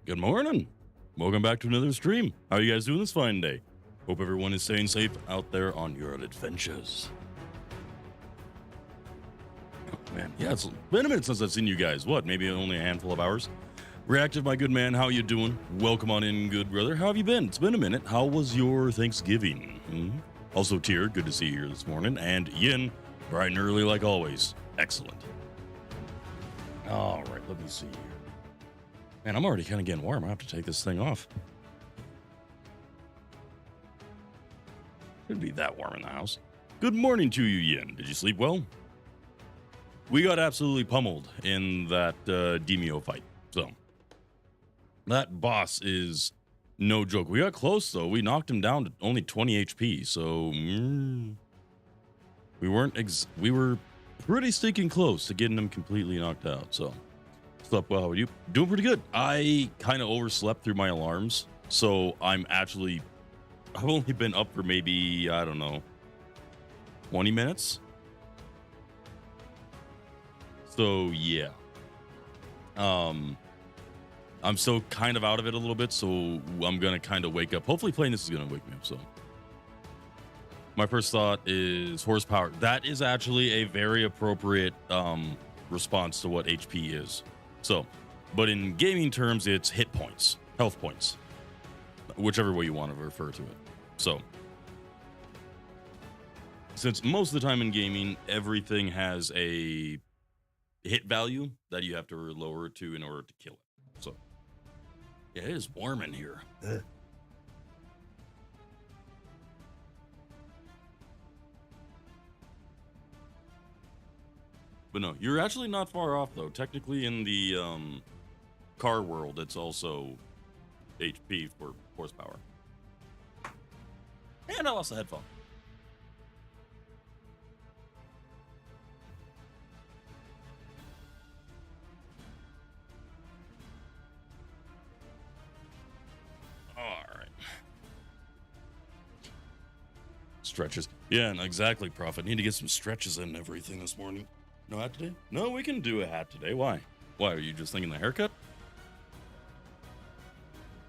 Good morning. Welcome back to another stream. How are you guys doing this fine day? Hope everyone is staying safe out there on your adventures. Oh, man, yeah, it's been a minute since I've seen you guys. What, maybe only a handful of hours? Reactive, my good man, how you doing? Welcome on in, good brother. How have you been? It's been a minute. How was your Thanksgiving? Also, Tyr, good to see you here this morning. And Yin, bright and early like always. Excellent. All right, let me see here. Man, I'm already kind of getting warm. I have to take this thing off. Shouldn't be that warm in the house. Good morning to you, Yin. Did you sleep well? We got absolutely pummeled in that Demio fight. So, that boss is no joke. We got close, though. We knocked him down to only 20 HP. So, we were pretty stinking close to getting him completely knocked out. So, slept well. How are you? Doing pretty good. I kind of overslept through my alarms. So, I've only been up for maybe, I don't know, 20 minutes. So yeah, I'm still kind of out of it a little bit, so I'm gonna kind of wake up. Hopefully playing this is gonna wake me up. So my first thought is horsepower. That is actually a very appropriate response to what HP is. So, but in gaming terms, it's hit points, health points, whichever way you want to refer to it. So since most of the time in gaming, everything has a hit value that you have to lower it to in order to kill it. So yeah, it is warm in here. But no, you're actually not far off though. Technically in the car world, it's also HP for horsepower. And I lost the headphone. Stretches. Yeah, exactly, Prophet. Need to get some stretches in and everything this morning. No hat today? No, we can do a hat today. Why? Why, are you just thinking the haircut?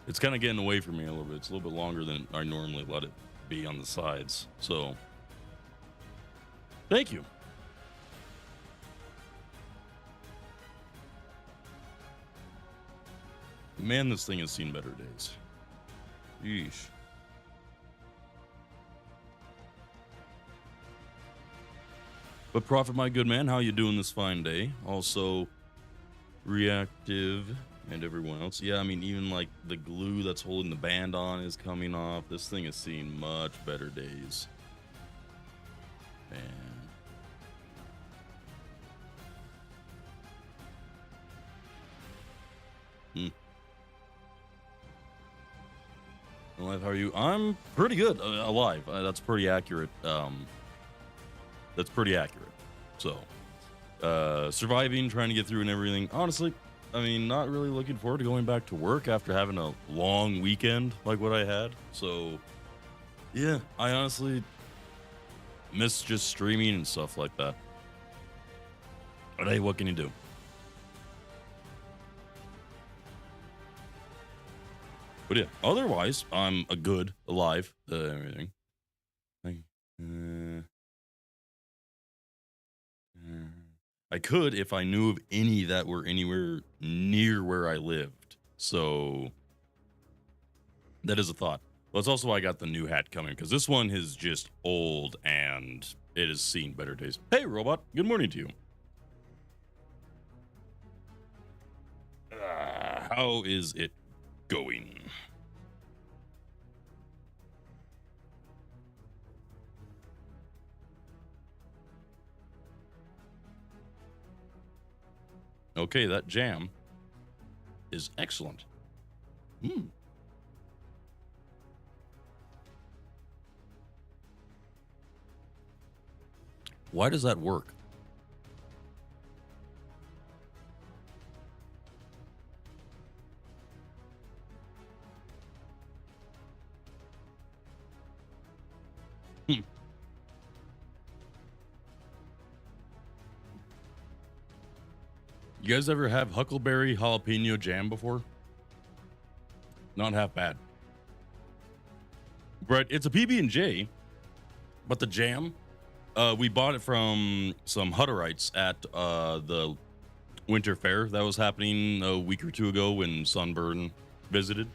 It's kind of getting away from me a little bit. It's a little bit longer than I normally let it be on the sides. So, thank you. Man, this thing has seen better days. Yeesh. But Prophet, my good man, how you doing this fine day? Also, Reactive and everyone else. Yeah, I mean, even like the glue that's holding the band on is coming off. This thing has seen much better days. Man. Alive, how are you? I'm pretty good. Alive. That's pretty accurate. That's pretty accurate. So, surviving, trying to get through and everything. Honestly, I mean, not really looking forward to going back to work after having a long weekend like what I had. So, yeah, I honestly miss just streaming and stuff like that. But hey, what can you do? But yeah, otherwise, I'm a good, alive, everything. I could if I knew of any that were anywhere near where I lived. So that is a thought. Well, it's also why I got the new hat coming, because this one is just old and it has seen better days. Hey, robot. Good morning to you. How is it going? Okay, that jam is excellent. Why does that work? You guys ever have Huckleberry jalapeno jam before? Not half bad. But it's a PB&J, but the jam, we bought it from some Hutterites at the winter fair that was happening a week or two ago when Sunburn visited.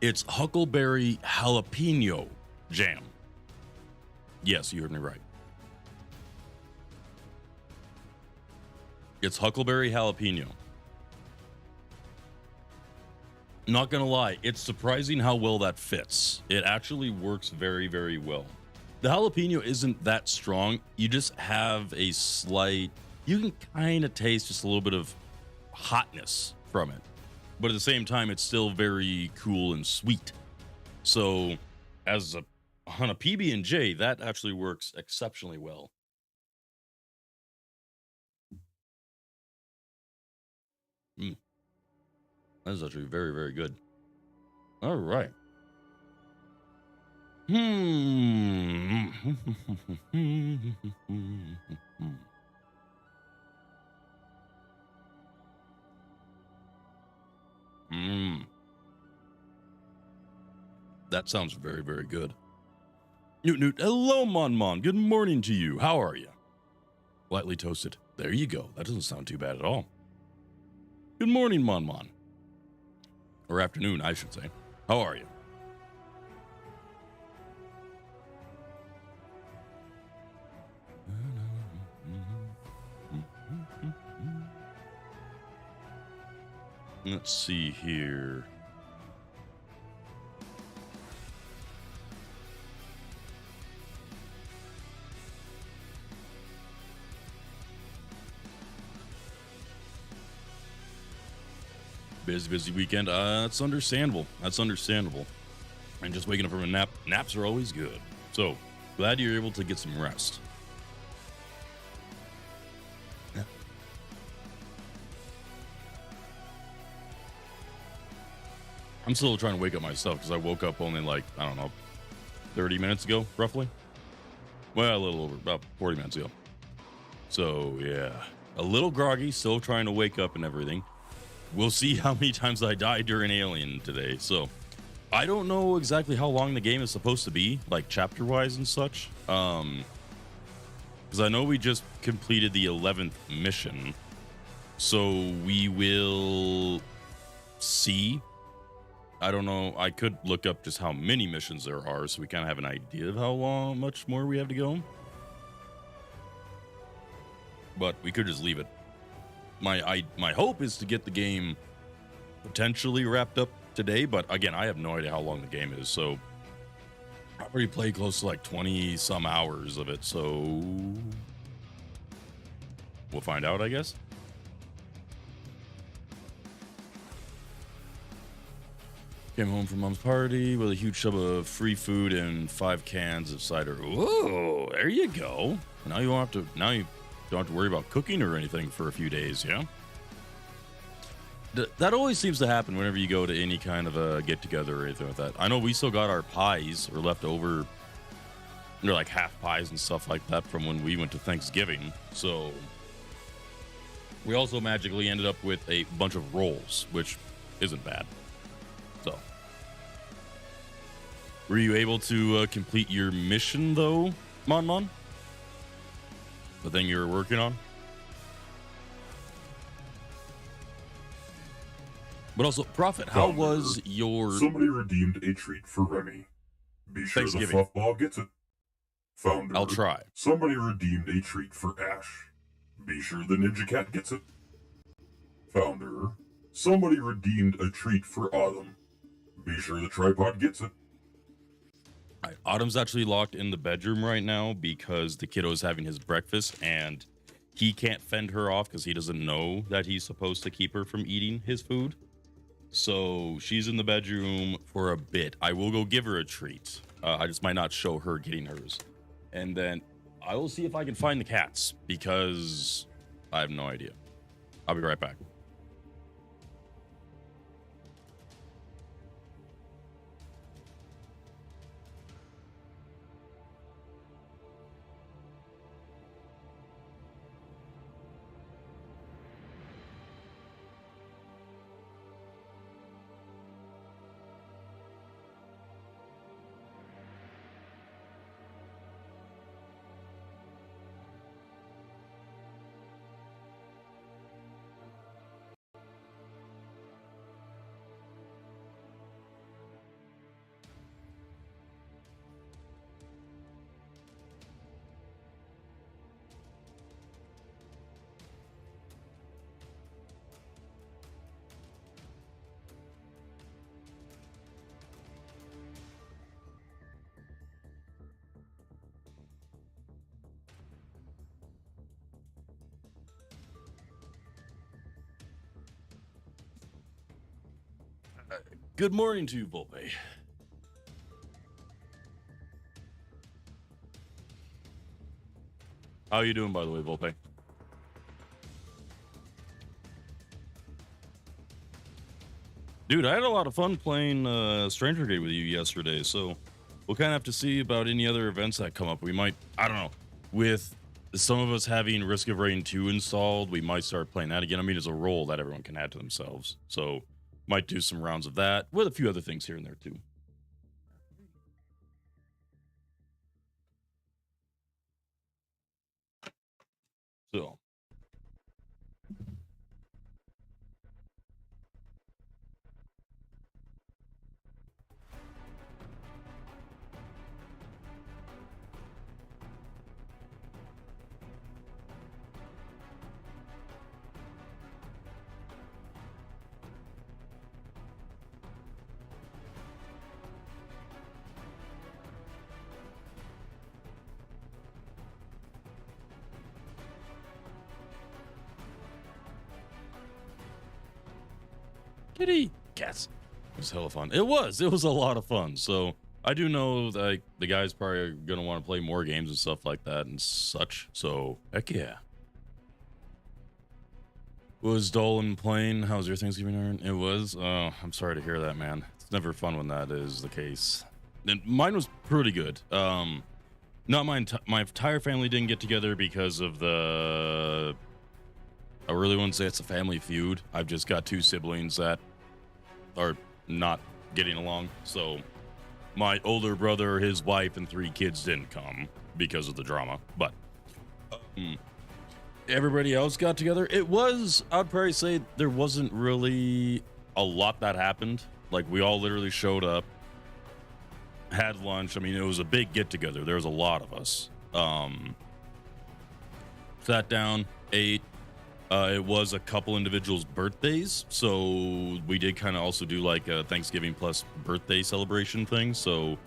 It's Huckleberry Jalapeno Jam. Yes, you heard me right. It's Huckleberry Jalapeno. Not gonna lie, it's surprising how well that fits. It actually works very, very well. The jalapeno isn't that strong. You just have a slight, you can kind of taste just a little bit of hotness from it. But at the same time, it's still very cool and sweet. So as on a PB&J, that actually works exceptionally well. Mm, that is actually very, very good. All right. Hmm. Mm. That sounds very, very good. Newt Newt, hello, Mon Mon. Good morning to you. How are you? Lightly toasted. There you go. That doesn't sound too bad at all. Good morning, Mon Mon. Or afternoon, I should say. How are you? Let's see here. Busy weekend. That's understandable. That's understandable. And just waking up from a nap. Naps are always good. So glad you're able to get some rest. I'm still trying to wake up myself because I woke up only like, I don't know, 30 minutes ago, roughly. Well, a little over, about 40 minutes ago. So, yeah, a little groggy, still trying to wake up and everything. We'll see how many times I die during Alien today. So, I don't know exactly how long the game is supposed to be, like chapter-wise and such. Because I know we just completed the 11th mission. So, we will see. I don't know. I could look up just how many missions there are so we kind of have an idea of how much more we have to go. But we could just leave it. My hope is to get the game potentially wrapped up today, but again, I have no idea how long the game is, so I already played close to like 20 some hours of it, so we'll find out, I guess. Came home from mom's party with a huge tub of free food and 5 cans of cider. Whoa, there you go. Now you don't have to worry about cooking or anything for a few days, yeah? That always seems to happen whenever you go to any kind of a get-together or anything like that. I know we still got our pies or leftover, they're like half pies and stuff like that from when we went to Thanksgiving. So we also magically ended up with a bunch of rolls, which isn't bad. So, were you able to complete your mission though, Mon Mon? The thing you were working on? But also, Prophet, how was your... Somebody redeemed a treat for Remy. Be sure the fluff ball gets it. Founder. I'll try. Somebody redeemed a treat for Ash. Be sure the Ninja Cat gets it. Founder. Somebody redeemed a treat for Autumn. Be sure the tripod gets it. Right, Autumn's actually locked in the bedroom right now because the kiddo is having his breakfast and he can't fend her off because he doesn't know that he's supposed to keep her from eating his food. So she's in the bedroom for a bit. I will go give her a treat. I just might not show her getting hers. And then I will see if I can find the cats because I have no idea. I'll be right back. Good morning to you, Volpe. How are you doing, by the way, Volpe? Dude, I had a lot of fun playing Stranger Gate with you yesterday, so we'll kind of have to see about any other events that come up. We might, I don't know, with some of us having Risk of Rain 2 installed, we might start playing that again. I mean, it's a role that everyone can add to themselves, so might do some rounds of that with a few other things here and there, too. So. Kitty cats. It was hella fun. It was a lot of fun. So I do know that the guys probably are gonna want to play more games and stuff like that and such. So heck yeah. Was Dolan playing? How was your Thanksgiving, Aaron? It was. Oh, I'm sorry to hear that, man. It's never fun when that is the case. And mine was pretty good. Not my entire family didn't get together because of the. I really wouldn't say it's a family feud. I've just got two siblings that are not getting along. So my older brother, his wife, and 3 kids didn't come because of the drama. But everybody else got together. It was, I'd probably say there wasn't really a lot that happened. Like, we all literally showed up, had lunch. I mean, it was a big get together. There was a lot of us. Sat down, ate. It was a couple individuals' birthdays, so we did kind of also do like a Thanksgiving plus birthday celebration thing. So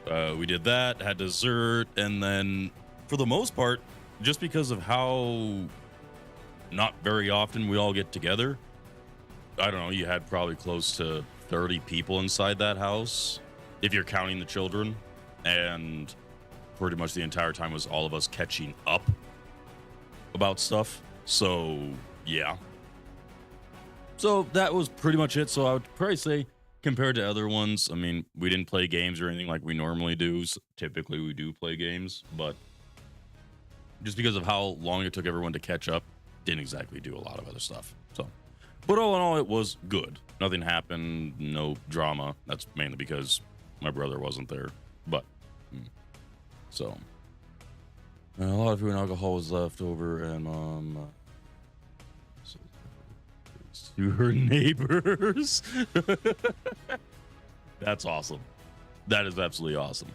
we did that, had dessert, and then for the most part, just because of how not very often we all get together, I don't know, you had probably close to 30 people inside that house, if you're counting the children, and pretty much the entire time was all of us catching up about stuff. So, yeah. So that was pretty much it. So I would probably say, compared to other ones, I mean, we didn't play games or anything like we normally do. So typically we do play games, but just because of how long it took everyone to catch up, didn't exactly do a lot of other stuff. So, but all in all, it was good. Nothing happened, no drama. That's mainly because my brother wasn't there. But, so... a lot of food and alcohol was left over, and Mom to her neighbors. That's awesome. That is absolutely awesome.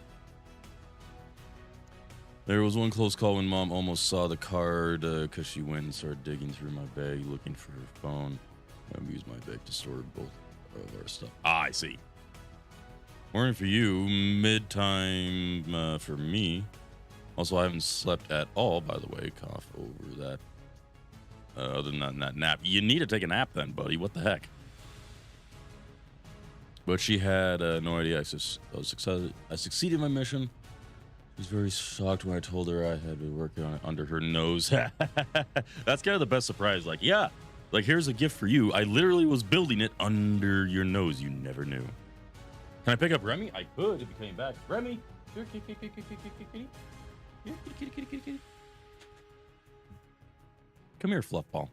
There was one close call when Mom almost saw the card because she went and started digging through my bag looking for her phone. I used my bag to store both of our stuff. I see. Morning for you, mid-time for me. Also, I haven't slept at all, by the way. Cough over that. Other than that nap. You need to take a nap then, buddy. What the heck? But she had no idea I succeeded in my mission. She was very shocked when I told her I had been working on it under her nose. That's kind of the best surprise. Like, yeah, like, here's a gift for you. I literally was building it under your nose. You never knew. Can I pick up Remy? I could if you came back. Remy! Here, kitty. Here, kitty. Come here, Fluffball.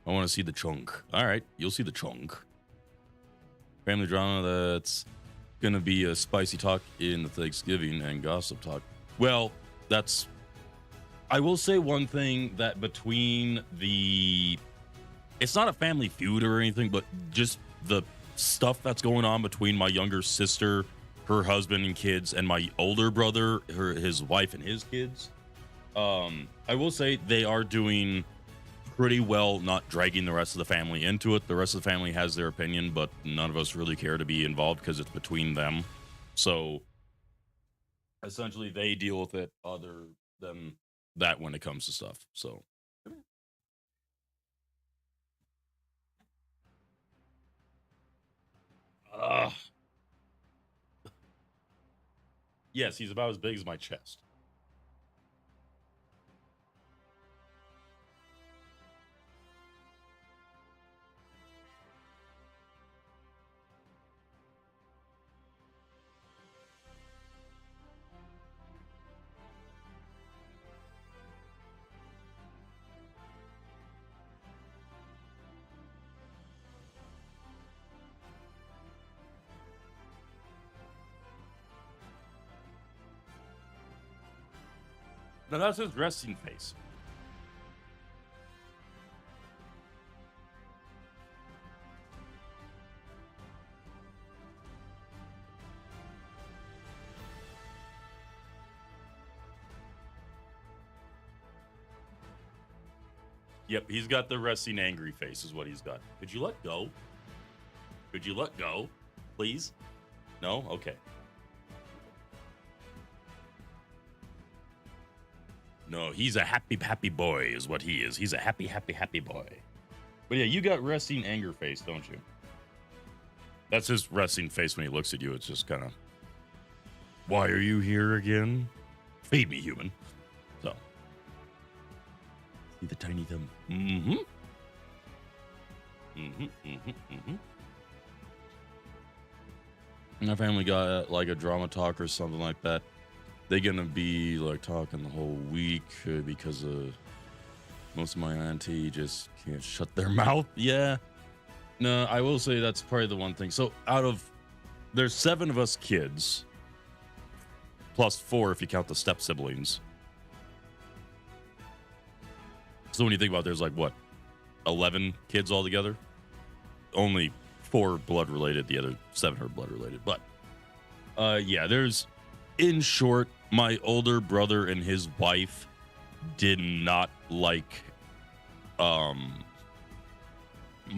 I want to see the chunk. All right, you'll see the chunk. Family drama that's gonna be a spicy talk in the Thanksgiving and gossip talk. Well, that's... I will say one thing, that between the... It's not a family feud or anything, but just the stuff that's going on between my younger sister, her husband and kids, and my older brother, his wife and his kids. I will say they are doing pretty well not dragging the rest of the family into it. The rest of the family has their opinion, but none of us really care to be involved because it's between them. So essentially they deal with it other than that when it comes to stuff. So Yes, he's about as big as my chest. No, that's his resting face. Yep, he's got the resting angry face is what he's got. Could you let go? Could you let go? Please? No? Okay. No, he's a happy, happy boy is what he is. He's a happy, happy, happy boy. But yeah, you got resting anger face, don't you? That's his resting face when he looks at you. It's just kind of, why are you here again? Feed me, human. So. See the tiny thumb. Mm-hmm. Mm-hmm, mm-hmm, mm-hmm. My family got like a drama talk or something like that. They're gonna be like talking the whole week because most of my auntie just can't shut their mouth. Yeah. No, I will say that's probably the one thing. So there's 7 of us kids, plus 4 if you count the step siblings. So when you think about it, there's like what, 11 kids altogether? Only 4 blood related, the other 7 are blood related. But yeah, in short, my older brother and his wife did not like my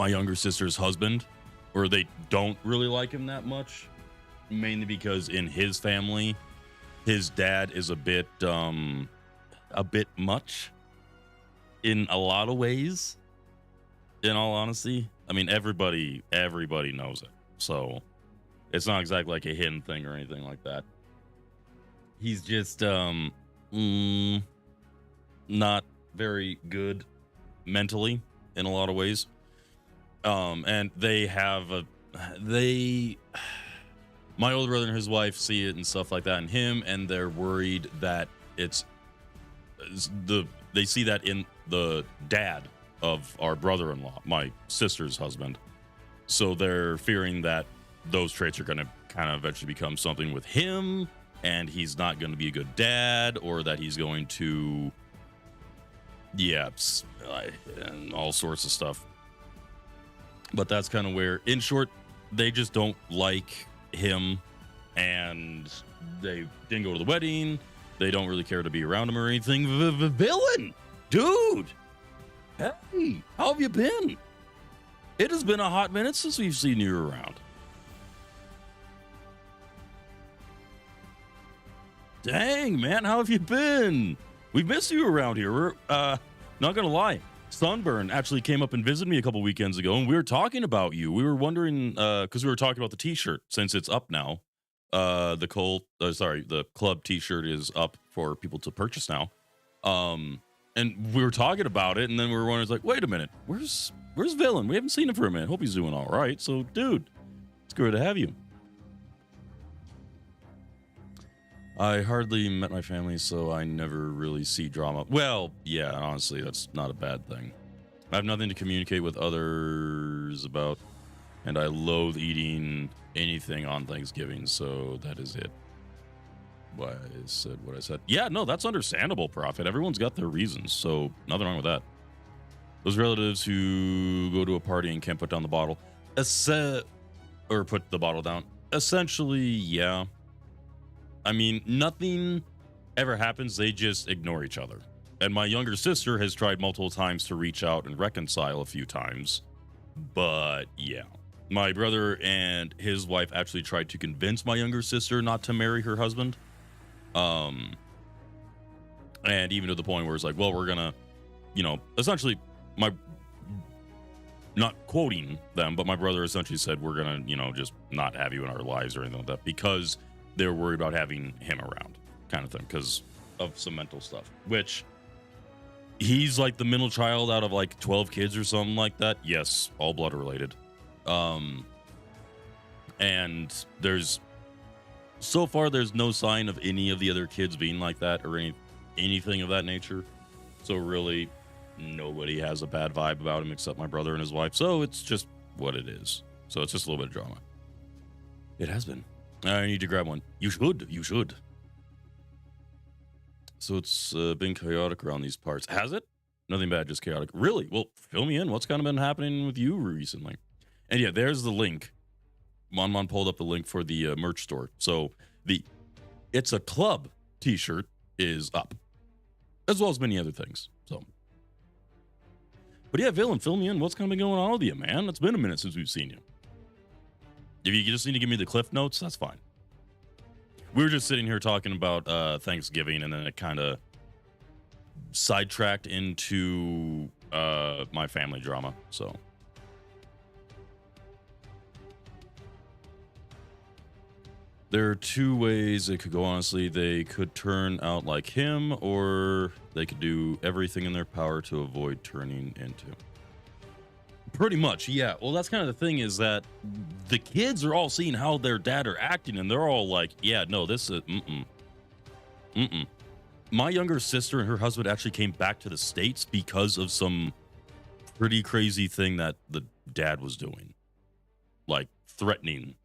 younger sister's husband, or they don't really like him that much, mainly because in his family, his dad is a bit much in a lot of ways. In all honesty, I mean, everybody knows it, so it's not exactly like a hidden thing or anything like that. He's just not very good mentally in a lot of ways. And my older brother and his wife see it and stuff like that in him, and they're worried that they see that in the dad of our brother-in-law, my sister's husband. So they're fearing that those traits are going to kind of eventually become something with him, and he's not going to be a good dad, or that he's going to, and all sorts of stuff. But that's kind of where, in short, they just don't like him, and they didn't go to the wedding. They don't really care to be around him or anything. Villain, dude, hey, how have you been? It has been a hot minute since we've seen you around. Dang, man, how have you been? We've missed you around here. We're not gonna lie, Sunburn actually came up and visited me a couple weekends ago, and we were talking about you. We were wondering because we were talking about the T-shirt since it's up now. The club T-shirt is up for people to purchase now. And we were talking about it, and then we were wondering, like, wait a minute, where's Villain? We haven't seen him for a minute. Hope he's doing all right. So, dude, it's good to have you. I hardly met my family, so I never really see drama. Well, yeah, honestly, that's not a bad thing. I have nothing to communicate with others about, and I loathe eating anything on Thanksgiving, so that is it. Why I said what I said. Yeah, no, that's understandable, Prophet. Everyone's got their reasons, so nothing wrong with that. Those relatives who go to a party and can't put down the bottle, or put the bottle down, essentially, yeah. I mean, nothing ever happens. They just ignore each other. And my younger sister has tried multiple times to reach out and reconcile a few times. But yeah, my brother and his wife actually tried to convince my younger sister not to marry her husband. And even to the point where it's like, well, we're going to, essentially not quoting them, but my brother essentially said, we're going to, just not have you in our lives or anything like that, because they were worried about having him around, kind of thing, because of some mental stuff. Which he's like the middle child out of like 12 kids or something like that. Yes, all blood related. And so far there's no sign of any of the other kids being like that or anything of that nature. So really, nobody has a bad vibe about him except my brother and his wife. So it's just what it is. So it's just a little bit of drama. It has been. I need to grab one. You should. So it's been chaotic around these parts. Has it? Nothing bad, just chaotic. Really? Well, fill me in. What's kind of been happening with you recently? And yeah, there's the link. Mon pulled up the link for the merch store. So the It's a Club t-shirt is up, as well as many other things. So, but yeah, Valen, fill me in. What's kind of been going on with you, man? It's been a minute since we've seen you. If you just need to give me the cliff notes, that's fine. We were just sitting here talking about Thanksgiving, and then it kind of sidetracked into my family drama. So there are two ways it could go, honestly. They could turn out like him, or they could do everything in their power to avoid turning into. Pretty much, yeah. Well, that's kind of the thing, is that the kids are all seeing how their dad are acting, and they're all like, yeah, no, this is My younger sister and her husband actually came back to the States because of some pretty crazy thing that the dad was doing, like threatening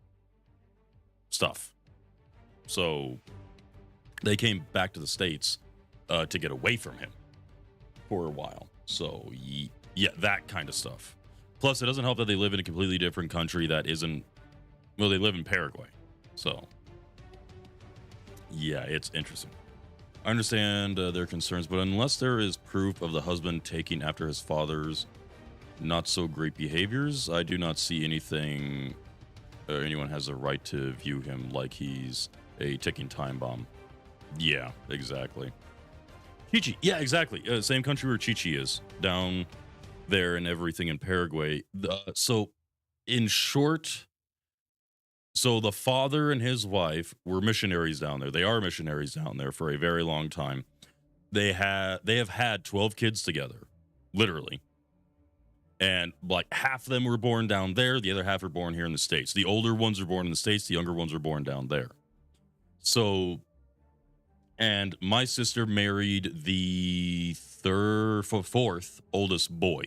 stuff. So they came back to the States to get away from him for a while. So yeah, that kind of stuff. Plus, it doesn't help that they live in a completely different country that isn't, well, they live in Paraguay. So yeah, it's interesting. I understand their concerns, but unless there is proof of the husband taking after his father's not so great behaviors, I do not see anything anyone has a right to view him like he's a ticking time bomb. Yeah, exactly. Chichi, yeah, exactly. Same country where Chichi is, down there and everything in Paraguay. So in short, so the father and his wife were missionaries down there. They are missionaries down there for a very long time. They have had 12 kids together, literally. And like half of them were born down there. The other half were born here in the States. The older ones were born in the States. The younger ones were born down there. So, and my sister married the fourth oldest boy,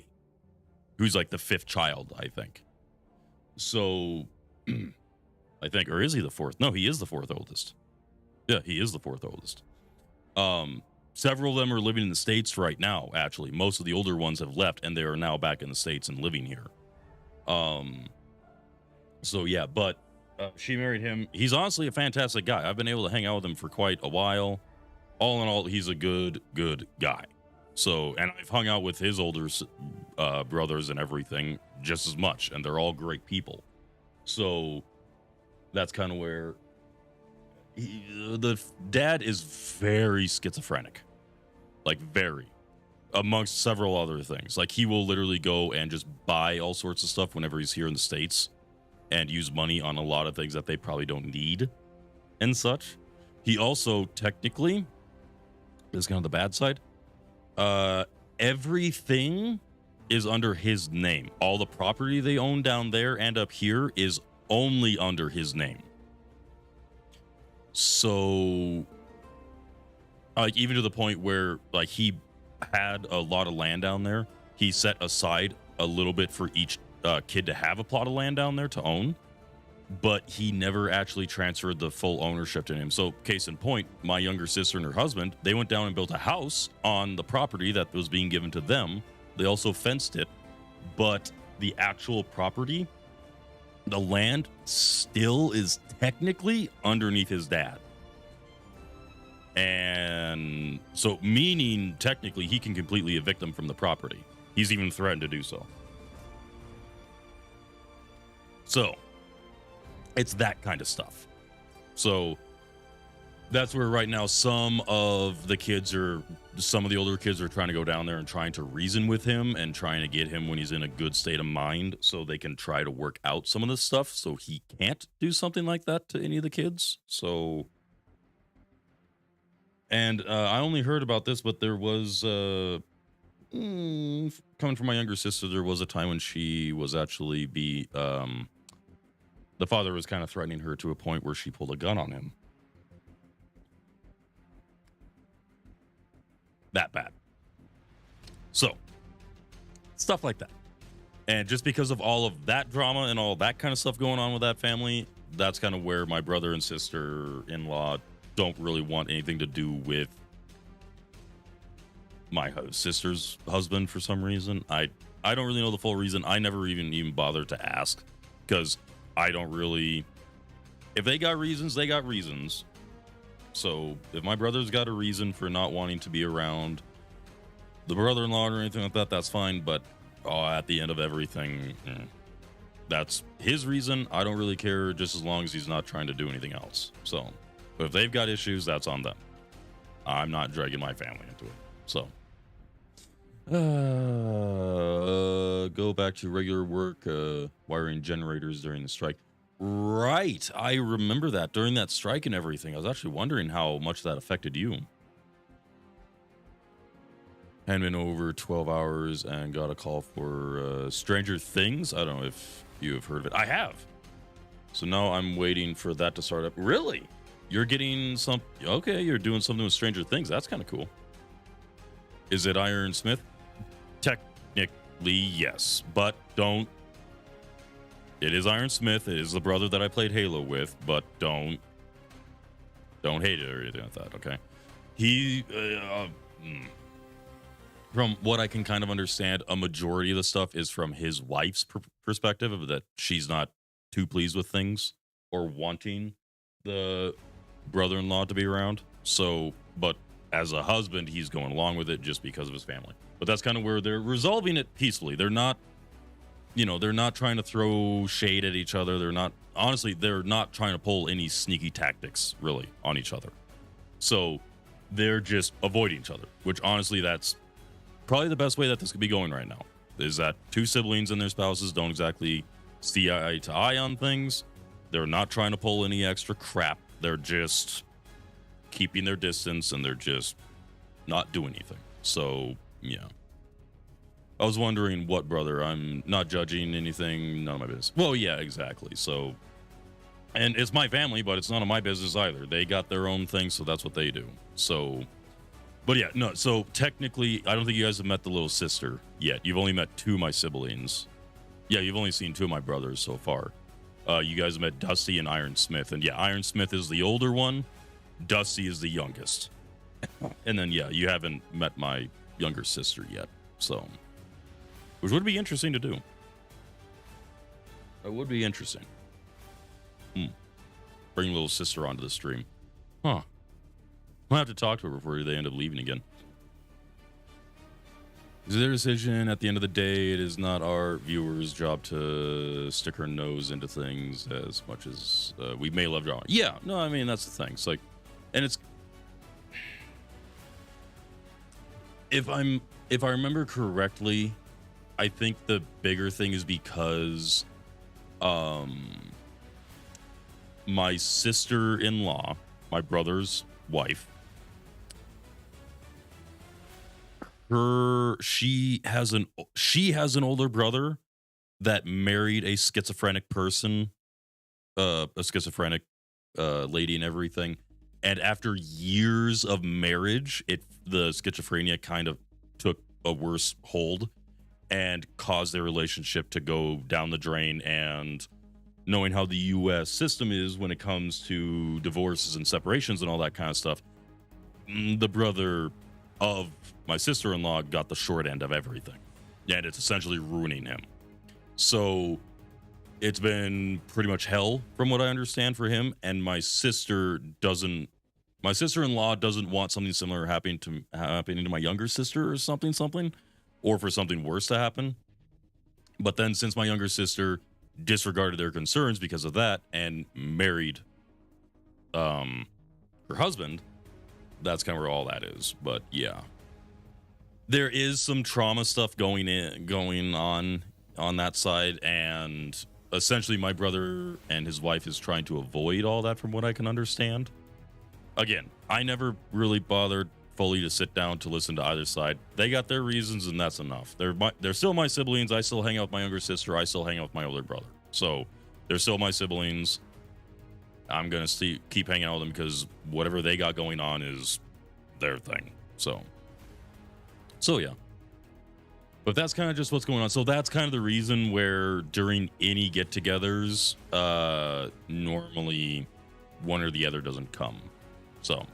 who's like the fifth child, I think. So, I think, or is he the fourth? No, he is the fourth oldest. Yeah, he is the fourth oldest. Several of them are living in the States right now, actually. Most of the older ones have left, and they are now back in the States and living here. So, yeah, but she married him. He's honestly a fantastic guy. I've been able to hang out with him for quite a while. All in all, he's a good guy. So, and I've hung out with his older brothers and everything just as much, and they're all great people. So, that's kind of where the dad is very schizophrenic, like very, amongst several other things. Like he will literally go and just buy all sorts of stuff whenever he's here in the States and use money on a lot of things that they probably don't need and such. He also technically, this is kind of the bad side, everything is under his name. All the property they own down there and up here is only under his name. So, like, even to the point where, like, he had a lot of land down there. He set aside a little bit for each kid to have a plot of land down there to own, but he never actually transferred the full ownership to him. So, case in point, my younger sister and her husband, they went down and built a house on the property that was being given to them. They also fenced it, but the actual property, the land, still is technically underneath his dad. And so, meaning technically he can completely evict them from the property. He's even threatened to do so. So, it's that kind of stuff. So, That's where right now some of the older kids are trying to go down there and trying to reason with him and trying to get him when he's in a good state of mind so they can try to work out some of this stuff so he can't do something like that to any of the kids. So, and I only heard about this, but there was coming from my younger sister, there was a time when she was actually the father was kind of threatening her to a point where she pulled a gun on him. That bad. So, stuff like that. And just because of all of that drama and all that kind of stuff going on with that family, that's kind of where my brother and sister-in-law don't really want anything to do with my sister's husband for some reason. I don't really know the full reason. I never even bothered to ask because I don't really. If they got reasons, they got reasons. So if my brother's got a reason for not wanting to be around the brother-in-law or anything like that, that's fine. But at the end of everything, that's his reason. I don't really care, just as long as he's not trying to do anything else. So if they've got issues, that's on them. I'm not dragging my family into it. So go back to regular work, wiring generators during the strike. Right. I remember that during that strike and everything. I was actually wondering how much that affected you. Had been over 12 hours and got a call for Stranger Things. I don't know if you have heard of it. I have. So now I'm waiting for that to start up. Really? You're getting some... Okay, you're doing something with Stranger Things. That's kind of cool. Is it Iron Smith? Technically, yes. But don't... It is Iron Smith. It is the brother that I played Halo with, but don't hate it or anything like that, okay? From what I can kind of understand, a majority of the stuff is from his wife's perspective of that she's not too pleased with things or wanting the brother-in-law to be around. So, but as a husband, he's going along with it just because of his family. But that's kind of where they're resolving it peacefully. They're not, they're not trying to throw shade at each other. They're not trying to pull any sneaky tactics really on each other. So they're just avoiding each other, which honestly, that's probably the best way that this could be going right now, is that two siblings and their spouses don't exactly see eye to eye on things. They're not trying to pull any extra crap. They're just keeping their distance and they're just not doing anything. So, yeah. I was wondering what brother. I'm not judging anything. None of my business. Well, yeah, exactly. So, and it's my family, but it's none of my business either. They got their own thing, so that's what they do. So, but yeah, no. So technically, I don't think you guys have met the little sister yet. You've only met two of my siblings. Yeah, you've only seen two of my brothers so far. You guys have met Dusty and Iron Smith. And yeah, Iron Smith is the older one. Dusty is the youngest. And then, yeah, you haven't met my younger sister yet. So, which would be interesting to do. It would be interesting. Bring little sister onto the stream. Huh. I'll have to talk to her before they end up leaving again. Is their decision at the end of the day? It is not our viewers' job to stick her nose into things as much as we may love drama. Yeah, no, I mean, that's the thing. It's like, and it's, if I remember correctly, I think the bigger thing is because my sister-in-law, my brother's wife, she has an older brother that married a schizophrenic person, a schizophrenic lady and everything. And after years of marriage, the schizophrenia kind of took a worse hold and caused their relationship to go down the drain. And knowing how the U.S. system is when it comes to divorces and separations and all that kind of stuff, the brother of my sister-in-law got the short end of everything, and it's essentially ruining him. So it's been pretty much hell from what I understand for him. And my sister-in-law doesn't want something similar happening to my younger sister or something, or for something worse to happen. But then since my younger sister disregarded their concerns because of that and married her husband, that's kind of where all that is. But yeah, there is some trauma stuff going on that side, and essentially my brother and his wife is trying to avoid all that from what I can understand. Again, I never really bothered fully to sit down to listen to either side. They got their reasons, and that's enough. They're still my siblings. I still hang out with my younger sister. I still hang out with my older brother. So they're still my siblings. I'm gonna keep hanging out with them because whatever they got going on is their thing. So yeah. But that's kind of just what's going on. So that's kind of the reason where during any get-togethers, normally one or the other doesn't come. So,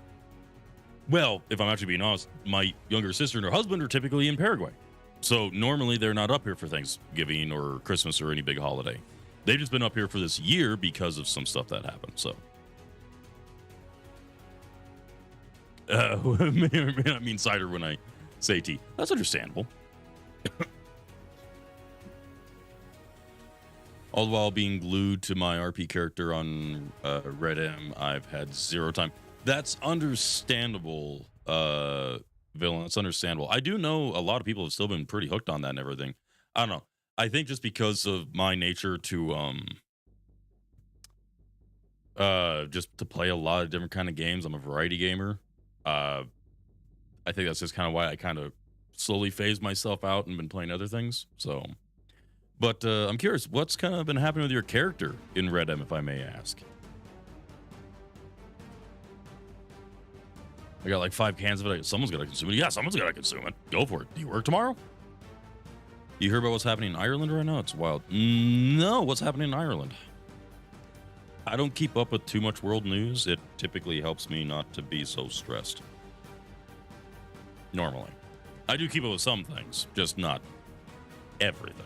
well, if I'm actually being honest, my younger sister and her husband are typically in Paraguay. So normally they're not up here for Thanksgiving or Christmas or any big holiday. They've just been up here for this year because of some stuff that happened. So, may or may not mean cider when I say tea. That's understandable. All the while being glued to my RP character on Red M, I've had zero time. That's understandable, Villain. That's understandable. I do know a lot of people have still been pretty hooked on that and everything. I don't know. I think just because of my nature to just to play a lot of different kind of games, I'm a variety gamer. I think that's just kind of why I kind of slowly phased myself out and been playing other things. So, but I'm curious, what's kind of been happening with your character in Red M, if I may ask? I got like 5 cans of it. Someone's got to consume it. Yeah, someone's got to consume it. Go for it. Do you work tomorrow? You hear about what's happening in Ireland right now? It's wild. No, what's happening in Ireland? I don't keep up with too much world news. It typically helps me not to be so stressed. Normally. I do keep up with some things, just not everything.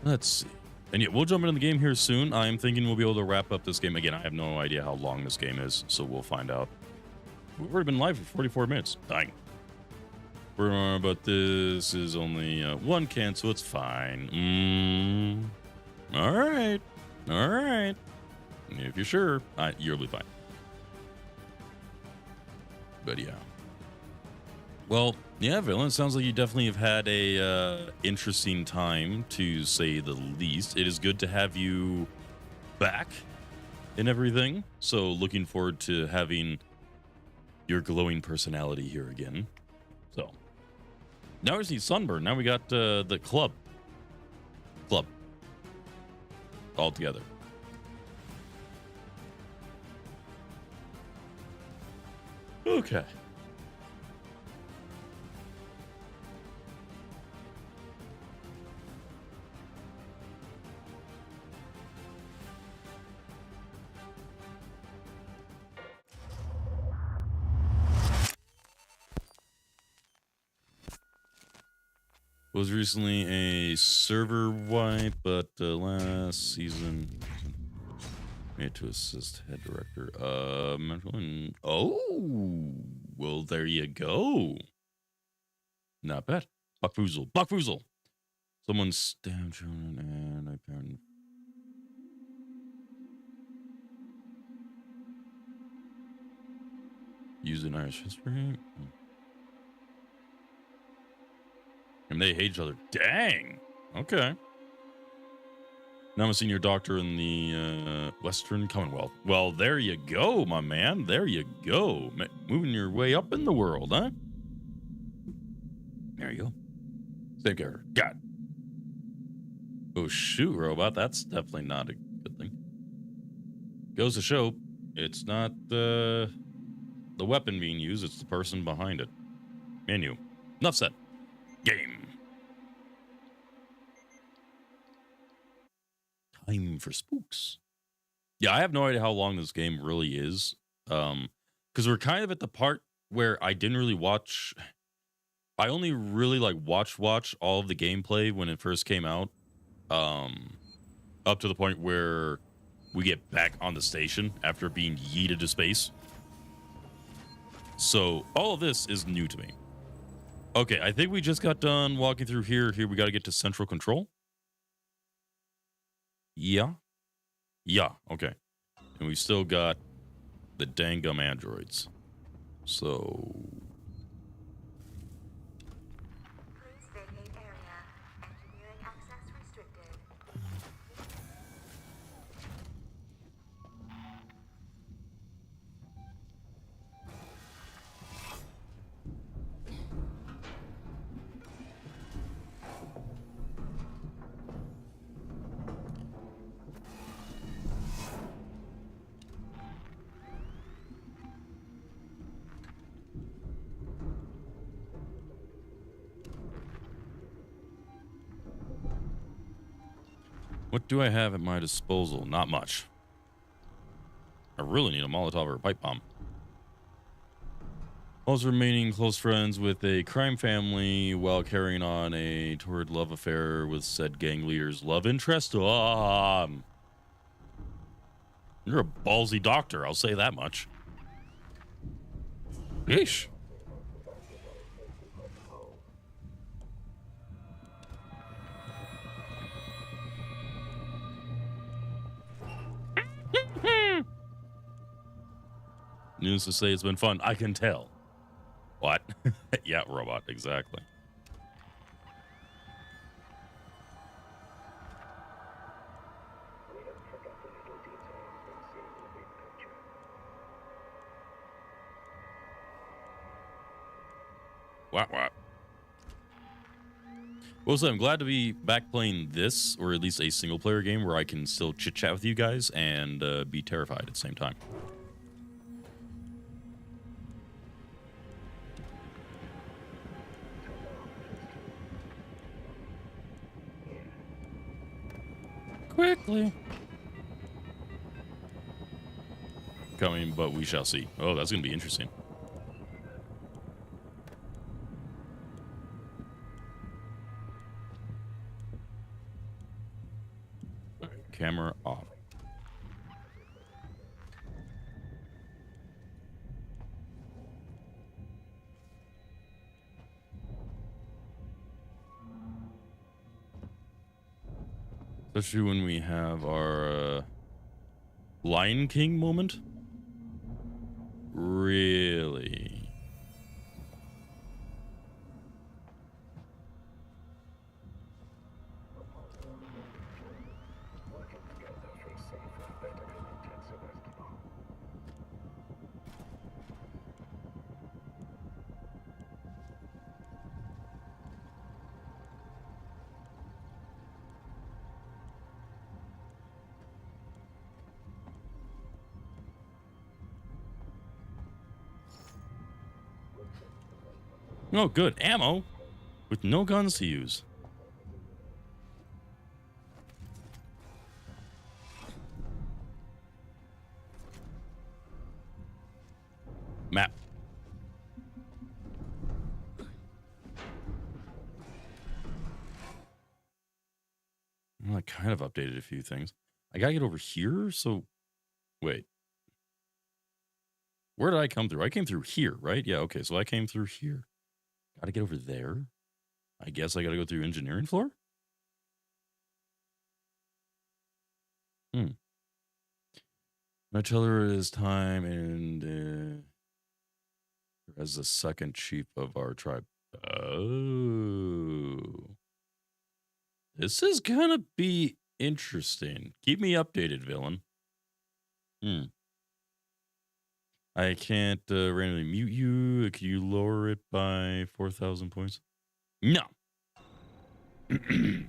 Let's see. And yeah, we'll jump into the game here soon. I'm thinking we'll be able to wrap up this game. Again, I have no idea how long this game is, so we'll find out. We've already been live for 44 minutes. Dang. But this is only 1 can, so it's fine. All right. All right. If you're sure, you'll be fine. But yeah. Well, yeah, Villain, it sounds like you definitely have had a interesting time, to say the least. It is good to have you back and everything. So looking forward to having your glowing personality here again. So now we see Sunburn. Now we got the club all together. Okay. Was recently a server wipe, but last season made to assist head director. Oh, well, there you go. Not bad. Buckfoozle. Someone stabbed children and I parent. Using Irish history. And they hate each other. Dang. Okay. Now I'm a senior doctor in the Western Commonwealth. Well, there you go, my man. There you go. Moving your way up in the world, huh? There you go. Same character. God. Oh, shoot, robot. That's definitely not a good thing. Goes to show, it's not the weapon being used, it's the person behind it. Menu. Enough said. Game. Time for spooks. Yeah, I have no idea how long this game really is. Because we're kind of at the part where I didn't really watch. I only really watch all of the gameplay when it first came out. Up to the point where we get back on the station after being yeeted to space. So all of this is new to me. Okay, I think we just got done walking through here. Here we got to get to central control. Yeah. Yeah, okay. And we still got the dangum androids. So Please vacate area. Engineering access restricted. what do I have at my disposal? Not much. I really need a Molotov or a pipe bomb. Also remaining close friends with a crime family while carrying on a torrid love affair with said gang leader's love interest. You're a ballsy doctor, I'll say that much. Yeesh. News to say it's been fun. I can tell. What? Yeah, robot, exactly. What? Well, so I'm glad to be back playing this, or at least a single player game where I can still chit chat with you guys and be terrified at the same time. Quickly. Coming, but we shall see. Oh, that's going to be interesting. Camera off. Especially when we have our Lion King moment. Really? Oh, good. Ammo with no guns to use. Map. Well, I kind of updated a few things. I gotta get over here, so wait. Where did I come through? I came through here, right? Yeah, okay, so I came through here. Gotta get over there. I guess I gotta go through engineering floor? I tell her it is time and as the second chief of our tribe. Oh. This is gonna be interesting. Keep me updated, villain. I can't randomly mute you. Can you lower it by 4,000 points? No. You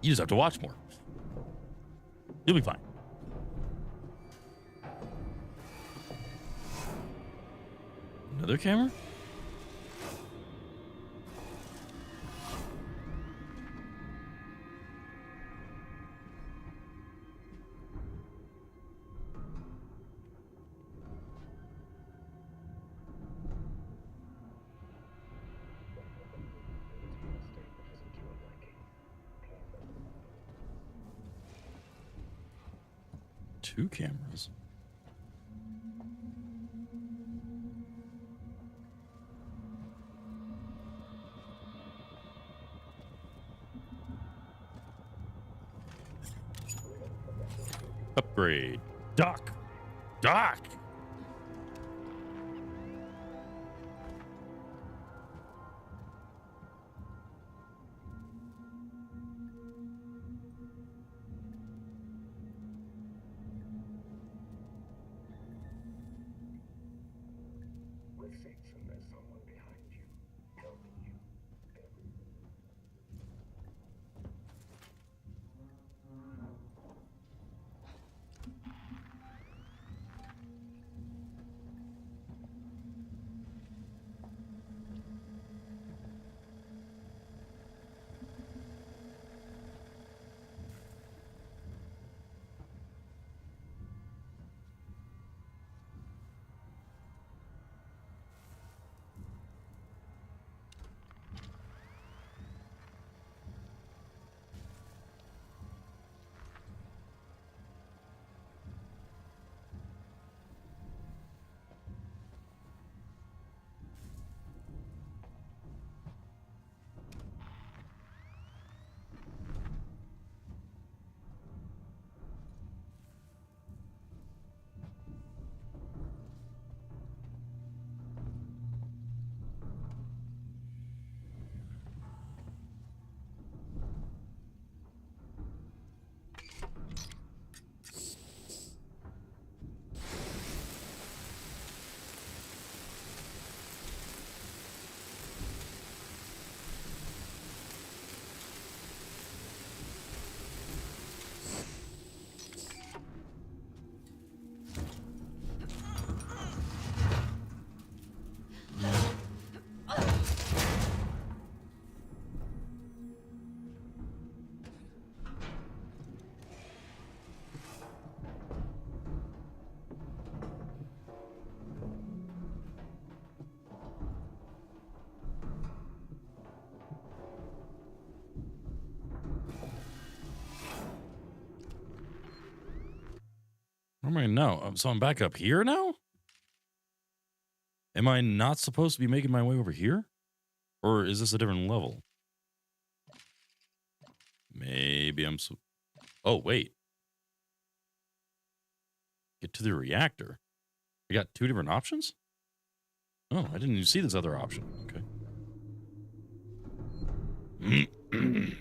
just have to watch more. You'll be fine. Another camera? Two cameras. Upgrade. Dock. Dock. With Saxon, there's someone behind you, helping you. Where am I now? So I'm back up here now? Am I not supposed to be making my way over here? Or is this a different level? Maybe I'm so... Oh, wait. Get to the reactor. I got two different options? Oh, I didn't even see this other option. Okay.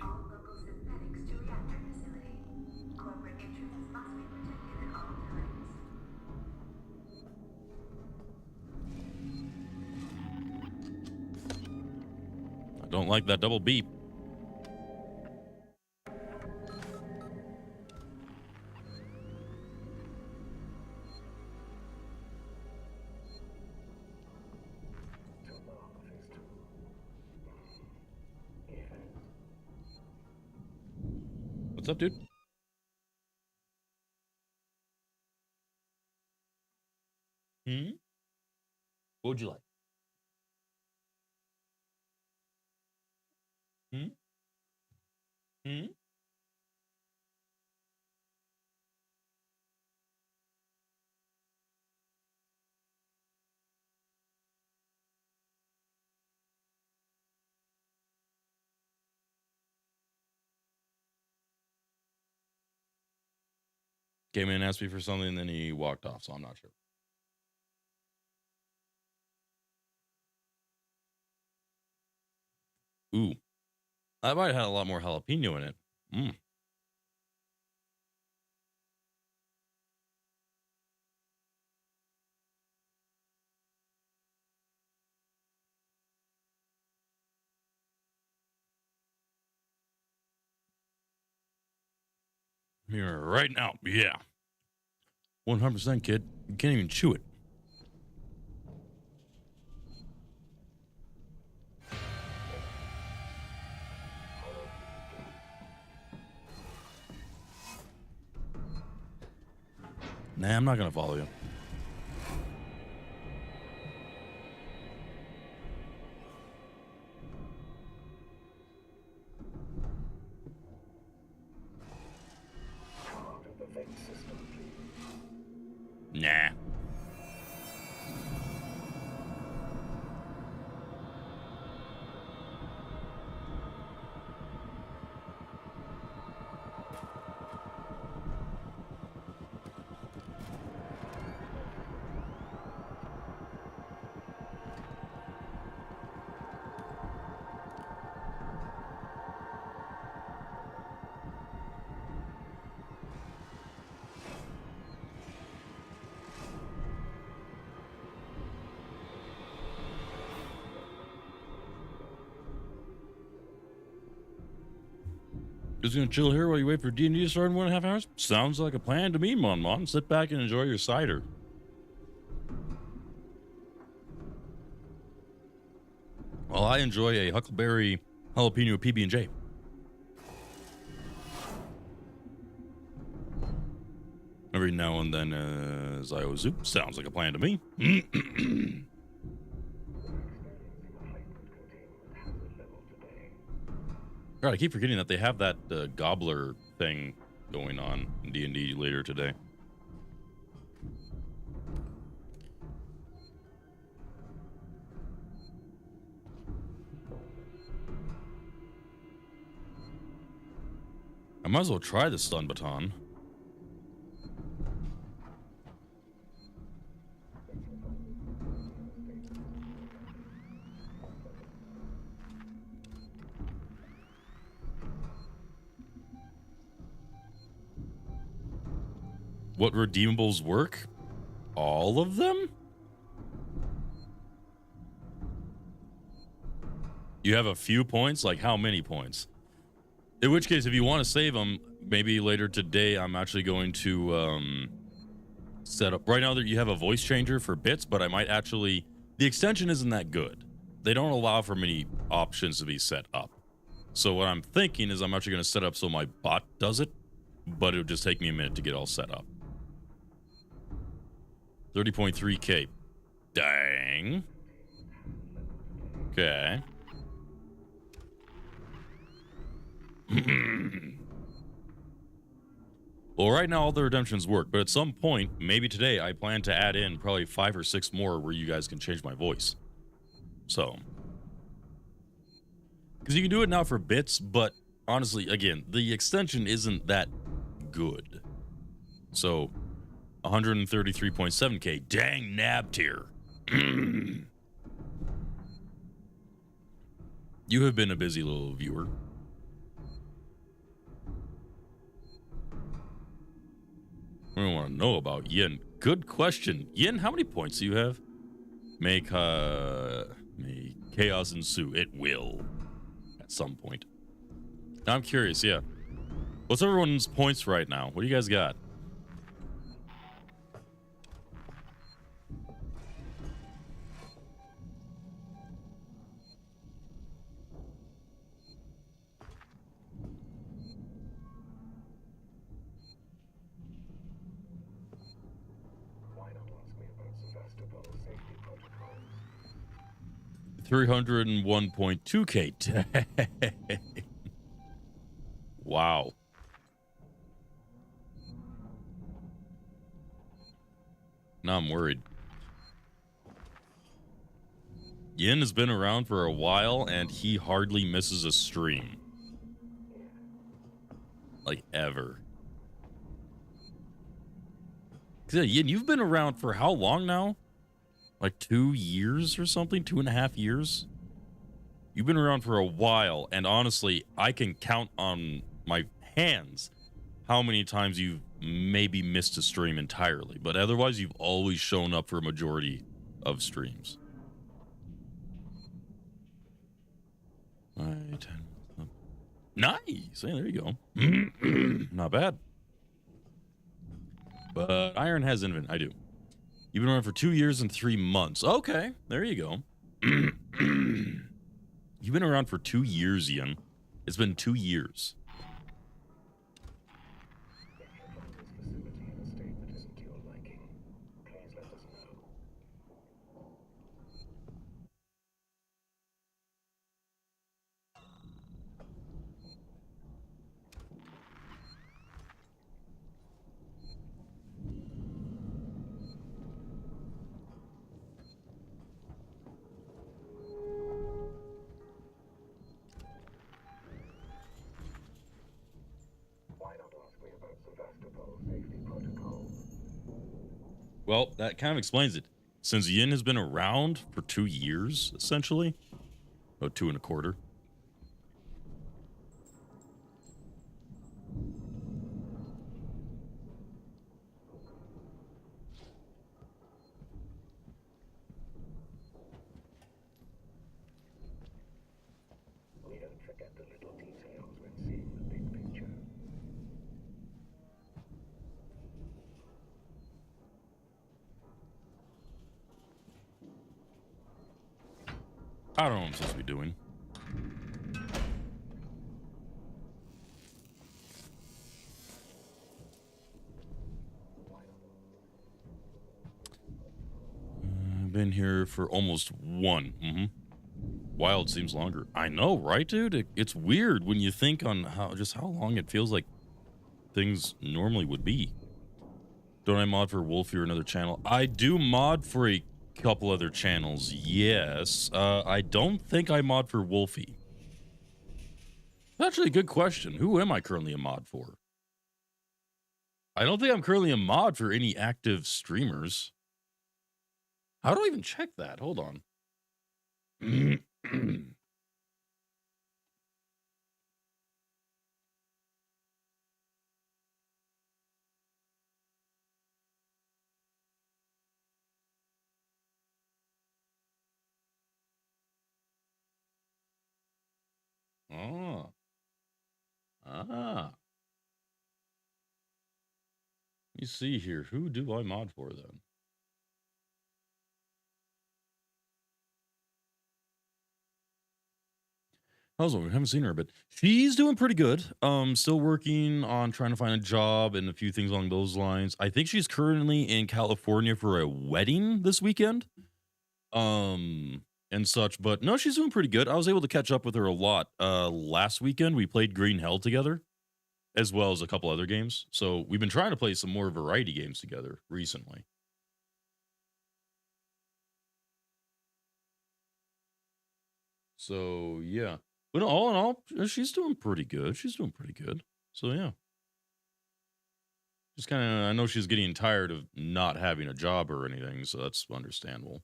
All local synthetics to reactor facility. Corporate interests must be protected at all times. I don't like that double beep. To love is to. Yeah. What's up, dude? What would you like? Came in and asked me for something, and then he walked off, so I'm not sure. Ooh. I might have had a lot more jalapeno in it. Here, right now. Yeah. 100%, kid. You can't even chew it. Nah, I'm not going to follow you. Out of the vent system, please. Nah. Just gonna chill here while you wait for D&D to start in 1.5 hours? Sounds like a plan to me, Mon Mon. Sit back and enjoy your cider. Well, I enjoy a Huckleberry Jalapeno PB&J. Every now and then, Zio-Zoop. Sounds like a plan to me. God, I keep forgetting that they have that gobbler thing going on in D&D later today. I might as well try the stun baton. What redeemables work? All of them? You have a few points? Like how many points? In which case, if you want to save them, maybe later today, I'm actually going to set up. Right now, that you have a voice changer for bits, but I might actually. The extension isn't that good. They don't allow for many options to be set up. So what I'm thinking is I'm actually going to set up so my bot does it, but it would just take me a minute to get all set up. 30.3K. Dang. Okay. Well, right now all the redemptions work, but at some point, maybe today, I plan to add in probably 5 or 6 more where you guys can change my voice. So, because you can do it now for bits, but honestly, again, the extension isn't that good. So, 133.7K. Dang, nab tier. You have been a busy little viewer. I don't want to know about Yin. Good question. Yin, how many points do you have? May chaos ensue. It will. At some point. Now I'm curious, yeah. What's everyone's points right now? What do you guys got? Why not ask me about Sevastopol safety protocols? 301.2K. Wow. Now I'm worried. Yin has been around for a while and he hardly misses a stream. Like ever. 'Cause, yeah, Yin, you've been around for how long now? Like 2 years or something? 2.5 years? You've been around for a while, and honestly, I can count on my hands how many times you've maybe missed a stream entirely. But otherwise, you've always shown up for a majority of streams. All right. Nice. Hey, there you go. Not bad. But Iron has Invent. I do. You've been around for 2 years and 3 months. Okay, there you go. You've been around for 2 years, Ian. It's been 2 years. If you find this facility in a state that isn't to your liking, please let us know. Why not ask me about Sevastopol safety protocols? Well, that kind of explains it. Since Yin has been around for 2 years, essentially. Oh, 2.25. We don't forget the little details when seeing the big picture. I don't know what I'm supposed to be doing. I've been here for almost one. Wild seems longer. I know, right, dude? It's weird when you think on how long it feels like things normally would be. Don't I mod for Wolfie or another channel? I do mod for a couple other channels, yes. I don't think I mod for Wolfie. Actually, a good question. Who am I currently a mod for? I don't think I'm currently a mod for any active streamers. How do I even check that? Hold on. Oh. Ah. Let me see here. Who do I mod for then? Also, we haven't seen her, but she's doing pretty good. Still working on trying to find a job and a few things along those lines. I think she's currently in California for a wedding this weekend. And such, but no, she's doing pretty good. I was able to catch up with her a lot. Last weekend we played Green Hell together, as well as a couple other games. So we've been trying to play some more variety games together recently. So yeah, but all in all, she's doing pretty good. She's doing pretty good. So yeah, just kind of, I know she's getting tired of not having a job or anything, so that's understandable.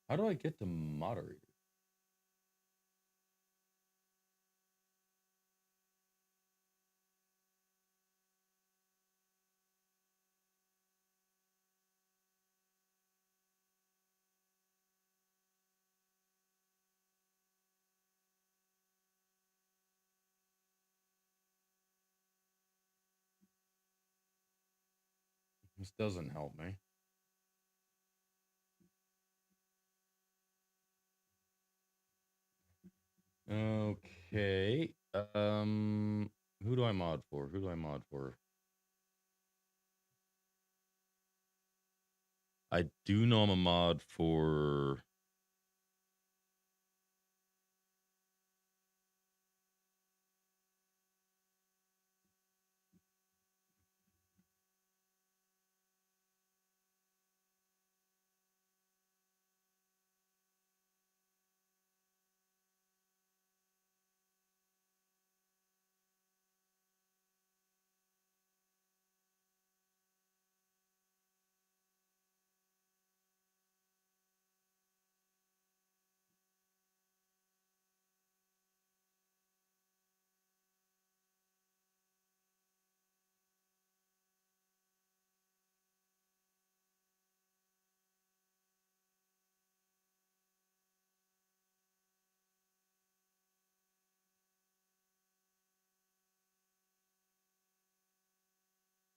How do I get to moderator? This doesn't help me. Okay. Who do I mod for? Who do I mod for? I do know I'm a mod for.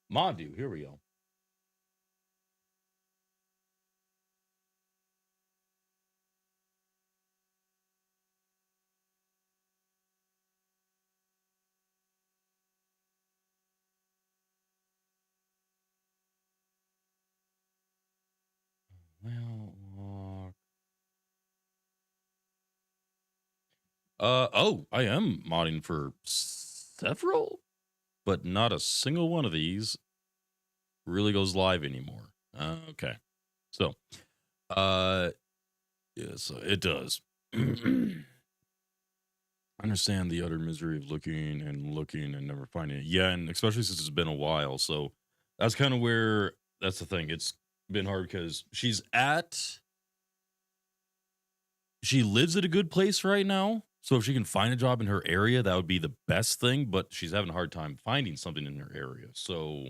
Mod view. Here we go. Well, oh, I am modding for several, but not a single one of these really goes live anymore. Okay. So, yeah, so it does. Understand the utter misery of looking and never finding it. Yeah, and especially since it's been a while. So that's kind of where that's the thing. It's been hard because she lives at a good place right now. So if she can find a job in her area, that would be the best thing. But she's having a hard time finding something in her area. So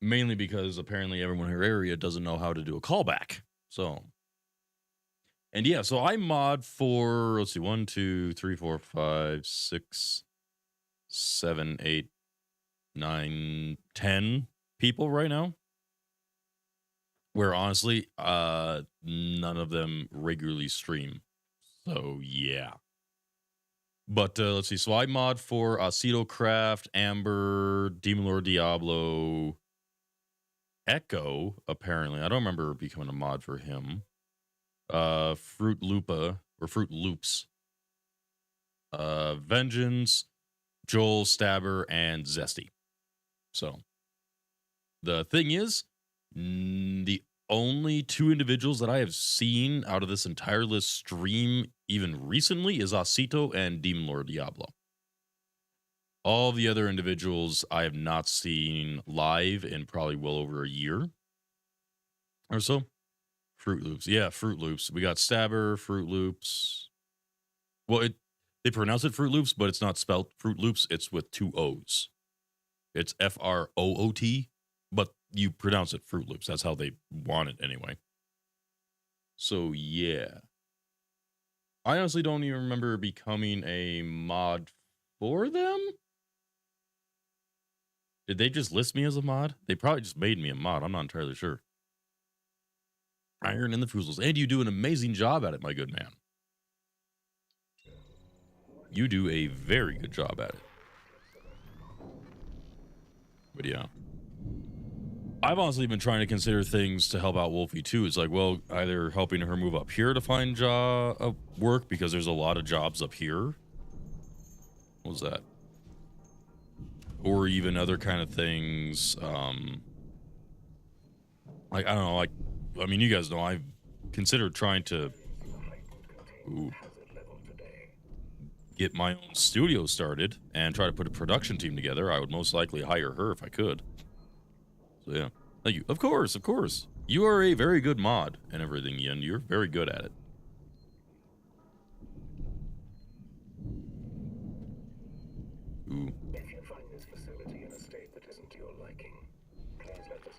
mainly because apparently everyone in her area doesn't know how to do a callback. So, and yeah, so I mod for, let's see, 1, 2, 3, 4, 5, 6, 7, 8, 9, 10 people right now. where honestly, none of them regularly stream. So yeah. But let's see. So I mod for Aceto Craft, Amber, Demon Lord Diablo, Echo, apparently. I don't remember becoming a mod for him. Fruit Lupa or Fruit Loops. Vengeance, Joel, Stabber, and Zesty. So the thing is, the only two individuals that I have seen out of this entire list stream even recently is Aceto and Demon Lord Diablo. All the other individuals I have not seen live in probably well over a year or so. Fruit Loops. Yeah, Fruit Loops. We got Stabber, Fruit Loops. Well, they pronounce it Fruit Loops, but it's not spelled Fruit Loops. It's with two O's. It's Froot, but you pronounce it Fruit Loops. That's how they want it anyway. So, yeah. I honestly don't even remember becoming a mod for them. Did they just list me as a mod? They probably just made me a mod. I'm not entirely sure. Iron in the Foozles. And you do an amazing job at it, my good man. You do a very good job at it. But yeah. I've honestly been trying to consider things to help out Wolfie too. It's like, well, either helping her move up here to find work because there's a lot of jobs up here. What was that? Or even other kind of things. Like, I don't know, like, I mean, you guys know I've considered trying to get my own studio started and try to put a production team together. I would most likely hire her if I could. So yeah, thank you. Of course, of course. You are a very good mod and everything, Yin. You're very good at it. Ooh. If you find this facility in a state that isn't to your liking, please let us know.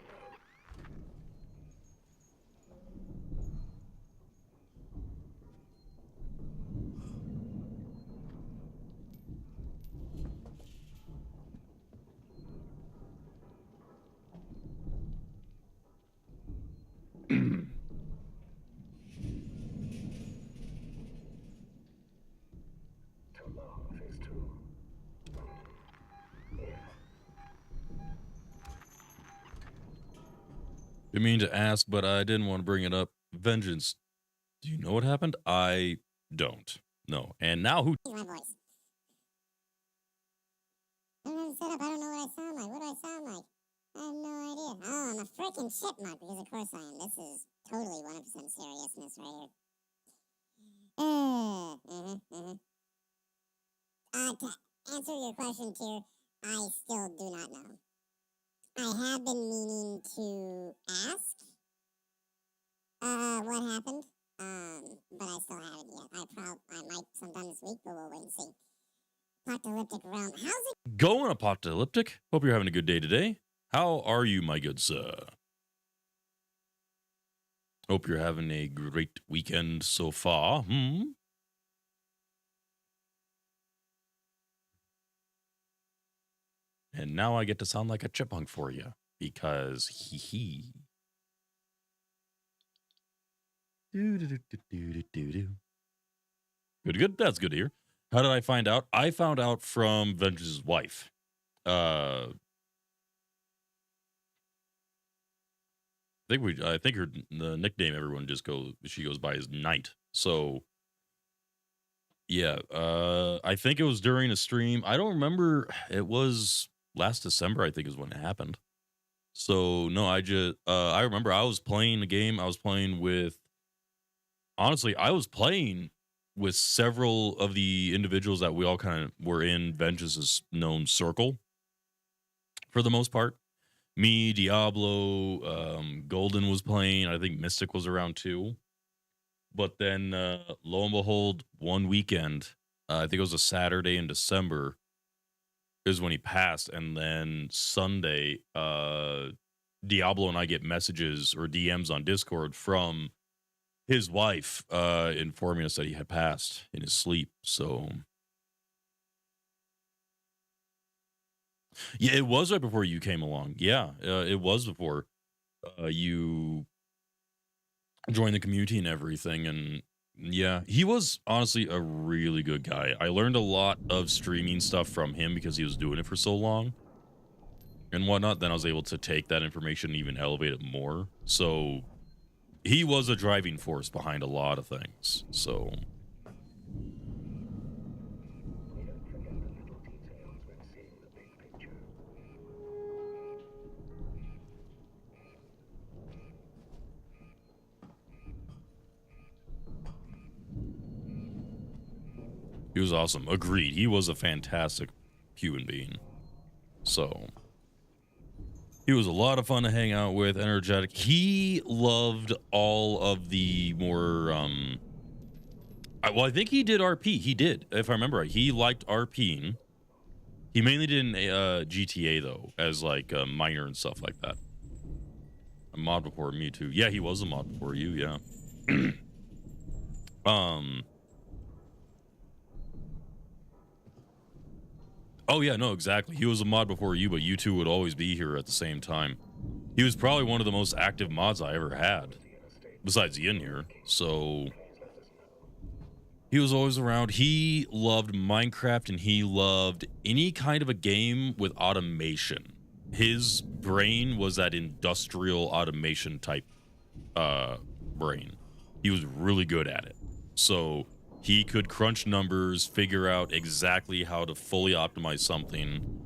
To laugh is to... yeah. Didn't mean to ask, but I didn't want to bring it up. Vengeance. Do you know what happened? I don't. No. And now who? My voice. I'm gonna set up. I don't know what I sound like. What do I sound like? I have no idea. Oh, I'm a freaking chipmunk because of course I am. This is totally 100% seriousness right here. To answer your question, Tier, I still do not know. I have been meaning to ask what happened, but I still haven't yet. I might sometime this week, but we'll wait and see. Apocalyptic Realm. How's it Going apocalyptic? Hope you're having a good day today. How are you, my good sir? Hope you're having a great weekend so far. And now I get to sound like a chipmunk for you because hee. Good. That's good to hear. How did I find out? I found out from Vengeance's wife. I think the nickname everyone she goes by is Knight. So yeah, I think it was during a stream. I don't remember. It was last December, I think is when it happened. So no, I remember I was playing a game. I was playing with several of the individuals that we all kind of were in Vengeance's known circle for the most part. Me, Diablo, Golden was playing. I think Mystic was around too. But then, lo and behold, one weekend, I think it was a Saturday in December, is when he passed. And then Sunday, Diablo and I get messages or DMs on Discord from his wife informing us that he had passed in his sleep. So yeah, it was right before you came along. Yeah, it was before you joined the community and everything. And yeah, he was honestly a really good guy. I learned a lot of streaming stuff from him because he was doing it for so long and whatnot. Then I was able to take that information and even elevate it more. So he was a driving force behind a lot of things. So We don't forget the little details when seeing the big picture. he was awesome. Agreed. He was a fantastic human being. So he was a lot of fun to hang out with, energetic. He loved all of the more well, I think he did RP. He did, if I remember right. He liked RPing. He mainly did in GTA though, as like a minor and stuff like that. A mod before me too. Yeah, he was a mod before you, yeah. Oh yeah, no, exactly. He was a mod before you, but you two would always be here at the same time. He was probably one of the most active mods I ever had, besides Ian here. So he was always around. He loved Minecraft and he loved any kind of a game with automation. His brain was that industrial automation type brain. He was really good at it. So he could crunch numbers, figure out exactly how to fully optimize something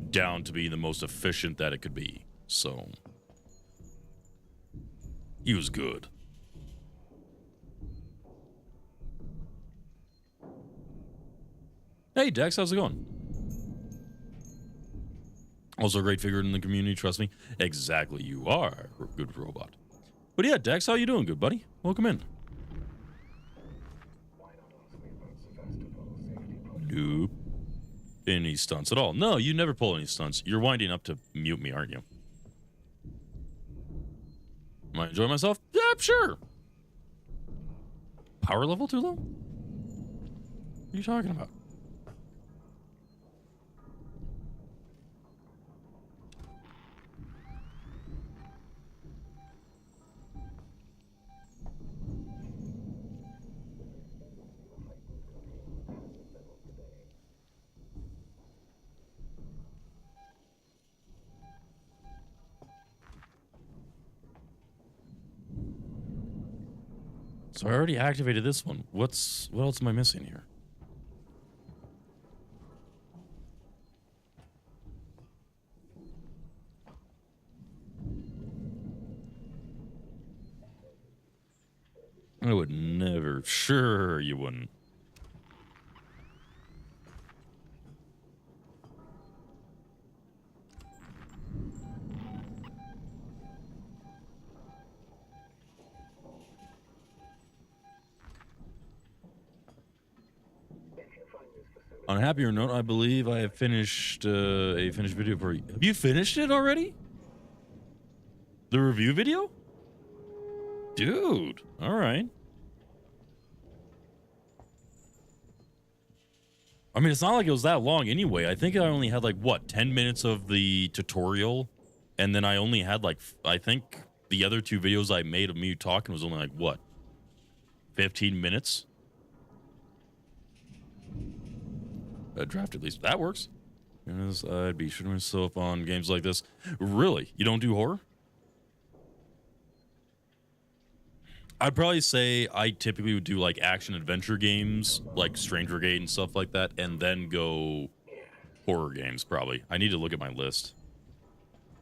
down to be the most efficient that it could be. So he was good. Hey Dex, how's it going? Also a great figure in the community, trust me. Exactly, you are a good robot. But yeah, Dex, how you doing, good buddy? Welcome in. Why not ask me about Sevastopol safety protocol? Nope. Any stunts at all? No, you never pull any stunts. You're winding up to mute me, aren't you? Am I enjoying myself? Yeah, sure. Power level too low? What are you talking about? So I already activated this one. What else am I missing here? I would never. Sure, you wouldn't. On a happier note, I believe I have finished a finished video for you. Have you finished it already? The review video? Dude, all right. I mean, it's not like it was that long anyway. I think I only had like, what, 10 minutes of the tutorial? And then I only had like, I think the other two videos I made of me talking was only like, what, 15 minutes? A draft at least. That works. Yes, I'd be shooting myself on games like this. Really? You don't do horror? I'd probably say I typically would do like action adventure games, like Stranger Gate and stuff like that, and then go horror games probably. I need to look at my list.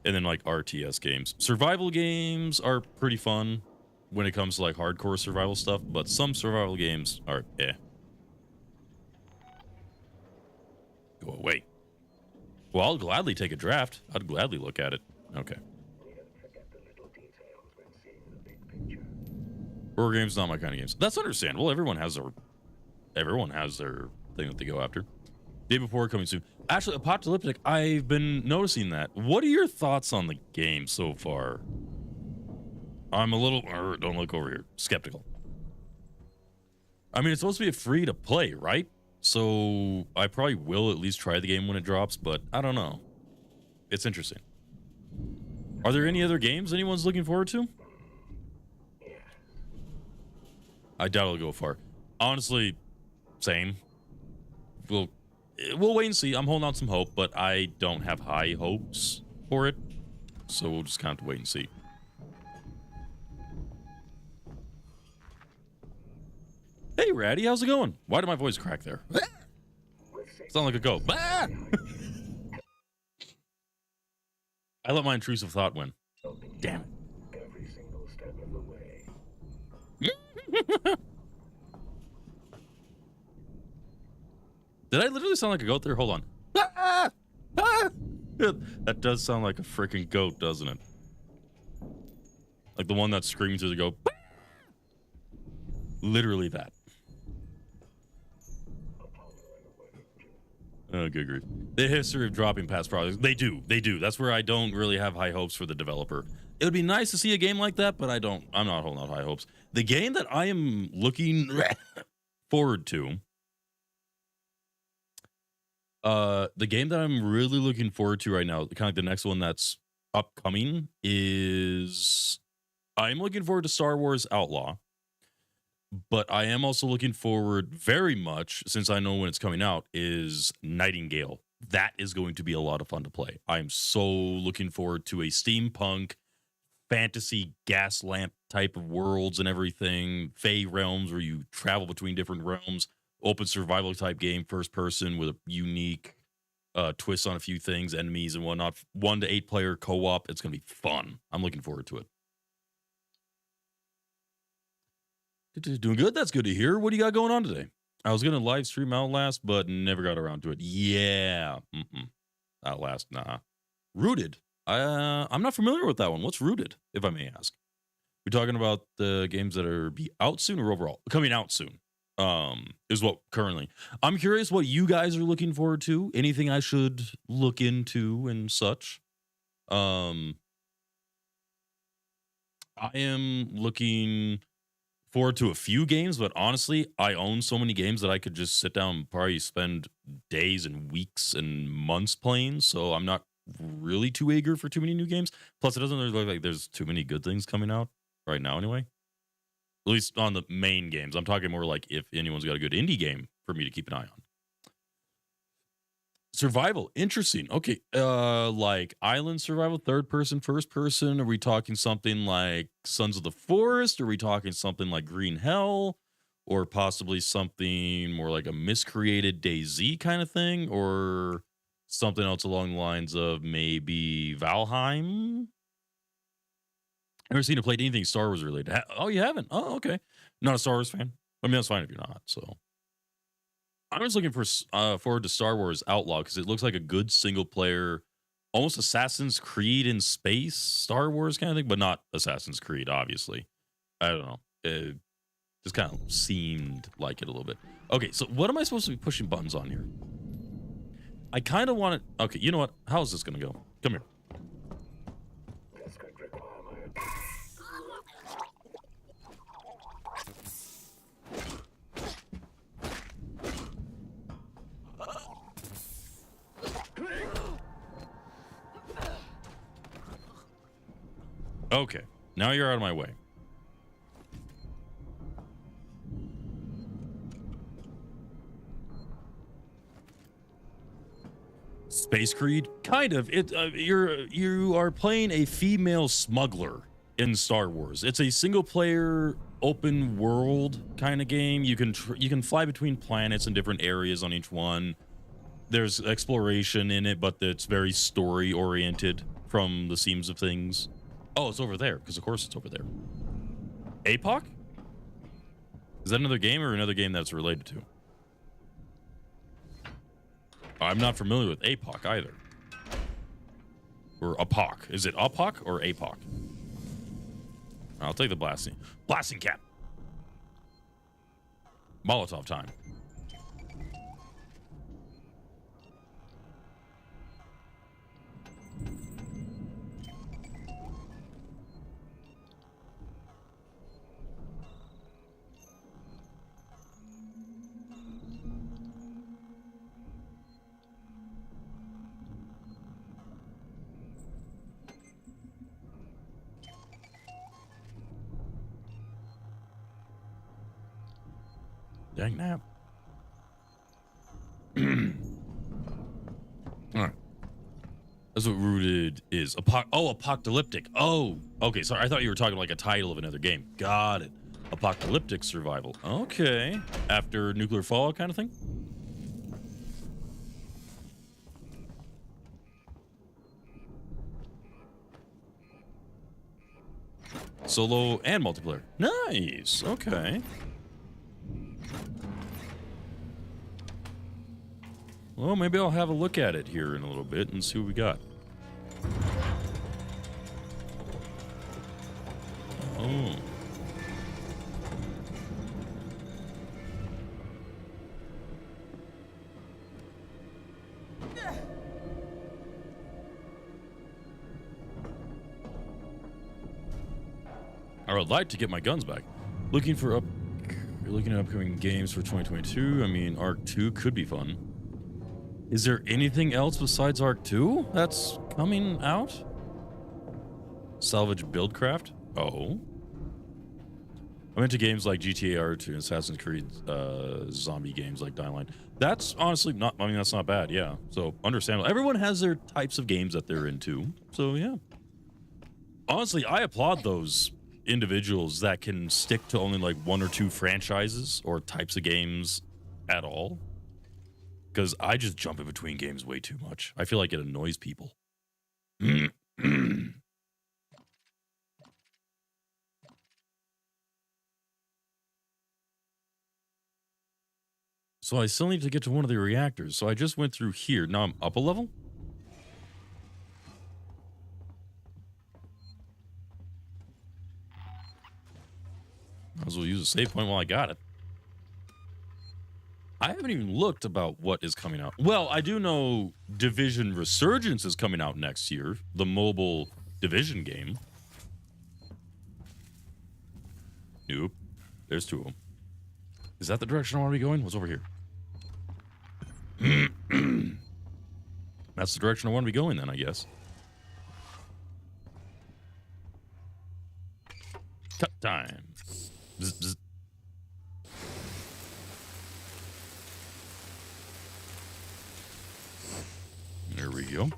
And then like RTS games. Survival games are pretty fun when it comes to like hardcore survival stuff, but some survival games are eh. Go away. Well, I'll gladly take a draft. I'd gladly look at it. Okay. We don't forget the little details when seeing the big picture. Horror games, not my kind of games. That's understandable. Everyone has their thing that they go after. Day before coming soon. Actually, Apocalyptic, I've been noticing that. What are your thoughts on the game so far? I'm a little, don't look over here, skeptical. I mean, it's supposed to be a free to play, right? So I probably will at least try the game when it drops, but I don't know. It's interesting. Are there any other games anyone's looking forward to? I doubt it'll go far. Honestly, same. We'll wait and see. I'm holding out some hope, but I don't have high hopes for it. So we'll just kind of wait and see. Hey, Ratty, how's it going? Why did my voice crack there? Sound like a goat. Ah! I let my intrusive thought win. Damn Every single step of the way. it. Did I literally sound like a goat there? Hold on. Ah! Ah! That does sound like a freaking goat, doesn't it? Like the one that screams as it goes. Literally that. Oh, good grief. The history of dropping past projects. They do. That's where I don't really have high hopes for the developer. It would be nice to see a game like that, but I'm not holding out high hopes. The game that I am looking forward to, the game that I'm really looking forward to right now, kind of like the next one that's upcoming, is I'm looking forward to Star Wars Outlaw. But I am also looking forward very much, since I know when it's coming out, is Nightingale. That is going to be a lot of fun to play. I'm so looking forward to a steampunk, fantasy, gas lamp type of worlds and everything. Fey realms where you travel between different realms. Open survival type game, first person with a unique twist on a few things, enemies and whatnot. 1 to 8 player co-op. It's going to be fun. I'm looking forward to it. Doing good. That's good to hear. What do you got going on today? I was gonna live stream Outlast, but never got around to it. Yeah, Outlast, nah. Rooted. I'm not familiar with that one. What's Rooted, if I may ask? We're talking about the games that are be out soon or overall coming out soon. Is what currently. I'm curious what you guys are looking forward to. Anything I should look into and such. I am looking forward to a few games, but honestly, I own so many games that I could just sit down and probably spend days and weeks and months playing. So I'm not really too eager for too many new games. Plus, it doesn't really look like there's too many good things coming out right now anyway. At least on the main games. I'm talking more like if anyone's got a good indie game for me to keep an eye on. Survival, interesting. Okay, like island survival, third person, first person. Are we talking something like Sons of the Forest? Are we talking something like Green Hell, or possibly something more like a miscreated DayZ kind of thing, or something else along the lines of maybe Valheim? Never seen or played anything Star Wars related. Oh, you haven't? Oh, okay. Not a Star Wars fan. I mean, that's fine if you're not. So. I'm just looking for forward to Star Wars Outlaw because it looks like a good single player, almost Assassin's Creed in space, Star Wars kind of thing, but not Assassin's Creed, obviously. I don't know. It just kind of seemed like it a little bit. Okay, so what am I supposed to be pushing buttons on here? I kind of want it. Okay, you know what? How is this going to go? Come here. This could require my Okay, now you're out of my way. Space Creed, kind of. You are playing a female smuggler in Star Wars. It's a single player open world kind of game. You can fly between planets and different areas on each one. There's exploration in it, but it's very story oriented from the seams of things. Oh, it's over there, because of course it's over there. APOC? Is that another game or another game that's related to? I'm not familiar with APOC either. Or APOC. Is it APOC or APOC? I'll take the blasting. Blasting cap. Molotov time. Dang nap. All right. That's what Rooted is. Apocalyptic. Oh, okay. Sorry, I thought you were talking like a title of another game. Got it. Apocalyptic survival. Okay. After nuclear fallout kind of thing? Solo and multiplayer. Nice. Okay. Well, maybe I'll have a look at it here in a little bit and see what we got. Oh. I would like to get my guns back. Looking at upcoming games for 2022. I mean, Ark 2 could be fun. Is there anything else besides Ark 2 that's coming out? Salvage Buildcraft? Oh. I'm into games like GTA R2 and Assassin's Creed zombie games like Dying Light. That's honestly not, I mean, that's not bad, yeah. So, understandable. Everyone has their types of games that they're into. So, yeah. Honestly, I applaud those individuals that can stick to only like one or two franchises or types of games at all. Because I just jump in between games way too much. I feel like it annoys people. So I still need to get to one of the reactors. So I just went through here. Now I'm up a level? Might as well use a save point while I got it. I haven't even looked about what is coming out. Well, I do know Division Resurgence is coming out next year. The mobile Division game. Nope. There's two of them. Is that the direction I want to be going? What's over here? That's the direction I want to be going then, I guess. Cut time. Bzz, bzz. There we go.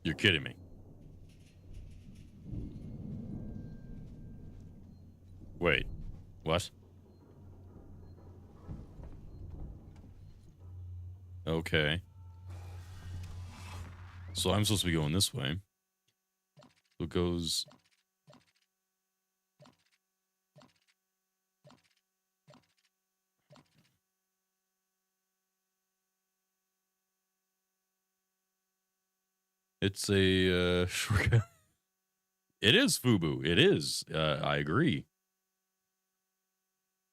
You're kidding me. Wait, what? Okay. So I'm supposed to be going this way. So it goes... It's a shortcut. It is FUBU. It is. I agree.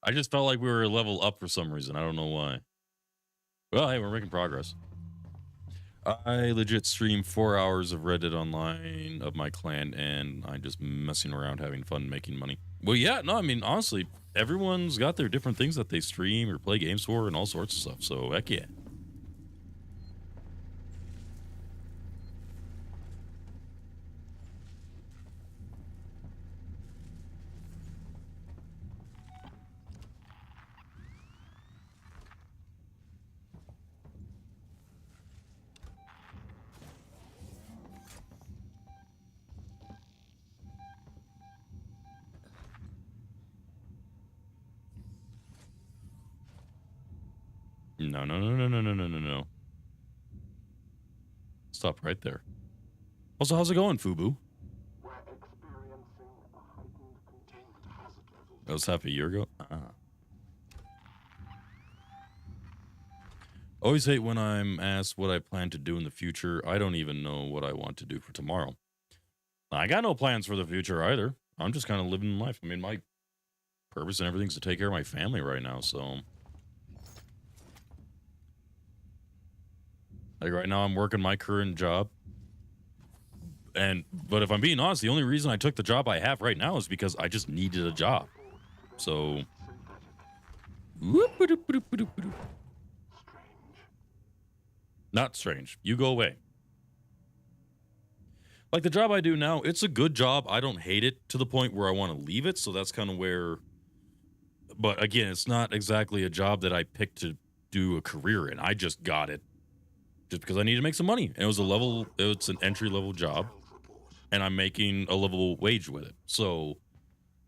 I just felt like we were a level up for some reason. I don't know why. Well, hey, we're making progress. I legit stream 4 hours of Red Dead Online of my clan, and I'm just messing around, having fun, making money. Well, yeah, no, I mean, honestly, everyone's got their different things that they stream or play games for and all sorts of stuff, so heck yeah. No. Stop right there. Also, how's it going, FUBU? We're experiencing a heightened containment hazard level. That was half a year ago? Always hate when I'm asked what I plan to do in the future. I don't even know what I want to do for tomorrow. I got no plans for the future either. I'm just kind of living life. I mean, my purpose and everything's to take care of my family right now, so... Like right now, I'm working my current job. But if I'm being honest, the only reason I took the job I have right now is because I just needed a job. So... Not strange. You go away. Like the job I do now, it's a good job. I don't hate it to the point where I want to leave it. So that's kind of where. But again, it's not exactly a job that I picked to do a career in. I just got it just because I needed to make some money. And it's an entry level job, and I'm making a livable wage with it. So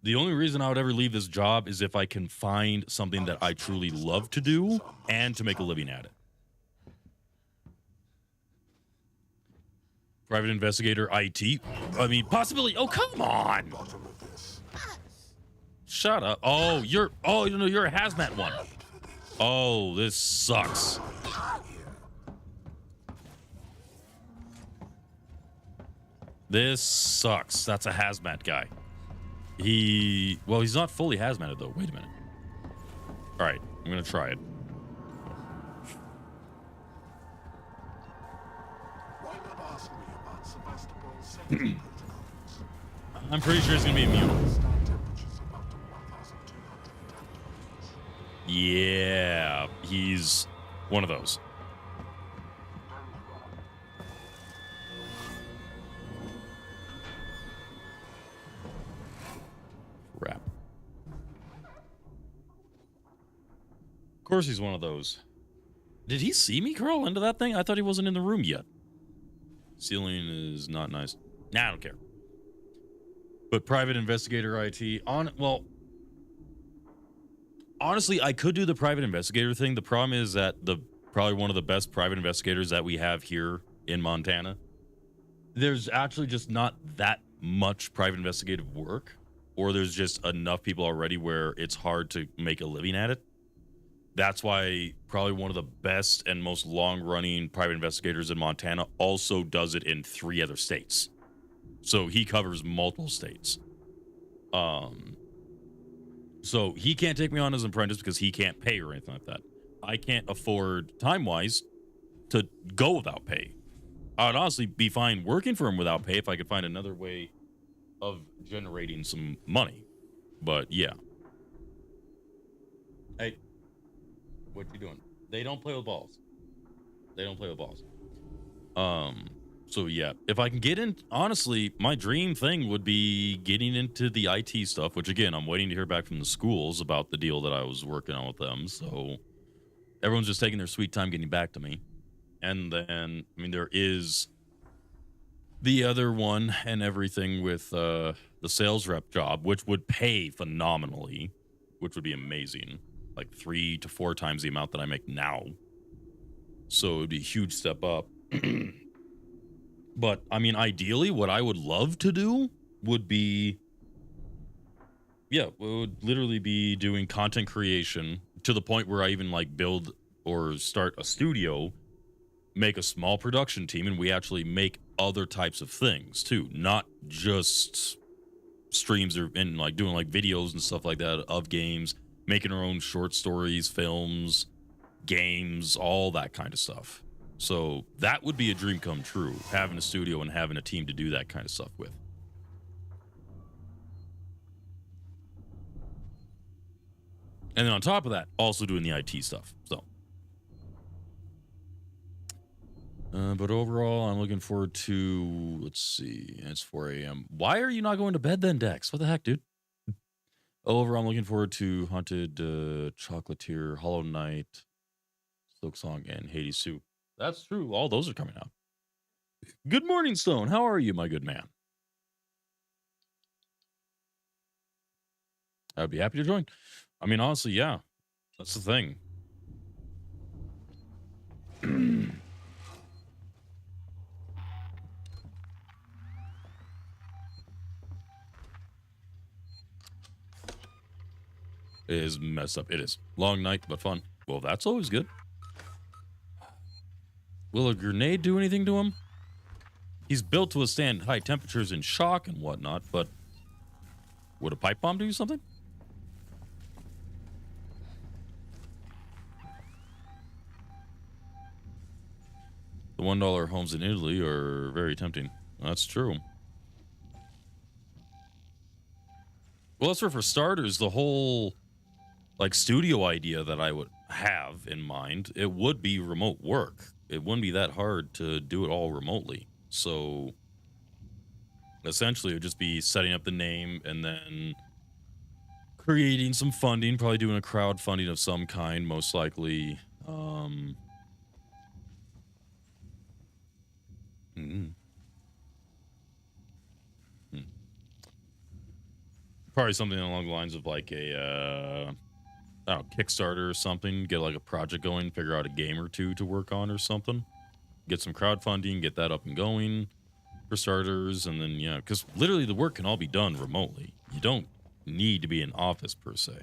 the only reason I would ever leave this job is if I can find something that I truly love to do and to make a living at it. Private investigator, IT. I mean, possibility. Oh, come on. Shut up. Oh, you're a hazmat one. Oh, this sucks. This sucks. That's a hazmat guy. He's not fully hazmated though. Wait a minute. All right, I'm gonna try it. I'm pretty sure it's gonna be immune. Yeah, he's one of those. Crap. Of course he's one of those. Did he see me crawl into that thing? I thought he wasn't in the room yet. Ceiling is not nice. Nah, I don't care. But private investigator IT honestly, I could do the private investigator thing. The problem is that probably one of the best private investigators that we have here in Montana, there's actually just not that much private investigative work, or there's just enough people already where it's hard to make a living at it. That's why probably one of the best and most long-running private investigators in Montana also does it in 3 other states. So he covers multiple states. So he can't take me on as an apprentice because he can't pay or anything like that. I can't afford, time-wise, to go without pay. I would honestly be fine working for him without pay if I could find another way of generating some money. But yeah. Hey, what you doing? They don't play with balls. They don't play with balls. So yeah, if I can get in, honestly, my dream thing would be getting into the IT stuff, which again, I'm waiting to hear back from the schools about the deal that I was working on with them. So everyone's just taking their sweet time getting back to me. And then, I mean, there is the other one and everything with the sales rep job, which would pay phenomenally, which would be amazing. Like 3 to 4 times the amount that I make now. So it'd be a huge step up. But I mean, ideally, what I would love to do would be, would literally be doing content creation to the point where I even like build or start a studio, make a small production team, and we actually make other types of things too, not just streams or and like doing like videos and stuff like that of games, making our own short stories, films, games, all that kind of stuff. So that would be a dream come true, having a studio and having a team to do that kind of stuff with. And then on top of that, also doing the IT stuff. So, but overall, I'm looking forward to, let's see, it's 4 a.m. Why are you not going to bed then, Dex? What the heck, dude? Overall, I'm looking forward to Haunted Chocolatier, Hollow Knight, Silksong, and Hades Soup. That's true. All those are coming out. Good morning, Stone. How are you, my good man? I'd be happy to join. I mean, honestly, yeah. That's the thing. It is messed up. It is. Long night, but fun. Well, that's always good. Will a grenade do anything to him? He's built to withstand high temperatures and shock and whatnot, but would a pipe bomb do something? The $1 homes in Italy are very tempting. That's true. Well, that's for starters, the whole like studio idea that I would have in mind, it would be remote work. it wouldn't be that hard to do it all remotely. So essentially, it would just be setting up the name and then creating some funding, probably doing a crowdfunding of some kind, most likely. Probably something along the lines of like a I don't know, Kickstarter or something. Get like a project going, figure out a game or two to work on or something. Get some crowdfunding, get that up and going for starters, and then yeah, because literally the work can all be done remotely. You don't need to be in office per se.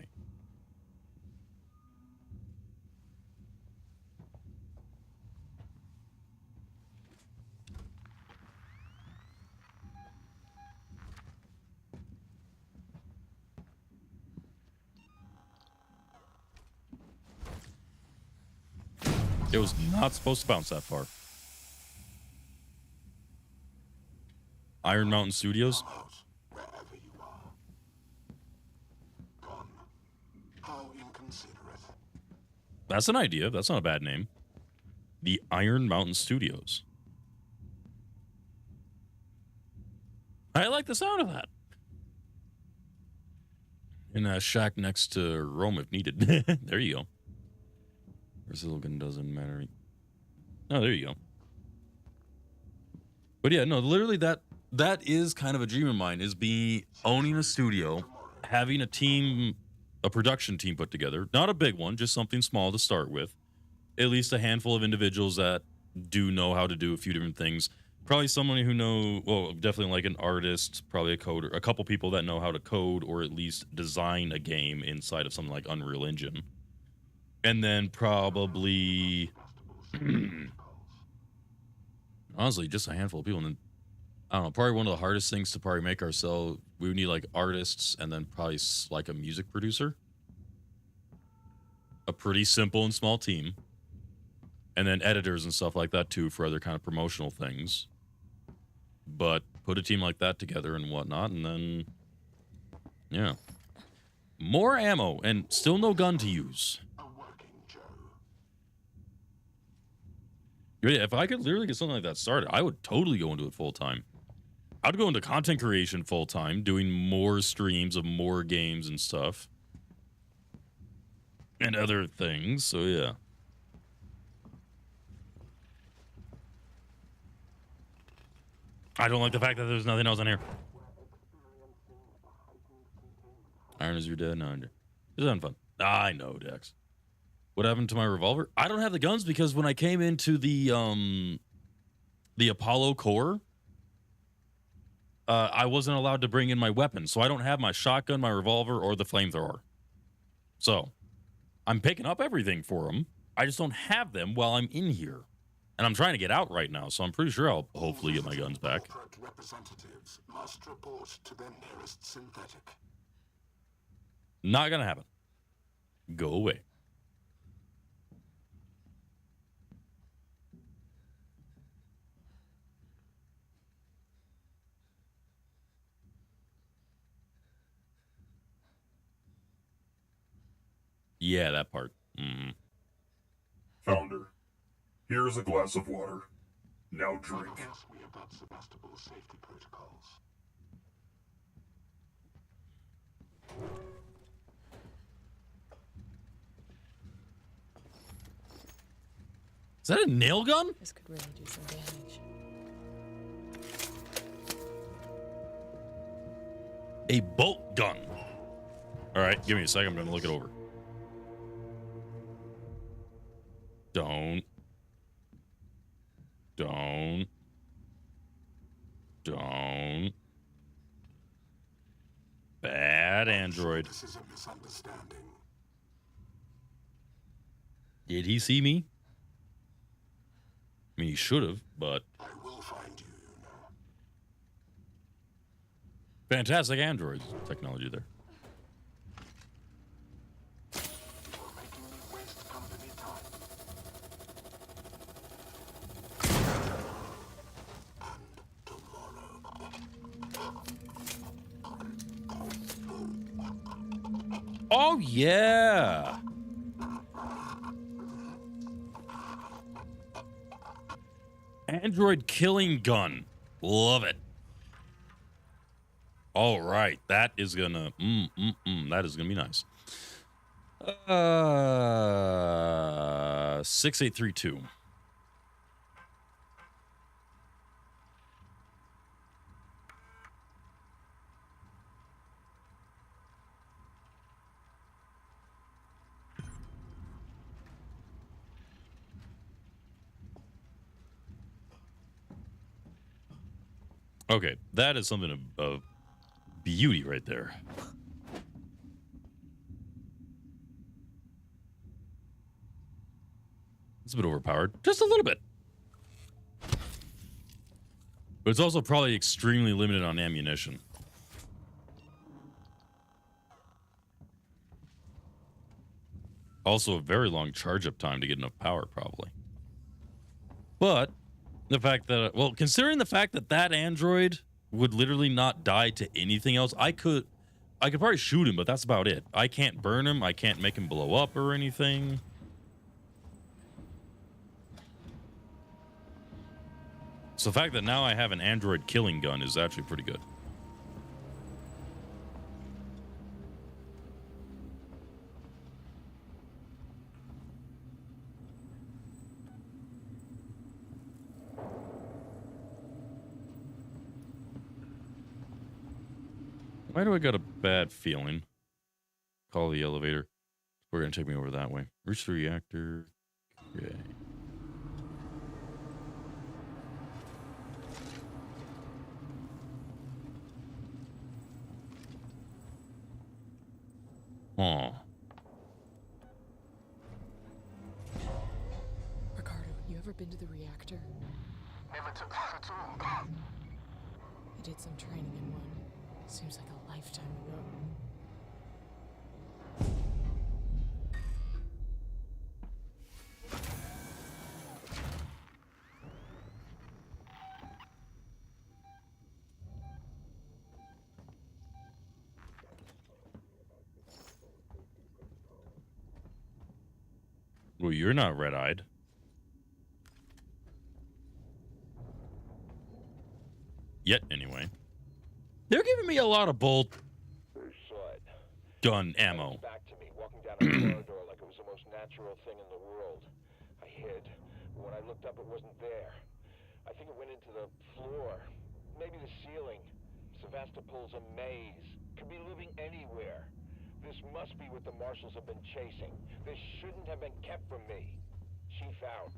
It was not supposed to bounce that far. Iron Mountain Studios. House, wherever you are. Gone. How inconsiderate. That's an idea. That's not a bad name. The Iron Mountain Studios. I like the sound of that. In a shack next to Rome if needed. There you go. Resilgan doesn't matter. Oh, there you go. But yeah, no, literally that is kind of a dream of mine, is owning a studio, having a team, a production team put together. Not a big one, just something small to start with. At least a handful of individuals that do know how to do a few different things. Probably someone who well, definitely like an artist, probably a coder, a couple people that know how to code or at least design a game inside of something like Unreal Engine. And then probably, honestly, just a handful of people. And then, I don't know, probably one of the hardest things to probably make ourselves, we would need like artists and then probably like a music producer. A pretty simple and small team. And then editors and stuff like that too for other kind of promotional things. But put a team like that together and whatnot, and then, yeah. More ammo and still no gun to use. Yeah, if I could literally get something like that started, I would totally go into it full time. I'd go into content creation full time, doing more streams of more games and stuff. And other things, so yeah. I don't like the fact that there's nothing else on here. Iron is your dead? No, it's having fun. I know, Dex. What happened to my revolver? I don't have the guns because when I came into the Apollo core, I wasn't allowed to bring in my weapon, so I don't have my shotgun, my revolver, or the flamethrower. So I'm picking up everything for them. I just don't have them while I'm in here, and I'm trying to get out right now. So I'm pretty sure I'll hopefully get my guns back. Corporate representatives must report to their nearest synthetic. Not gonna happen. Go away. Yeah, that part. Mm-hmm. Founder, here is a glass of water. Now drink. Ask me about Sebastopol's safety protocols. Is that a nail gun? This could really do some damage. A bolt gun. All right, give me a second. I'm going to look it over. Don't. Bad Android. This is a misunderstanding. Did he see me? I mean, he should have, but... I will find you, you know. Fantastic Android technology there. You're making me waste company time. And tomorrow. Oh, yeah! Android killing gun. Love it. All right, that is gonna that is gonna be nice. 6832. Okay, that is something of beauty right there. It's a bit overpowered, just a little bit. But it's also probably extremely limited on ammunition. Also a very long charge up time to get enough power, probably. But the fact that, well, considering the fact that that android would literally not die to anything else, I could probably shoot him, but that's about it. I can't burn him. I can't make him blow up or anything. So the fact that now I have an android killing gun is actually pretty good. Why do I got a bad feeling? Call the elevator. We're going to take me over that way. Reach the reactor. Okay. Oh. Ricardo, you ever been to the reactor? Never took that at all. I did some training in one. Seems like a lifetime ago. Well, you're not red-eyed. Yet, anyway. They're giving me a lot of bolt gun ammo. Back to me, walking down a corridor like it was the most natural thing in the world. I hid, but when I looked up, it wasn't there. I think it went into the floor, maybe the ceiling. Sevastopol's a maze. Could be living anywhere. This must be what the marshals have been chasing. This shouldn't have been kept from me. Chief out.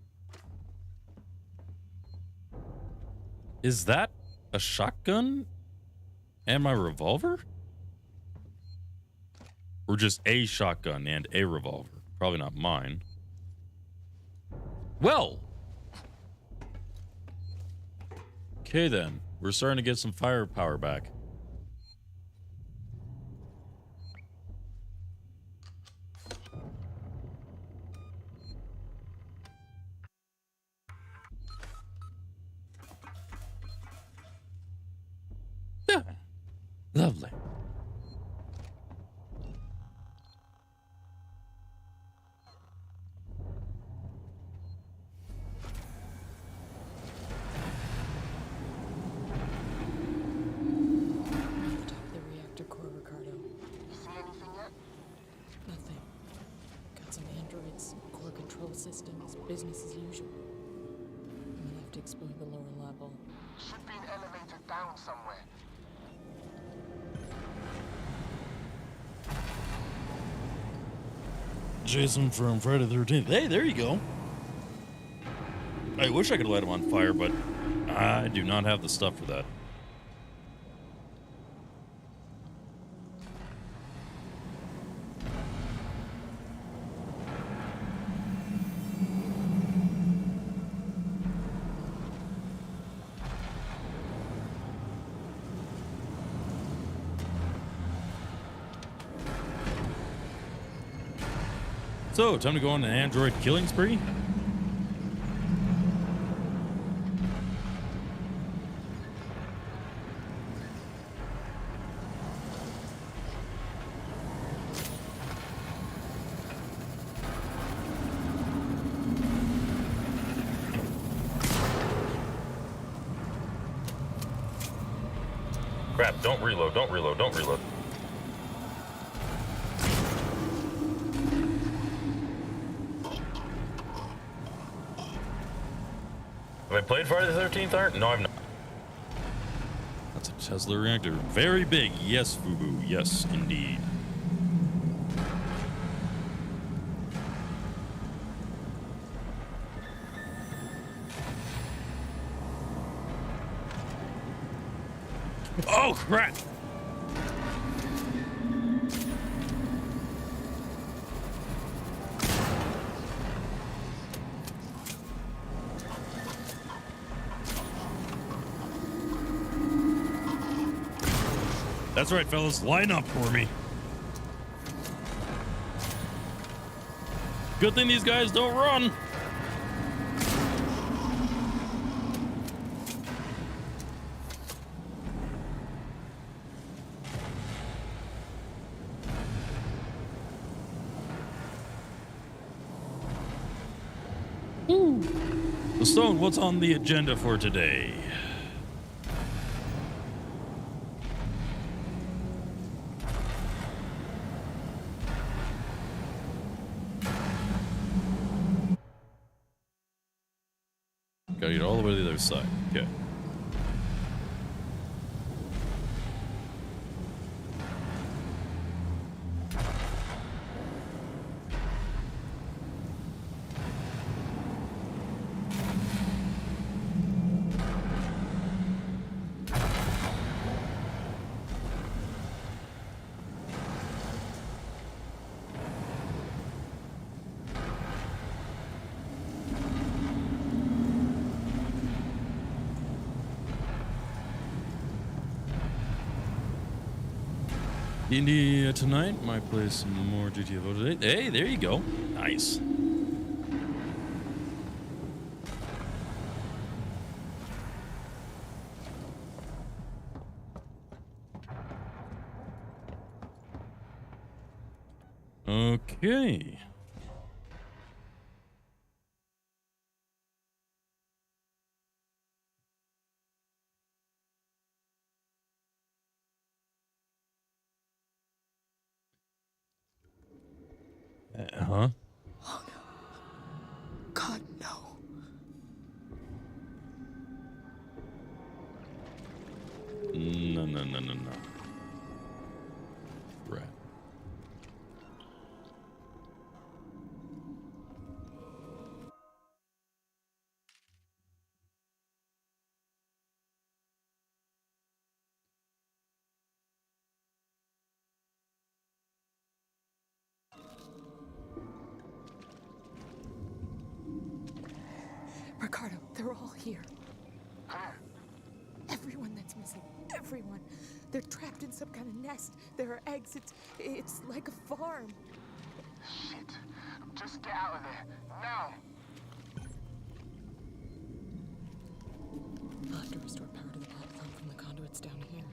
Is that a shotgun and my revolver? Or just a shotgun and a revolver? Probably not mine. Well. Okay then. We're starting to get some firepower back. Yeah. Lovely. Top of the reactor core, Ricardo. You see anything yet? Nothing. Got some androids, core control systems, business as usual. I'm gonna have to explore the lower level. Should be an elevator down somewhere. Jason from Friday the 13th. Hey, there you go. I wish I could light him on fire, but I do not have the stuff for that. So, time to go on an android killing spree? Crap, don't reload, don't reload, don't reload. Have I played Friday the 13th, Art? No, I've not. That's a Tesla reactor. Very big. Yes, Fubu. Yes, indeed. Oh, crap! That's right, fellas. Line up for me. Good thing these guys don't run. So, Stone, what's on the agenda for today? Gotta get all the way to the other side. Okay. D&D tonight. Might play some more GTFO today. Hey, there you go. Nice. Okay. Huh? Oh no. God, no. No, no, no, no, no. Right. Ricardo, they're all here. Everyone that's missing. Everyone. They're trapped in some kind of nest. There are eggs. It's like a farm. Shit. Just get out of there. Now. I'll have to restore power to the platform from the conduits down here.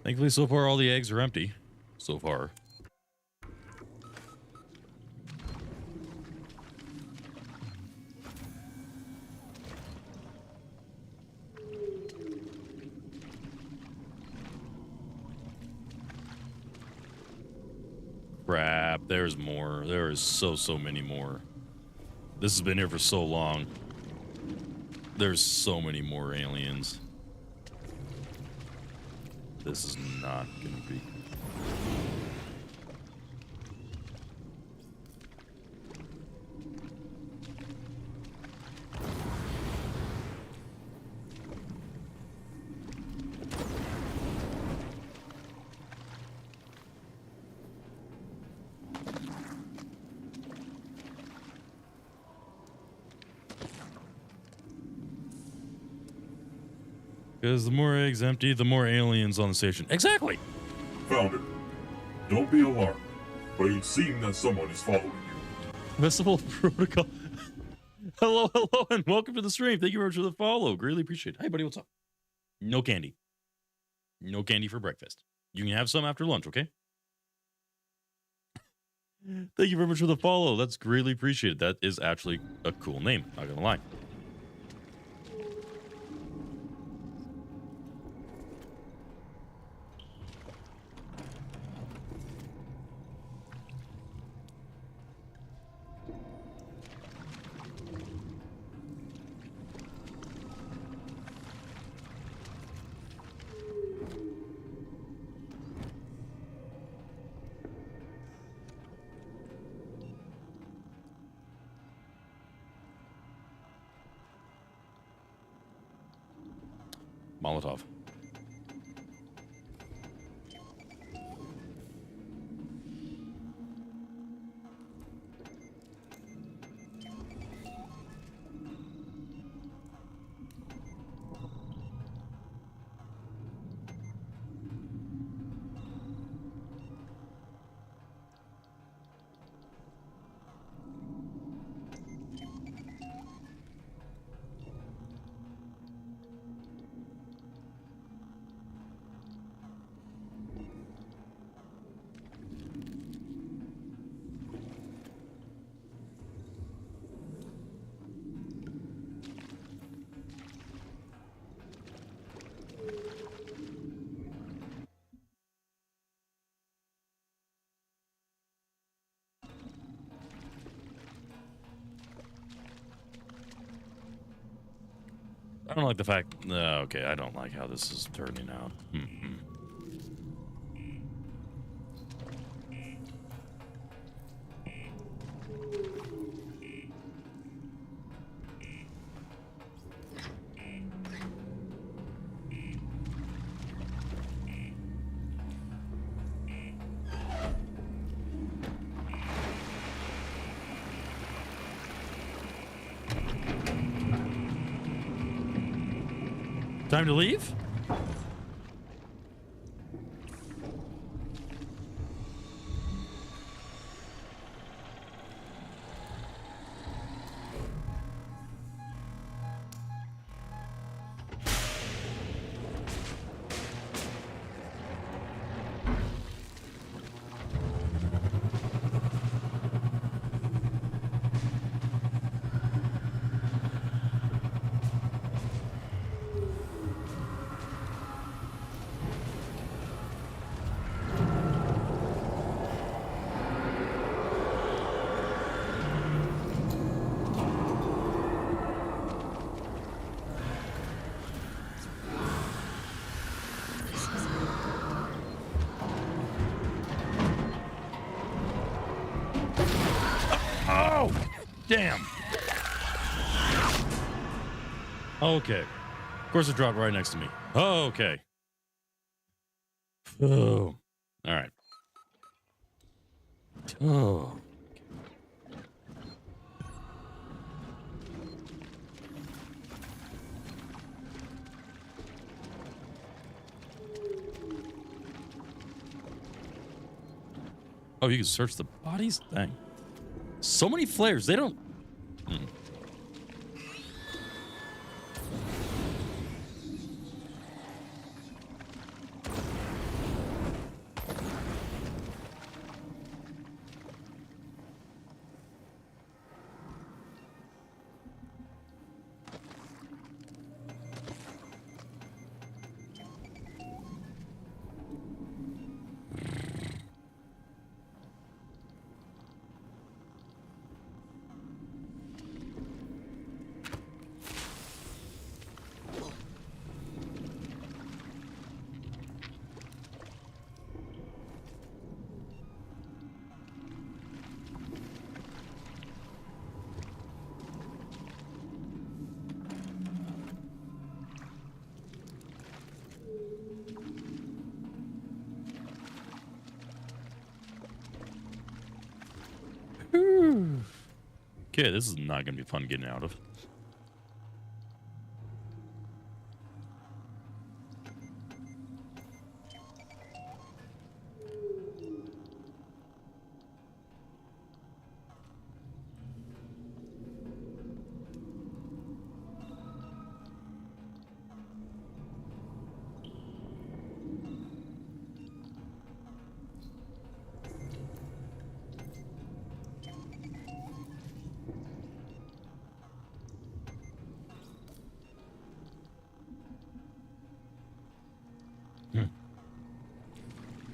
Thankfully, so far, all the eggs are empty. So far. Crap, there's more. There is so many more. This has been here for so long. There's so many more aliens. This is not gonna be. Because the more eggs empty, the more aliens on the station. Exactly. Founder, don't be alarmed, but it would seem that someone is following you. Festival Protocol. Hello, and welcome to the stream. Thank you very much for the follow. Greatly appreciate it. Hey, buddy, what's up? No candy. No candy for breakfast. You can have some after lunch, okay? Thank you very much for the follow. That's greatly appreciated. That is actually a cool name, not gonna lie. Molotov. I don't like the fact. Okay, I don't like how this is turning out. Time to leave? Oh, damn. Okay. Of course it dropped right next to me. Oh, okay. Oh. All right. Oh. Oh, you can search the bodies? Dang. So many flares. They don't... Okay, this is not going to be fun getting out of.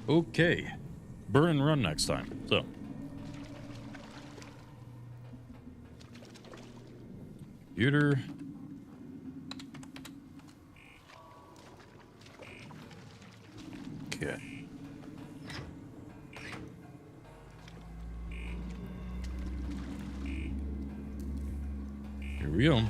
Okay. Burn and run next time. So. Computer. Okay. Here we go.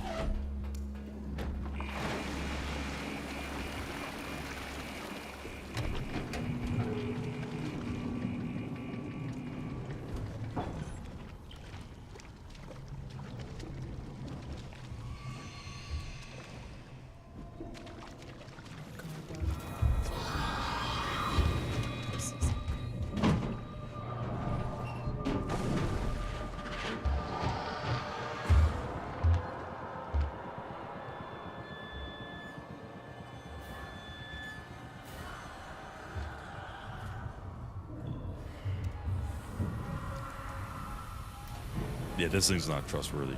This is Yeah, this thing's not trustworthy.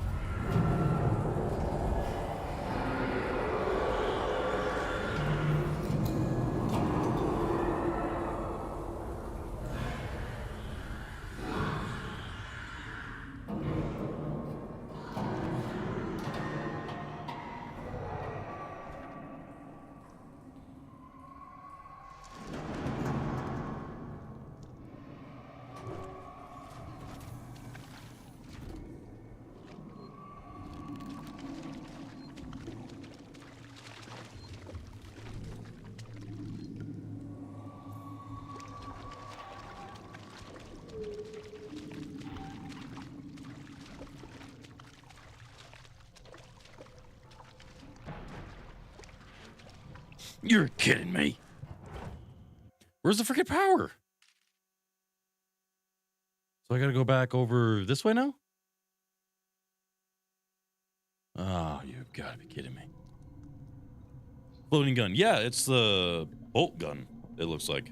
You're kidding me. Where's the freaking power? So I gotta go back over this way now? Oh, you've got to be kidding me. Floating gun. Yeah, it's the bolt gun, it looks like.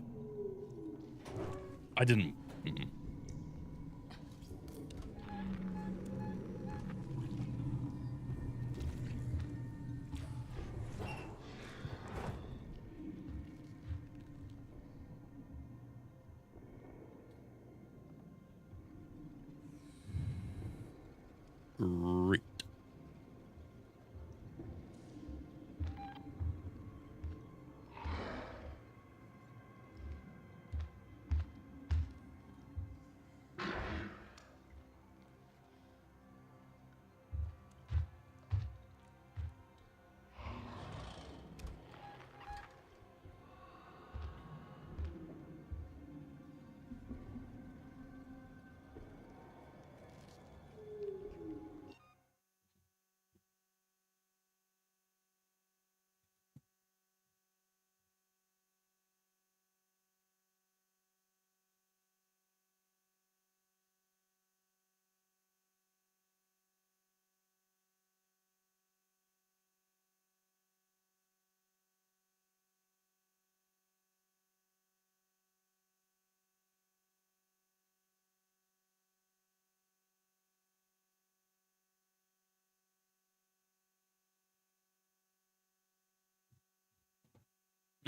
I didn't... Mm-mm. Great.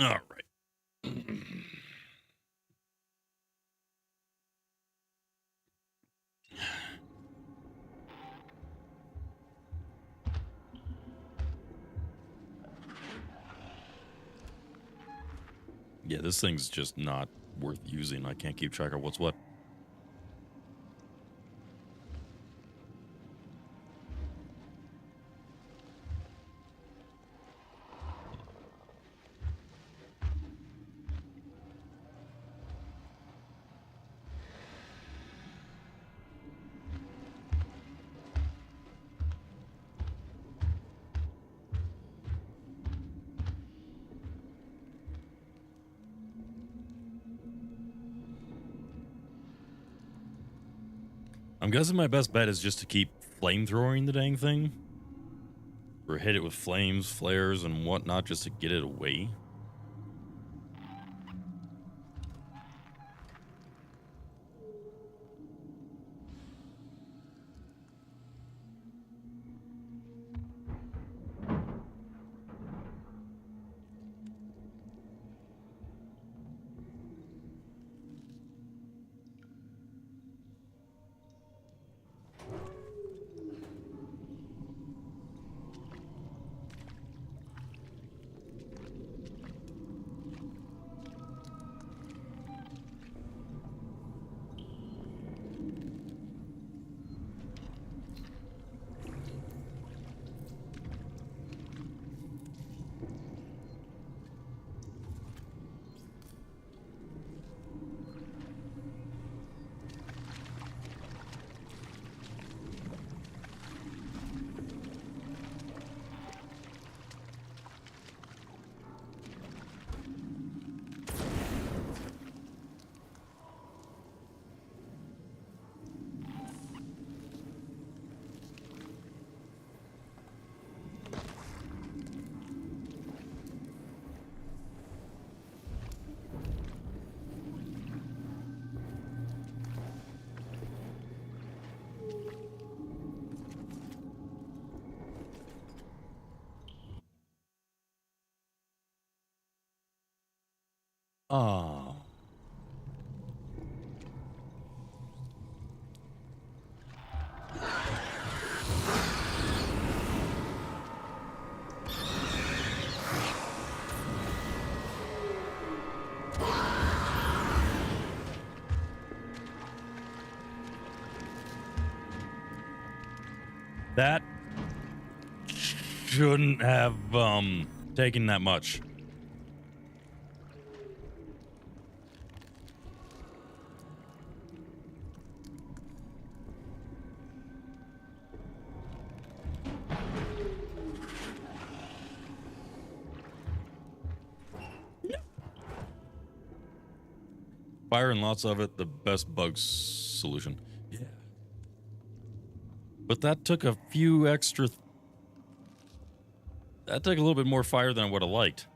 All right. Yeah, this thing's just not worth using. I can't keep track of what's what. I'm guessing my best bet is just to keep flamethrowing the dang thing. Or hit it with flames, flares, and whatnot just to get it away. Oh. That shouldn't have taken that much. Fire and lots of it, the best bug solution. Yeah. But that took a few extra... that took a little bit more fire than I would have liked.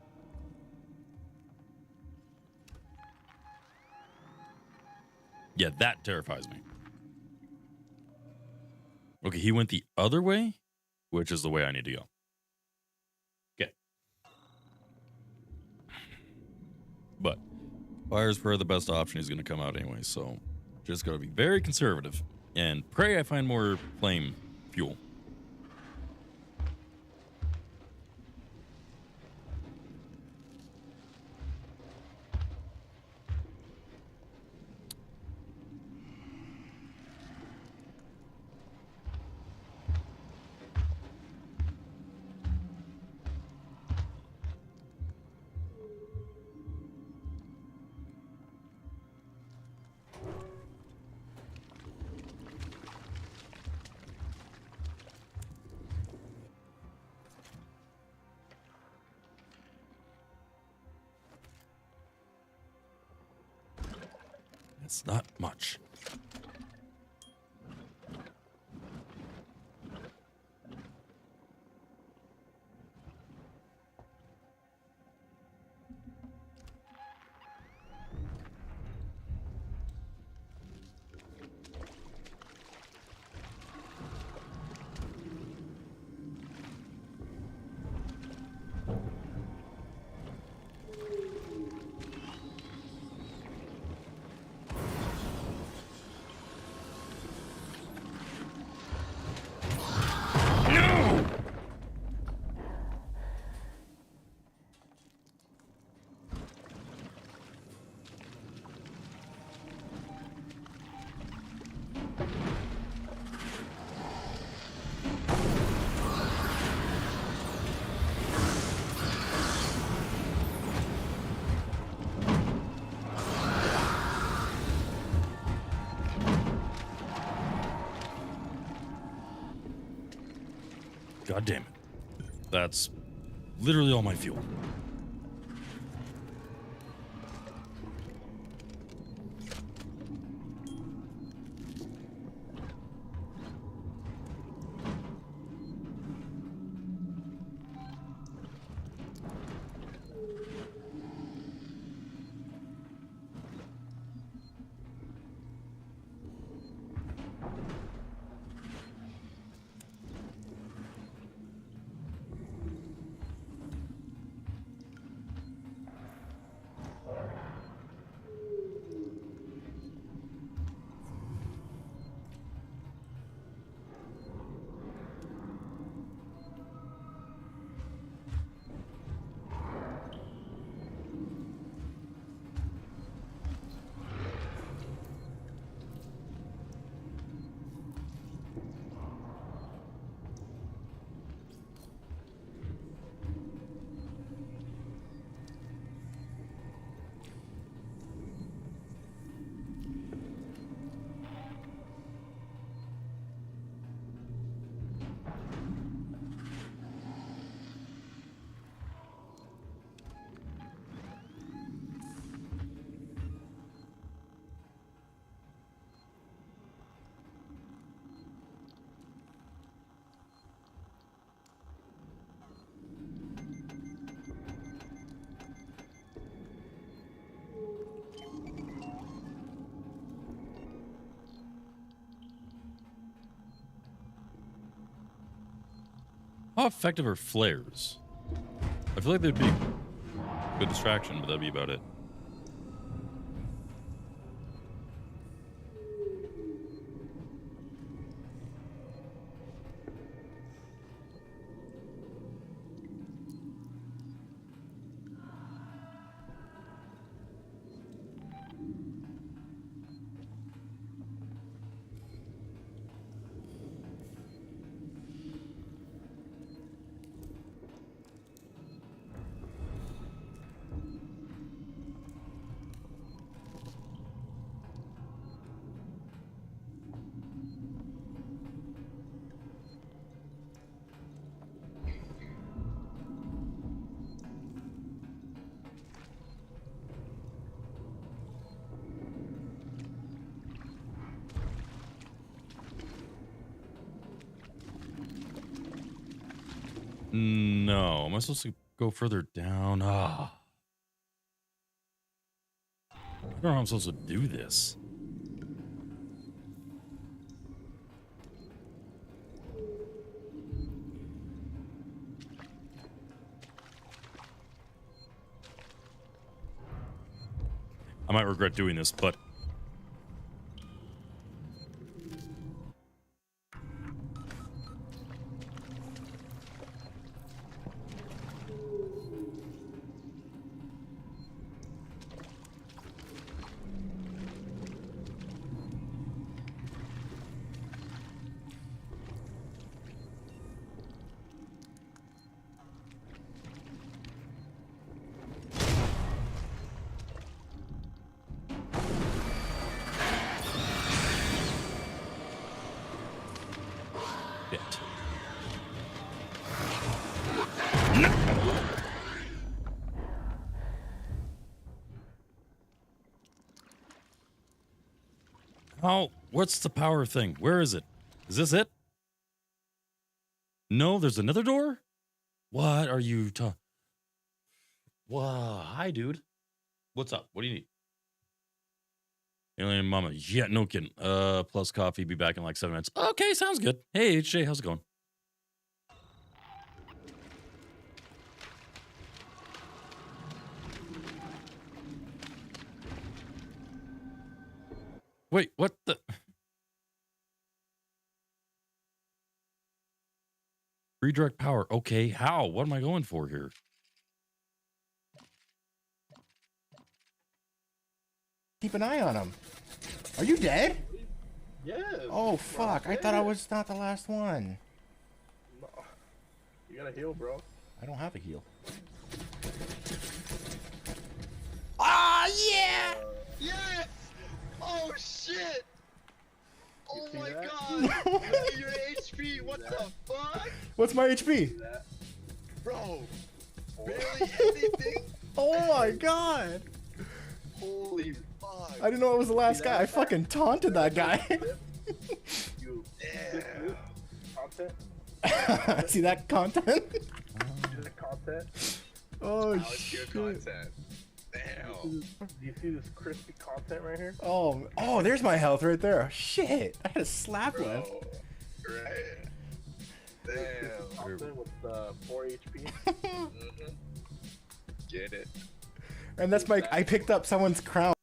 Yeah, that terrifies me. Okay, he went the other way, which is the way I need to go. Okay. But fire's probably the best option. He's going to come out anyway, so just got to be very conservative and pray I find more flame fuel. It's not much. God damn it. That's literally all my fuel. How effective are flares? I feel like they'd be a good distraction, but that'd be about it. No. Am I supposed to go further down? Ah. I don't know how I'm supposed to do this. I might regret doing this, but shit. Oh, what's the power thing? Where is it? Is this it? No, there's another door? What are you talking? Wow, hi, dude. What's up? What do you need? Alien Mama. Yeah, no kidding. Plus coffee. Be back in like 7 minutes. Okay, sounds good. Hey, HJ, how's it going? Wait, what the? Redirect power. Okay, how? What am I going for here? Keep an eye on him. Are you dead? Yes. Oh, fuck. I thought I was not the last one. No. You gotta heal, bro. I don't have a heal. Ah, yeah! Yes! Oh shit! Oh see my that? god! Look at your HP, what the fuck? What's my HP? Bro! Barely anything? Oh my god! Holy fuck! I didn't know it was the last guy. I fucking taunted that guy. You Damn! content? See that content? See the content? Oh, Now it's your shit. content. Damn! Do you see this crispy content right here? Oh, there's my health right there. Shit, I had a slap Bro! left. Right? Damn! Content with 4 HP. Mhm. Get it? And that's my, I picked up someone's crown.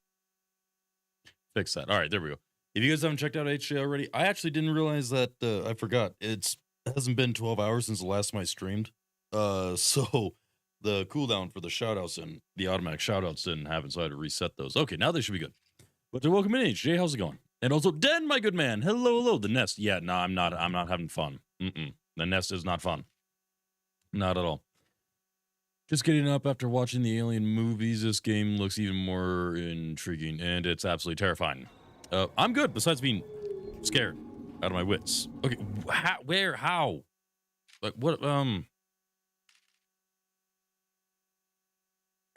Fix that. All right, there we go. If you guys haven't checked out HJ already, I actually didn't realize that. I forgot. It hasn't been 12 hours since the last time I streamed. So the cooldown for the shoutouts and the automatic shoutouts didn't happen, so I had to reset those. Okay, now they should be good. But welcome in, HJ. How's it going? And also, Den, my good man. Hello. The Nest. Yeah, no, I'm not having fun. The Nest is not fun. Not at all. Just getting up after watching the Alien movies. This game looks even more intriguing, and it's absolutely terrifying. I'm good, besides being scared out of my wits. Okay, where, how? Like, what, I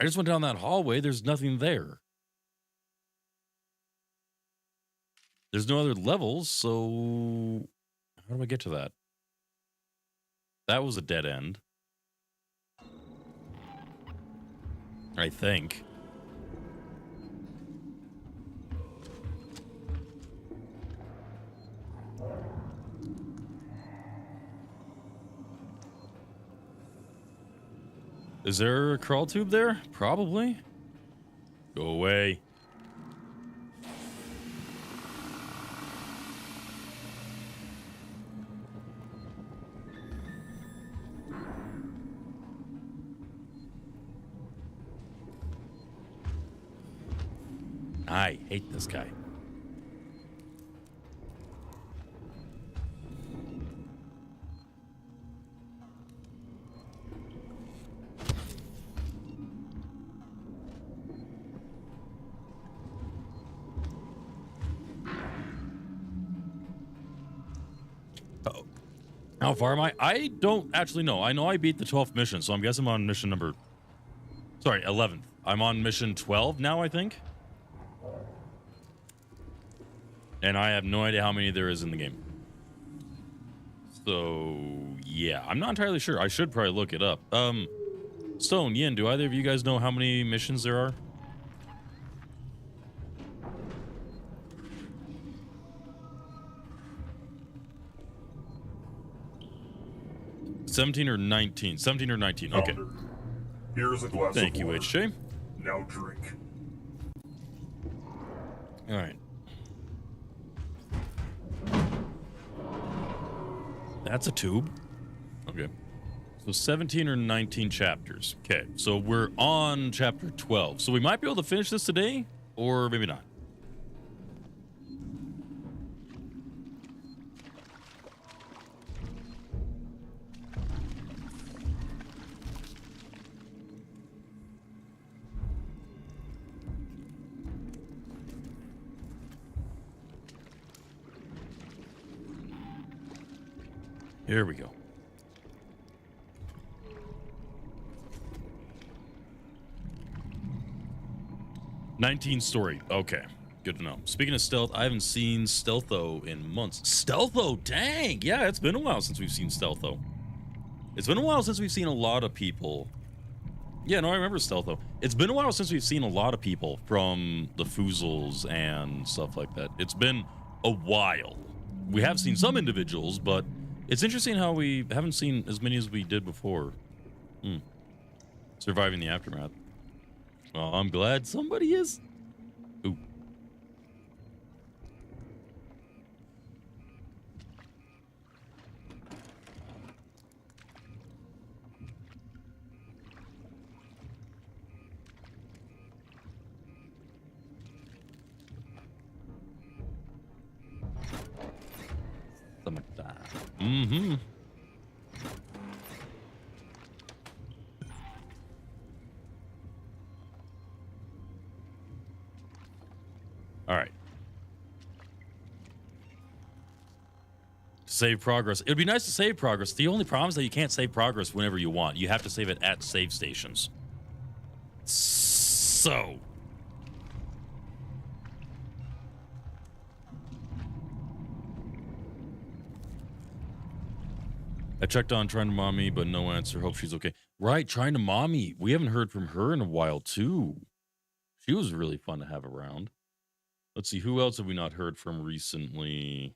just went down that hallway. There's nothing there. There's no other levels, so how do I get to that? That was a dead end. I think. Is there a crawl tube there? Probably. Go away. I hate this guy. Uh-oh. How far am I? I don't actually know. I know I beat the 12th mission, so I'm guessing I'm on mission number... Sorry, 11th. I'm on mission 12 now, I think. And I have no idea how many there is in the game. So yeah, I'm not entirely sure. I should probably look it up. Stone, Yin, do either of you guys know how many missions there are? $17 or $19? $17 or $19? Okay. Founder, here's a glass Thank of you, water. HJ. Now drink. All right. That's a tube. Okay. So 17 or 19 chapters. Okay. So we're on chapter 12. So we might be able to finish this today, or maybe not. Here we go. $19 story. Okay. Good to know. Speaking of stealth, I haven't seen Stealtho in months. Stealtho, dang. Yeah, it's been a while since we've seen Stealtho. It's been a while since we've seen a lot of people. Yeah, no, I remember Stealtho. It's been a while since we've seen a lot of people from the Foozles and stuff like that. It's been a while. We have seen some individuals, but it's interesting how we haven't seen as many as we did before. Surviving the aftermath. Well, I'm glad somebody is. Ooh. Something like that. Mm-hmm. All right. Save progress. It'd be nice to save progress. The only problem is that you can't save progress whenever you want. You have to save it at save stations. So. I checked on Trying to Mommy, but no answer. Hope she's okay. Right, Trying to Mommy. We haven't heard from her in a while, too. She was really fun to have around. Let's see, who else have we not heard from recently?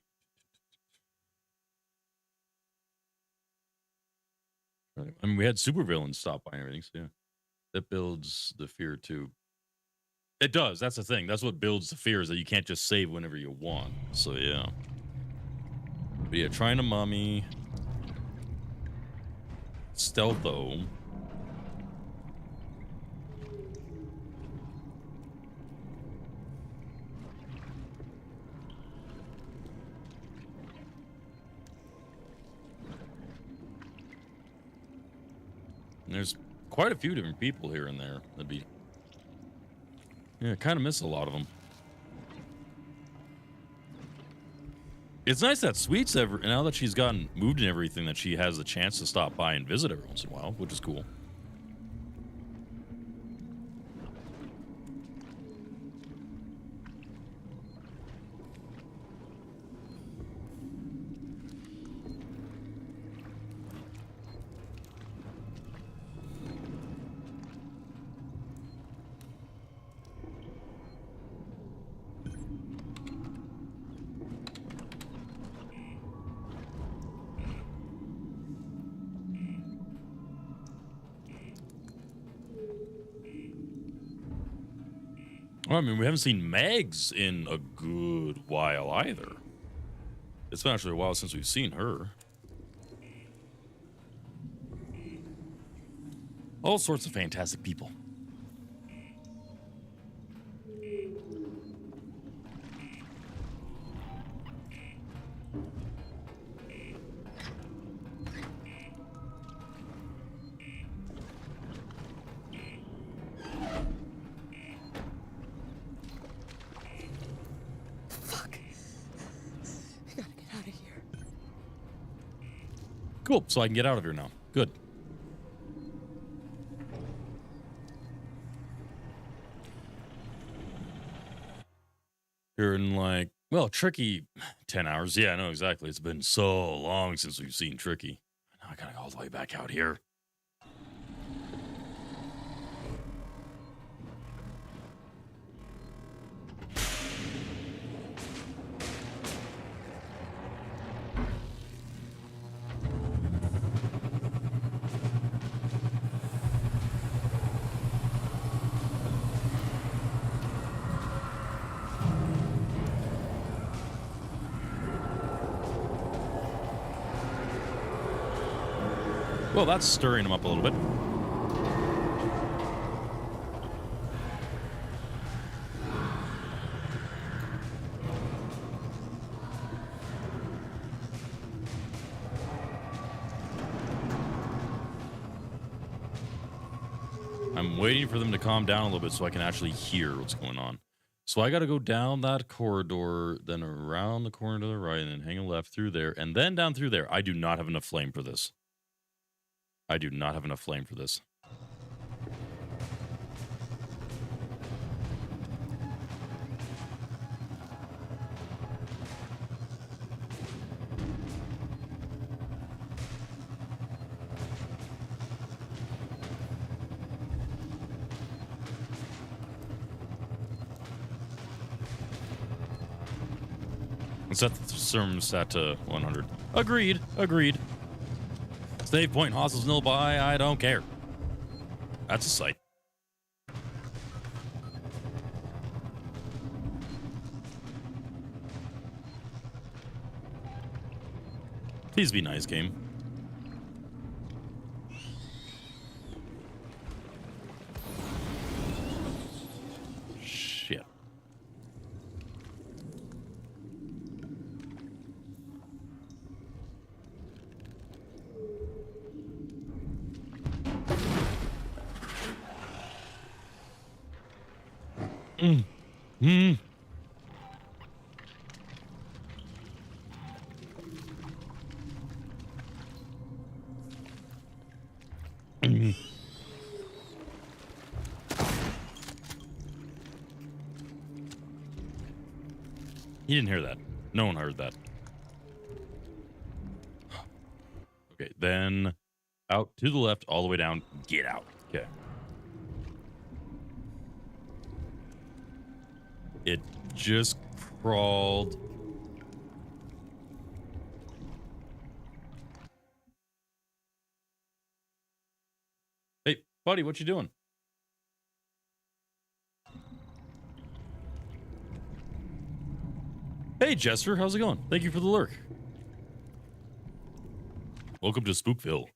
I mean, we had supervillains stop by and everything, so yeah. That builds the fear, too. It does, that's the thing. That's what builds the fear, is that you can't just save whenever you want. So, yeah. But yeah, Trying to Mommy. Stealtho. And there's quite a few different people here and there. That'd be... Yeah, I kind of miss a lot of them. It's nice that Sweet's now that she's gotten moved and everything, that she has the chance to stop by and visit every once in a while, which is cool. Well, I mean, we haven't seen Megs in a good while either. It's been actually a while since we've seen her. All sorts of fantastic people. Cool, so I can get out of here now. Good. Here in like Well, Tricky, 10 hours. Yeah, I know exactly. It's been so long since we've seen Tricky. Now I gotta go all the way back out here. Well, that's stirring him up a little bit. I'm waiting for them to calm down a little bit so I can actually hear what's going on. So I got to go down that corridor, then around the corner to the right, and then hang a left through there, and then down through there. I do not have enough flame for this. I do not have enough flame for this. Let's set the thermostat to 100. Agreed. Agreed. Save point, hostiles nearby. I don't care. That's a sight. Please be nice, game. Shit. Mm. He didn't hear that. No one heard that. Okay, then out to the left, all the way down. Get out. Okay. It just crawled. Hey, buddy, what you doing? Hey, Jester, how's it going? Thank you for the lurk. Welcome to Spookville.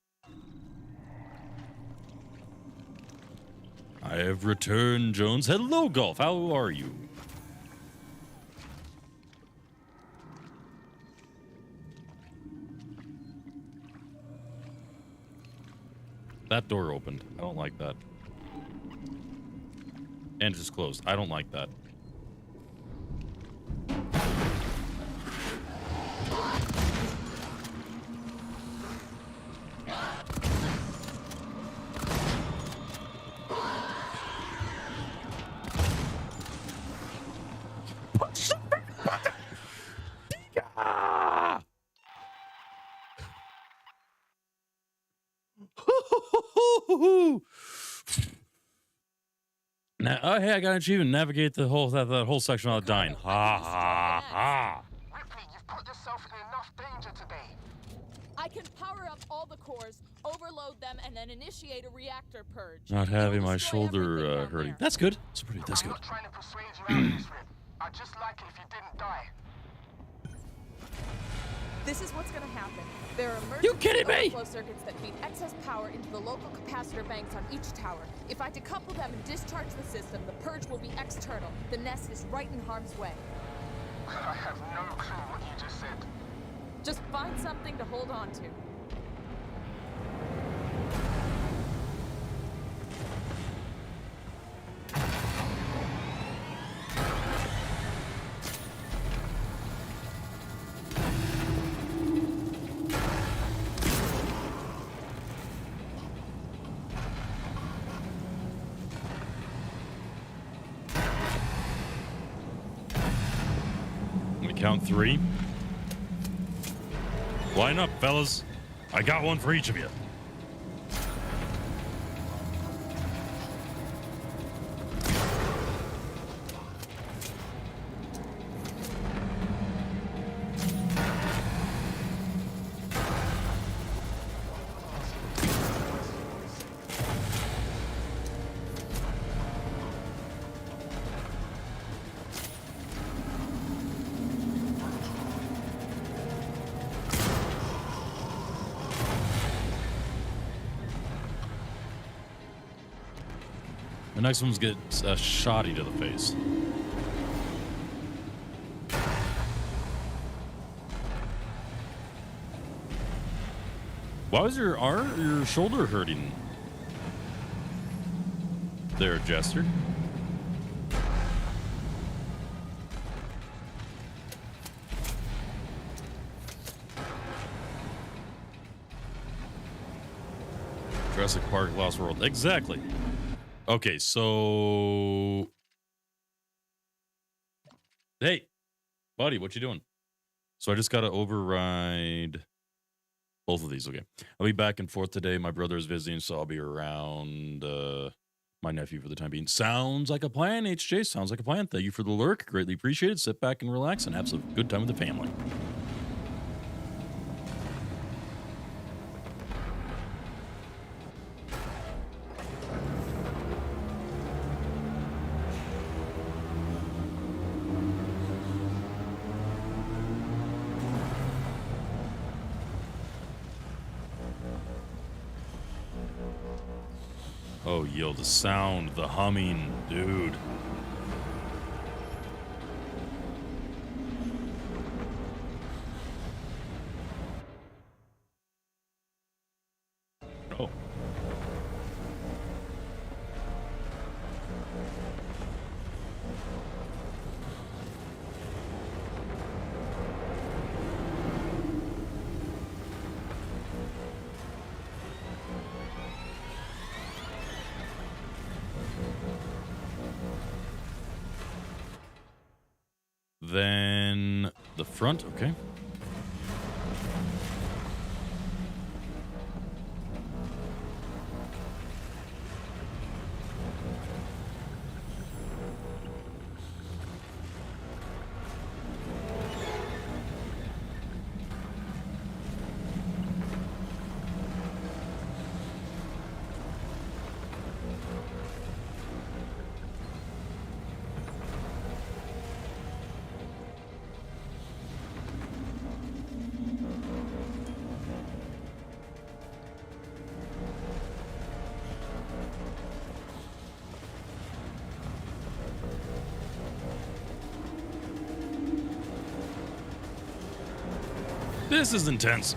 I have returned, Jones. Hello, Golf. How are you? That door opened. I don't like that. And just closed. I don't like that. Now, oh, hey, I got an achievement. Navigate the whole that whole section without dying. Ha ha ha. Ripley, you've put yourself in enough danger today. I can power up all the cores, overload them, and then initiate a reactor purge. Not having It'll my destroy shoulder everything down hurting. there. That's good. That's I'm good. not trying to persuade you out of this, Rip. I'd just like it if you didn't die. This is what's gonna happen. There are You kidding me? overflow circuits that feed excess power into the local capacitor banks on each tower. If I decouple them and discharge the system, the purge will be external. The nest is right in harm's way. I have no clue what you just said. Just find something to hold on to. count 3. Line up, fellas. I got one for each of you. The next one's gets a shotty to the face. Why was your shoulder hurting there, Jester? Jurassic Park, Lost World. Exactly. Okay, so... Hey, buddy, what you doing? So I just got to override both of these. Okay. I'll be back and forth today. My brother is visiting, so I'll be around my nephew for the time being. Sounds like a plan, HJ. Sounds like a plan. Thank you for the lurk. Greatly appreciated. Sit back and relax and have some good time with the family. Oh, yo, the sound, the humming, dude. Oh. Then the front, okay. This is intense.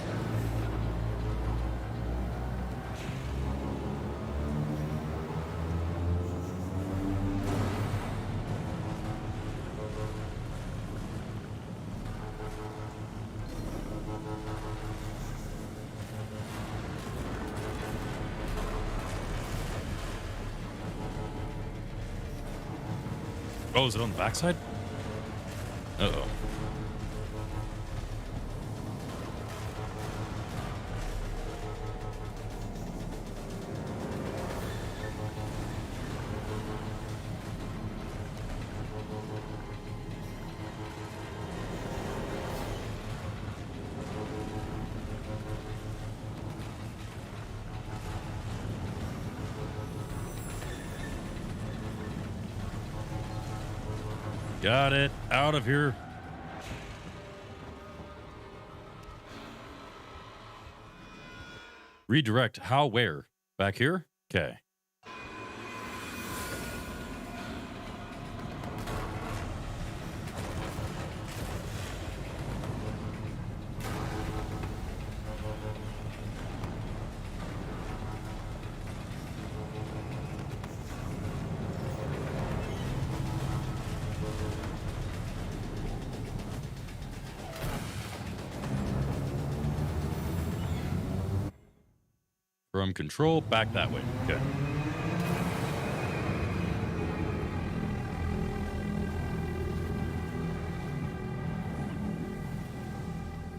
Oh, is it on the backside? Uh-oh. Got it. Out of here. Redirect. How? Where? Back here? Okay. From control, back that way. Okay.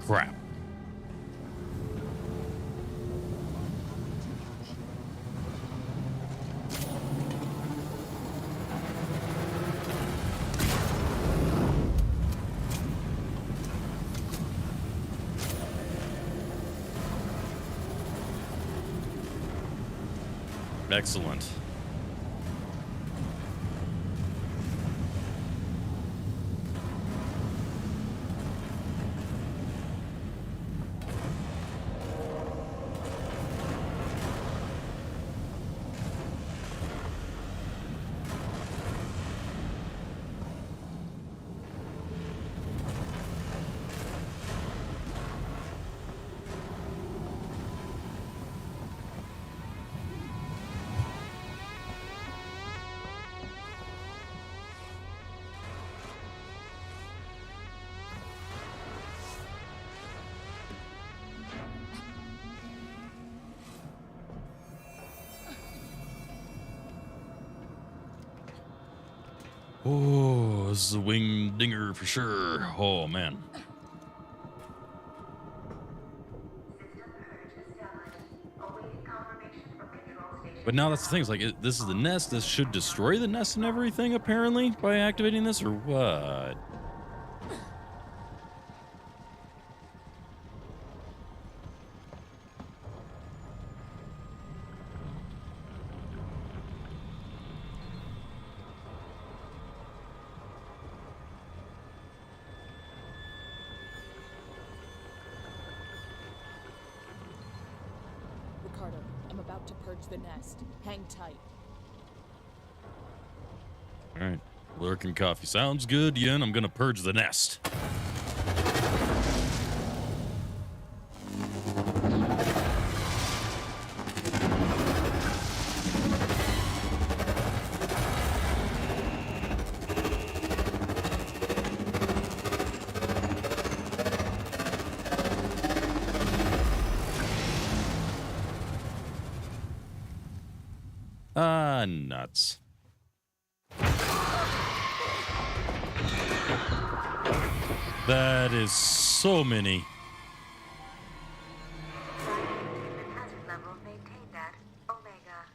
Crap. Excellent. Oh, this is a wing dinger for sure. Oh, man. But now that's the thing. It's like, this is the nest. This should destroy the nest and everything, apparently, by activating this, or what? Ricardo, I'm about to purge the nest. Hang tight. All right. Lurking coffee sounds good, Yen. I'm going to purge the nest. Nuts. That is so many. Hazard level maintained at Omega.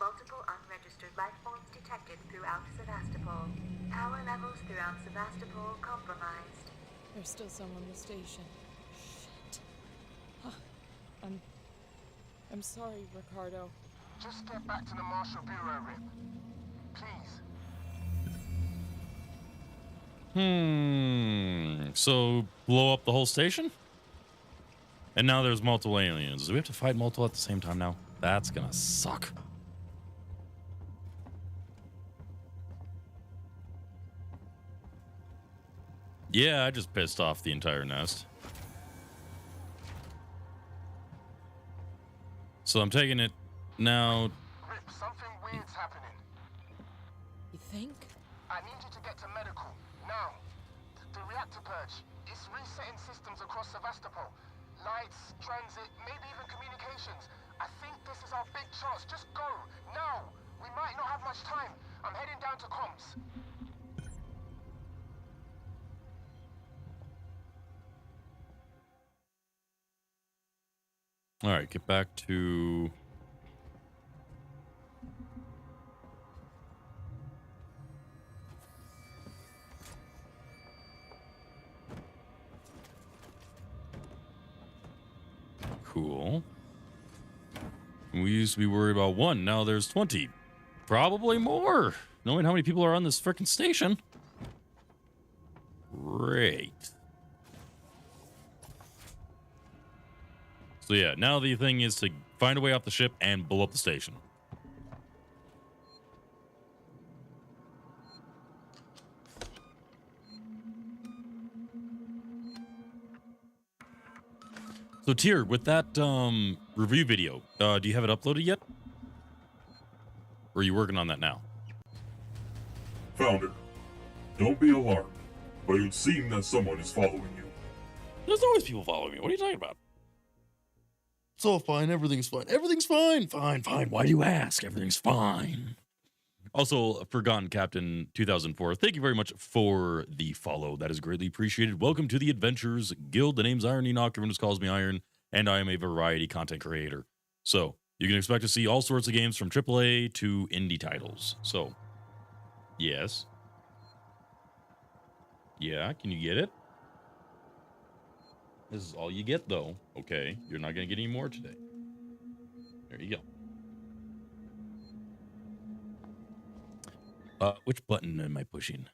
Multiple unregistered life forms detected throughout Sevastopol. Power levels throughout Sevastopol compromised. There's still some on the station. Shit. Huh. I'm sorry, Ricardo. Just get back to the Marshal Bureau, Rip. Please. So blow up the whole station? And now there's multiple aliens. Do we have to fight multiple at the same time now? That's gonna suck. Yeah, I just pissed off the entire nest. So I'm taking it now. Rip, something weird's happening. You think? I need you to get to medical, now. The reactor purge, it's resetting systems across Sevastopol. Lights, transit, maybe even communications. I think this is our big chance. Just go, now. We might not have much time. I'm heading down to comms. All right, get back to... Cool. We used to be worried about 1. Now there's 20. Probably more. Knowing how many people are on this frickin' station. Great. So yeah, now the thing is to find a way off the ship and blow up the station. So Tyr, with that review video, do you have it uploaded yet? Or are you working on that now? Founder, don't be alarmed, but it would seem that someone is following you. There's always people following me. What are you talking about? It's all fine. Everything's fine. Everything's fine. Fine, fine. Why do you ask? Everything's fine. Also, Forgotten Captain 2004, thank you very much for the follow. That is greatly appreciated. Welcome to the Adventures Guild. The name's Iron Enoch. Everyone just calls me Iron, and I am a variety content creator. So you can expect to see all sorts of games from AAA to indie titles. So, yes. Yeah, can you get it? This is all you get, though. Okay, you're not going to get any more today. There you go. Which button am I pushing?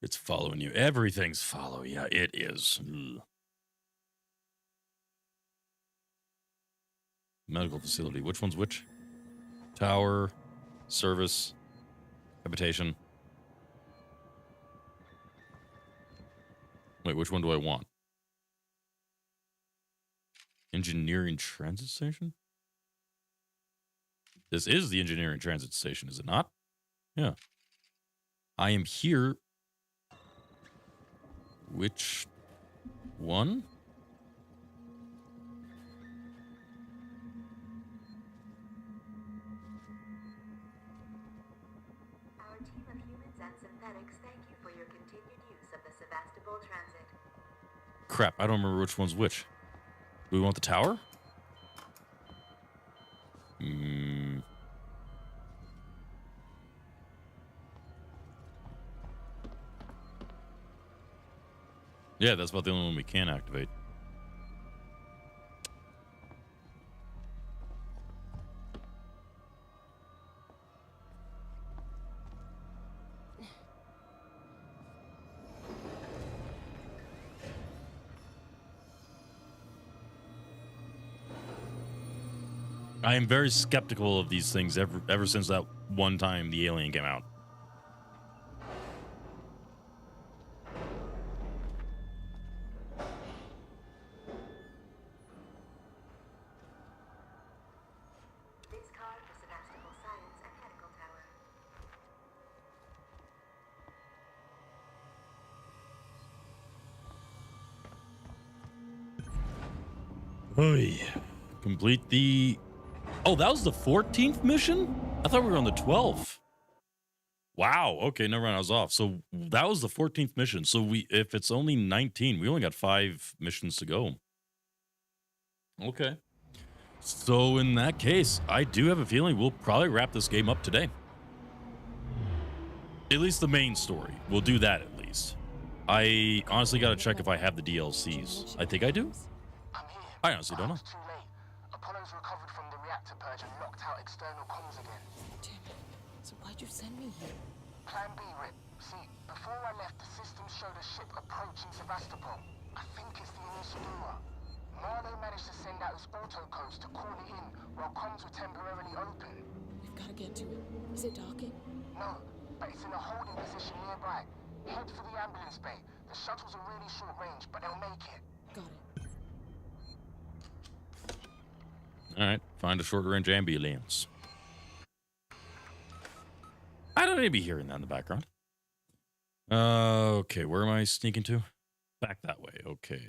It's following you. Everything's follow. Yeah, it is. Ugh. Medical facility. Which one's which? Tower, service, habitation. Wait, which one do I want? Engineering transit station? This is the engineering transit station, is it not? Yeah. I am here. Which one? Our team of humans and synthetics thank you for your continued use of the Sevastopol Transit. Crap, I don't remember which one's which. Do we want the tower? Yeah, that's about the only one we can activate. I am very skeptical of these things ever since that one time the alien came out. This card for Sevastopol Science and Medical Tower. Oy. Complete the... Oh, that was the 14th mission? I thought we were on the 12th. Wow. Okay, never mind. I was off. So that was the 14th mission. So if it's only 19, we only got 5 missions to go. Okay. So in that case, I do have a feeling we'll probably wrap this game up today. At least the main story. We'll do that at least. I honestly got to check if I have the DLCs. I think I do. I'm here. I honestly don't know. It's too late. Apollo's recovered from the reactor purge and locked out external comms again. Damn it. So why'd you send me here? Plan B, Rip. See, before I left, the system showed a ship approaching Sevastopol. I think it's the Inisudura. Marlowe managed to send out his autocodes to call it in while comms were temporarily open. We've got to get to it. Is it docking? No, but it's in a holding position nearby. Head for the ambulance bay. The shuttles are really short range, but they'll make it. Got it. All right, find a short range ambulance. I don't need to be hearing that in the background. Okay, where am I sneaking to? Back that way. Okay.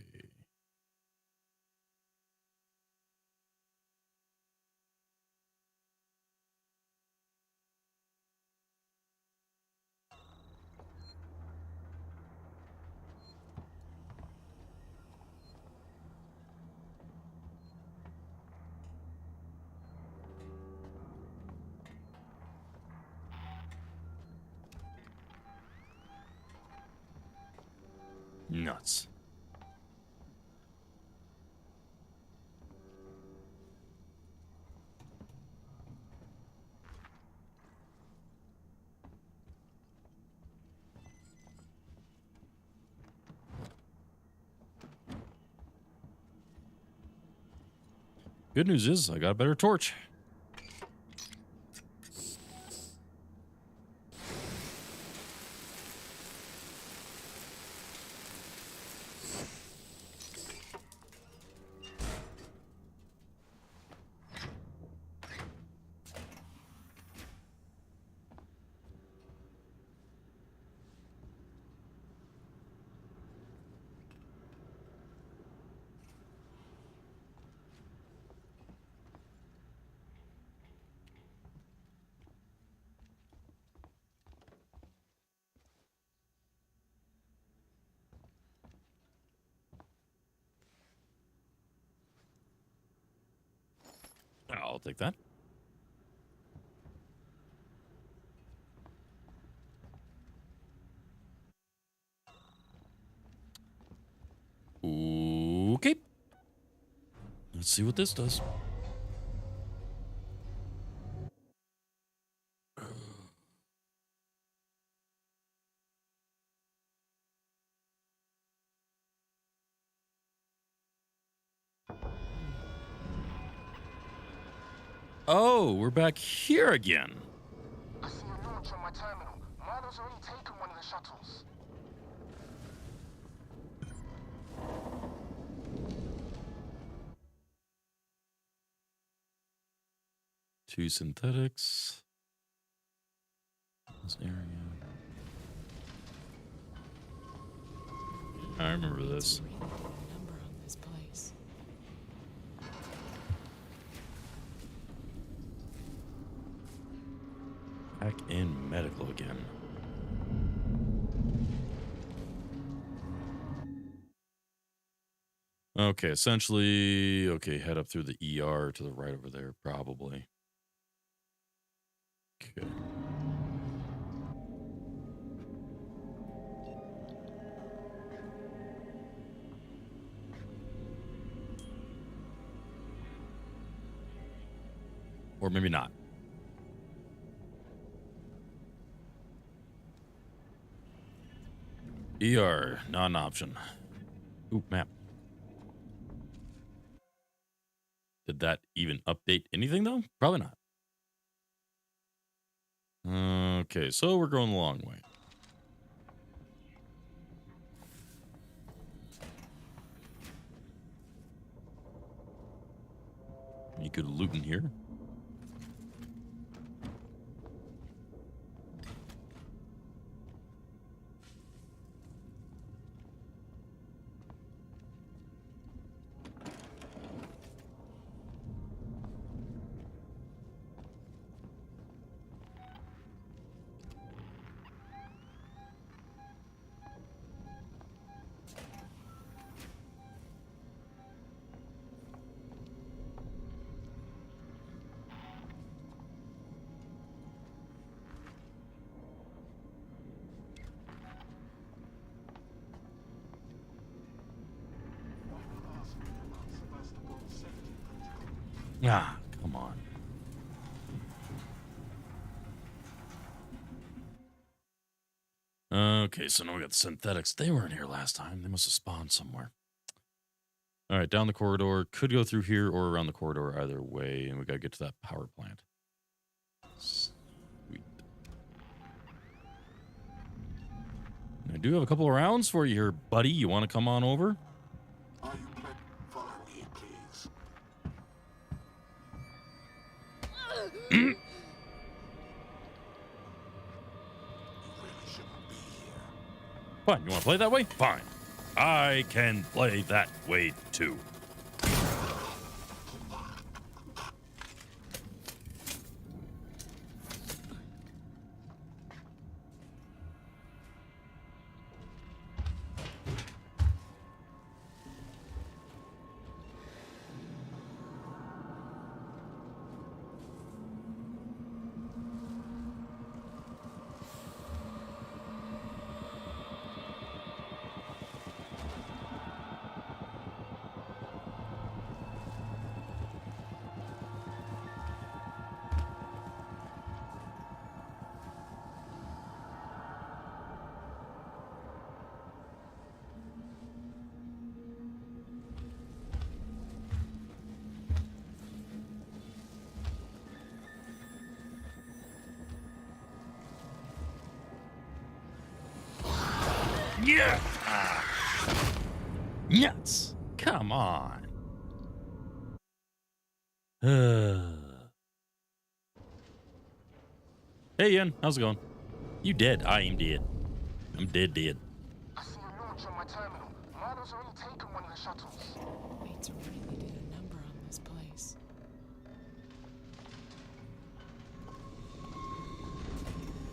Nuts. Good news is I got a better torch. I'll take that. Okay. Let's see what this does. Oh, we're back here again. I see a launch on my terminal. Milo's already taken one of the shuttles. Two synthetics. This area. I remember this. Really need a number on this place. Back in medical again. Okay, essentially, okay, head up through the ER to the right over there, probably. Okay. Or maybe not. ER, not an option. Oop, map. Did that even update anything, though? Probably not. Okay, so we're going the long way. You could loot in here. Ah, come on. Okay, so now we got the synthetics. They weren't here last time. They must have spawned somewhere. All right, down the corridor. Could go through here or around the corridor either way. And we got to get to that power plant. Sweet. I do have a couple of rounds for you here, buddy. You want to come on over? Are you please? Follow me, please. You really shouldn't be here. Fine. You want to play that way? Fine. I can play that way too. Yeah. Yes. Come on. Hey, Ian. How's it going? You dead. I am dead. I'm dead. I see a launch on my terminal. Milo's already taken one of the shuttles. Need to really do a number on this place.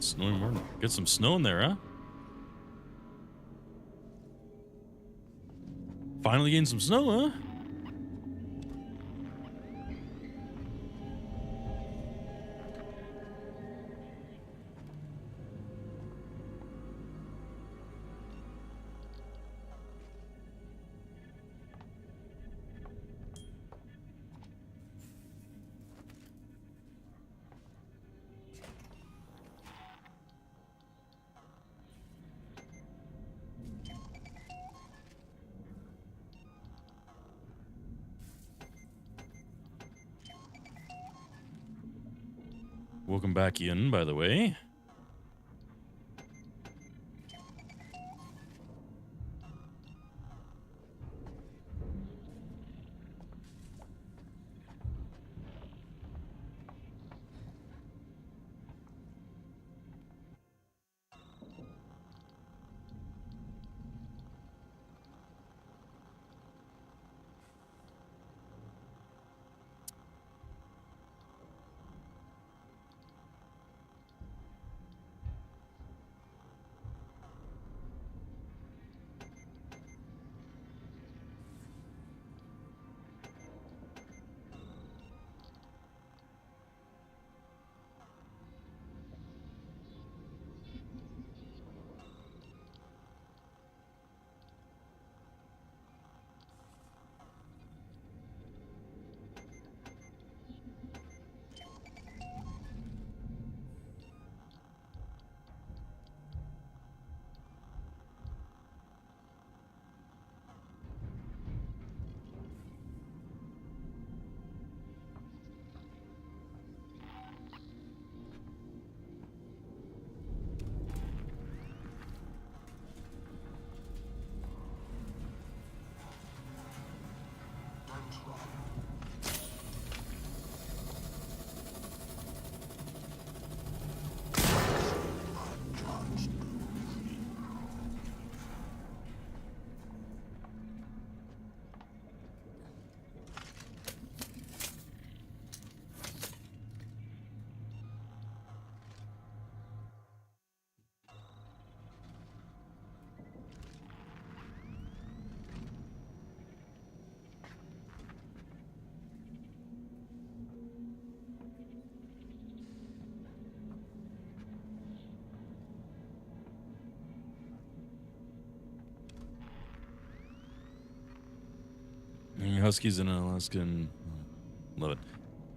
Snowing more. Get some snow in there, huh? Finally getting some snow, huh? welcome back in, by the way. Huskies in Alaskan. Love it.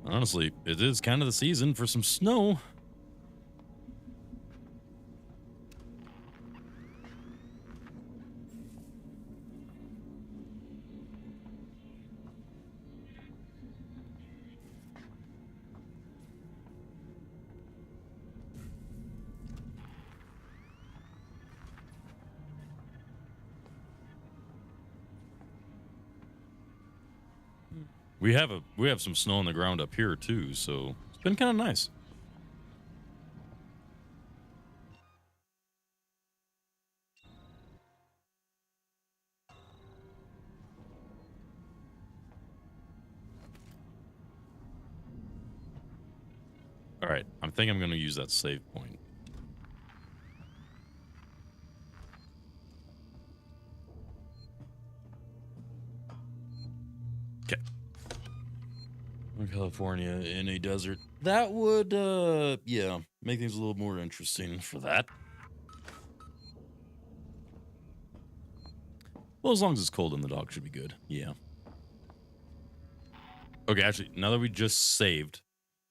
Honestly, it is kind of the season for some snow. We have some snow on the ground up here too, so it's been kind of nice. All right, I think I'm going to use that save point. Okay. California in a desert. That would, yeah, make things a little more interesting for that. Well, as long as it's cold and the dog should be good. Yeah. Okay, actually, now that we just saved,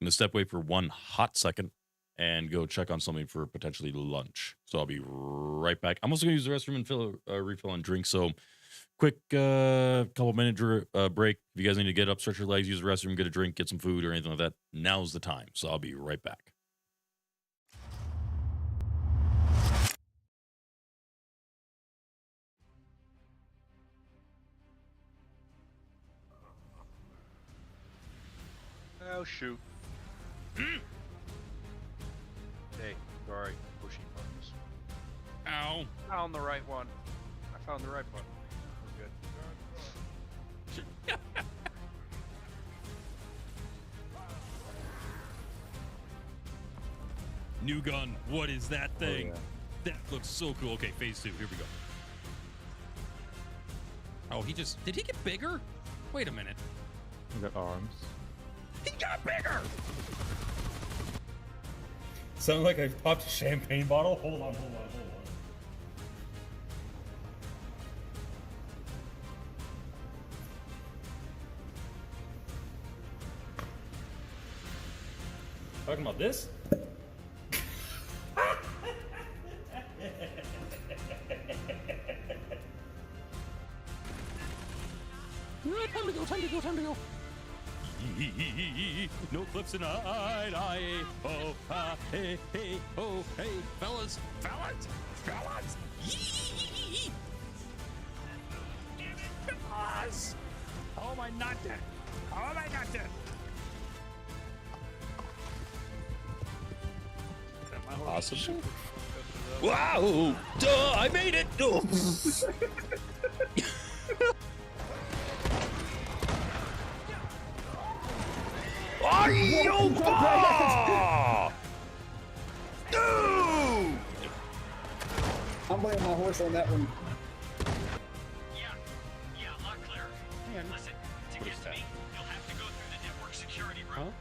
I'm going to step away for one hot second and go check on something for potentially lunch. So I'll be right back. I'm also going to use the restroom and refill on drinks. So quick couple minute break. If you guys need to get up, stretch your legs, use the restroom, get a drink, get some food or anything like that, now's the time. So I'll be right back. Oh, shoot. Hey, sorry, pushing buttons. Ow. Found the right one. I found the right button. We're good. New gun. What is that thing? Oh, yeah. That looks so cool. Okay, phase 2. Here we go. Oh, did he get bigger? Wait a minute. You got arms. He got bigger! Sounds like I popped a champagne bottle. Hold on. Talking about this? Time to go. No clips tonight. Aye, oh, ah, hey, hey, oh, hey, fellas, fellas, fellas. Yee! Damn it, fellas! How am I not dead? How am I not dead? Possible. Wow! Duh! I made it! Oh. Ayoba! Dude! I'm laying my horse on that one. Yeah, a lot clearer. Listen, to get to me, you'll have to go through the network security room. Huh?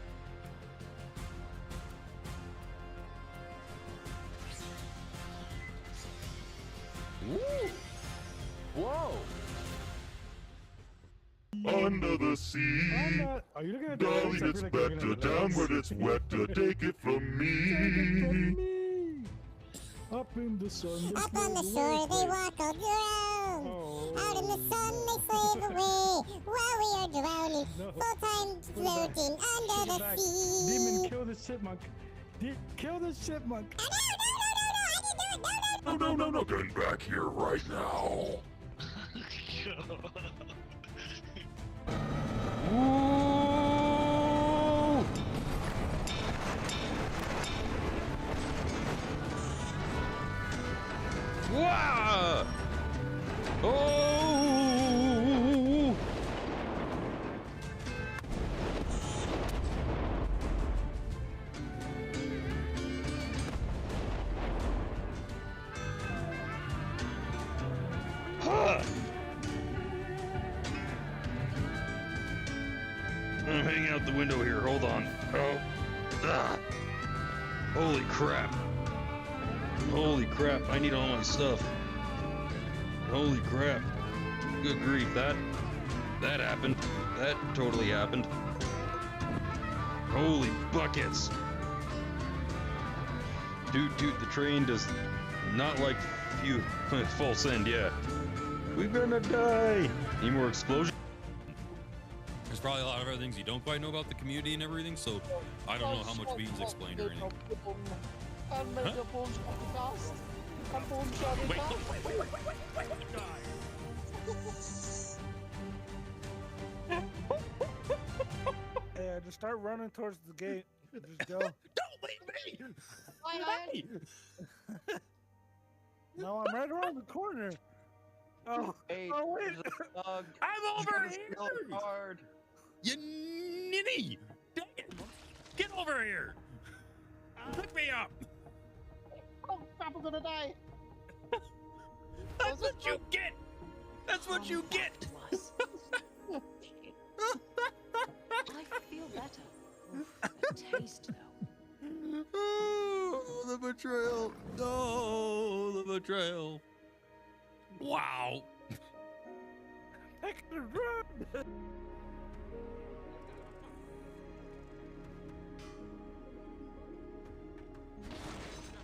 Ooh. Whoa! Under the sea, Are you looking at darling, it's better down where it's wetter. Take it from me. Up in the sun. Up on the shore they walk all around. Out in the sun they slave away while we are drowning. Full-time floating under the sea. Demon, kill the chipmunk. Kill the chipmunk. No, get back here right now. Wow! Oh! Huh. I'm hanging out the window here. Hold on. Oh. Ah. Holy crap. Holy crap, I need all my stuff. Holy crap. Good grief, that happened. That totally happened. Holy buckets. Dude, the train does not like you. Full send, yeah. We're gonna die. Any more explosions? There's probably a lot of other things you don't quite know about the community and everything, so I don't know how much Beans explained or anything. Yeah, just start running towards the gate. Just go. Don't leave me! Why? No, I'm right around the corner. Oh, hey, oh wait. I'm over here! Hard. You ninny! Dang it! Get over here! Pick me up! Oh crap, I'm gonna die. That's what you get! That's what you get! I feel better. The taste, though. Oh, the betrayal! Oh, the betrayal! Wow! Take the run!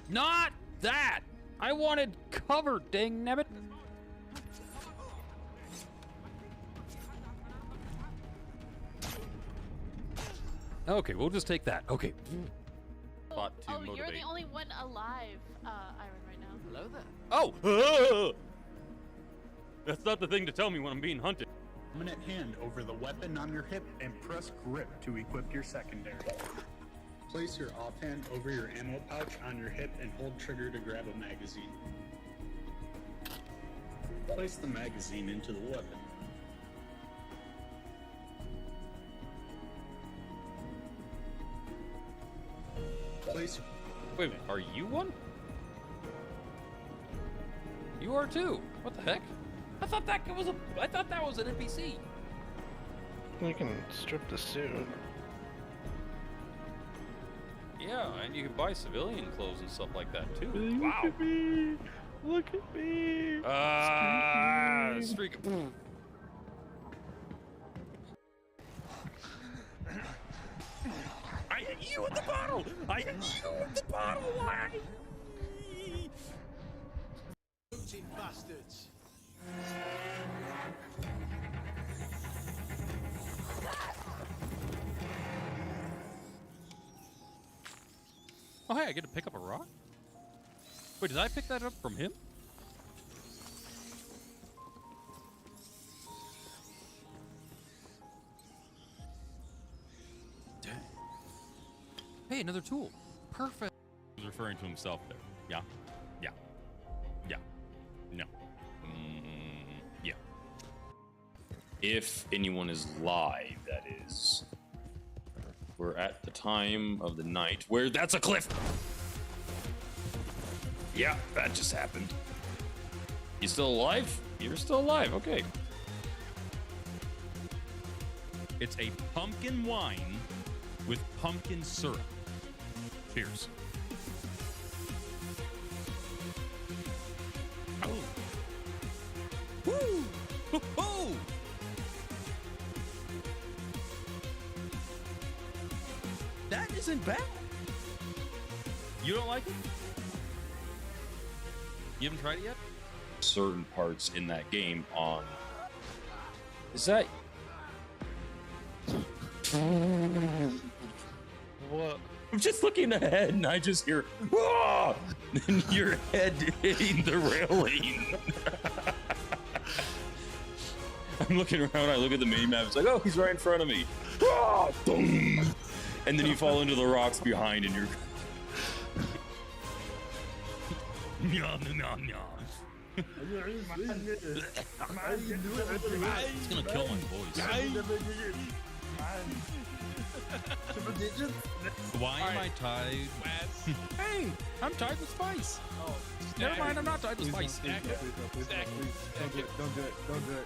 Not that! I wanted cover, dang nabbit! Okay, we'll just take that. Okay. Thought to motivate. You're the only one alive, Iron, right now. Hello there. Oh! That's not the thing to tell me when I'm being hunted. Dominant hand over the weapon on your hip and press grip to equip your secondary. Place your offhand over your ammo pouch on your hip and hold trigger to grab a magazine. Place the magazine into the weapon. Place. Wait a minute, are you one? You are too. What the heck? I thought that was an NPC. You can strip the suit. Yeah, and you can buy civilian clothes and stuff like that too. Look at me! Look at me! Streak. I hit you with the bottle! I hit you with the bottle! Why? Looting bastards. Oh, hey, I get to pick up a rock? Wait, did I pick that up from him? Dang. Hey, another tool. Perfect. He's referring to himself there. Yeah. Yeah. Yeah. No. Yeah. If anyone is live, that is. We're at the time of the night where that's a cliff. Yeah, that just happened. You still alive? You're still alive, okay. It's a pumpkin wine with pumpkin syrup. Cheers. Oh. Woo! Ho-ho! That isn't bad. You don't like it? You haven't tried it yet? Certain parts in that game on. Is that. What? I'm just looking ahead and I just hear, "Ah!" And your head hitting the railing. I'm looking around, I look at the mini map, it's like, oh, he's right in front of me. Ah! Boom! And then you fall into the rocks behind and you're. Nom, nom, nom. It's gonna kill my voice. Why am I tied? Hey, I'm tied with Spice. Oh, never mind, I'm not tied with Spice. Don't do it. Don't do it. Don't do it.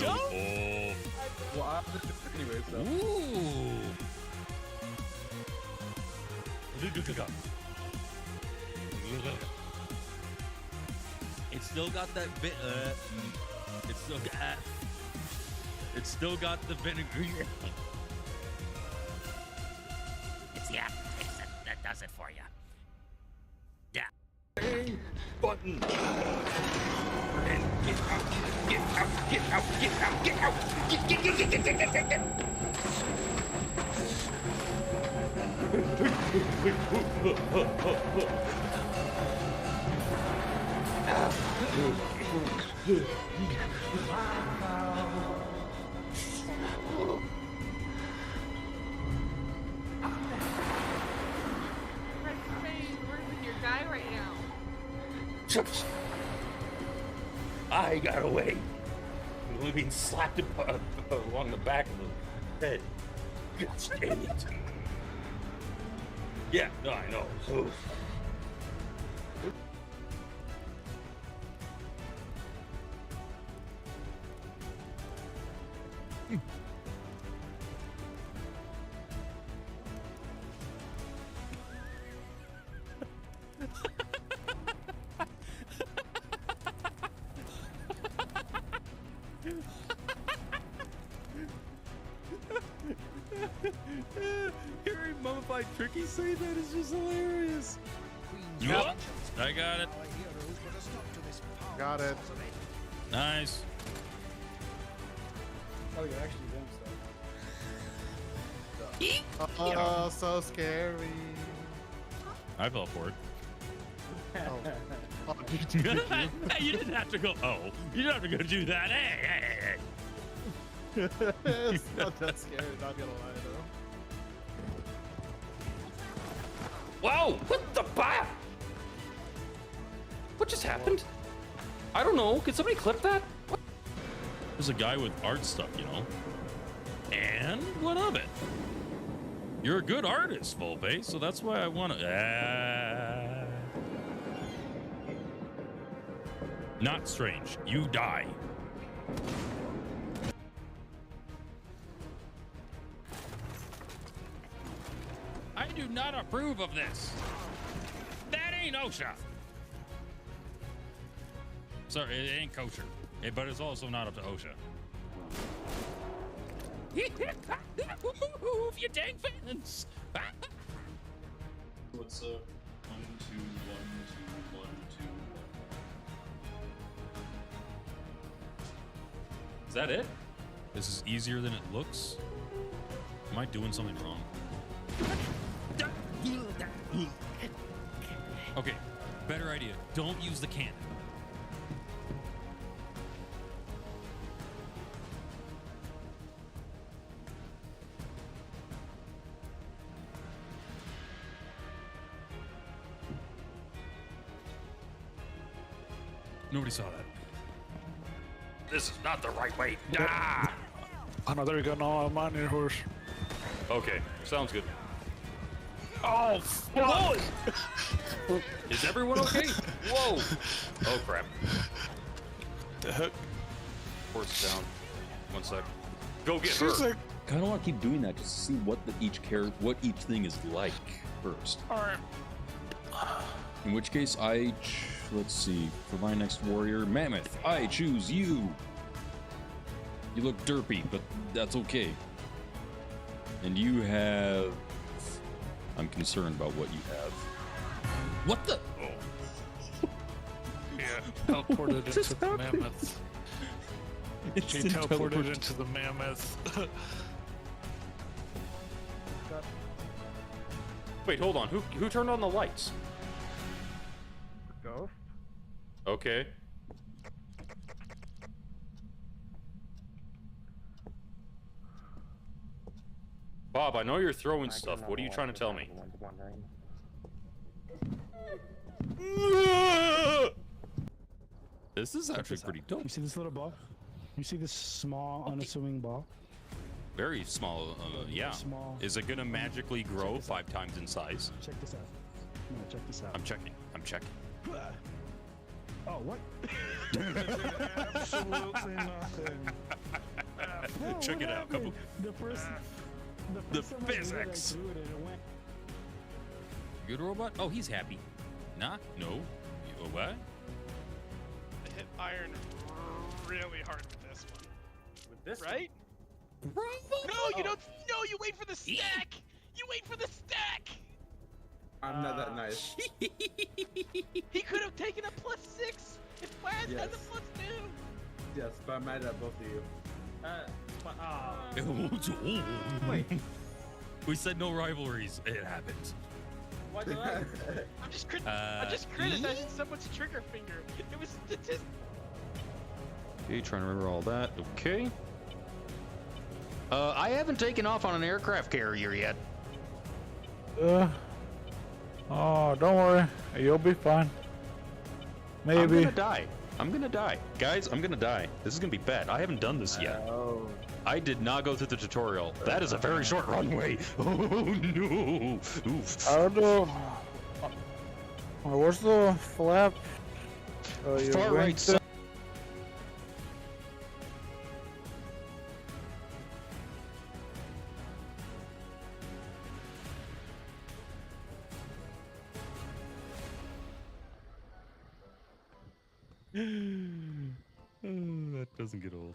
No. Oh. Well, anyway, so. Ooh. It's still got that bit. It's still got the vinegar. It's the aftertaste that does it for you. Yeah. A button. And get out, get out, get out, get out, get out, get. I got away. I'm only being slapped along the back of the head. Gosh dang it. Yeah, no, I know. Oof. Hearing Mummified Tricky say that is just hilarious. Yep. I got it. Got it. Nice. Oh, you're actually them stuff. Oh, so scary. I fell for it. Oh, Hey, you didn't have to go. Oh, you didn't have to go do that. Hey. It's not that scary, not gonna lie though. Whoa! What the fuck? What just happened? I don't know. Could somebody clip that? What? There's a guy with art stuff, you know. And what of it? You're a good artist, Volpe, so that's why I want to. Not strange. You die. I do not approve of this. That ain't OSHA. Sorry, it ain't kosher. But it's also not up to OSHA. Move your dang fence. What's 1, 2, 1, 2, 1, 2, 1. Is that it? This is easier than it looks. Am I doing something wrong? Okay, better idea. Don't use the cannon. Nobody saw that. This is not the right way. Ah! Oh no, there you go. No, I'm on your horse. Okay, sounds good. Oh, fuck! Is everyone okay? Whoa! Oh crap. The heck? Horse down. 1 sec. Go get She's her. like, Kind of want to keep doing that just to see what what each thing is like first. all right. In which case, let's see. For my next warrior, Mammoth, I choose you. You look derpy, but that's okay. And you have. I'm concerned about what you have. What the? Oh. Yeah, teleported into the mammoth. She teleported into the mammoth. Wait, hold on. Who turned on the lights? Ghost? Okay. Bob, I know you're throwing stuff. What are you trying to tell me? This is actually pretty dope. You see this little ball? You see this small, unassuming ball? Very small, yeah. Small. Is it gonna magically grow 5 times in size? Check this out. No, check this out. I'm checking. Oh, what? Absolutely nothing. Check it out. Come on. The first The time I did it, I physics. threw it and it went. Good robot? Oh, he's happy. Nah, no. You, what? I hit iron really hard with this one. With this right? No, you don't. No, you wait for the stack. You wait for the stack. I'm not that nice. He could have taken a +6 if Waz had Yes. the +2. Yes, but I'm mad at both of you. Wait. We said no rivalries. It happens. Why did I? I'm just criticizing someone's trigger finger. It was statistic. Okay, trying to remember all that. Okay. I haven't taken off on an aircraft carrier yet. Oh, don't worry. You'll be fine. Maybe. I'm gonna die. Guys, I'm gonna die. This is gonna be bad. I haven't done this yet. Oh. I did not go through the tutorial. That is a very short runway. Oh no. Oof. I don't know. Where's the flap? Your Far right wing side. That doesn't get old.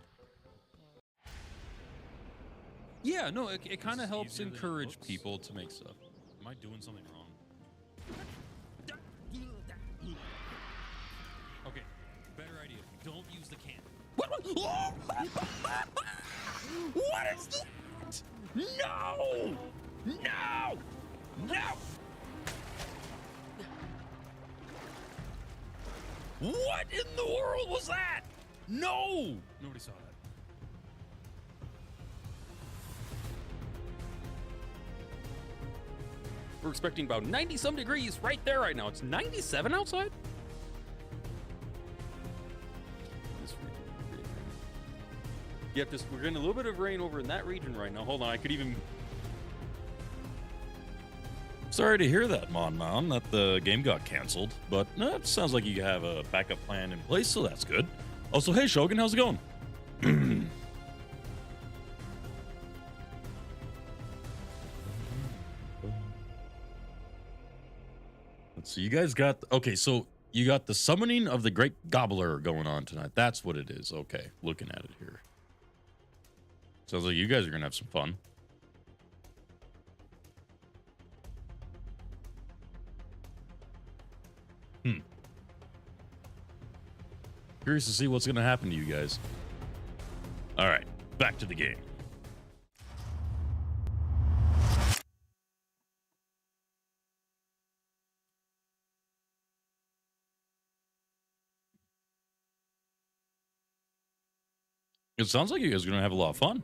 Yeah, no, it kind of helps easier than it encourage looks. people to make stuff. Am I doing something wrong? Okay, better idea. Don't use the cannon. What is that? No! No! No! What in the world was that? No! Nobody saw that. We're expecting about 90-some degrees right there right now. It's 97 outside? Yep, we're getting a little bit of rain over in that region right now. Hold on, I could even... Sorry to hear that, Mon, that the game got canceled, but it sounds like you have a backup plan in place, so that's good. Also, hey, Shogun, how's it going? Let's see, you guys got... Okay, so you got the summoning of the Great Gobbler going on tonight. That's what it is. Okay, looking at it here. Sounds like you guys are going to have some fun. Curious to see what's going to happen to you guys. All right, back to the game. It sounds like you guys are gonna have a lot of fun.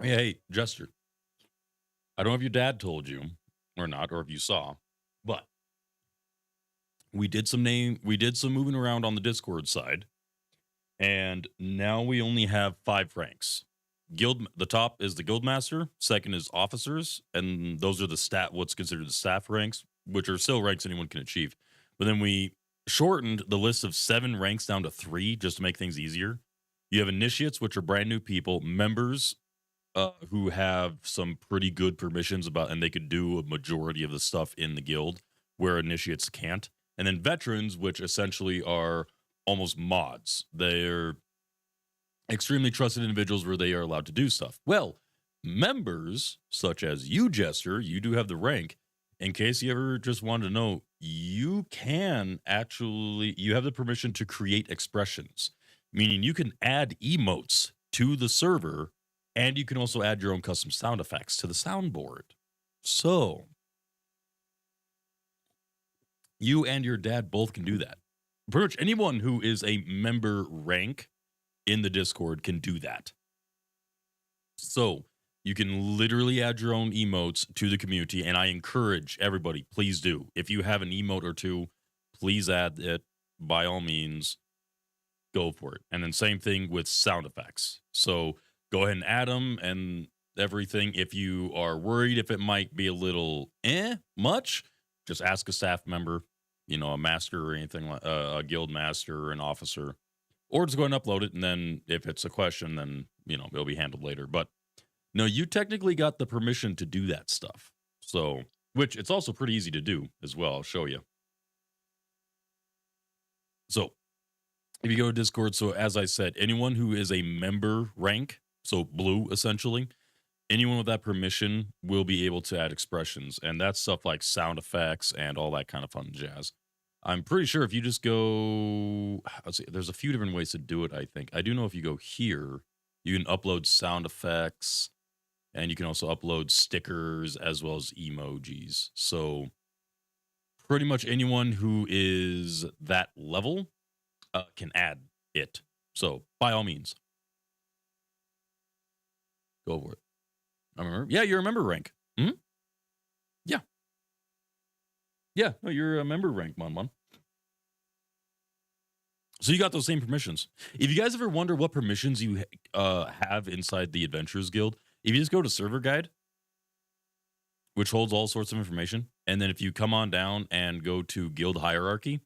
Yeah, hey, Jester. I don't know if your dad told you or not, or if you saw, but we did some moving around on the Discord side, and now we only have 5 ranks. The top is the Guildmaster, second is officers, and those are what's considered the staff ranks, which are still ranks anyone can achieve. But then we shortened the list of 7 ranks down to 3 just to make things easier. You have initiates, which are brand new people, members who have some pretty good permissions and they could do a majority of the stuff in the guild where initiates can't. And then veterans, which essentially are almost mods. They're extremely trusted individuals where they are allowed to do stuff. Well, members, such as you, Jester, you do have the rank. In case you ever just wanted to know, you have the permission to create expressions, meaning you can add emotes to the server, and you can also add your own custom sound effects to the soundboard. So, you and your dad both can do that. Pretty much anyone who is a member rank in the Discord can do that. So, you can literally add your own emotes to the community, and I encourage everybody, please do. If you have an emote or two, please add it. By all means, go for it. And then same thing with sound effects. So, go ahead and add them and everything. If you are worried if it might be a little much, just ask a staff member, a master or anything like a guild master or an officer, or just go ahead and upload it. And then if it's a question, then, it'll be handled later. But no, you technically got the permission to do that stuff. So, which it's also pretty easy to do as well. I'll show you. So if you go to Discord, so as I said, anyone who is a member rank, so blue, essentially, anyone with that permission will be able to add expressions. And that's stuff like sound effects and all that kind of fun jazz. I'm pretty sure if you just go, let's see, there's a few different ways to do it, I think. I do know if you go here, you can upload sound effects, and you can also upload stickers as well as emojis. So pretty much anyone who is that level can add it. So by all means. Go for it. I remember. Yeah, you're a member rank. Hmm? Yeah. Yeah, no, you're a member rank, Mon. So you got those same permissions. If you guys ever wonder what permissions you have inside the Adventurers Guild, if you just go to Server Guide, which holds all sorts of information, and then if you come on down and go to Guild Hierarchy,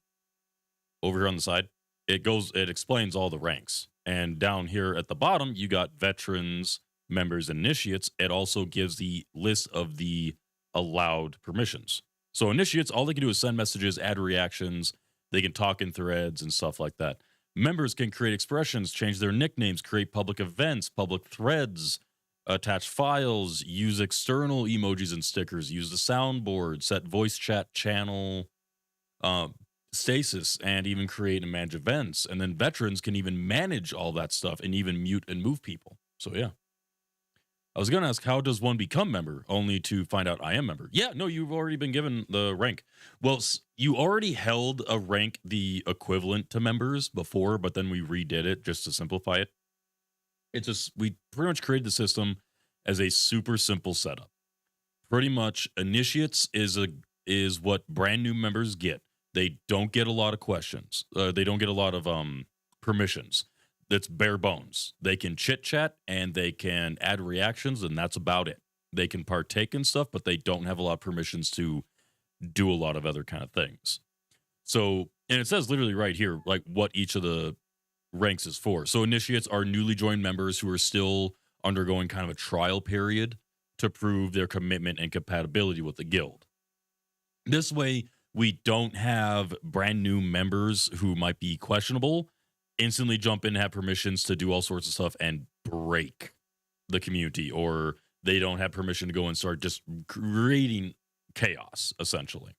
over here on the side, it explains all the ranks. And down here at the bottom, you got veterans, members, initiates. It also gives the list of the allowed permissions. So initiates, all they can do is send messages, add reactions. They can talk in threads and stuff like that. Members can create expressions, change their nicknames, create public events, public threads, attach files, use external emojis and stickers, use the soundboard, set voice chat channel stasis, and even create and manage events. And then veterans can even manage all that stuff and even mute and move people. So yeah. I was going to ask, how does one become member? Only to find out I am member. Yeah, no, you've already been given the rank. Well, you already held a rank the equivalent to members before, but then we redid it just to simplify it. It's just, we pretty much created the system as a super simple setup. Pretty much, initiates is what brand new members get. They don't get a lot of questions. They don't get a lot of permissions. That's bare bones. They can chit chat and they can add reactions, and that's about it. They can partake in stuff, but they don't have a lot of permissions to do a lot of other kind of things. So, and it says literally right here, like what each of the ranks is for. So initiates are newly joined members who are still undergoing kind of a trial period to prove their commitment and compatibility with the guild. This way, we don't have brand new members who might be questionable. instantly jump in, have permissions to do all sorts of stuff, and break the community, or they don't have permission to go and start just creating chaos, essentially.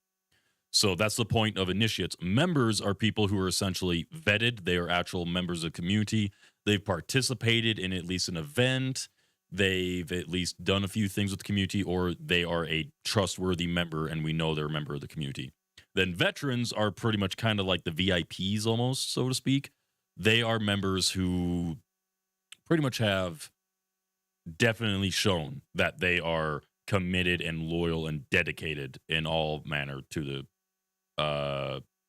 So that's the point of initiates. Members are people who are essentially vetted. They are actual members of the community. They've participated in at least an event. They've at least done a few things with the community, or they are a trustworthy member and we know they're a member of the community. Then veterans are pretty much kind of like the VIPs almost, so to speak. They are members who pretty much have definitely shown that they are committed and loyal and dedicated in all manner to the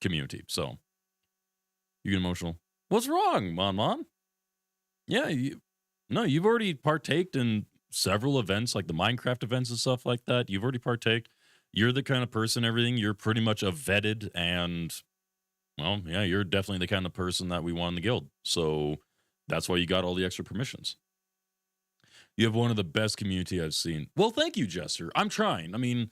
community. So you get emotional. What's wrong, Mon? Yeah, you've already partaked in several events, like the Minecraft events and stuff like that. You've already partaked. You're the kind of person, everything. You're pretty much a vetted and, well, yeah, you're definitely the kind of person that we want in the guild. So that's why you got all the extra permissions. You have one of the best community I've seen. Well, thank you, Jester. I'm trying. I mean,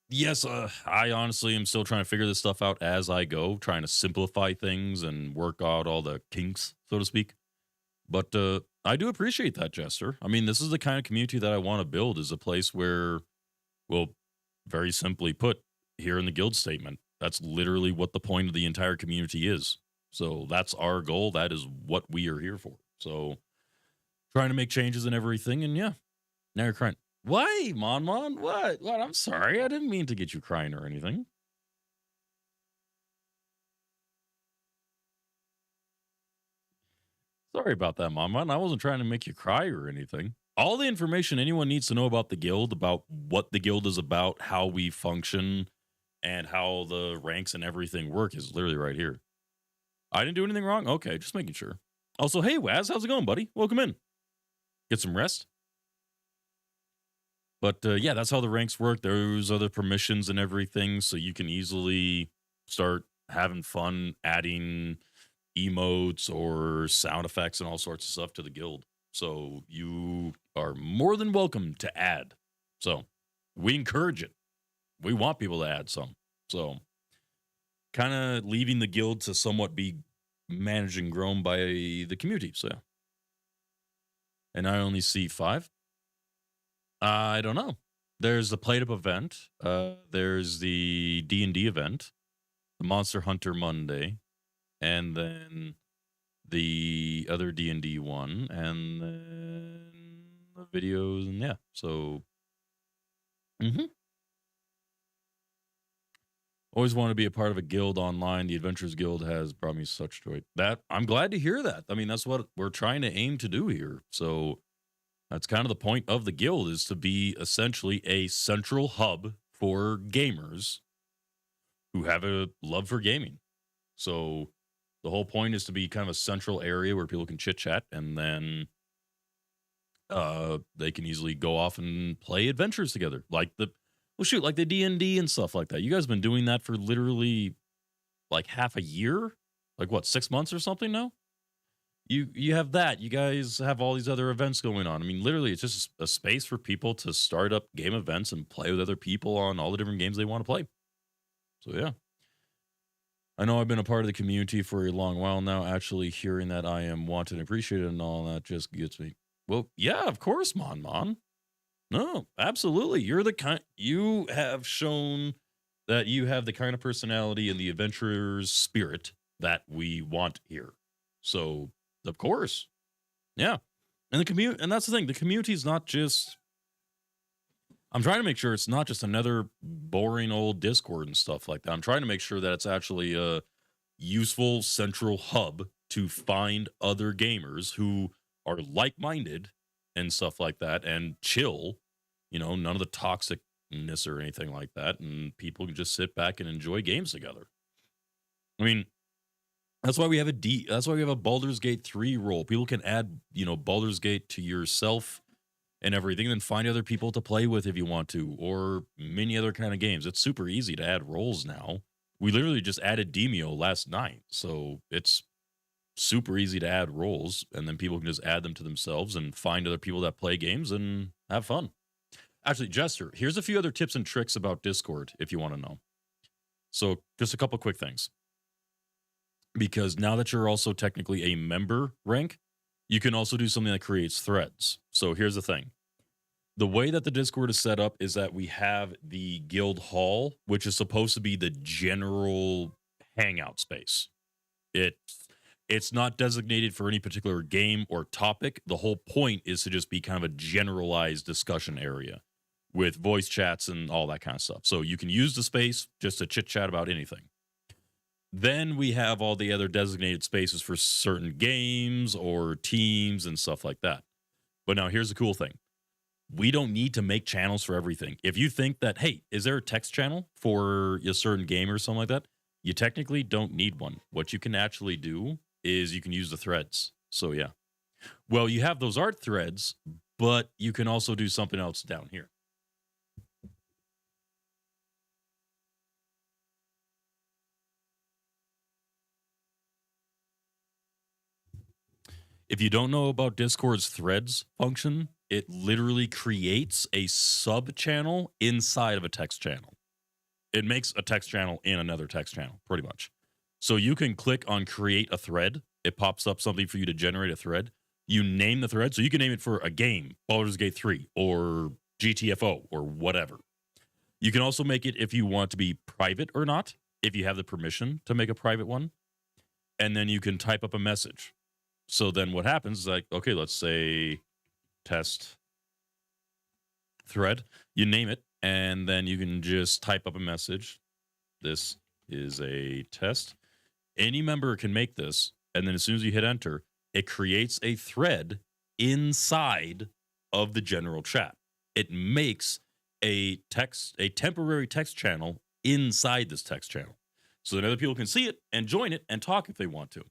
yes, I honestly am still trying to figure this stuff out as I go, trying to simplify things and work out all the kinks, so to speak. But I do appreciate that, Jester. I mean, this is the kind of community that I want to build, is a place where, well, very simply put, here in the guild statement, that's literally what the point of the entire community is. So that's our goal. That is what we are here for. So trying to make changes and everything. And yeah, now you're crying. Why, Mon? What? I'm sorry. I didn't mean to get you crying or anything. Sorry about that, Mon. I wasn't trying to make you cry or anything. All the information anyone needs to know about the guild, about what the guild is about, how we function, and how the ranks and everything work is literally right here. I didn't do anything wrong? Okay, just making sure. Also, hey, Waz, how's it going, buddy? Welcome in. Get some rest. But yeah, that's how the ranks work. There's other permissions and everything, so you can easily start having fun adding emotes or sound effects and all sorts of stuff to the guild. So you are more than welcome to add. So we encourage it. We want people to add some. So kind of leaving the guild to somewhat be managed and grown by the community. So yeah. And I only see 5. I don't know. There's the Plate Up event. There's the D&D event, the Monster Hunter Monday, and then the other D&D one, and then the videos, and yeah. So, always want to be a part of a guild online. The Adventurers Guild has brought me such joy. I'm glad to hear that. I mean, that's what we're trying to aim to do here. So that's kind of the point of the guild, is to be essentially a central hub for gamers who have a love for gaming. So the whole point is to be kind of a central area where people can chit chat, and then they can easily go off and play adventures together, like the D&D and stuff like that. You guys have been doing that for literally like half a year, like what, 6 months or something now? You have that. You guys have all these other events going on. I mean, literally, it's just a space for people to start up game events and play with other people on all the different games they want to play. So yeah. I know I've been a part of the community for a long while now. Actually, hearing that I am wanted and appreciated and all that just gets me. Well, yeah, of course, Mon. No, absolutely. You have shown that you have the kind of personality and the adventurer's spirit that we want here. So, of course. Yeah. And the community, and that's the thing, the community is not just, I'm trying to make sure it's not just another boring old Discord and stuff like that. I'm trying to make sure that it's actually a useful central hub to find other gamers who are like-minded and stuff like that, and chill, none of the toxicness or anything like that, and people can just sit back and enjoy games together. I mean, that's why we have a Baldur's Gate 3 role. People can add, Baldur's Gate to yourself and everything, and then find other people to play with if you want to, or many other kind of games. It's super easy to add roles now. We literally just added Demio last night, so it's super easy to add roles, and then people can just add them to themselves and find other people that play games and have fun. Actually, Jester, here's a few other tips and tricks about Discord if you want to know. So just a couple quick things. because now that you're also technically a member rank, you can also do something that creates threads. So here's the thing. The way that the Discord is set up is that we have the guild hall, which is supposed to be the general hangout space. It's not designated for any particular game or topic. The whole point is to just be kind of a generalized discussion area with voice chats and all that kind of stuff. So you can use the space just to chit chat about anything. Then we have all the other designated spaces for certain games or teams and stuff like that. But now here's the cool thing. We don't need to make channels for everything. If you think that, hey, is there a text channel for a certain game or something like that? You technically don't need one. What you can actually do is you can use the threads. So yeah. Well, you have those art threads, but you can also do something else down here. If you don't know about Discord's threads function, it literally creates a sub channel inside of a text channel. It makes a text channel in another text channel, pretty much. So you can click on create a thread. It pops up something for you to generate a thread. You name the thread. So you can name it for a game, Baldur's Gate 3 or GTFO or whatever. You can also make it if you want to be private or not, if you have the permission to make a private one. And then you can type up a message. So then what happens is like, okay, let's say test thread. You name it, and then you can just type up a message. This is a test. Any member can make this, and then as soon as you hit enter, it creates a thread inside of the general chat. It makes a temporary text channel inside this text channel. So that other people can see it and join it and talk if they want to.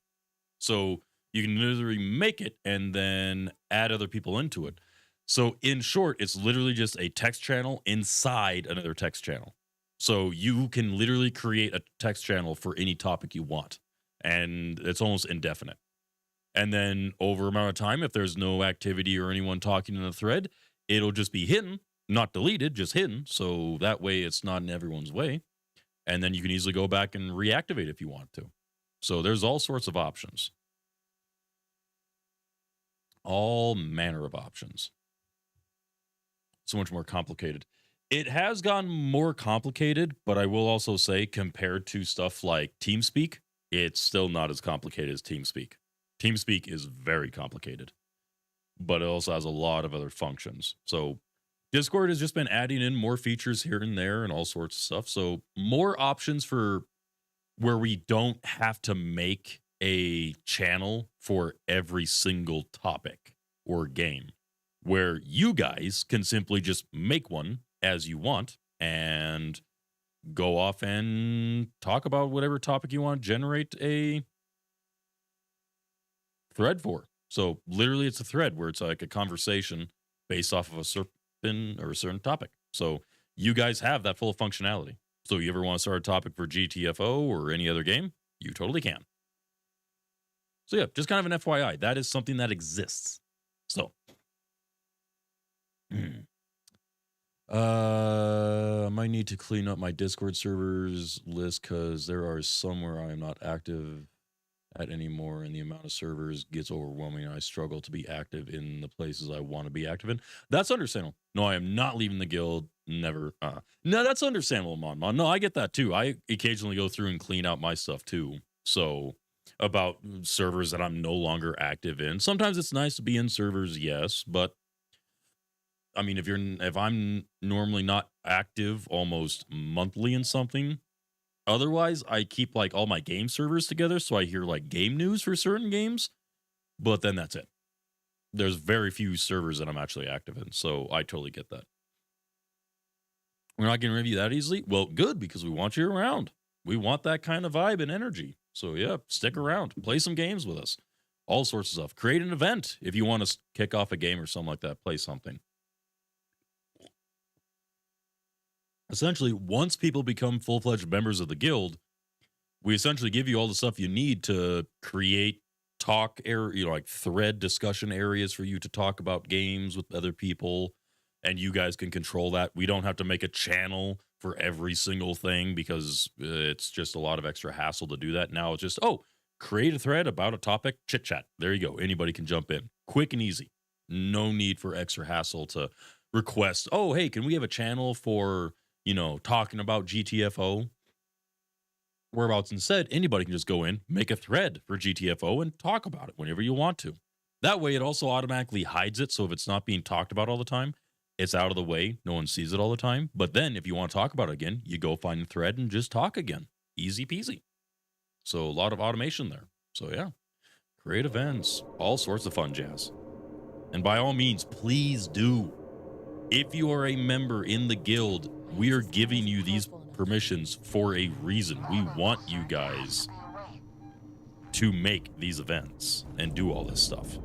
So you can literally make it and then add other people into it. So in short, it's literally just a text channel inside another text channel. So you can literally create a text channel for any topic you want. And it's almost indefinite. And then over amount of time, if there's no activity or anyone talking in the thread, it'll just be hidden, not deleted, just hidden. So that way it's not in everyone's way. And then you can easily go back and reactivate if you want to. So there's all sorts of options. All manner of options. So much more complicated. It has gotten more complicated, but I will also say compared to stuff like TeamSpeak, it's still not as complicated as TeamSpeak. TeamSpeak is very complicated, but it also has a lot of other functions. So Discord has just been adding in more features here and there and all sorts of stuff. So more options for where we don't have to make a channel for every single topic or game, where you guys can simply just make one as you want and go off and talk about whatever topic you want to generate a thread for. So literally it's a thread where it's like a conversation based off of a certain topic. So you guys have that full functionality. So you ever want to start a topic for GTFO or any other game, you totally can. So yeah, just kind of an FYI, that is something that exists. So, might need to clean up my Discord servers list because there are some where I am not active at anymore, and the amount of servers gets overwhelming. And I struggle to be active in the places I want to be active in. That's understandable. No, I am not leaving the guild. Never. No, that's understandable, Mon. No, I get that too. I occasionally go through and clean out my stuff too. So about servers that I'm no longer active in. Sometimes it's nice to be in servers, yes, but I mean, if I'm normally not active almost monthly in something, otherwise I keep like all my game servers together so I hear like game news for certain games, but then that's it. There's very few servers that I'm actually active in, so I totally get that. We're not getting rid of you that easily? Well, good, because we want you around. We want that kind of vibe and energy. So yeah, stick around, play some games with us, all sorts of stuff. Create an event if you want to kick off a game or something like that. Play something. Essentially, once people become full-fledged members of the guild, we essentially give you all the stuff you need to create like thread discussion areas for you to talk about games with other people, and you guys can control that. We don't have to make a channel for every single thing because it's just a lot of extra hassle to do that. Now it's just, create a thread about a topic, chit chat. There you go. Anybody can jump in. Quick and easy. No need for extra hassle to request, oh, hey, can we have a channel for, talking about GTFO? Whereabouts instead, anybody can just go in, make a thread for GTFO and talk about it whenever you want to. That way, it also automatically hides it. So if it's not being talked about all the time, it's out of the way. No one sees it all the time. But then if you want to talk about it again, you go find the thread and just talk again. Easy peasy. So a lot of automation there. So yeah, create events, all sorts of fun jazz. And by all means, please do. If you are a member in the guild, we are giving you these permissions for a reason. We want you guys to make these events and do all this stuff.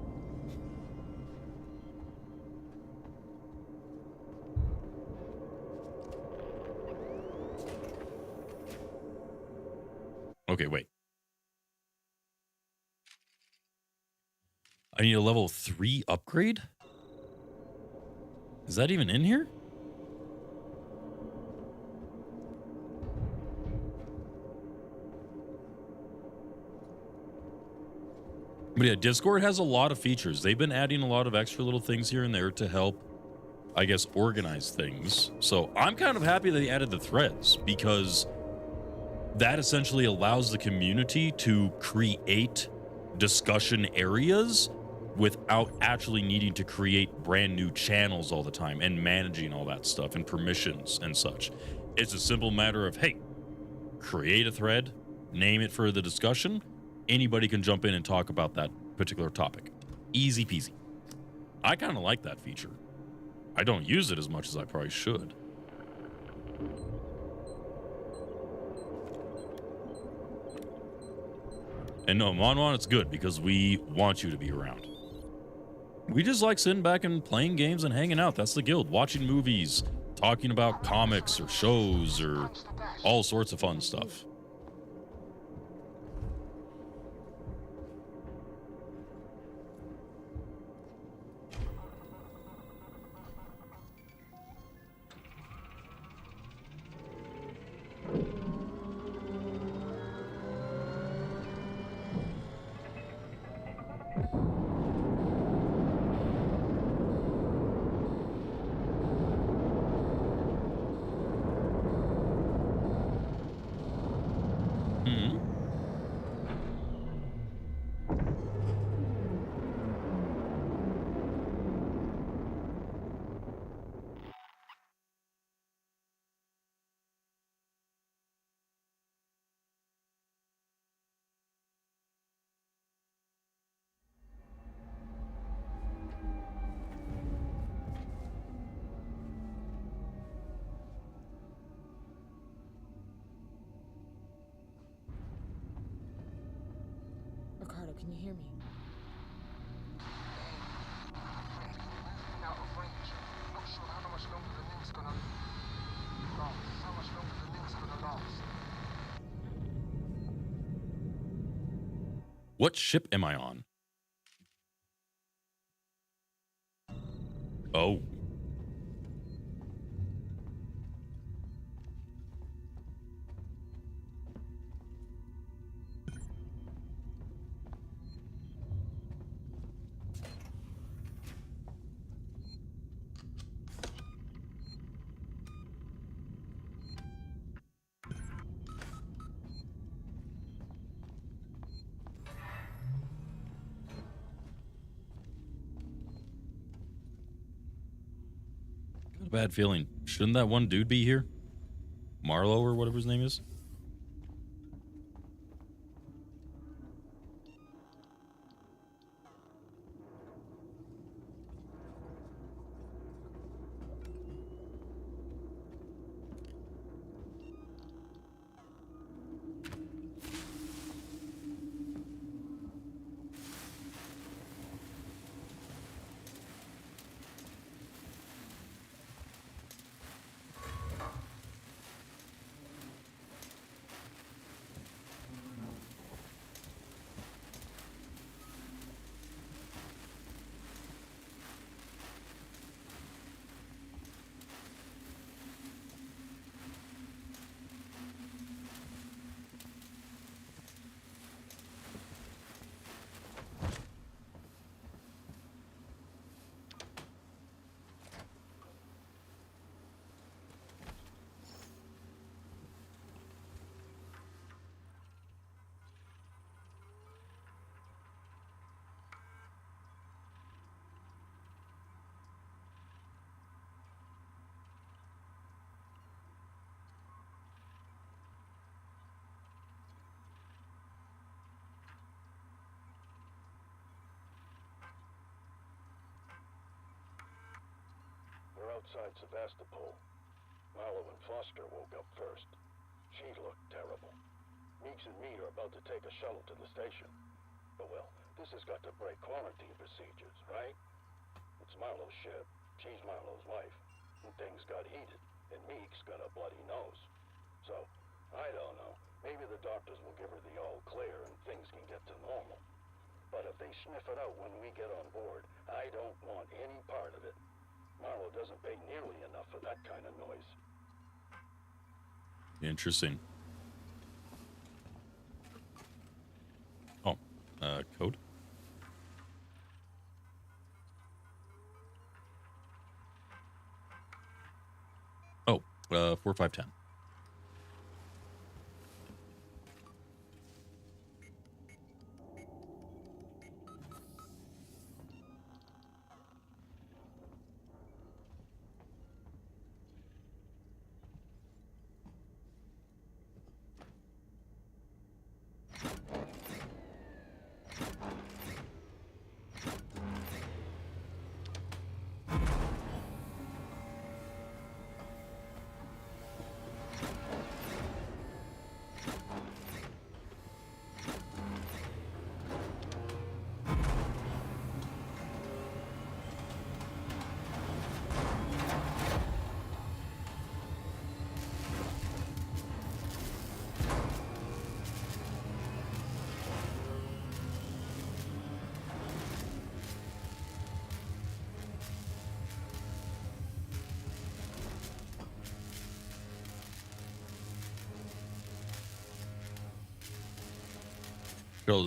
Okay, wait. I need a level 3 upgrade? Is that even in here? But yeah, Discord has a lot of features. They've been adding a lot of extra little things here and there to help, I guess, organize things. So I'm kind of happy that they added the threads, because that essentially allows the community to create discussion areas without actually needing to create brand new channels all the time and managing all that stuff and permissions and such. It's a simple matter of, hey, create a thread, name it for the discussion. Anybody can jump in and talk about that particular topic. Easy peasy. I kind of like that feature. I don't use it as much as I probably should. And no, Mon, it's good because we want you to be around. We just like sitting back and playing games and hanging out. That's the guild. Watching movies, talking about comics or shows or all sorts of fun stuff. Ricardo, can you hear me? Out of range. Not sure how much longer the link's gonna last. How much longer the link's gonna last. What ship am I on? Oh. Got a bad feeling. Shouldn't that one dude be here? Marlo or whatever his name is? outside Sevastopol. Marlowe and Foster woke up first. She looked terrible. Meeks and me are about to take a shuttle to the station. But well, this has got to break quarantine procedures, right? It's Marlowe's ship. She's Marlowe's wife. And things got heated, and Meeks got a bloody nose. So, I don't know. Maybe the doctors will give her the all clear and things can get to normal. But if they sniff it out when we get on board, I don't want any part of it. Marlowe doesn't pay nearly enough for that kind of noise. Interesting. Oh, code? Oh, 4510.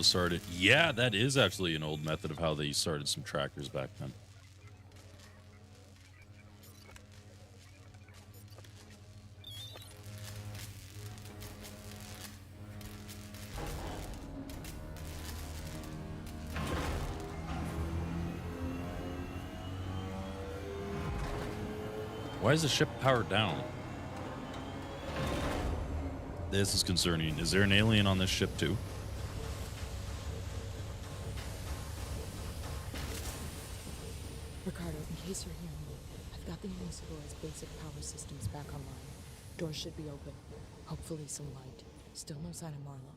Started. Yeah, that is actually an old method of how they started some tractors back then. Why is the ship powered down? This is concerning. Is there an alien on this ship too? Ricardo, in case you're hearing me, I've got the Unisador's basic power systems back online. Doors should be open. Hopefully some light. Still no sign of Marlowe.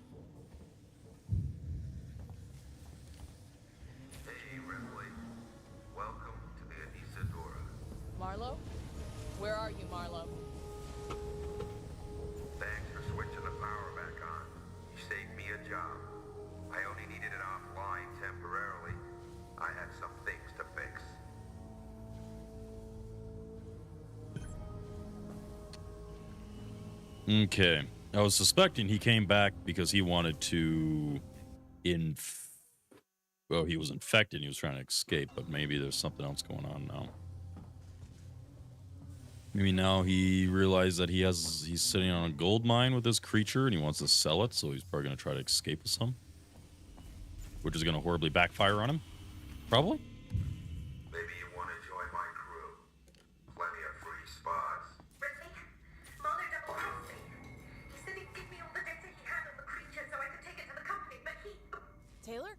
Hey, Ripley. Welcome to the Unisadora. Marlowe? Where are you, Marlowe? Thanks for switching the power back on. You saved me a job. I only needed it offline temporarily. I had some things to fix. Okay. I was suspecting he came back because he wanted to well, he was infected and he was trying to escape, but maybe there's something else going on now. Maybe now he realized that he's sitting on a gold mine with this creature and he wants to sell it, so he's probably going to try to escape with some. Which is going to horribly backfire on him. Probably. Maybe you want to join my crew. Plenty of free spots. Mahler double-crossed me. He said he'd give me all the data he had on the creature so I could take it to the company, but he... Taylor?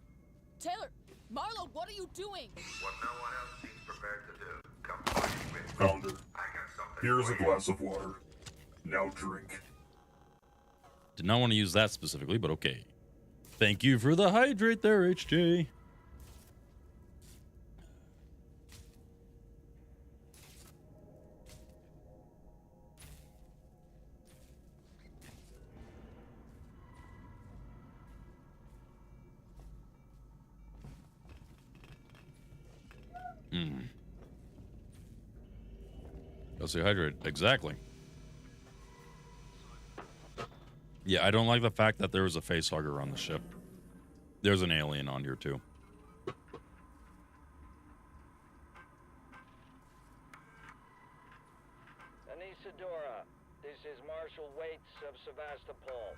Taylor! Marlowe, what are you doing? What no one else seems prepared to do. Come find me with me. Founder, I got something. here's a glass of water. Now drink. Did not want to use that specifically, but okay. Thank you for the hydrate there, HJ. Go stay hydrated. Exactly. Yeah, I don't like the fact that there was a facehugger on the ship. There's an alien on here too. Unisadora, this is Marshal Waits of Sevastopol.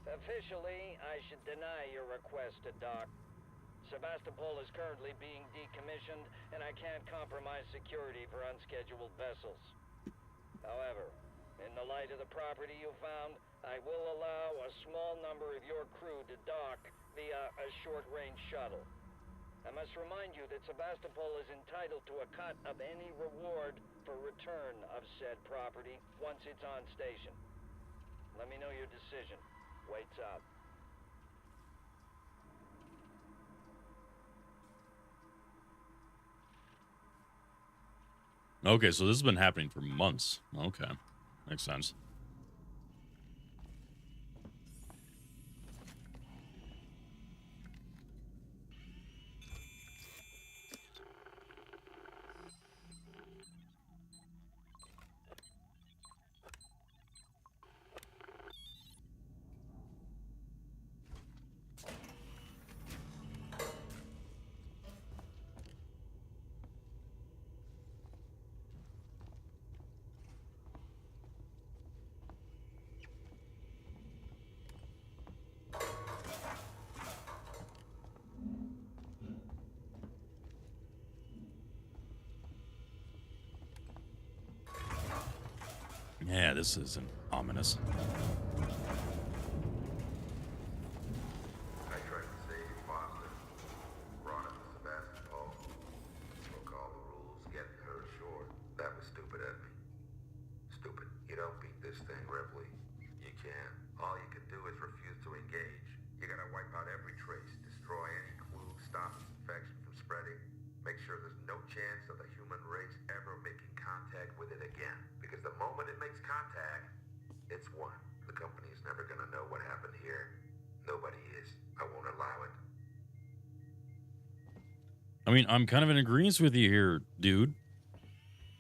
Officially, I should deny your request to dock. Sevastopol is currently being decommissioned, and I can't compromise security for unscheduled vessels. However, in the light of the property you found, I will allow a small number of your crew to dock via a short-range shuttle. I must remind you that Sebastopol is entitled to a cut of any reward for return of said property once it's on station. Let me know your decision. Waits out. Okay, so this has been happening for months. Okay, makes sense. Yeah, this isn't ominous. I tried to save Foster. Brought him to Sebastopol. Broke all the rules, getting her ashore. That was stupid of me. Stupid. You don't beat this thing, Ripley. You can. All you can do is refuse to engage. You gotta wipe out every trace, destroy any clue, stop this infection from spreading. Make sure there's no chance of the human race ever making contact with it again. Because the moment it makes contact, it's won. The company's never gonna know what happened here. Nobody is. I won't allow it. I mean, I'm kind of in agreement with you here, dude.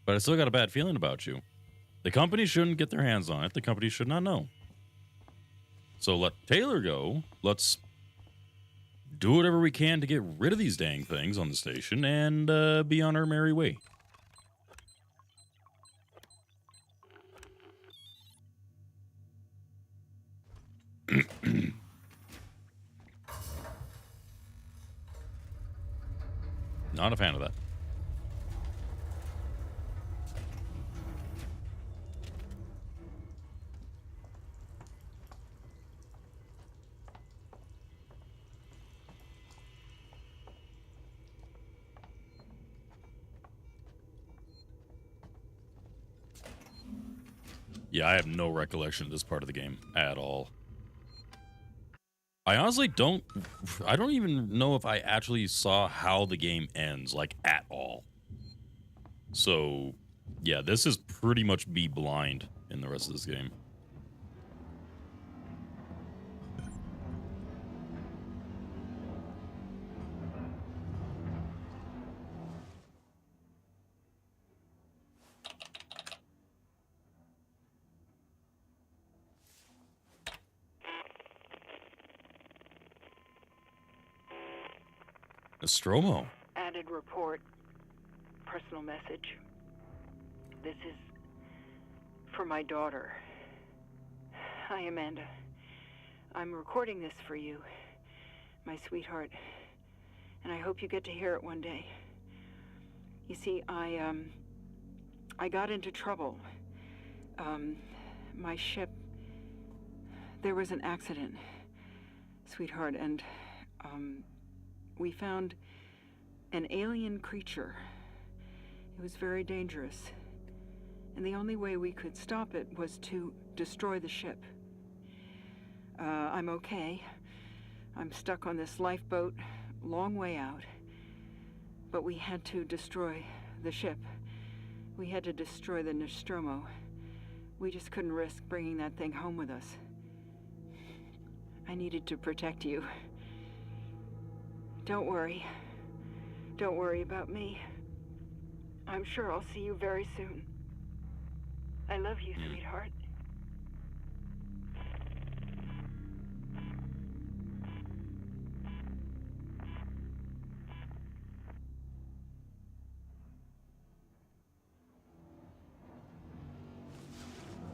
But I still got a bad feeling about you. The company shouldn't get their hands on it. The company should not know. So let Taylor go. Let's do whatever we can to get rid of these dang things on the station and be on our merry way. Not a fan of that. Yeah, I have no recollection of this part of the game at all. I honestly don't even know if I actually saw how the game ends, like, at all. So, yeah, this is pretty much be blind in the rest of this game. Nostromo. Added report. Personal message. This is for my daughter. Hi, Amanda. I'm recording this for you, my sweetheart, and I hope you get to hear it one day. You see, I got into trouble. My ship, there was an accident, sweetheart, and we found an alien creature. It was very dangerous. And the only way we could stop it was to destroy the ship. I'm okay. I'm stuck on this lifeboat, long way out. But we had to destroy the ship. We had to destroy the Nostromo. We just couldn't risk bringing that thing home with us. I needed to protect you. Don't worry. Don't worry about me. I'm sure I'll see you very soon. I love you, sweetheart.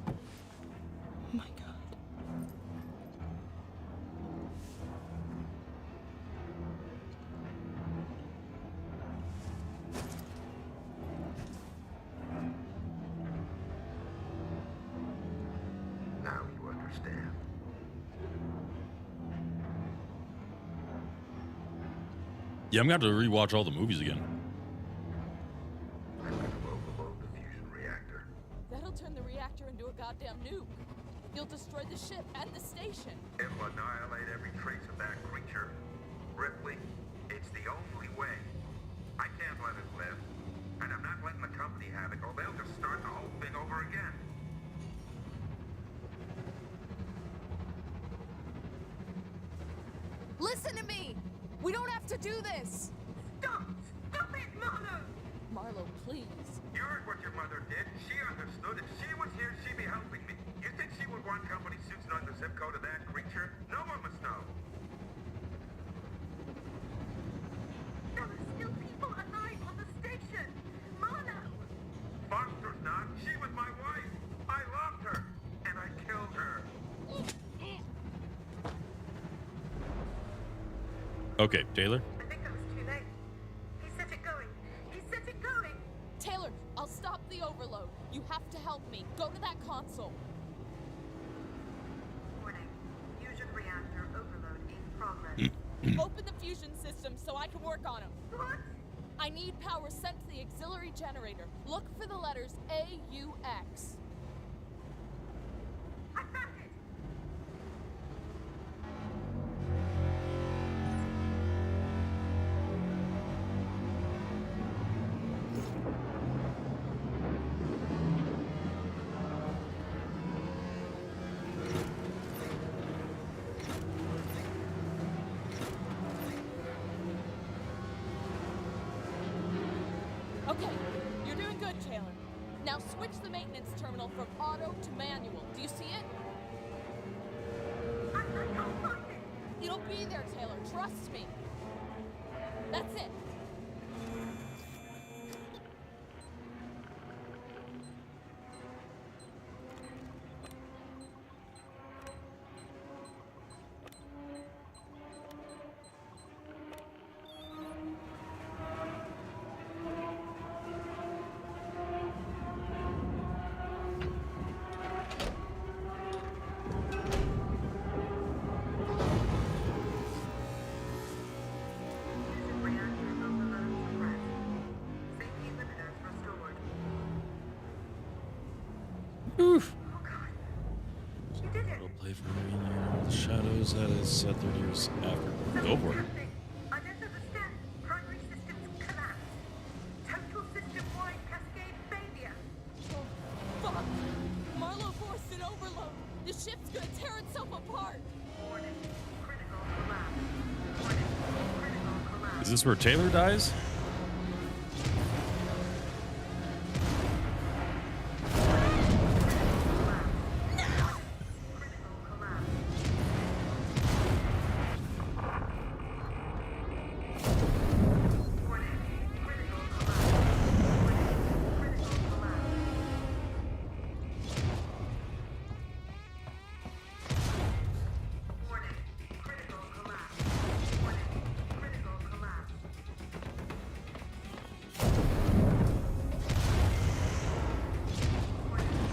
Oh my God. Now you understand. Yeah, I'm going to have to rewatch all the movies again. That'll turn the reactor into a goddamn nuke. You'll destroy the ship and the station. It'll annihilate every trace of that creature. Ripley, it's the only way. I can't let it live. And I'm not letting the company have it, or they'll just start the whole thing over again. Listen to me! We don't have to do this! Stop! Stop it, Marlo! Marlo, please. You heard what your mother did. She understood. If she was here, she'd be helping me. You think she would want company suits knowing the zip code of that creature? No one must know. There are still people alive on the station! Marlo! Foster's not. She was my wife. I loved her. And I killed her. Okay, Taylor. I think that was too late. He set it going. He set it going! Taylor, I'll stop the overload. You have to help me. Go to that console. Warning. Fusion reactor overload in progress. Open the fusion system so I can work on them. What? I need power sent to the auxiliary generator. Look for the letters AUX. I found it! Okay, you're doing good, Taylor. Now switch the maintenance terminal from auto to manual. Do you see it? I can't find it! It'll be there, Taylor. Trust me. That's it. Oof. You did it! It'll play for me. The shadows that is set 30 years after. Go for it. I don't understand. Primary systems collapse. Total system-wide cascade failure. Oh, fuck! Marlo forced an overload. The ship's gonna tear itself apart. Warning. Critical collapse. Warning. Critical collapse. Is this where Taylor dies?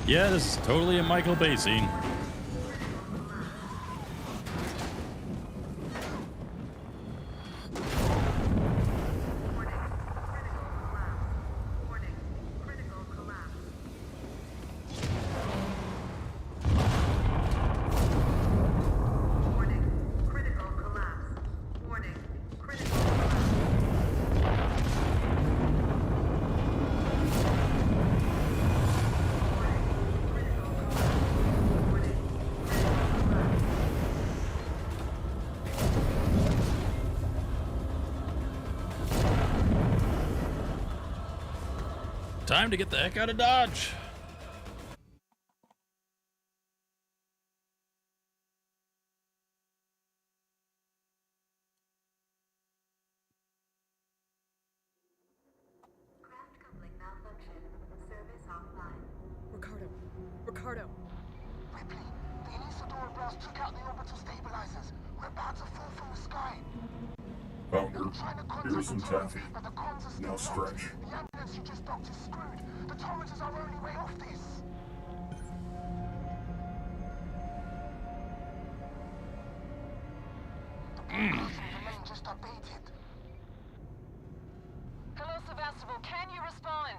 Yeah, this is totally a Michael Bay scene. Time to get the heck out of Dodge. Craft coupling malfunction. Service offline. Ricardo. Ripley, the Inisadora blast took out the orbital stabilizers. We're about to fall from the sky. Founder, here's some taffy. But the comms are still Now locked. stretch. The ambulance you just docked is screwed. The torrent is our only way off this. The broadcast of the main just updated. Hello, Sevastopol. Can you respond?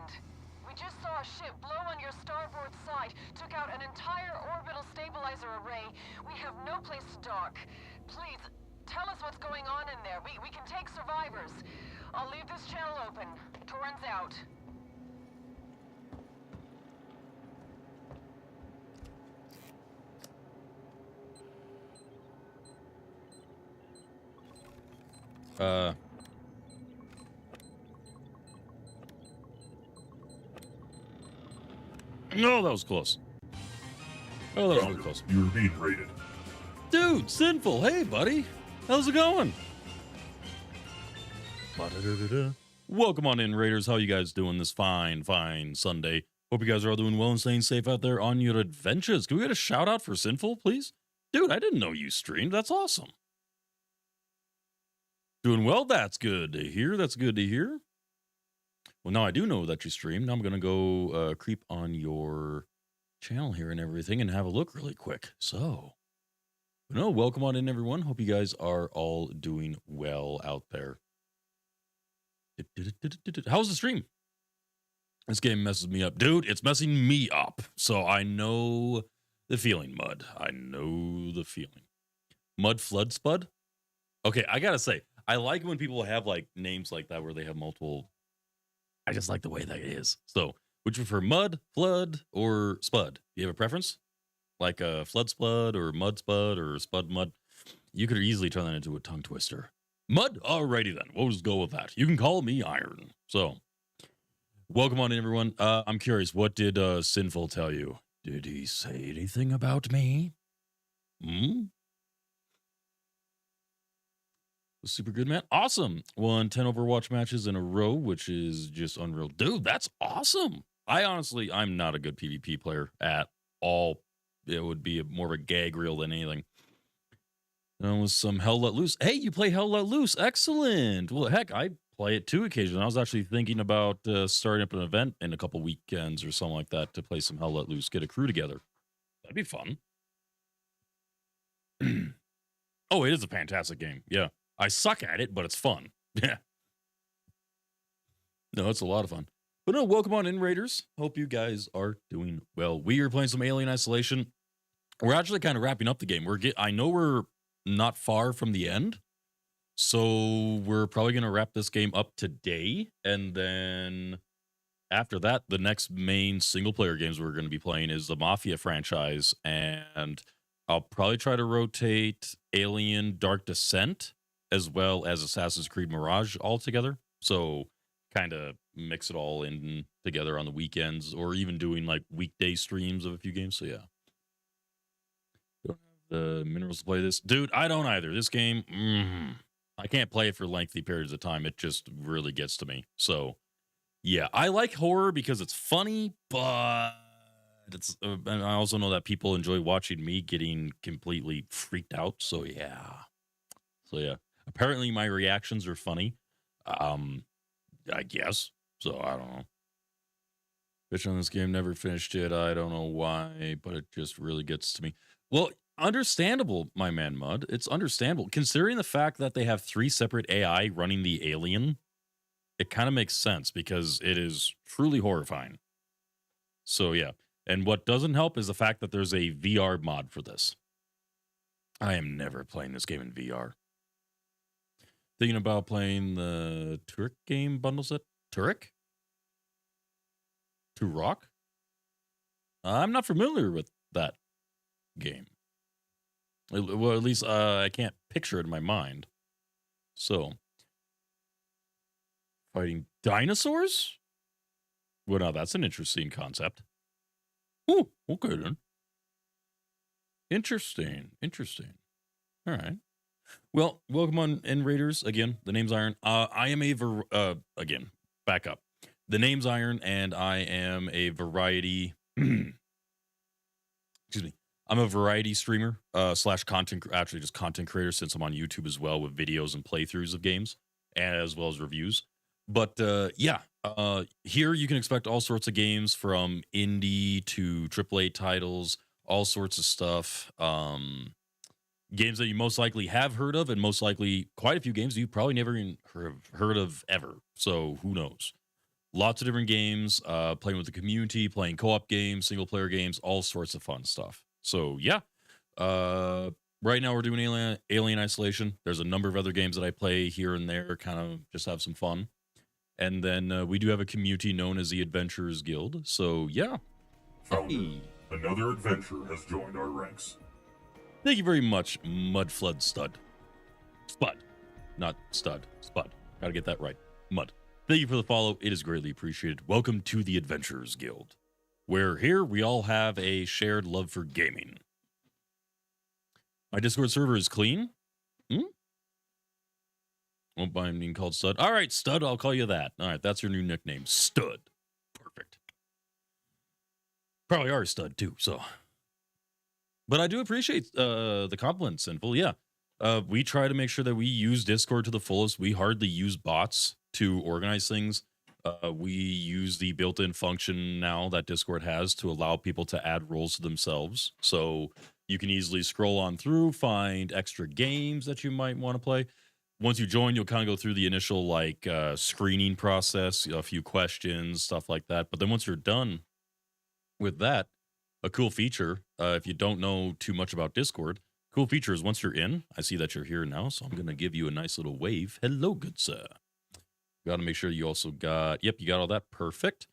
We just saw a ship blow on your starboard side, took out an entire orbital stabilizer array. We have no place to dock. Please, tell us what's going on in there. We can take survivors. I'll leave this channel open. Torrens out. No, that was close. Oh, that was really close. You're being raided. Dude, Sinful. Hey, buddy. How's it going? Ba-da-da-da-da. Welcome on in, Raiders. How you guys doing this fine Sunday? Hope you guys are all doing well and staying safe out there on your adventures. Can we get a shout out for Sinful, please? Dude, I didn't know you streamed. That's awesome. Doing well? That's good to hear. That's good to hear. Well, now I do know that you stream. Now I'm going to go creep on your channel here and everything and have a look really quick. So, no, welcome on in, everyone. Hope you guys are all doing well out there. How's the stream? This game messes me up. Dude, it's messing me up. So I know the feeling, Mud. I know the feeling. Mud Flood Spud? Okay, I got to say, I like when people have like names like that where they have multiple. I just like the way that it is. So, would you prefer Mud, Flood, or Spud? Do you have a preference? Like a Flood Spud or Mud Spud or Spud Mud? You could easily turn that into a tongue twister. Mud? Alrighty then. We'll just go with that. You can call me Iron. So, welcome on in, everyone. I'm curious, what did Sinful tell you? Did he say anything about me? Super good, man. Awesome. Won 10 Overwatch matches in a row, which is just unreal. Dude, that's awesome. I'm not a good PvP player at all. It would be more of a gag reel than anything. And with some Hell Let Loose. Hey, you play Hell Let Loose. Excellent. Well, heck, I play it too occasionally. I was actually thinking about starting up an event in a couple weekends or something like that to play some Hell Let Loose, get a crew together. That'd be fun. Oh, it is a fantastic game. Yeah. I suck at it, but it's fun. Yeah. No, it's a lot of fun. But no, welcome on in, Raiders. Hope you guys are doing well. We are playing some Alien Isolation. We're actually kind of wrapping up the game. I know we're not far from the end, so we're probably going to wrap this game up today. And then after that, the next main single-player games we're going to be playing is the Mafia franchise. And I'll probably try to rotate Alien Dark Descent as well as Assassin's Creed Mirage all together. So kind of mix it all in together on the weekends or even doing like weekday streams of a few games. So yeah. Don't have the minerals to play this. Dude, I don't either. This game, I can't play it for lengthy periods of time. It just really gets to me. So yeah, I like horror because it's funny, but it's, and I also know that people enjoy watching me getting completely freaked out. So yeah. Apparently my reactions are funny. I guess. So I don't know. Bitch on this game never finished it. I don't know why, but it just really gets to me. Well, understandable, my man Mud. It's understandable. Considering the fact that they have 3 separate AI running the Alien, it kind of makes sense because it is truly horrifying. So yeah. And what doesn't help is the fact that there's a VR mod for this. I am never playing this game in VR. Thinking about playing the Turok game bundle set? Turok? Turok? I'm not familiar with that game. Well, at least I can't picture it in my mind. So, fighting dinosaurs? Well, now that's an interesting concept. Oh, okay then. Interesting. All right. Well, welcome on in, Raiders. Again, the name's Iron. I am again, back up. The name's Iron, and I am a variety. Excuse me. I'm a variety streamer slash content, actually just content creator, since I'm on YouTube as well with videos and playthroughs of games, as well as reviews. But yeah, here you can expect all sorts of games from indie to AAA titles, all sorts of stuff. games that you most likely have heard of, and most likely quite a few games you probably never even heard of ever. So who knows? Lots of different games, playing with the community, playing co-op games, single-player games, all sorts of fun stuff. So yeah, right now we're doing Alien Isolation. There's a number of other games that I play here and there, kind of just have some fun. And then we do have a community known as the Adventurers Guild. So yeah. Founder, another adventurer has joined our ranks. Thank you very much, Mudflood Stud. Spud. Not Stud. Spud. Gotta get that right. Mud. Thank you for the follow. It is greatly appreciated. Welcome to the Adventurers Guild, where here we all have a shared love for gaming. My Discord server is clean. Won't mind being called Stud. All right, Stud, I'll call you that. All right, that's your new nickname, Stud. Perfect. Probably are a stud, too, so. But I do appreciate the compliments, Sinful. Yeah, we try to make sure that we use Discord to the fullest. We hardly use bots to organize things. We use the built-in function now that Discord has to allow people to add roles to themselves. So you can easily scroll on through, find extra games that you might want to play. Once you join, you'll kind of go through the initial like screening process, a few questions, stuff like that. But then once you're done with that, a cool feature, if you don't know too much about Discord, cool feature is once you're in, I see that you're here now, so I'm going to give you a nice little wave. Hello, good sir. Got to make sure you also got, yep, you got all that. Perfect.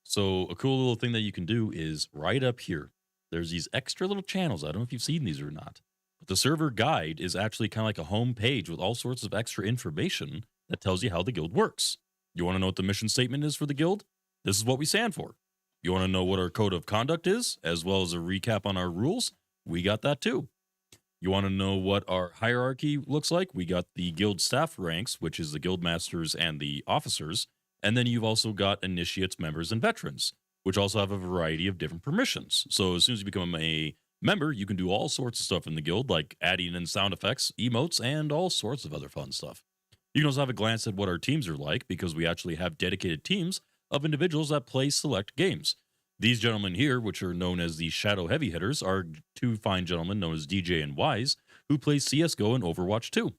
So a cool little thing that you can do is right up here. There's these extra little channels. I don't know if you've seen these or not. But the server guide is actually kind of like a home page with all sorts of extra information that tells you how the guild works. You want to know what the mission statement is for the guild? This is what we stand for. You want to know what our code of conduct is, as well as a recap on our rules? We got that too. You want to know what our hierarchy looks like? We got the guild staff ranks, which is the guild masters and the officers. And then you've also got initiates, members, and veterans, which also have a variety of different permissions. So as soon as you become a member, you can do all sorts of stuff in the guild, like adding in sound effects, emotes, and all sorts of other fun stuff. You can also have a glance at what our teams are like, because we actually have dedicated teams of individuals that play select games. These gentlemen here, which are known as the Shadow Heavy Hitters, are two fine gentlemen known as DJ and Wise, who play CSGO and Overwatch 2.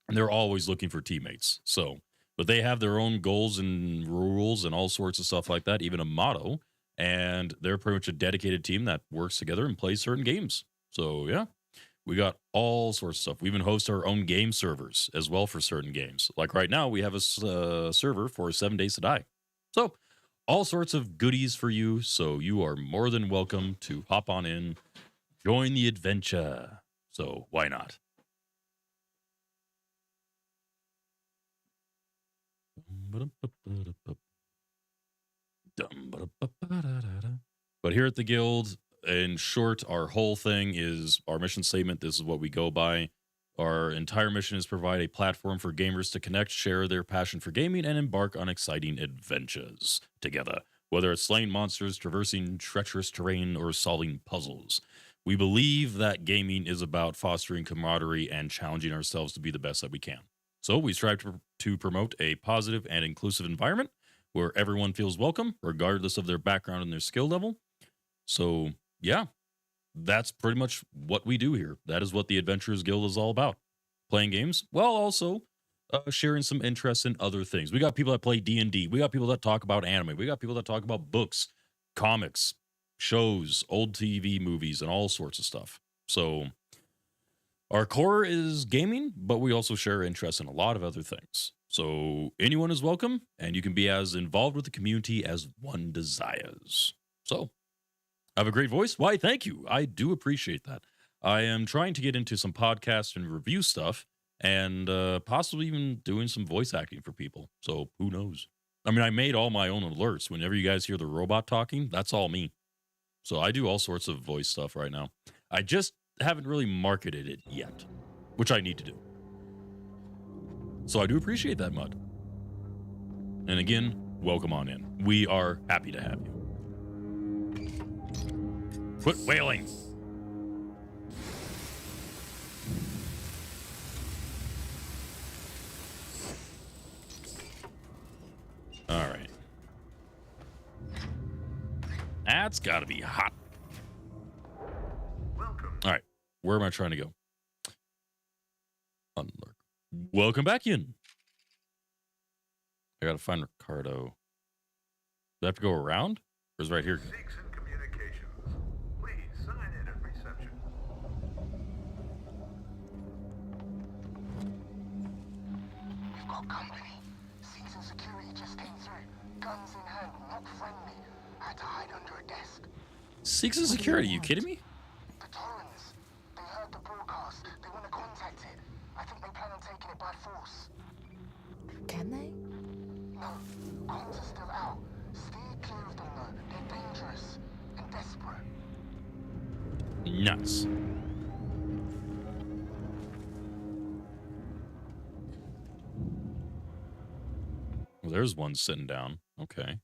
And they're always looking for teammates. So, but they have their own goals and rules and all sorts of stuff like that, even a motto. And they're pretty much a dedicated team that works together and plays certain games. So, yeah, we got all sorts of stuff. We even host our own game servers as well for certain games. Like right now, we have a server for 7 Days to Die. So, all sorts of goodies for you. So, you are more than welcome to hop on in, join the adventure. So, why not? But here at the guild, in short, our whole thing is our mission statement. This is what we go by. Our entire mission is provide a platform for gamers to connect, share their passion for gaming, and embark on exciting adventures together. Whether it's slaying monsters, traversing treacherous terrain, or solving puzzles. We believe that gaming is about fostering camaraderie and challenging ourselves to be the best that we can. So we strive to promote a positive and inclusive environment where everyone feels welcome, regardless of their background and their skill level. So, yeah, that's pretty much what we do here. That is what the Adventurers Guild is all about. Playing games, while also sharing some interest in other things. We got people that play D&D. We got people that talk about anime. We got people that talk about books, comics, shows, old TV movies, and all sorts of stuff. So our core is gaming, but we also share interest in a lot of other things. So anyone is welcome, and you can be as involved with the community as one desires. So, have a great voice? Why, thank you. I do appreciate that. I am trying to get into some podcast and review stuff, and possibly even doing some voice acting for people. So, who knows? I mean, I made all my own alerts. Whenever you guys hear the robot talking, that's all me. So, I do all sorts of voice stuff right now. I just haven't really marketed it yet, which I need to do. So I do appreciate that, Mud. And again, welcome on in. We are happy to have you. Quit wailing. All right. That's got to be hot. All right. Where am I trying to go? Welcome back in. I gotta find Ricardo. Do I have to go around? Or is it right here? Seegson Communications. Please sign in at reception. We've got company. Seegson security just came through. Guns in hand, not friendly. I had to hide under a desk. Seegson security, you kidding me? The Torrens. They heard the broadcast. They want to contact it. I think they plan on taking it by force. Can they? No, comms are still out. Steer clear of them though. They're dangerous and desperate. Nuts. Well, there's one sitting down. Okay.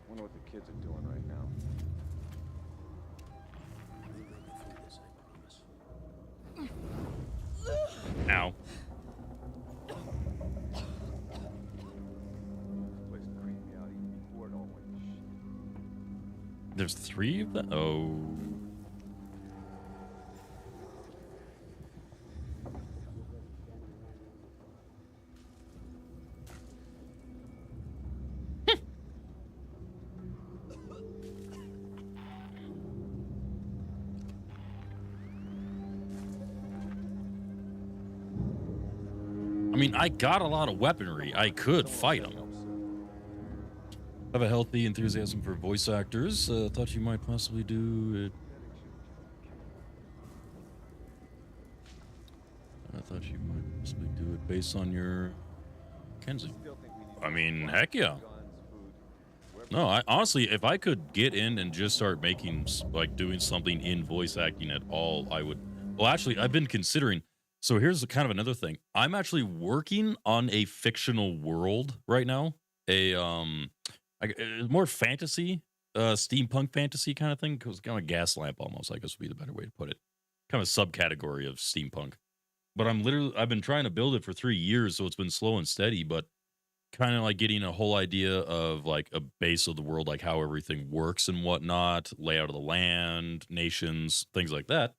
Wonder what the kids are doing right now. Ow. There's 3 of them? Oh. I mean, I got a lot of weaponry. I could fight them. Have a healthy enthusiasm for voice actors. Thought you might possibly do it. I thought you might possibly do it based on your Kenzie. I mean, heck yeah. No, I honestly, if I could get in and just start making, like, doing something in voice acting at all, I would. Well, actually, I've been considering. So here's kind of another thing. I'm actually working on a fictional world right now. A more fantasy, steampunk fantasy kind of thing. Because kind of a gas lamp almost, I guess would be the better way to put it. Kind of a subcategory of steampunk. But I've been trying to build it for 3 years, so it's been slow and steady, but kind of like getting a whole idea of like a base of the world, like how everything works and whatnot, layout of the land, nations, things like that.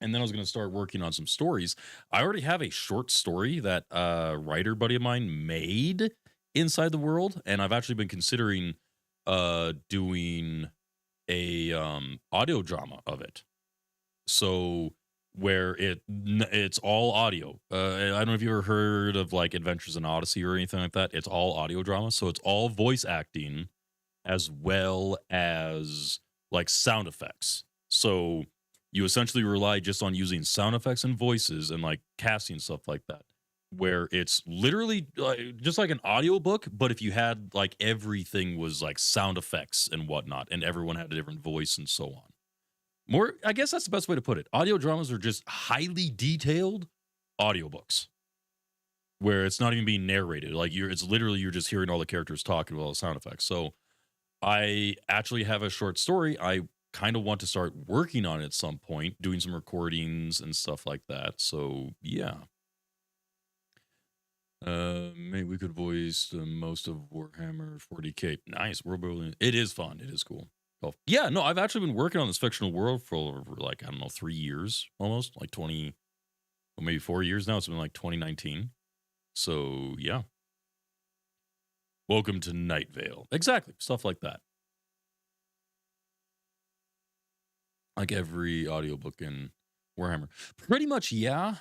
And then I was going to start working on some stories. I already have a short story that a writer buddy of mine made inside the world, and I've actually been considering doing a audio drama of it. So where it's all audio. I don't know if you ever heard of like Adventures in Odyssey or anything like that. It's all audio drama, so it's all voice acting as well as like sound effects. So you essentially rely just on using sound effects and voices and like casting stuff like that, where it's literally just like an audiobook, but if you had like everything was like sound effects and whatnot, and everyone had a different voice and so on. More, I guess that's the best way to put it. Audio dramas are just highly detailed audiobooks where it's not even being narrated. Like it's literally, you're just hearing all the characters talking with all the sound effects. So I actually have a short story. I kind of want to start working on it at some point, doing some recordings and stuff like that. So yeah. Maybe we could voice most of Warhammer 40K. Nice. World building. It is fun. It is cool. Yeah, no, I've actually been working on this fictional world for like, I don't know, 3 years almost, like 20, or maybe 4 years now. It's been like 2019. So yeah. Welcome to Night Vale. Exactly. Stuff like that. Like every audiobook in Warhammer. Pretty much, yeah.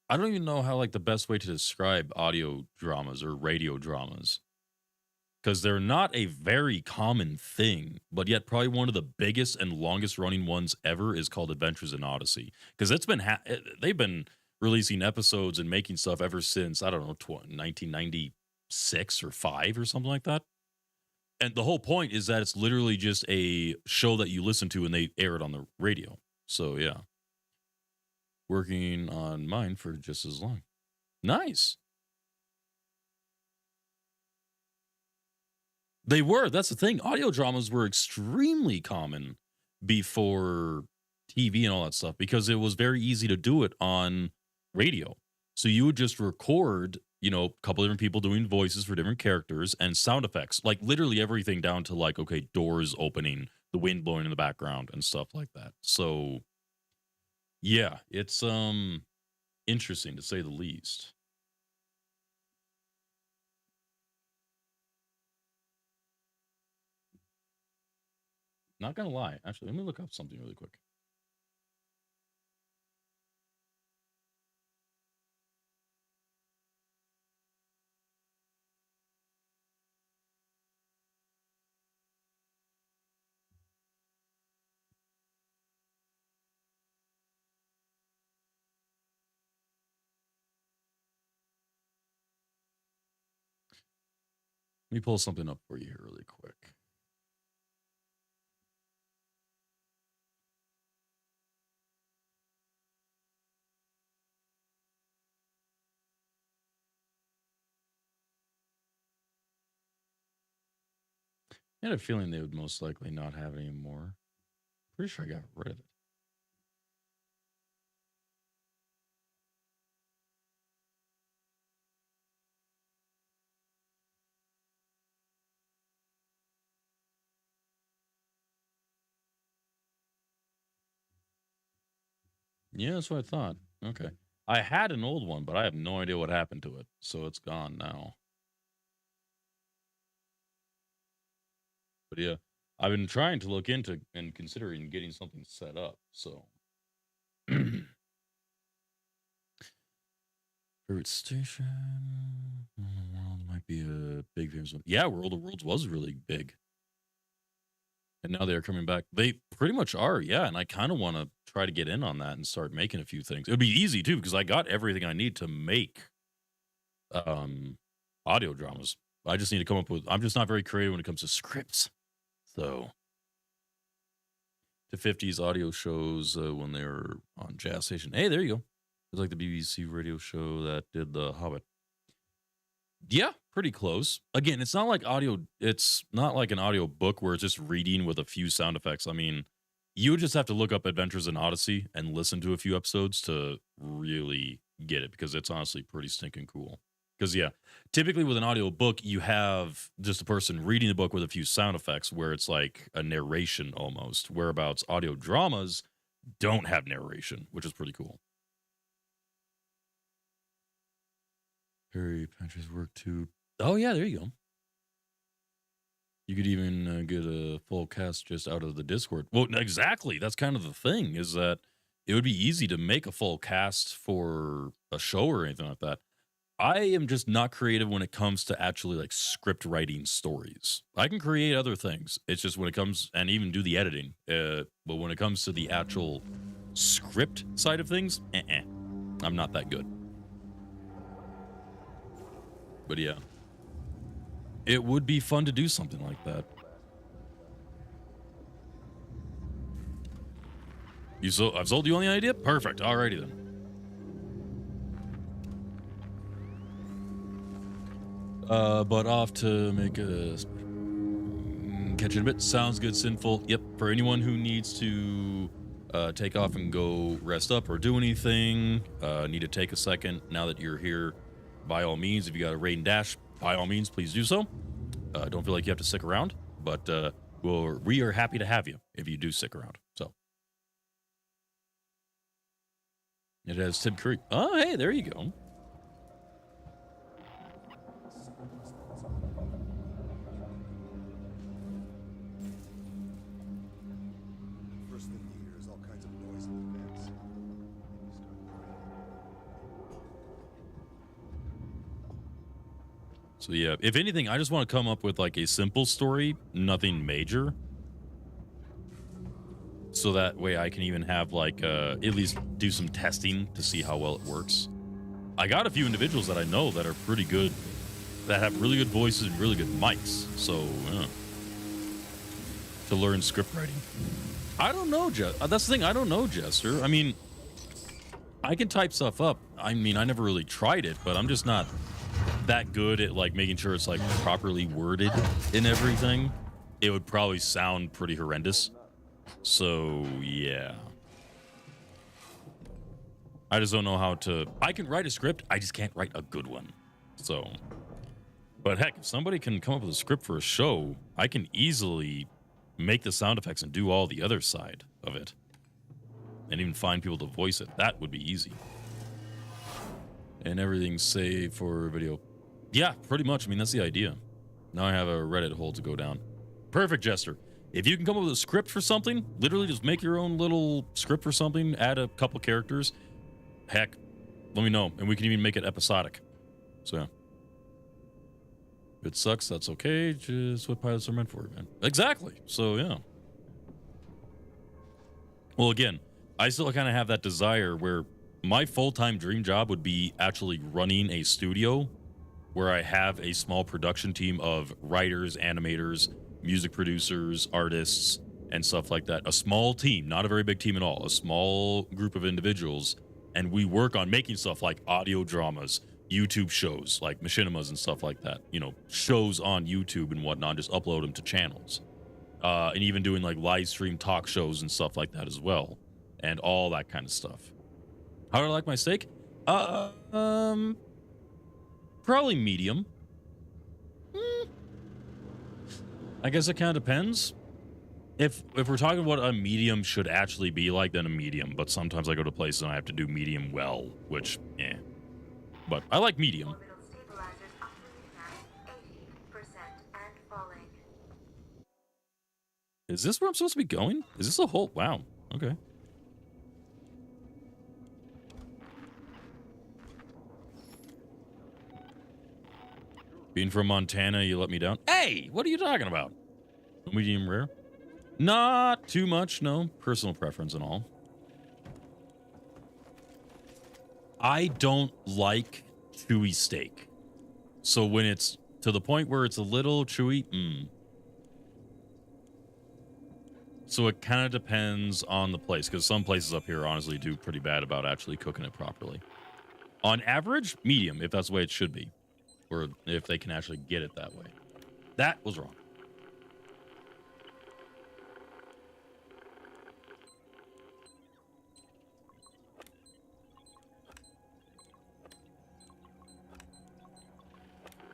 I don't even know how like the best way to describe audio dramas or radio dramas. Because they're not a very common thing, but yet probably one of the biggest and longest running ones ever is called Adventures in Odyssey. Because it's been they've been releasing episodes and making stuff ever since, I don't know, 1996 or 5 or something like that. And the whole point is that it's literally just a show that you listen to and they air it on the radio. So yeah. Working on mine for just as long. Nice. They were. That's the thing. Audio dramas were extremely common before TV and all that stuff because it was very easy to do it on radio. So you would just record, a couple different people doing voices for different characters and sound effects, like literally everything down to like, okay, doors opening, the wind blowing in the background and stuff like that. So yeah, it's interesting to say the least. Not gonna lie. Actually, let me look up something really quick. Let me pull something up for you here really quick. I had a feeling they would most likely not have any more. Pretty sure I got rid of it. Yeah, that's what I thought. Okay. I had an old one, but I have no idea what happened to it. So it's gone now. But yeah, I've been trying to look into and considering getting something set up. So favorite station world might be a big famous one. Yeah, World of Worlds was really big. And now they're coming back. They pretty much are, yeah. And I kind of want to try to get in on that and start making a few things. It would be easy too, because I got everything I need to make audio dramas. I just need to come up with, I'm just not very creative when it comes to scripts. So the 50s audio shows when they were on Jazz Station. Hey, there you go. It's like the BBC radio show that did The Hobbit. Yeah, pretty close. Again, it's not like audio. It's not like an audio book where it's just reading with a few sound effects. I mean, you would just have to look up Adventures in Odyssey and listen to a few episodes to really get it, because it's honestly pretty stinking cool. Because yeah, typically with an audio book, you have just a person reading the book with a few sound effects where it's like a narration almost. Whereabouts audio dramas don't have narration, which is pretty cool. Harry Patrick's work too. Oh yeah, there you go. You could even get a full cast just out of the Discord. Well, exactly. That's kind of the thing, is that it would be easy to make a full cast for a show or anything like that. I am just not creative when it comes to actually like script writing stories. I can create other things. It's just when it comes, and even do the editing. But when it comes to the actual script side of things, I'm not that good. But yeah, it would be fun to do something like that. I've sold you on the idea? Perfect. Alrighty then. But off to make a catch it a bit. Sounds good, Sinful. Yep. For anyone who needs to take off and go rest up or do anything, need to take a second now that you're here. By all means, if you got a raid and dash, by all means, please do so. Don't feel like you have to stick around, but we are happy to have you if you do stick around. So it has Tib Creek. Oh, hey, there you go. First thing you hear is all kinds of noise and events. So yeah, if anything, I just want to come up with like a simple story, nothing major. So that way I can even have like, at least do some testing to see how well it works. I got a few individuals that I know that are pretty good, that have really good voices and really good mics. So, yeah. To learn script writing. I don't know, that's the thing, I don't know, Jester. I mean, I can type stuff up. I mean, I never really tried it, but I'm just not that good at like making sure it's like properly worded and everything. It would probably sound pretty horrendous. So yeah, I just don't know how to. I can write a script, I just can't write a good one. So, but heck, if somebody can come up with a script for a show, I can easily make the sound effects and do all the other side of it. And even find people to voice it. That would be easy. And everything's saved for video. Yeah, pretty much. I mean, that's the idea. Now I have a Reddit hole to go down. Perfect, Jester. If you can come up with a script for something, literally just make your own little script for something, add a couple characters. Heck, let me know. And we can even make it episodic. So, yeah. If it sucks, that's okay. Just what pilots are meant for, man. Exactly. So, yeah. Well, again, I still kind of have that desire where my full-time dream job would be actually running a studio where I have a small production team of writers, animators, music producers, artists, and stuff like that. A small team, not a very big team at all. A small group of individuals, and we work on making stuff like audio dramas, YouTube shows, like machinimas and stuff like that. You know, shows on YouTube and whatnot, just upload them to channels. And even doing like live stream talk shows and stuff like that as well. And all that kind of stuff. How do I like my steak? Probably medium. I guess it kind of depends. If we're talking what a medium should actually be like, then a medium. But sometimes I go to places and I have to do medium well, which, eh. But I like medium. Is this where I'm supposed to be going? Is this a hole? Wow. Okay. Being from Montana, you let me down. Hey, what are you talking about? Medium rare? Not too much, no. Personal preference and all. I don't like chewy steak. So when it's to the point where it's a little chewy, So it kind of depends on the place, because some places up here honestly do pretty bad about actually cooking it properly. On average, medium, if that's the way it should be. Or if they can actually get it that way. That was wrong.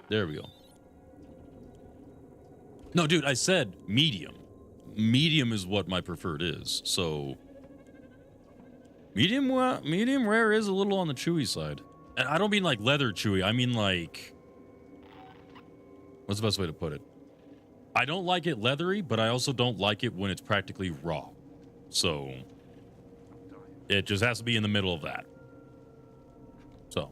There we go. No, dude, I said medium. Medium is what my preferred is. So medium rare is a little on the chewy side. And I don't mean like leather chewy. I mean like, what's the best way to put it? I don't like it leathery, but I also don't like it when it's practically raw. So it just has to be in the middle of that. So.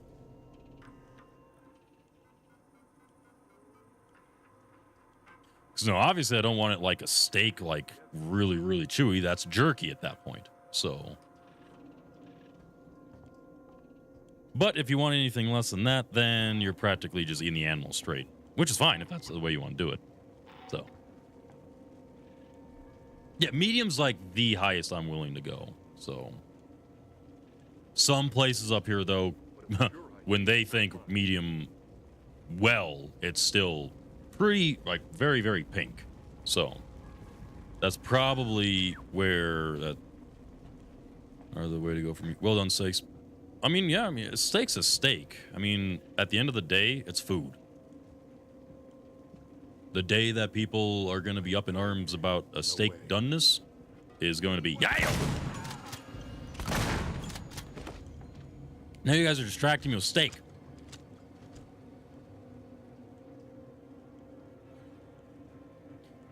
Because no, obviously I don't want it like a steak, like really, really chewy. That's jerky at that point. So. But if you want anything less than that, then you're practically just eating the animal straight. Which is fine if that's the way you want to do it. So. Yeah, medium's like the highest I'm willing to go. So. Some places up here, though, when they think medium well, it's still pretty, like, very, very pink. So. That's probably where that are the way to go for me. Well done, steaks. I mean, yeah, I mean, a steak's a steak. I mean, at the end of the day, it's food. The day that people are going to be up in arms about a steak doneness is going to be, yeah! Now you guys are distracting me with steak.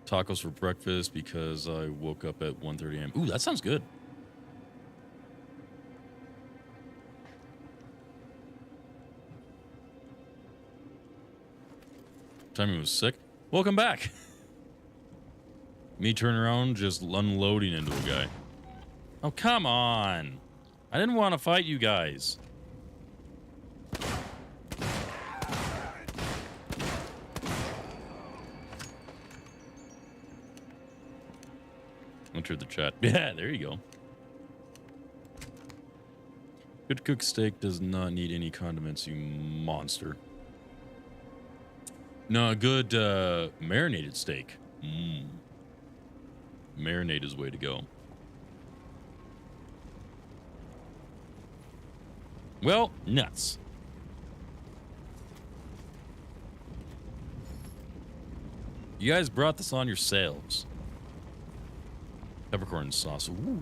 Tacos for breakfast because I woke up at 1:30 a.m. Ooh, that sounds good. Timing was sick. Welcome back. Me turning around, just unloading into a guy. Oh, come on. I didn't want to fight you guys. Enter the chat. Yeah, there you go. Good cooked steak does not need any condiments, you monster. No, a good marinated steak. Marinade is the way to go. Well, nuts. You guys brought this on yourselves. Peppercorn sauce. Ooh.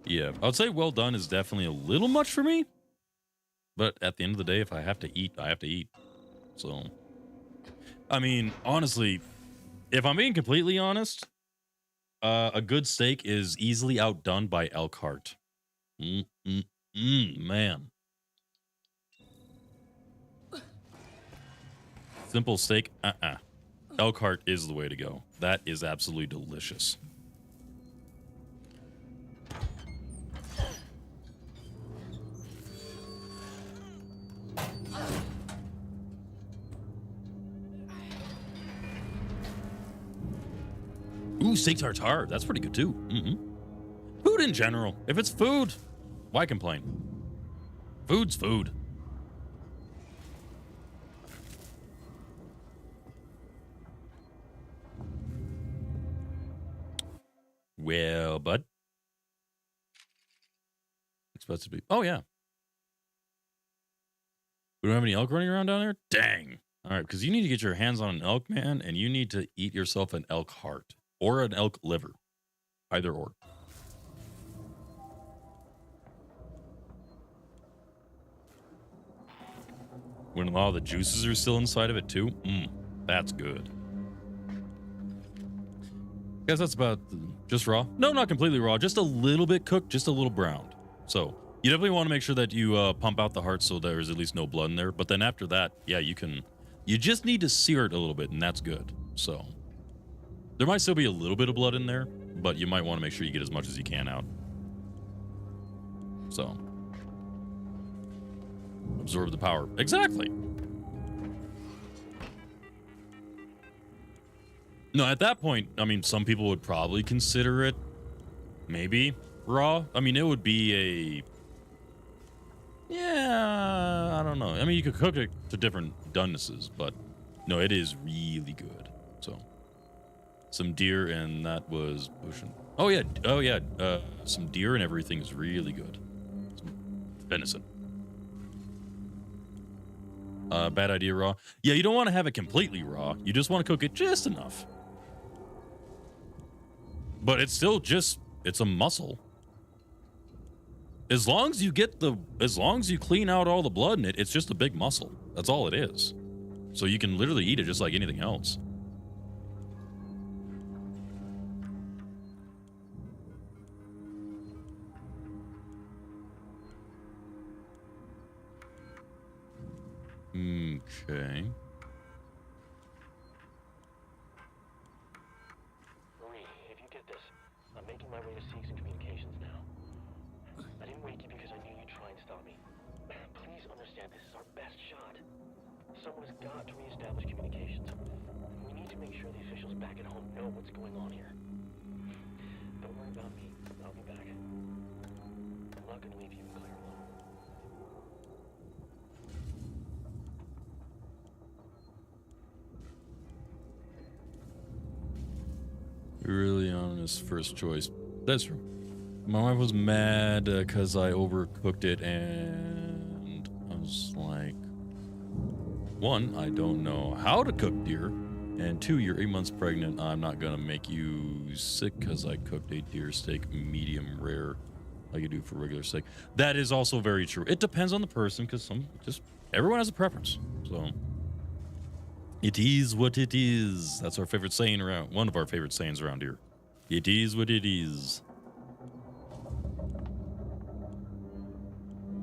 Yeah, I would say well done is definitely a little much for me. But at the end of the day, if I have to eat, I have to eat. So, I mean, honestly, if I'm being completely honest, a good steak is easily outdone by Elkhart. Man. Simple steak, Elkhart is the way to go. That is absolutely delicious. Ooh, steak tartare. That's pretty good too. Food in general. If it's food, why complain? Food's food. Well, bud. Supposed to be. Oh, yeah. We don't have any elk running around down there? Dang. All right, because you need to get your hands on an elk, man, and you need to eat yourself an elk heart or an elk liver. Either or. When a lot of the juices are still inside of it, too. That's good. Guess that's about just raw. No, not completely raw. Just a little bit cooked, just a little browned. So you definitely want to make sure that you pump out the heart so there's at least no blood in there. But then after that, yeah, you can. You just need to sear it a little bit, and that's good. So there might still be a little bit of blood in there, but you might want to make sure you get as much as you can out. So absorb the power. Exactly. No, at that point, I mean, some people would probably consider it maybe raw. I mean, it would be I don't know. I mean, you could cook it to different donenesses, but no, it is really good. So some deer, and that was pushing. Oh yeah. Some deer and everything is really good. Some venison. Bad idea raw. Yeah, you don't want to have it completely raw. You just want to cook it just enough. But it's still just, it's a muscle. As long as you clean out all the blood in it, it's just a big muscle. That's all it is. So you can literally eat it just like anything else. Okay. Marie, if you get this, I'm making my way to Seegson Communications now. I didn't wake you because I knew you'd try and stop me. Please understand, this is our best shot. Someone has got to reestablish communications. We need to make sure the officials back at home know what's going on here. Don't worry about me. I'll be back. I'm not going to leave you and Claire alone. Really honest first choice. That's true. My wife was mad because I overcooked it, and I was like, one, I don't know how to cook deer, and two, you're 8 months pregnant. I'm not gonna make you sick because I cooked a deer steak medium rare like you do for regular steak. That is also very true. It depends on the person, because everyone has a preference. So it is what it is. That's our favorite saying around. One of our favorite sayings around here. It is what it is.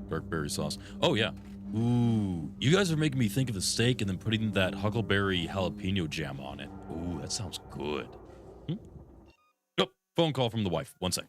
Dark berry sauce. Oh yeah. Ooh, you guys are making me think of the steak and then putting that huckleberry jalapeno jam on it. Ooh, that sounds good. Oh, phone call from the wife. One sec.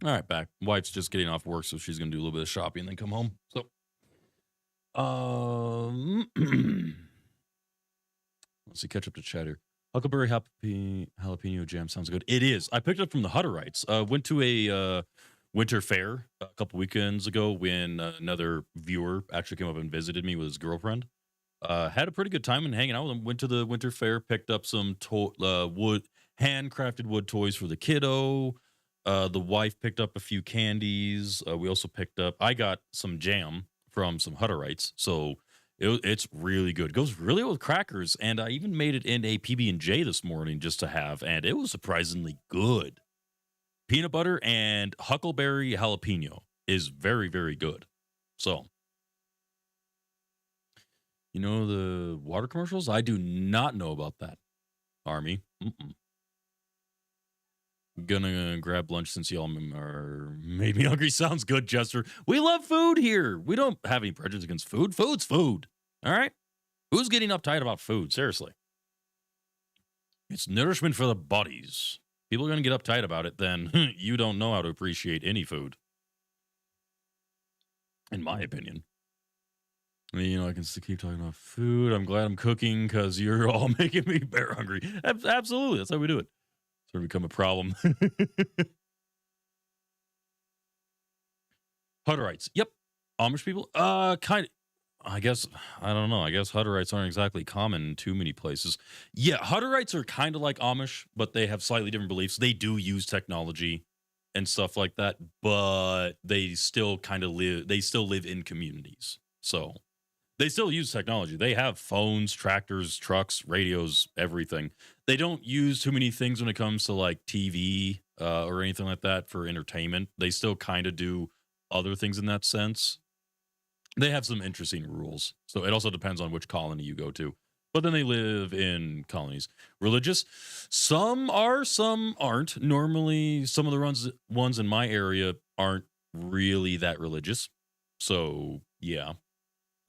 All right, back. Wife's just getting off work, so she's gonna do a little bit of shopping and then come home. So, let's see. Catch up to chat here. Huckleberry jalapeno jam sounds good. It is. I picked it up from the Hutterites. Went to a winter fair a couple weekends ago when another viewer actually came up and visited me with his girlfriend. Had a pretty good time and hanging out with him. Went to the winter fair, picked up some handcrafted wood toys for the kiddo. The wife picked up a few candies. We also picked up, I got some jam from some Hutterites. So it's really good. It goes really well with crackers. And I even made it in a PB&J this morning just to have. And it was surprisingly good. Peanut butter and huckleberry jalapeno is very, very good. So, you know the water commercials? I do not know about that, Army. Gonna grab lunch since y'all are made me hungry. Sounds good, Jester. We love food here. We don't have any prejudice against food. Food's food. All right? Who's getting uptight about food? Seriously. It's nourishment for the bodies. People are going to get uptight about it, then you don't know how to appreciate any food. In my opinion. I mean, you know, I can still keep talking about food. I'm glad I'm cooking because you're all making me bear hungry. Absolutely. That's how we do it. It's going to become a problem. Hutterites. Yep. Amish people. Kind of. I guess, I don't know. I guess Hutterites aren't exactly common in too many places. Yeah, Hutterites are kind of like Amish, but they have slightly different beliefs. They do use technology and stuff like that, but they still kind of live in communities. So they still use technology. They have phones, tractors, trucks, radios, everything. They don't use too many things when it comes to like TV or anything like that for entertainment. They still kind of do other things in that sense. They have some interesting rules. So it also depends on which colony you go to. But then they live in colonies. Religious, some are, some aren't. Normally, some of the ones in my area aren't really that religious. So, yeah.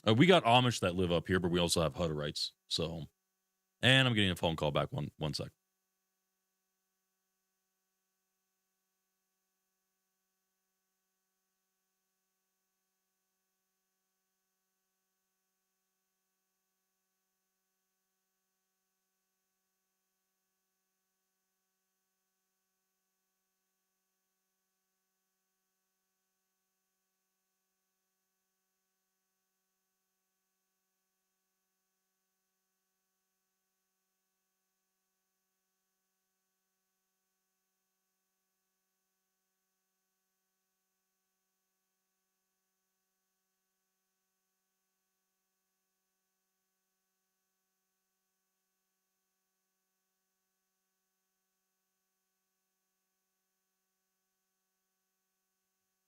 We got Amish that live up here, but we also have Hutterites. So, and I'm getting a phone call back. One sec.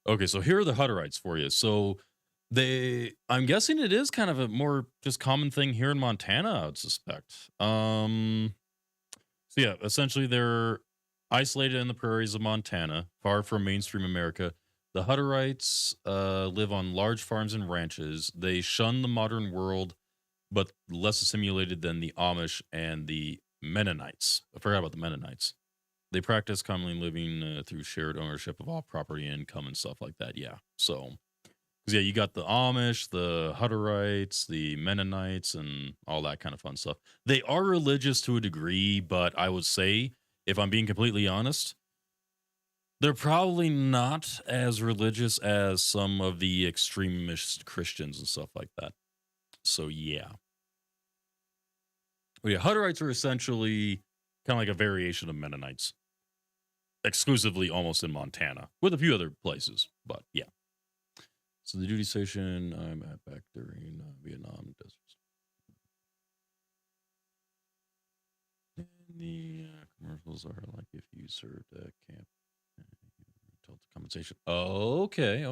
Okay, so here are the Hutterites for you. So I'm guessing it is kind of a more just common thing here in Montana, I would suspect. So yeah, essentially they're isolated in the prairies of Montana, far from mainstream America. The Hutterites live on large farms and ranches. They shun the modern world, but less assimilated than the Amish and the Mennonites. I forgot about the Mennonites. They practice commonly living through shared ownership of all property, income, and stuff like that. Yeah. So, yeah, you got the Amish, the Hutterites, the Mennonites, and all that kind of fun stuff. They are religious to a degree, but I would say, if I'm being completely honest, they're probably not as religious as some of the extremist Christians and stuff like that. So, yeah. But yeah, Hutterites are essentially kind of like a variation of Mennonites. Exclusively almost in Montana, with a few other places, but yeah. So the duty station I'm at back during Vietnam deserts. And the commercials are like if you served at camp, total compensation. Okay.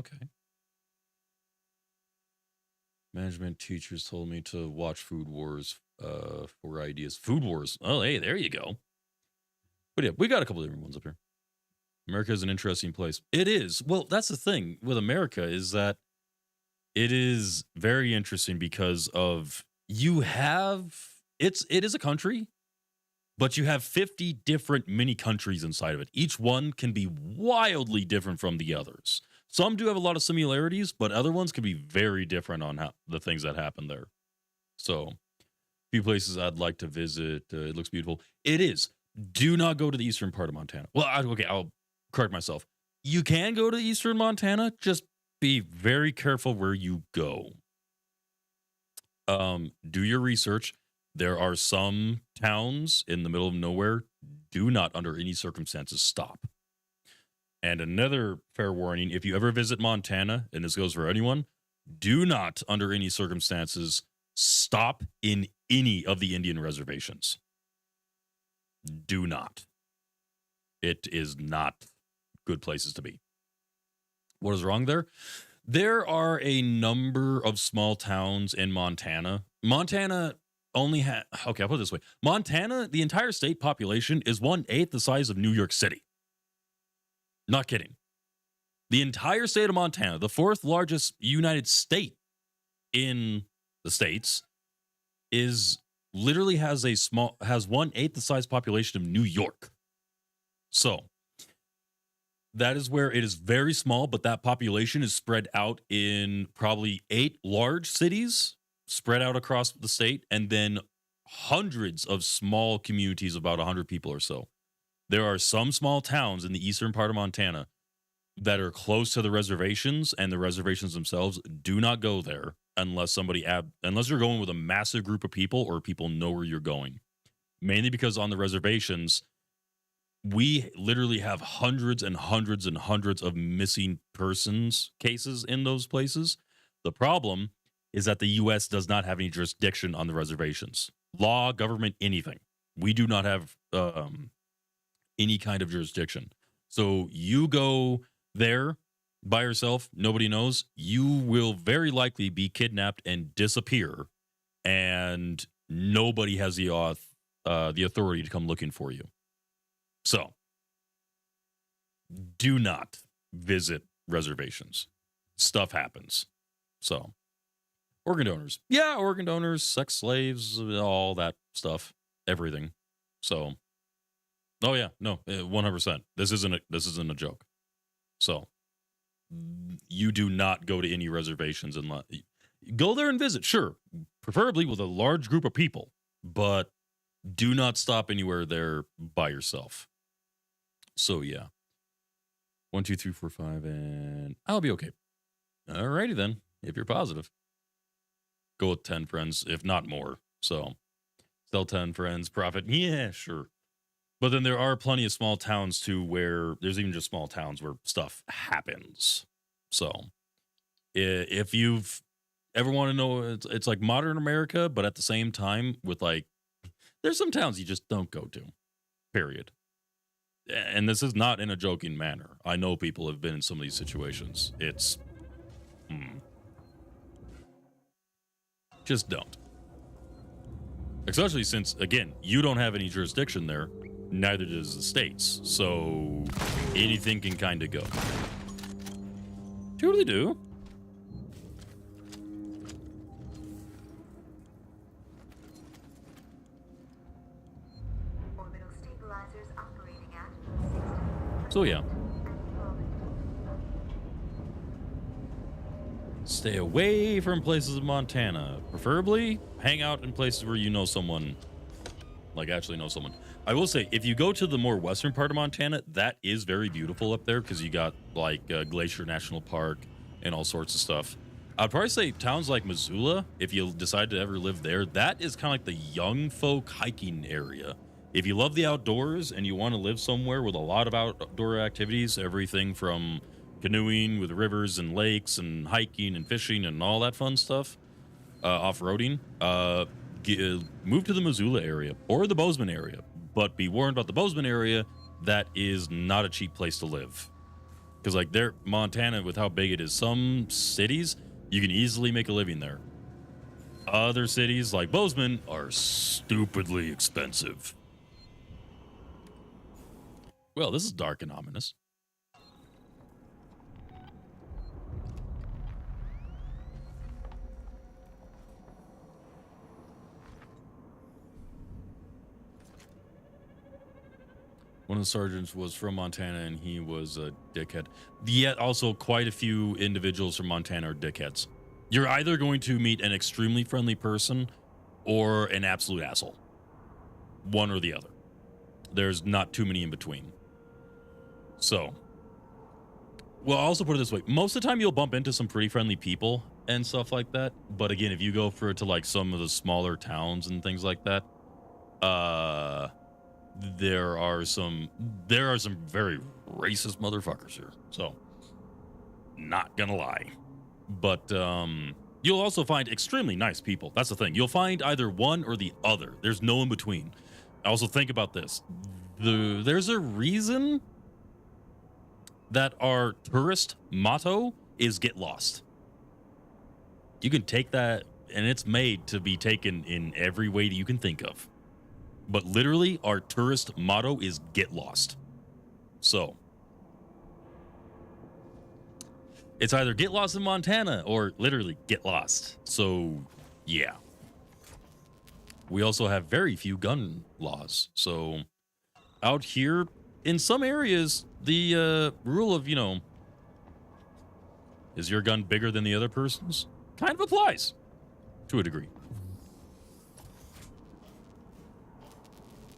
Management teachers told me to watch Food Wars for ideas. Food Wars. Oh, hey, there you go. But yeah, we got a couple different ones up here. America is an interesting place. It is. Well, that's the thing with America is that it is very interesting because of it is a country, but you have 50 different mini countries inside of it. Each one can be wildly different from the others. Some do have a lot of similarities, but other ones can be very different on how the things that happen there. So, a few places I'd like to visit. It looks beautiful. It is. Do not go to the eastern part of Montana. Well, okay, I'll correct myself. You can go to eastern Montana, just be very careful where you go. Do your research. There are some towns in the middle of nowhere. Do not, under any circumstances, stop. And another fair warning, if you ever visit Montana, and this goes for anyone, do not, under any circumstances, stop in any of the Indian reservations. Do not. It is not good places to be. What is wrong there? There are a number of small towns in Montana. Montana only has, okay, I'll put it this way. Montana, the entire state population is 1/8 the size of New York City. Not kidding. The entire state of Montana, the 4th largest United state in the states, is literally has 1/8 the size population of New York. So that is where it is very small, but that population is spread out in probably 8 large cities spread out across the state, and then hundreds of small communities, about 100 people or so. There are some small towns in the eastern part of Montana that are close to the reservations, and the reservations themselves. Do not go there unless unless you're going with a massive group of people or people know where you're going. Mainly because on the reservations, we literally have hundreds and hundreds and hundreds of missing persons cases in those places. The problem is that the U.S. does not have any jurisdiction on the reservations. Law, government, anything. We do not have any kind of jurisdiction. So you go there by yourself, nobody knows, you will very likely be kidnapped and disappear, and nobody has the authority to come looking for you. So, do not visit reservations. Stuff happens. So, organ donors. Yeah, organ donors, sex slaves, all that stuff, everything. So, oh yeah, no, 100%. This isn't a joke. So, you do not go to any reservations unless go there and visit, sure, preferably with a large group of people, but do not stop anywhere there by yourself. So yeah, 1, 2, 3, 4, 5, and I'll be okay. Alrighty then, if you're positive, go with 10 friends, if not more. So, sell 10 friends, profit. Yeah, sure. But then there are plenty of small towns too, where there's even just small towns where stuff happens. So, if you've ever want to know, it's like modern America, but at the same time, with like, there's some towns you just don't go to. Period. And this is not in a joking manner. I know people have been in some of these situations. It's just don't. Especially since, again, you don't have any jurisdiction there. Neither does the states. So anything can kind of go. Totally do. So yeah. Stay away from places in Montana. Preferably hang out in places where you know someone, like actually know someone. I will say, if you go to the more western part of Montana, that is very beautiful up there because you got like Glacier National Park and all sorts of stuff. I'd probably say towns like Missoula, if you decide to ever live there, that is kind of like the young folk hiking area. If you love the outdoors and you want to live somewhere with a lot of outdoor activities, everything from canoeing with rivers and lakes and hiking and fishing and all that fun stuff, off-roading, move to the Missoula area or the Bozeman area. But be warned about the Bozeman area, that is not a cheap place to live. Because like Montana, with how big it is, some cities, you can easily make a living there. Other cities like Bozeman are stupidly expensive. Well, this is dark and ominous. One of the sergeants was from Montana, and he was a dickhead. Yet also quite a few individuals from Montana are dickheads. You're either going to meet an extremely friendly person or an absolute asshole. One or the other. There's not too many in between. So, well, I'll also put it this way. Most of the time you'll bump into some pretty friendly people and stuff like that. But again, if you go for it to like some of the smaller towns and things like that, there are some very racist motherfuckers here. So, not gonna lie. But you'll also find extremely nice people. That's the thing. You'll find either one or the other. There's no in between. Also think about this. There's a reason that our tourist motto is get lost. You can take that, and it's made to be taken in every way that you can think of. But literally, our tourist motto is get lost. So, it's either get lost in Montana or literally get lost. So, yeah. We also have very few gun laws. So, out here, in some areas, the rule of, is your gun bigger than the other person's? Kind of applies to a degree.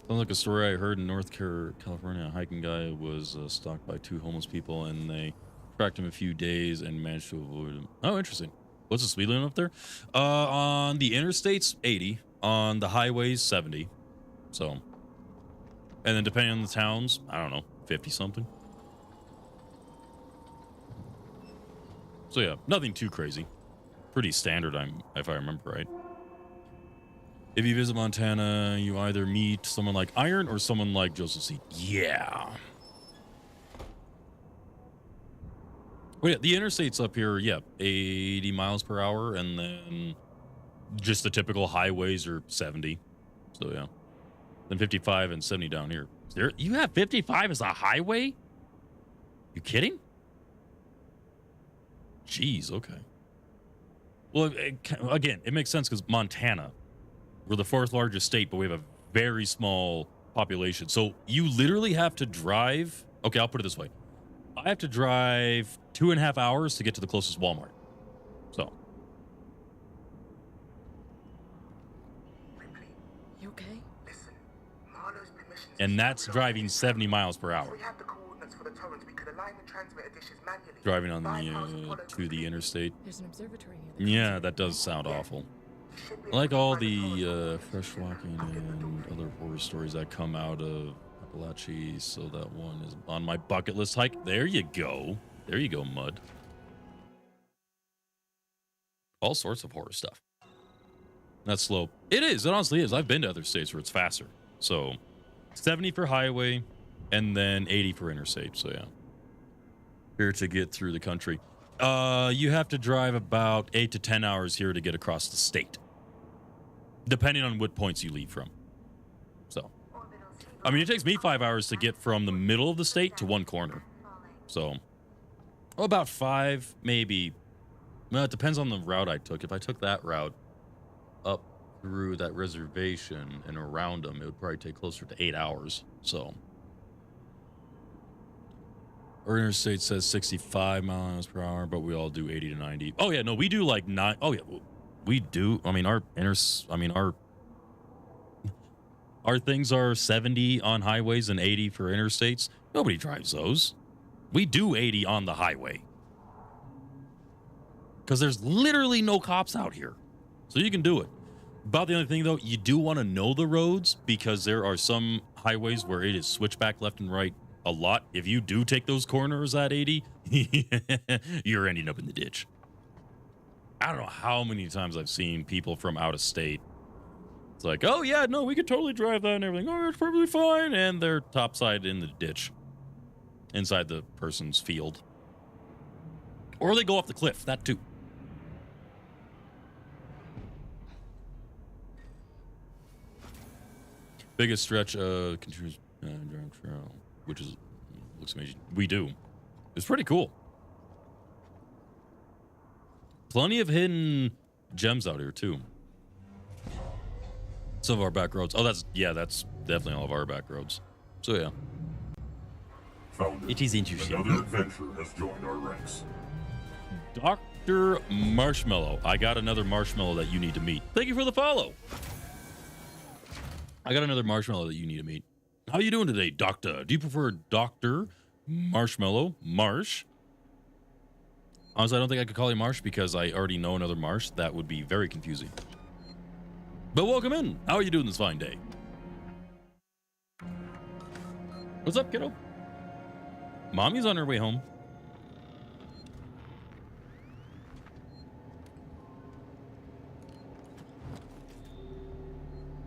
Sounds like a story I heard in North California. A hiking guy was stalked by two homeless people, and they tracked him a few days and managed to avoid him. Oh, interesting. What's the speed limit up there? On the interstates, 80. On the highways, 70. So, and then depending on the towns, I don't know, 50 something. So yeah, nothing too crazy. Pretty standard, if I remember right. If you visit Montana, you either meet someone like Iron or someone like Joseph Seed. Yeah. Well, yeah, the interstates up here, yeah, 80 miles per hour, and then just the typical highways are 70. So yeah. Then 55 and 70 down here. You have 55 as a highway? You kidding? Jeez, okay. Well, again, it makes sense because Montana, we're the fourth largest state, but we have a very small population. So you literally have to drive. Okay, I'll put it this way. I have to drive 2.5 hours to get to the closest Walmart. So. You okay? Listen, Marlowe's permission. And that's driving 70 miles per hour. If we had the coordinates for the torrents, we could align the transmitter dishes manually. Driving on the to the interstate. There's an observatory here. Yeah, that does sound awful. Like all the fresh walking and other horror stories that come out of Appalachia, so that one is on my bucket list hike. There you go. There you go, Mud. All sorts of horror stuff. That's slow. It is. It honestly is. I've been to other states where it's faster. So 70 for highway and then 80 for interstate. So yeah. Here to get through the country. You have to drive about 8 to 10 hours here to get across the state. Depending on what points you leave from. So, I mean, it takes me 5 hours to get from the middle of the state to one corner. So, about 5, maybe. Well, it depends on the route I took. If I took that route up through that reservation and around them, it would probably take closer to 8 hours. So, our interstate says 65 miles per hour, but we all do 80 to 90. Oh yeah, no, we do like 9. Oh yeah, we do. I mean, our things are 70 on highways and 80 for interstates. Nobody drives those. We do 80 on the highway because there's literally no cops out here, so you can do it. About the only thing though, you do want to know the roads because there are some highways where it is switchback left and right a lot. If you do take those corners at 80, you're ending up in the ditch. I don't know how many times I've seen people from out of state. It's like, oh yeah, no, we could totally drive that and everything. Oh, it's perfectly fine. And they're topside in the ditch inside the person's field. Or they go off the cliff, that too. Biggest stretch continuous drive trail, which is looks amazing. We do. It's pretty cool. Plenty of hidden gems out here too. Some of our back roads. Oh, that's definitely all of our back roads. So yeah. Founder, It is interesting. another adventurer has joined our ranks. Dr. Marshmallow. I got another marshmallow that you need to meet. Thank you for the follow. I got another marshmallow that you need to meet. How you doing today, Doctor? Do you prefer Dr. Marshmallow? Marsh? Honestly, I don't think I could call you Marsh because I already know another Marsh. That would be very confusing. But welcome in. How are you doing this fine day? What's up, kiddo? Mommy's on her way home.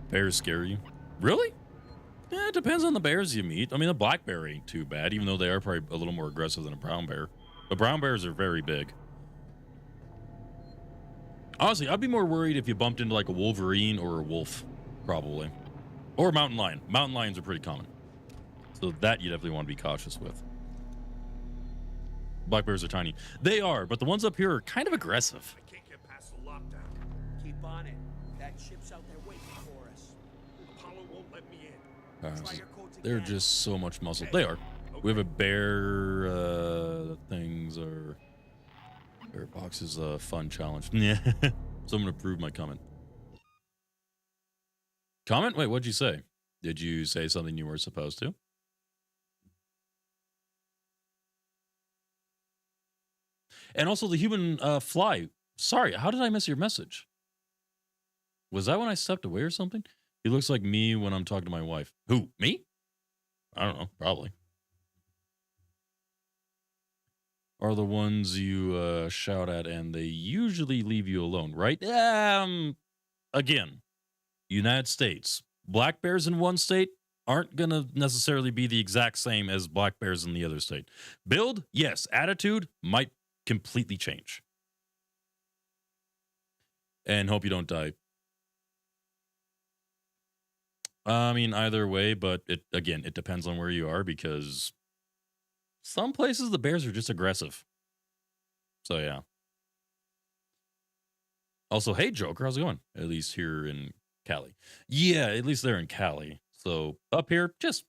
Bears scare you? Really? Yeah, it depends on the bears you meet. I mean, a black bear ain't too bad, even though they are probably a little more aggressive than a brown bear. But brown bears are very big. Honestly, I'd be more worried if you bumped into like a wolverine or a wolf, probably. Or a mountain lion. Mountain lions are pretty common. So that you definitely want to be cautious with. Black bears are tiny. They are, but the ones up here are kind of aggressive. I can't get past the lockdown. Keep on it. That ship's out there waiting for us. Apollo won't let me in. They're just so much muscle. They are. We have a bear things or bear box is a fun challenge. Yeah. So I'm gonna prove my comment. Comment? Wait, what'd you say? Did you say something you were supposed to? And also the human fly. Sorry, how did I miss your message? Was that when I stepped away or something? He looks like me when I'm talking to my wife. Who? Me? I don't know. Probably. Are the ones you shout at and they usually leave you alone, right? Again, United States. Black bears in one state aren't going to necessarily be the exact same as black bears in the other state. Build, yes. Attitude might completely change. And hope you don't die. I mean, either way, but it depends on where you are because some places the bears are just aggressive. So, yeah. Also, hey, Joker, how's it going? At least here in Cali. Yeah, at least they're in Cali. So, up here, just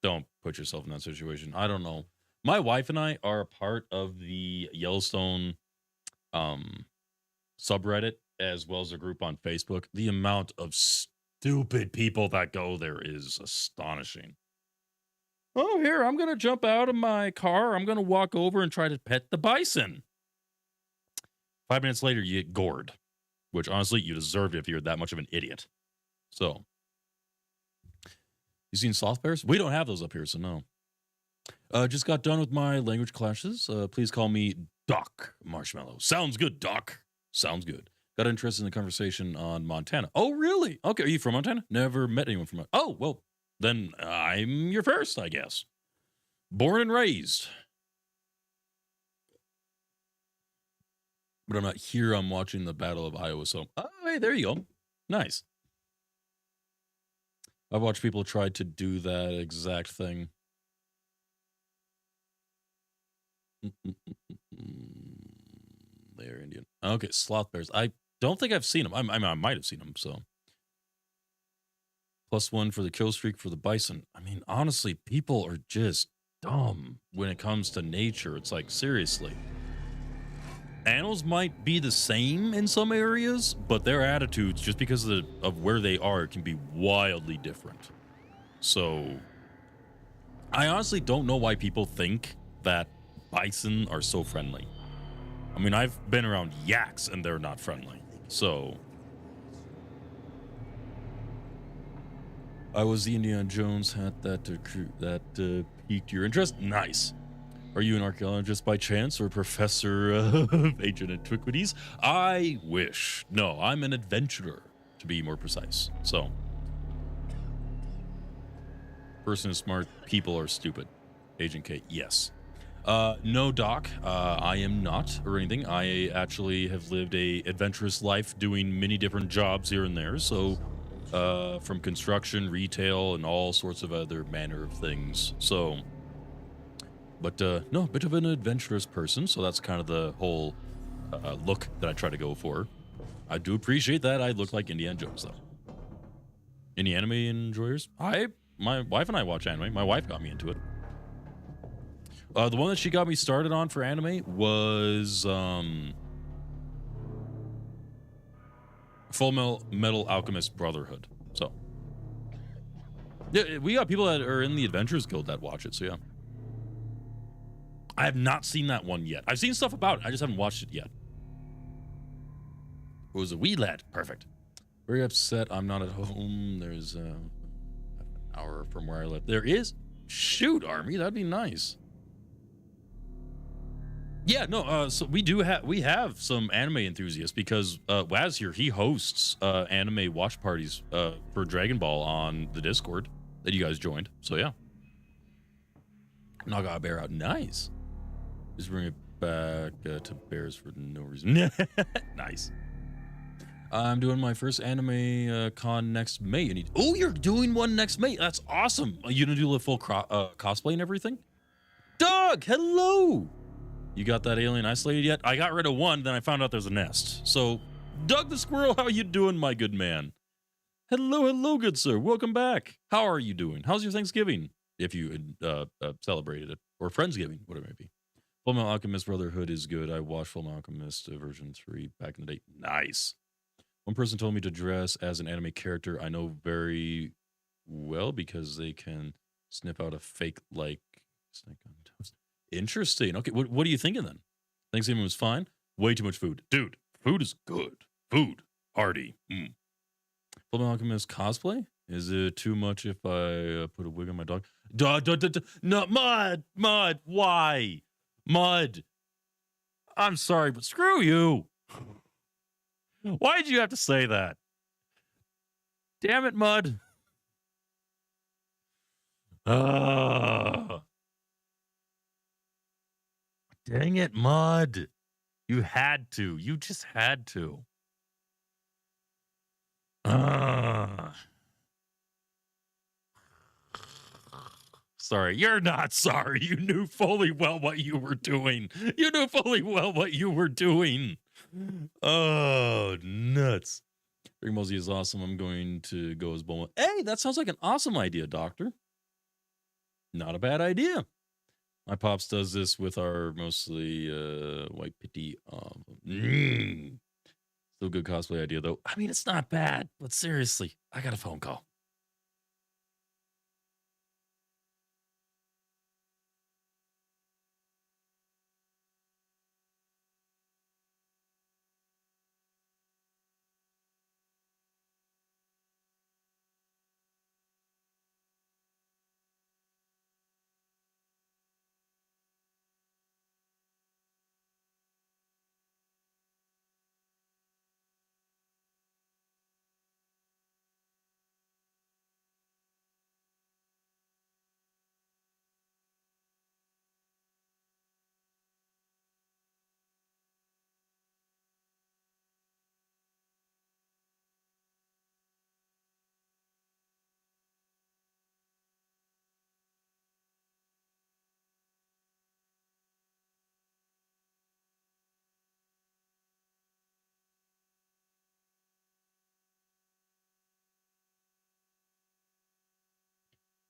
don't put yourself in that situation. I don't know. My wife and I are a part of the Yellowstone subreddit as well as a group on Facebook. The amount of stupid people that go there is astonishing. Oh, here, I'm going to jump out of my car. I'm going to walk over and try to pet the bison. 5 minutes later, you get gored, which honestly, you deserved it if you're that much of an idiot. So, you seen sloth bears? We don't have those up here, so no. Just got done with my language classes. Please call me Doc Marshmallow. Sounds good, Doc. Sounds good. Got interested in the conversation on Montana. Oh, really? Okay, are you from Montana? Never met anyone from Montana. Oh, well, then I'm your first, I guess. Born and raised. But I'm not here. I'm watching the Battle of Iowa. So, oh, hey, there you go. Nice. I've watched people try to do that exact thing. They're Indian. Okay, sloth bears. I don't think I've seen them. I might have seen them, so. +1 for the kill streak for the bison. I mean, honestly, people are just dumb when it comes to nature. It's like, seriously. Animals might be the same in some areas, but their attitudes, just because of where they are, can be wildly different. So, I honestly don't know why people think that bison are so friendly. I mean, I've been around yaks and they're not friendly. So, I was the Indiana Jones hat that piqued your interest. Nice. Are you an archaeologist by chance or a professor of ancient antiquities? I wish. No, I'm an adventurer, to be more precise. So, person is smart, people are stupid. Agent K, yes. No, Doc, I am not or anything. I actually have lived a adventurous life doing many different jobs here and there. So, from construction, retail, and all sorts of other manner of things. So, but no, a bit of an adventurous person. So that's kind of the whole look that I try to go for. I do appreciate that. I look like Indiana Jones, though. Any anime enjoyers? I my wife and I watch anime. My wife got me into it. The one that she got me started on for anime was Full Metal Alchemist Brotherhood. So yeah, we got people that are in the Adventurers Guild that watch it. So yeah, I have not seen that one yet. I've seen stuff about it. I just haven't watched it yet. It was a wee lad. Perfect. Very upset I'm not at home. There's an hour from where I live. There is? Shoot, Army. That'd be nice. Yeah, no, so we have some anime enthusiasts because Waz here, he hosts anime watch parties for Dragon Ball on the Discord that you guys joined. So yeah. Naga a bear out. Nice. Just bring it back to bears for no reason. Nice. I'm doing my first anime con next May. Oh, you're doing one next May. That's awesome. Are you gonna do the full cosplay and everything? Doug, hello. You got that alien isolated yet? I got rid of one, then I found out there's a nest. So, Doug the Squirrel, how you doing, my good man? Hello, good sir. Welcome back. How are you doing? How's your Thanksgiving? If you celebrated it. Or Friendsgiving, whatever it may be. Fullmetal Alchemist Brotherhood is good. I watched Fullmetal Alchemist version 3 back in the day. Nice. One person told me to dress as an anime character I know very well because they can sniff out a fake like snake on toast. Interesting. Okay, what are you thinking then? Thanksgiving was fine. Way too much food, dude. Food is good. Food, hearty. Fullmetal Alchemist cosplay. Is it too much if I put a wig on my dog? No, Mud. Why, Mud? I'm sorry, but screw you. Why did you have to say that? Damn it, Mud. Dang it, Mud. You had to. You just had to. Sorry, you're not sorry. You knew fully well what you were doing. Oh, nuts. Rick Mosey is awesome. I'm going to go as Bulma. Hey, that sounds like an awesome idea, Doctor. Not a bad idea. My pops does this with our mostly white pity. Still good cosplay idea, though. I mean, it's not bad, but seriously, I got a phone call.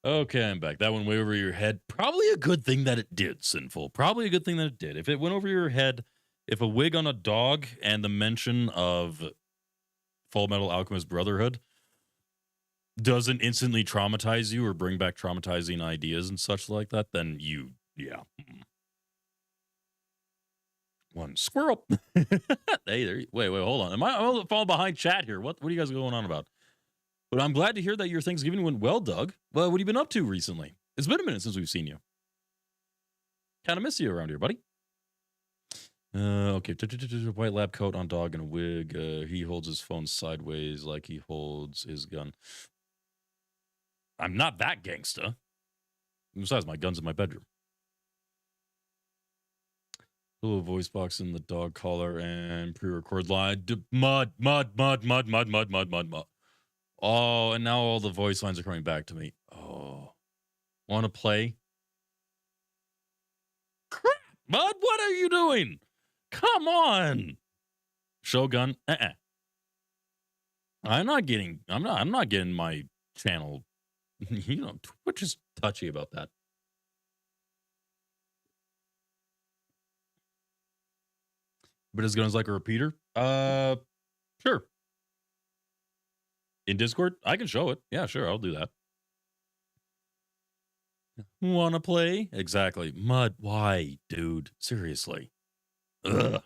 Okay, I'm back. That went way over your head. Probably a good thing that it did, Sinful. Probably a good thing that it did. If it went over your head, if a wig on a dog and the mention of Full Metal Alchemist Brotherhood doesn't instantly traumatize you or bring back traumatizing ideas and such like that, then yeah. One squirrel. Hey, wait, hold on. I'm falling behind chat here. What are you guys going on about? But I'm glad to hear that your Thanksgiving went well, Doug. Well, what have you been up to recently? It's been a minute since we've seen you. Kind of miss you around here, buddy. Okay. White lab coat on dog and a wig. He holds his phone sideways like he holds his gun. I'm not that gangsta. Besides, my gun's in my bedroom. Little voice box in the dog collar and pre-record line. Mud. Oh, and now all the voice lines are coming back to me. Oh. Want to play? Crap! Mud, what are you doing? Come on. Shogun? I'm not getting my channel You know, Twitch is touchy about that. But as good as like a repeater? Sure. In Discord? I can show it. Yeah, sure, I'll do that. Wanna play? Exactly. Mud, why, dude? Seriously. Ugh.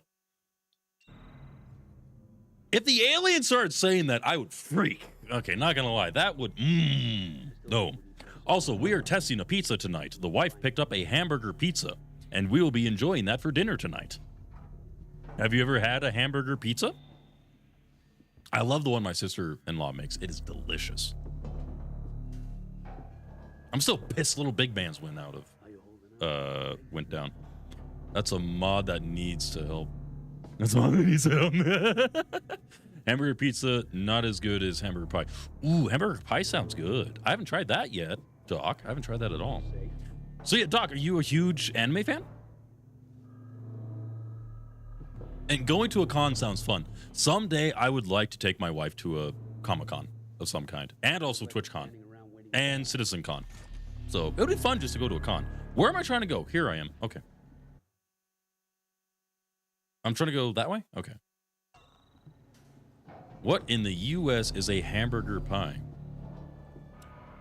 If the aliens started saying that, I would freak. Okay, not gonna lie. That would, no. Also, we are testing a pizza tonight. The wife picked up a hamburger pizza, and we will be enjoying that for dinner tonight. Have you ever had a hamburger pizza? I love the one my sister-in-law makes. It is delicious. I'm still pissed Little Big Man's went down. That's a mod that needs to help. That's a mod that needs to help. Hamburger pizza, not as good as hamburger pie. Ooh, hamburger pie sounds good. I haven't tried that yet, Doc. I haven't tried that at all. So yeah, Doc, are you a huge anime fan? And going to a con sounds fun. Someday I would like to take my wife to a Comic-Con of some kind, and also TwitchCon and CitizenCon. So it would be fun just to go to a con. Where am I trying to go? Here I am. Okay. I'm trying to go that way? Okay. What in the US is a hamburger pie?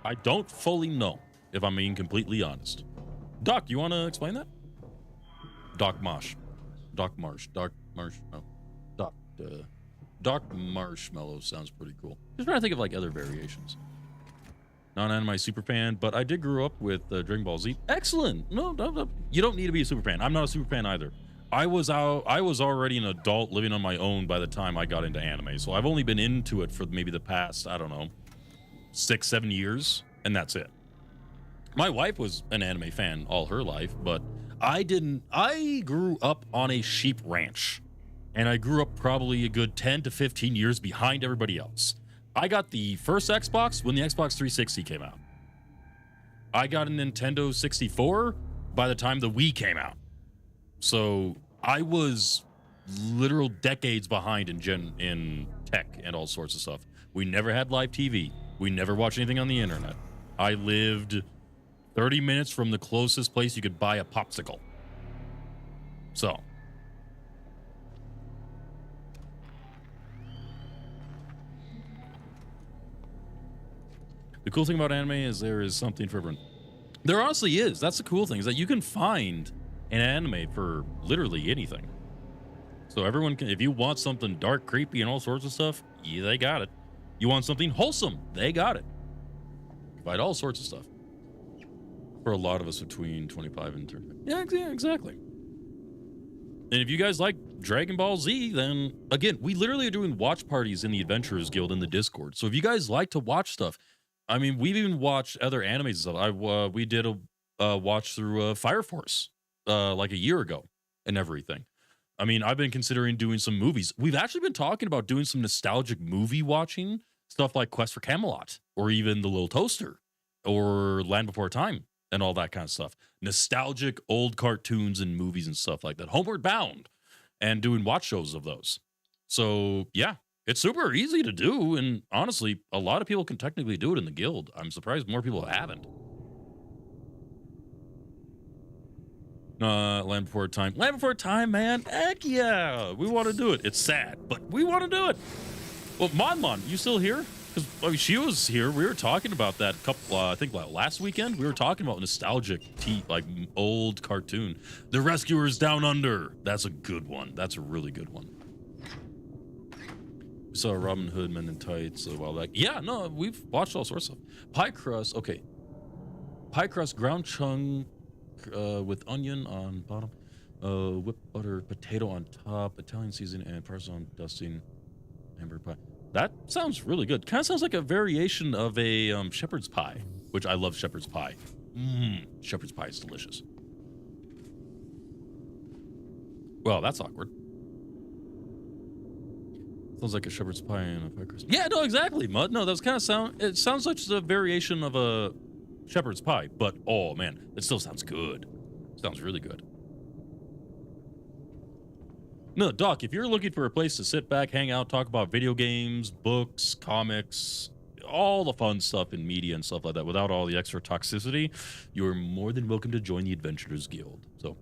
I don't fully know, if I'm being completely honest. Doc, you want to explain that? Doc Marsh. Doc Marshmallow sounds pretty cool. Just trying to think of like other variations. Non-anime super fan, but I did grow up with Dragon Ball Z. Excellent. No, you don't need to be a super fan. I'm not a super fan either. I was already an adult living on my own by the time I got into anime. So I've only been into it for maybe the past, I don't know, 6-7 years, and that's it. My wife was an anime fan all her life, but I didn't. I grew up on a sheep ranch, and I grew up probably a good 10 to 15 years behind everybody else. I got the first Xbox when the Xbox 360 came out. I got a Nintendo 64 by the time the Wii came out. So I was literal decades behind in tech and all sorts of stuff. We never had live TV. We never watched anything on the internet. I lived 30 minutes from the closest place you could buy a popsicle. So. The cool thing about anime is there is something for everyone. There honestly is. That's the cool thing, is that you can find an anime for literally anything. So everyone can, if you want something dark, creepy, and all sorts of stuff, yeah, they got it. You want something wholesome, they got it. Provide all sorts of stuff. For a lot of us between 25 and 30. Yeah, exactly. And if you guys like Dragon Ball Z, then again, we literally are doing watch parties in the Adventurers Guild in the Discord. So if you guys like to watch stuff, I mean, we've even watched other animes and stuff. We did a watch through Fire Force like a year ago and everything. I mean, I've been considering doing some movies. We've actually been talking about doing some nostalgic movie watching, stuff like Quest for Camelot, or even The Little Toaster, or Land Before Time, and all that kind of stuff. Nostalgic old cartoons and movies and stuff like that. Homeward Bound, and doing watch shows of those. So, yeah, it's super easy to do, and honestly, a lot of people can technically do it in the guild. I'm surprised more people haven't. Land Before Time. Land Before Time, man. Heck yeah. We want to do it. It's sad, but we want to do it. Well, Mon, you still here? Because she was here. We were talking about that I think last weekend. We were talking about nostalgic, like old cartoon. The Rescuers Down Under. That's a good one. That's a really good one. We saw Robin Hood, Men in Tights a while back. Yeah, no, we've watched all sorts of stuff. Pie crust, okay. Pie crust, ground chunk with onion on bottom, whipped butter, potato on top, Italian seasoning, and Parmesan dusting, hamburger pie. That sounds really good. Kind of sounds like a variation of a shepherd's pie, which I love shepherd's pie. Shepherd's pie is delicious. Well, that's awkward. Sounds like a shepherd's pie and a pie crust. Yeah, no, exactly, Mud. No, that's kind of it sounds like just a variation of a shepherd's pie, but oh man, it still sounds good. Sounds really good. No, Doc, if you're looking for a place to sit back, hang out, talk about video games, books, comics, all the fun stuff in media and stuff like that without all the extra toxicity, you're more than welcome to join the Adventurers Guild. So,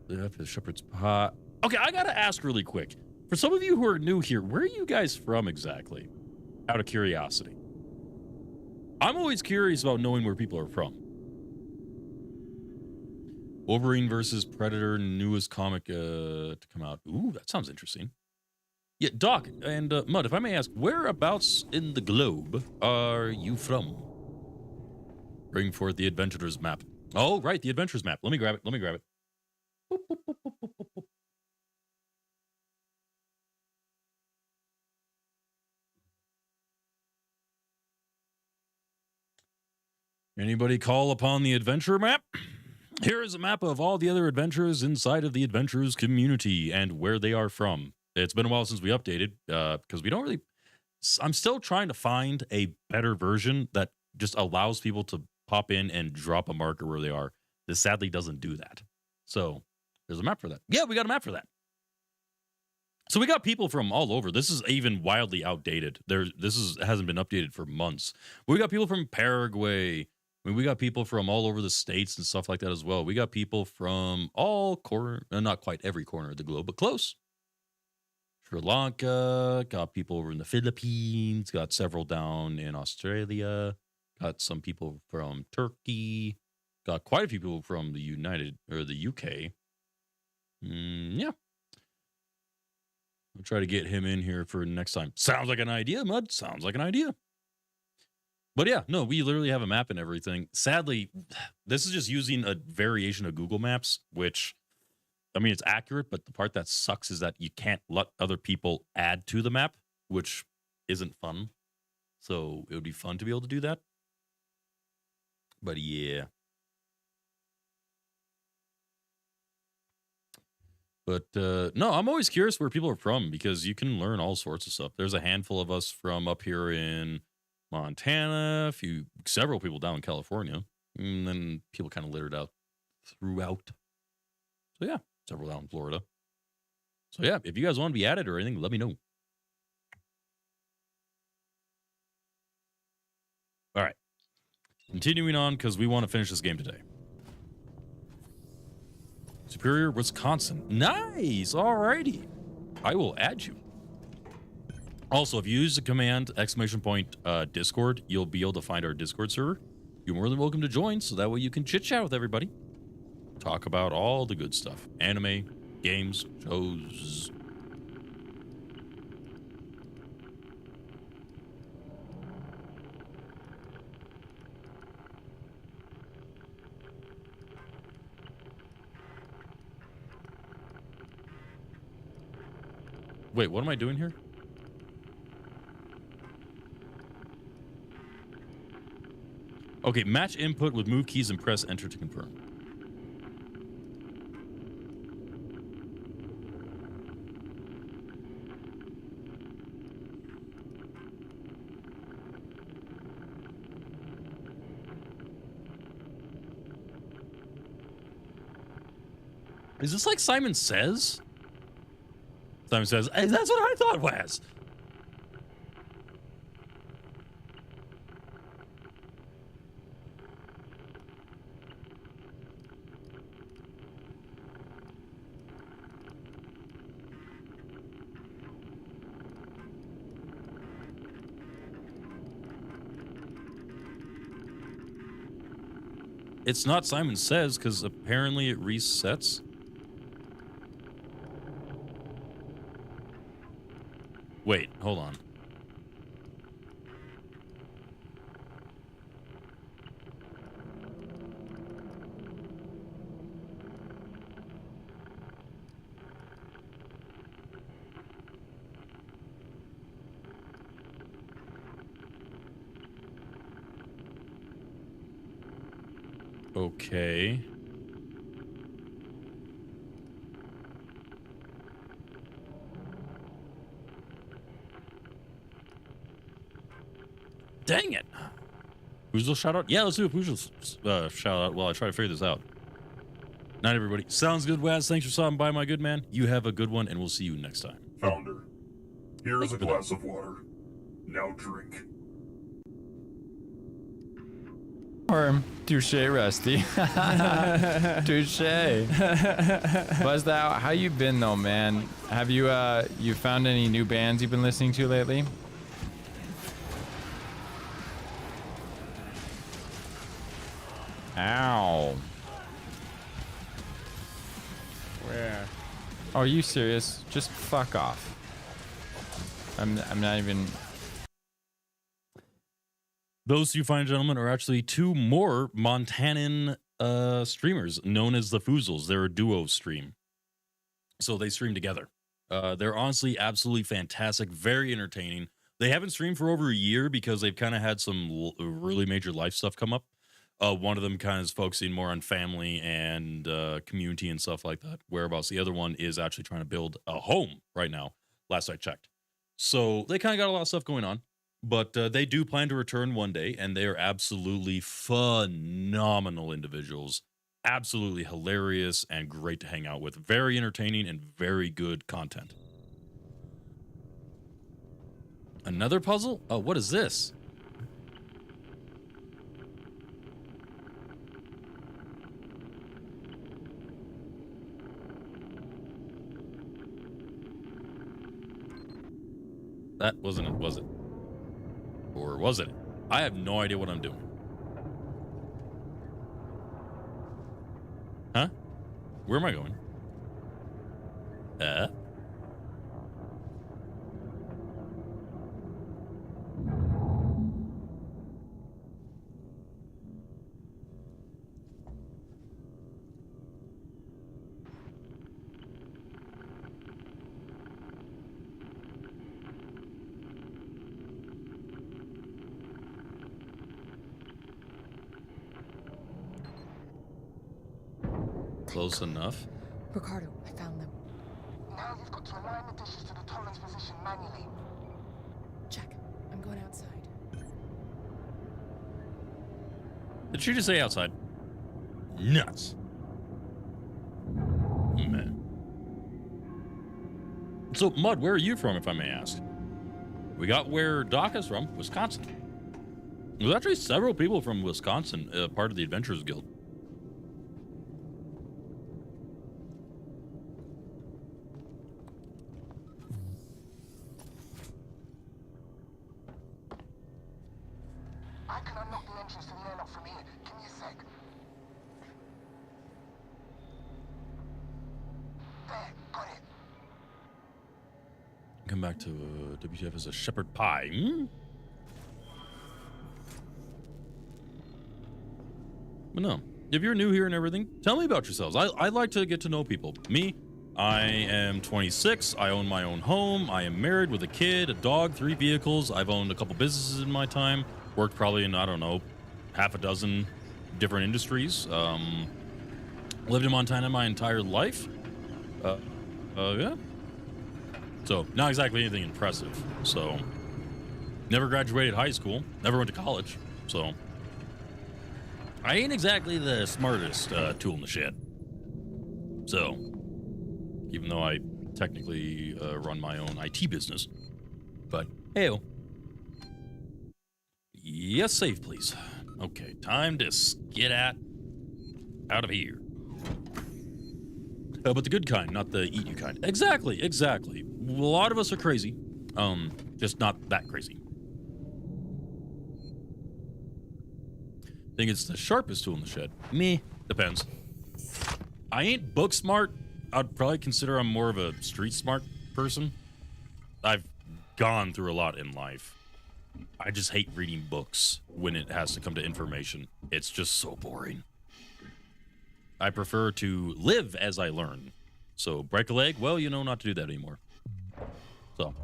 the Shepherd's Pot. Okay, I gotta ask really quick. For some of you who are new here, where are you guys from exactly? Out of curiosity. I'm always curious about knowing where people are from. Wolverine versus Predator, newest comic to come out. Ooh, that sounds interesting. Yeah, Doc and Mud, if I may ask, whereabouts in the globe are you from? Bring forth the Adventurers map. Oh, right, the Adventurers map. Let me grab it. Let me grab it. Boop, boop, boop, boop, boop, boop. Anybody call upon the adventure map? Here is a map of all the other adventurers inside of the Adventurers community and where they are from. It's been a while since we updated because we don't really... I'm still trying to find a better version that just allows people to pop in and drop a marker where they are. This sadly doesn't do that. So there's a map for that. Yeah, we got a map for that. So we got people from all over. This is even wildly outdated. Hasn't been updated for months. We got people from Paraguay. I mean, we got people from all over the states and stuff like that as well. We got people from all corner, not quite every corner of the globe, but close. Sri Lanka, got people over in the Philippines, got several down in Australia, got some people from Turkey, got quite a few people from the UK. Yeah. I'll try to get him in here for next time. Sounds like an idea, Mud. Sounds like an idea. But yeah, no, we literally have a map and everything. Sadly, this is just using a variation of Google Maps, which, I mean, it's accurate, but the part that sucks is that you can't let other people add to the map, which isn't fun. So it would be fun to be able to do that. But yeah. But no, I'm always curious where people are from because you can learn all sorts of stuff. There's a handful of us from up here in Montana, several people down in California, and then people kind of littered out throughout. So yeah, several down in Florida. So yeah, if you guys want to be added or anything, let me know. All right, continuing on because we want to finish this game today. Superior, Wisconsin. Nice. Alrighty. I will add you. Also, if you use the command !Discord, you'll be able to find our Discord server. You're more than welcome to join, so that way you can chit chat with everybody. Talk about all the good stuff. Anime, games, shows. Wait, what am I doing here? Okay, match input with move keys and press enter to confirm. Is this like Simon Says? Simon Says, hey, that's what I thought it was. It's not Simon Says because apparently it resets. Wait, hold on. Okay. Dang it. Poozle shout out? Yeah, let's do a Poozle shout out while I try to figure this out. Night, everybody. Sounds good, Waz. Thanks for stopping by, my good man. You have a good one, and we'll see you next time. Founder, here is a glass of water. Now drink. Or touche, Rusty. Touche. Buzz out. How you been though, man? Have you you found any new bands you've been listening to lately? Ow. Where? Oh, are you serious? Just fuck off. I'm not even. Those two fine gentlemen are actually two more Montanan streamers known as the Foozles. They're a duo stream. So they stream together. They're honestly absolutely fantastic, very entertaining. They haven't streamed for over a year because they've kind of had some really major life stuff come up. One of them kind of is focusing more on family and community and stuff like that. Whereabouts the other one is actually trying to build a home right now, last I checked. So they kind of got a lot of stuff going on. But they do plan to return one day, and they are absolutely phenomenal individuals. Absolutely hilarious and great to hang out with. Very entertaining and very good content. Another puzzle? Oh, what is this? That wasn't it, was it? Or was it? I have no idea what I'm doing. Huh? Where am I going? Close enough. Ricardo, I found them. Now you've got to align the dishes to the tolerance position manually. Check. I'm going outside. Did she just say outside? Nuts. Man. So, Mud, where are you from, if I may ask? We got where Doc is from, Wisconsin. There's actually several people from Wisconsin, part of the Adventurers Guild. I can unlock the entrance to the airlock from here. Give me a sec. There, got it. Come back to WTF as a shepherd pie. Hmm? But no, if you're new here and everything, tell me about yourselves. I like to get to know people. Me, I am 26. I own my own home. I am married with a kid, a dog, 3 vehicles. I've owned a couple businesses in my time. Worked probably in, I don't know, half a dozen different industries. Lived in Montana my entire life. Yeah. So, not exactly anything impressive. So, never graduated high school. Never went to college. So, I ain't exactly the smartest tool in the shed. So, even though I technically run my own IT business. But, hey-o. Yes, save, please. Okay, time to skedat out of here. But the good kind, not the eat you kind. Exactly. A lot of us are crazy. Just not that crazy. Think it's the sharpest tool in the shed. Me, depends. I ain't book smart. I'd probably consider I'm more of a street smart person. I've gone through a lot in life. I just hate reading books when it has to come to information. It's just so boring. I prefer to live as I learn. So, break a leg? Well, you know not to do that anymore. So,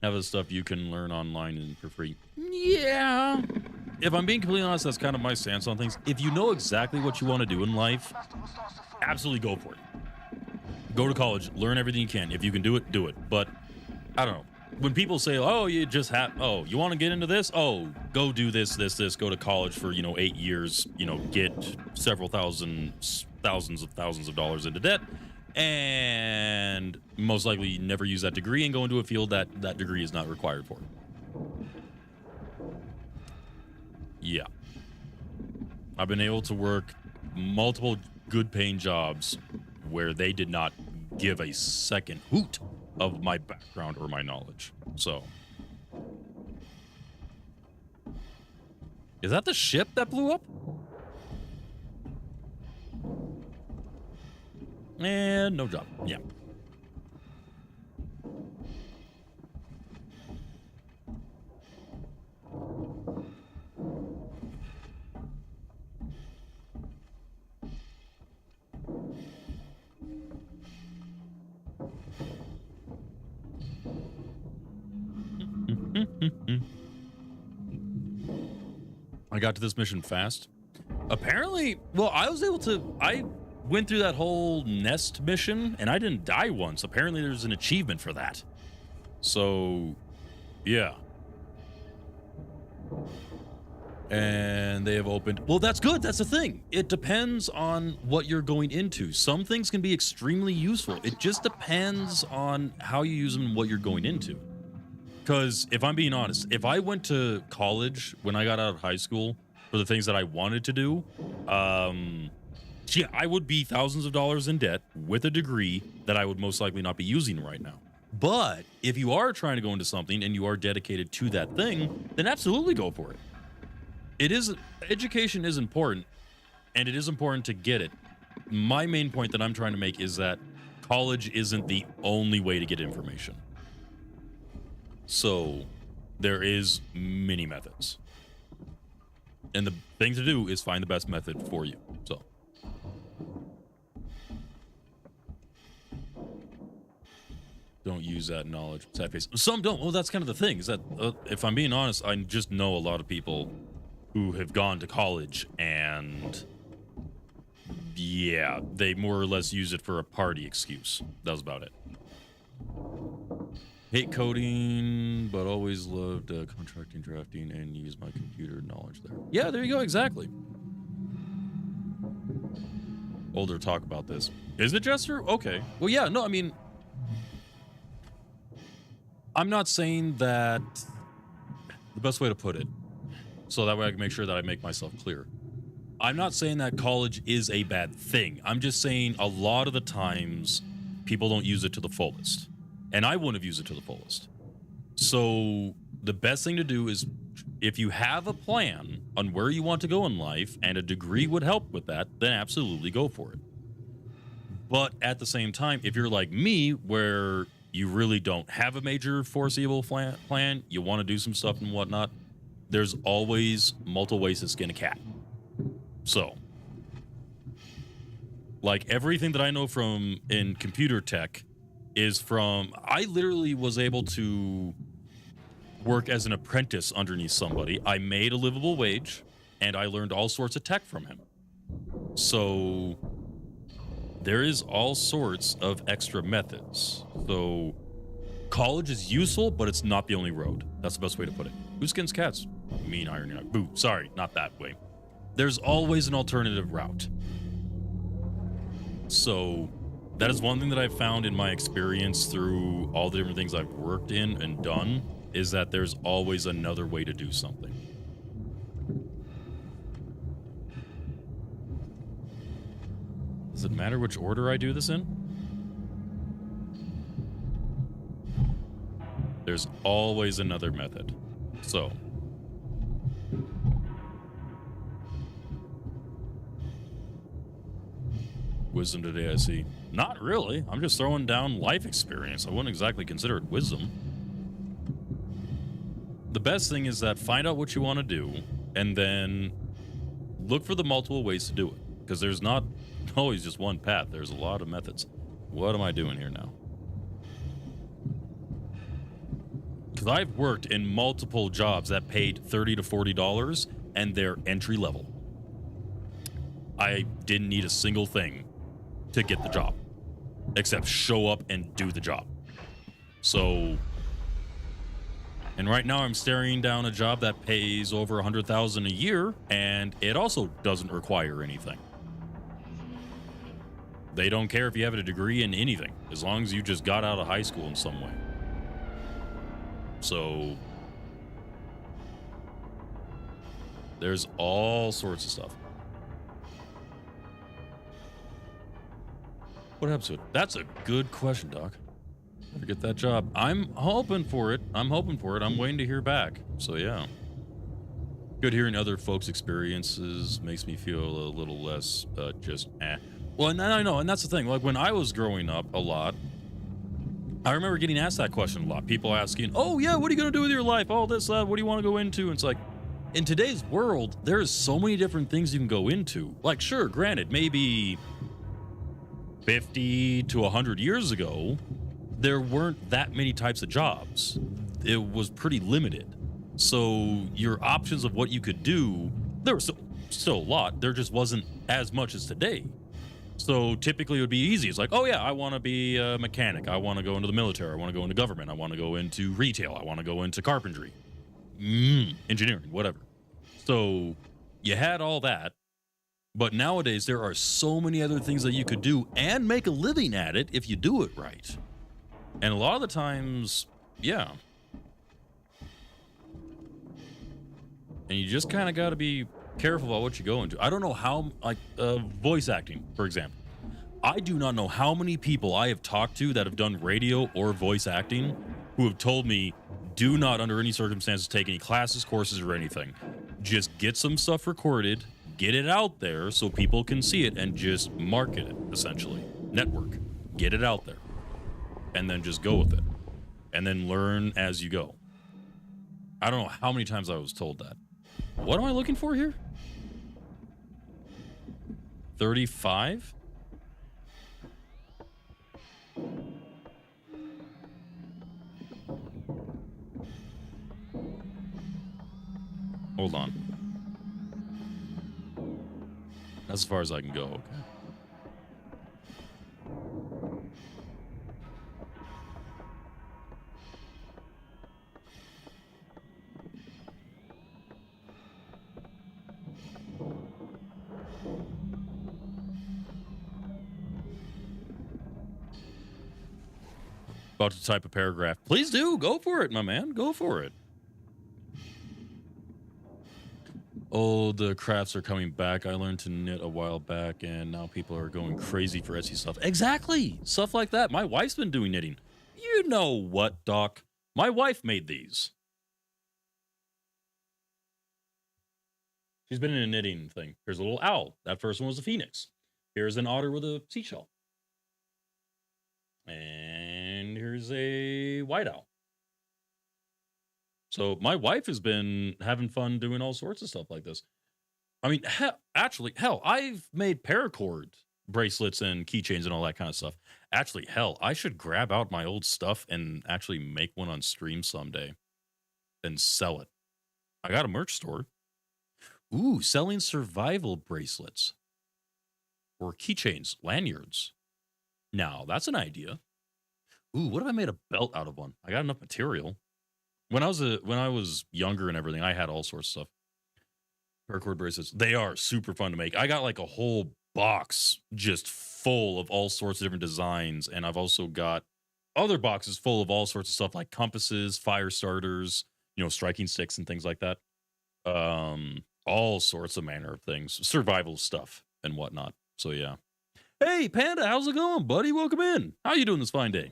have the stuff you can learn online and for free. Yeah. If I'm being completely honest, that's kind of my stance on things. If you know exactly what you want to do in life, absolutely go for it. Go to college, learn everything you can. If you can do it, do it. But, I don't know. When people say, oh, you just have, oh, you want to get into this? Oh, go do this, go to college for, 8 years, get several thousands of dollars into debt, and most likely never use that degree and go into a field that that degree is not required for. Yeah. I've been able to work multiple good paying jobs where they did not give a second hoot of my background or my knowledge. So, is that the ship that blew up? And no job. Yeah. I got to this mission fast. Apparently, well, I went through that whole nest mission and I didn't die once. Apparently there's an achievement for that. So, yeah. And they have opened, well, that's good. That's the thing. It depends on what you're going into. Some things can be extremely useful. It just depends on how you use them and what you're going into. Because if I'm being honest, if I went to college when I got out of high school for the things that I wanted to do, yeah, I would be thousands of dollars in debt with a degree that I would most likely not be using right now. But if you are trying to go into something and you are dedicated to that thing, then absolutely go for it. Education is important, and it is important to get it. My main point that I'm trying to make is that college isn't the only way to get information. So there is many methods. And the thing to do is find the best method for you. So don't use that knowledge. Sad face. Some don't. Well, that's kind of the thing, is that if I'm being honest, I just know a lot of people who have gone to college and yeah, they more or less use it for a party excuse. That was about it. Hate coding, but always loved contracting, drafting, and use my computer knowledge there. Yeah, there you go, exactly. Older talk about this. Is it Jester? Okay. Well, yeah, no, I mean, I'm not saying that, the best way to put it, so that way I can make sure that I make myself clear. I'm not saying that college is a bad thing. I'm just saying a lot of the times people don't use it to the fullest. And I wouldn't have used it to the fullest. So the best thing to do is, if you have a plan on where you want to go in life and a degree would help with that, then absolutely go for it. But at the same time, if you're like me, where you really don't have a major foreseeable plan, you want to do some stuff and whatnot, there's always multiple ways to skin a cat. So, like everything that I know from in computer tech is from, I literally was able to work as an apprentice underneath somebody. I made a livable wage and I learned all sorts of tech from him. So there is all sorts of extra methods. So college is useful, but it's not the only road. That's the best way to put it. Who skins cats? Mean irony. Boo, sorry, not that way. There's always an alternative route. So that is one thing that I've found in my experience through all the different things I've worked in and done, is that there's always another way to do something. Does it matter which order I do this in? There's always another method. So wisdom today, I see. Not really. I'm just throwing down life experience. I wouldn't exactly consider it wisdom. The best thing is that find out what you want to do and then look for the multiple ways to do it, because there's not always just one path. There's a lot of methods. What am I doing here now? Because I've worked in multiple jobs that paid $30 to $40 and they're entry level. I didn't need a single thing to get the job, except show up and do the job. So, and right now I'm staring down a job that pays over $100,000 a year, and it also doesn't require anything. They don't care if you have a degree in anything, as long as you just got out of high school in some way. So there's all sorts of stuff. What happens to it? That's a good question, Doc. Never get that job. I'm hoping for it. I'm waiting to hear back. So yeah. Good hearing other folks' experiences makes me feel a little less just eh. Well, and I know, and that's the thing. Like when I was growing up a lot, I remember getting asked that question a lot. People asking, "Oh yeah, what are you gonna do with your life? All this, what do you want to go into?" And it's like, in today's world, there's so many different things you can go into. Like, sure, granted, maybe 50 to 100 years ago, there weren't that many types of jobs. It was pretty limited. So your options of what you could do, there were still a lot. There just wasn't as much as today. So typically it would be easy. It's like, oh yeah, I want to be a mechanic. I want to go into the military. I want to go into government. I want to go into retail. I want to go into carpentry, engineering, whatever. So you had all that. But nowadays there are so many other things that you could do and make a living at it if you do it right. And a lot of the times, yeah. And you just kind of got to be careful about what you go into. I don't know how, like, voice acting, for example. I do not know how many people I have talked to that have done radio or voice acting who have told me, do not, under any circumstances, take any classes, courses, or anything. Just get some stuff recorded, get it out there so people can see it, and just market it, essentially. Network. Get it out there. And then just go with it. And then learn as you go. I don't know how many times I was told that. What am I looking for here? 35? Hold on. That's as far as I can go, okay. About to type a paragraph. Please do. Go for it, my man. Go for it. Oh, the crafts are coming back. I learned to knit a while back, and now people are going crazy for Etsy stuff. Exactly. Stuff like that. My wife's been doing knitting. You know what, Doc? My wife made these. She's been in a knitting thing. Here's a little owl. That first one was a phoenix. Here's an otter with a seashell. And here's a white owl. So my wife has been having fun doing all sorts of stuff like this. I mean, hell, I've made paracord bracelets and keychains and all that kind of stuff. Actually, hell, I should grab out my old stuff and actually make one on stream someday and sell it. I got a merch store. Ooh, selling survival bracelets or keychains, lanyards. Now, that's an idea. Ooh, what if I made a belt out of one? I got enough material. When I was younger and everything, I had all sorts of stuff. Paracord bracelets. They are super fun to make. I got like a whole box just full of all sorts of different designs, and I've also got other boxes full of all sorts of stuff like compasses, fire starters, striking sticks and things like that. All sorts of manner of things, survival stuff and whatnot. So yeah. Hey, Panda, how's it going, buddy? Welcome in. How you doing this fine day?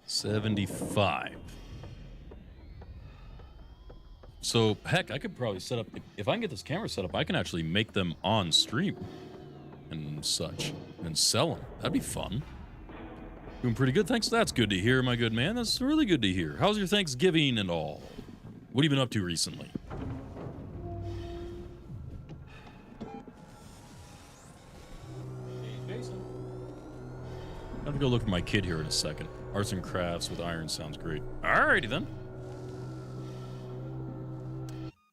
$75. So, heck, I could probably set up, if I can get this camera set up, I can actually make them on stream and such and sell them. That'd be fun. Doing pretty good. Thanks. That's good to hear, my good man. That's really good to hear. How's your Thanksgiving and all? What have you been up to recently? I have to go look for my kid here in a second. Arts and crafts with iron sounds great. Alrighty then.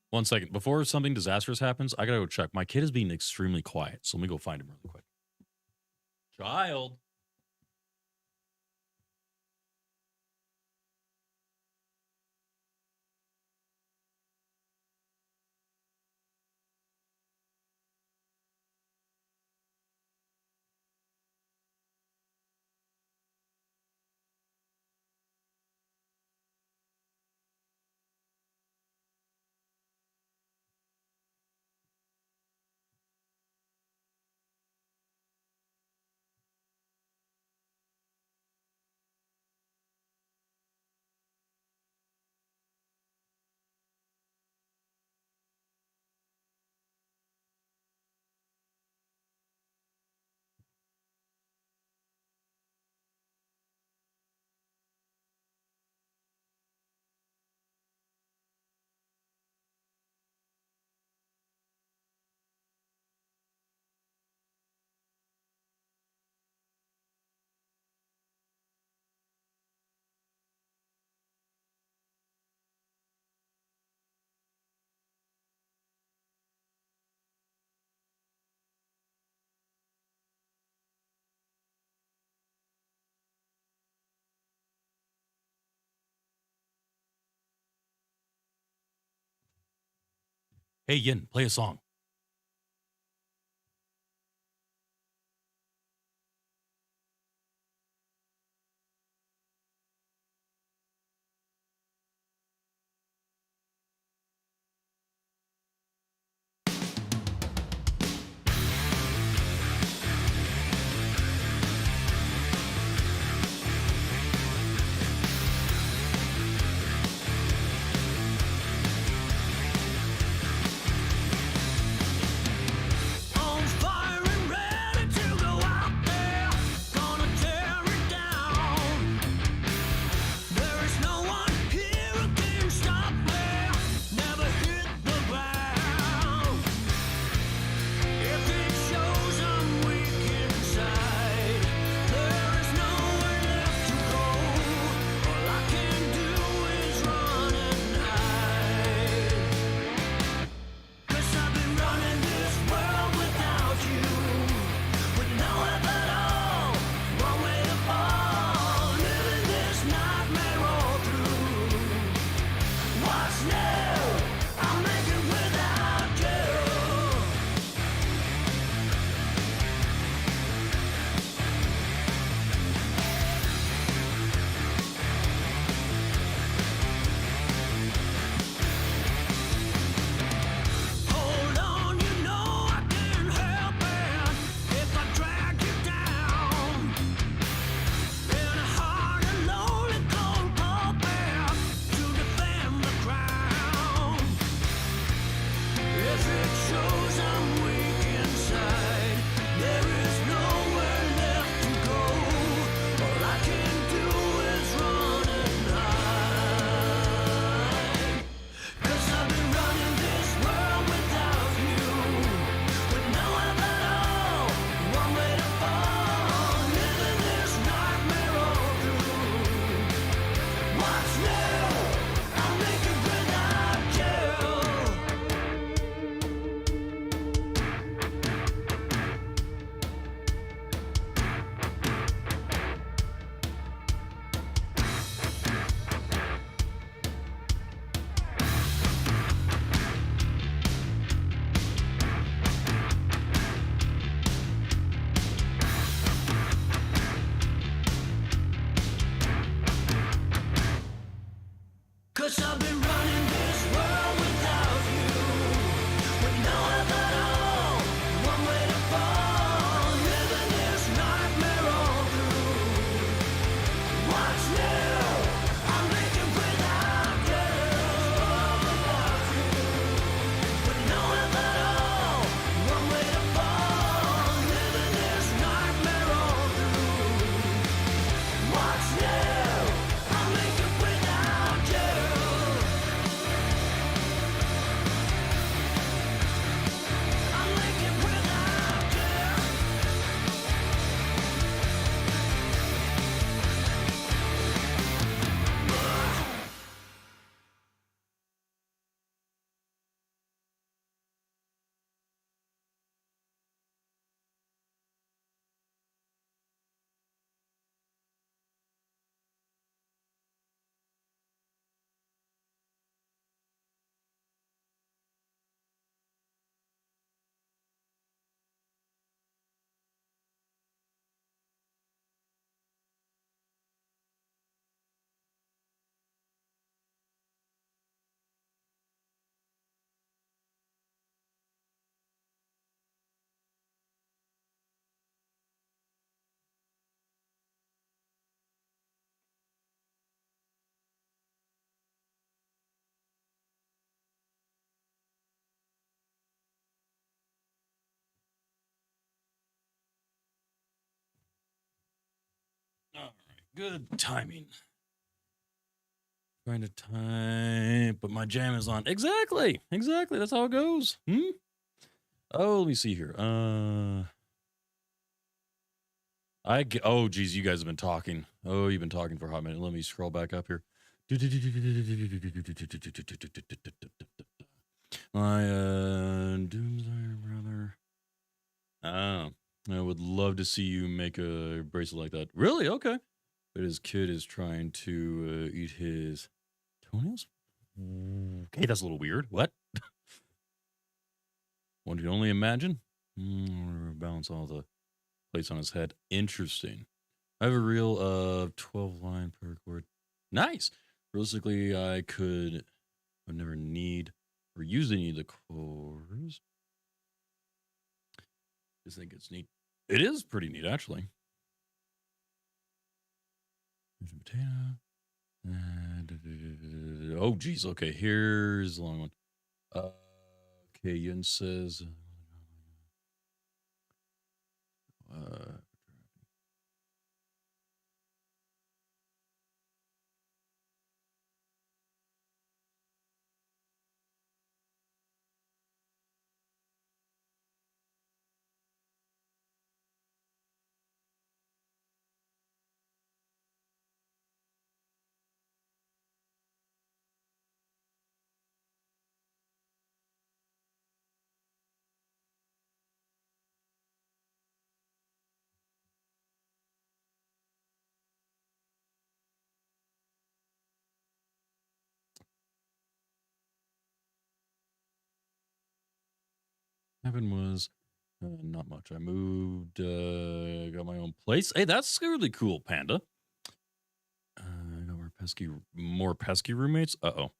One second. Before something disastrous happens, I gotta go check. My kid is being extremely quiet, so let me go find him really quick. Child. Hey, Yin, play a song. On fire and ready to go out there, gonna tear it down. There is no one here who can stop me, never hit the ground. If it shows I'm weak inside, there is nowhere left to go. All I can do is run and hide. 'Cause I've been running this world without you, with no help at all, one way to fall, living this nightmare all through. What's new? I'll make it without you. Hold on, you know I can't help it if I drag you down. In a hard and lonely cold pulpit to defend the crown. If it shows I'm weak inside, there is nowhere left to go. All I can do is run and hide. 'Cause I've been running this world without you, with no help at all, one way to fall, living this nightmare all through. What's new? I'll make it without you. Cause I've been running this world without you, with no help at all, one way to fall, living this nightmare all through. What's new? I'll make it without you, with no help at all, one way to fall, living this nightmare all through. What's new? I'll make it without you. I'll make it without you. All right, good timing. Trying to type, but my jam is on. Exactly. That's how it goes. Oh, let me see here. Oh, geez, you guys have been talking. Oh, you've been talking for a hot minute. Let me scroll back up here. My Doomsday brother. Oh, I would love to see you make a bracelet like that. Really? Okay. But his kid is trying to eat his toenails. Okay, that's a little weird. What? One can only imagine. Balance all the plates on his head. Interesting. I have a reel of 12 line paracord. Nice. Realistically, I would never need or use any of the cores. Just think it's neat. It is pretty neat, actually. Oh, geez. Okay, here's the long one. Okay, Yun says. Happened was not much. I moved, got my own place. Hey, that's really cool, Panda. I got more pesky roommates. Uh-oh.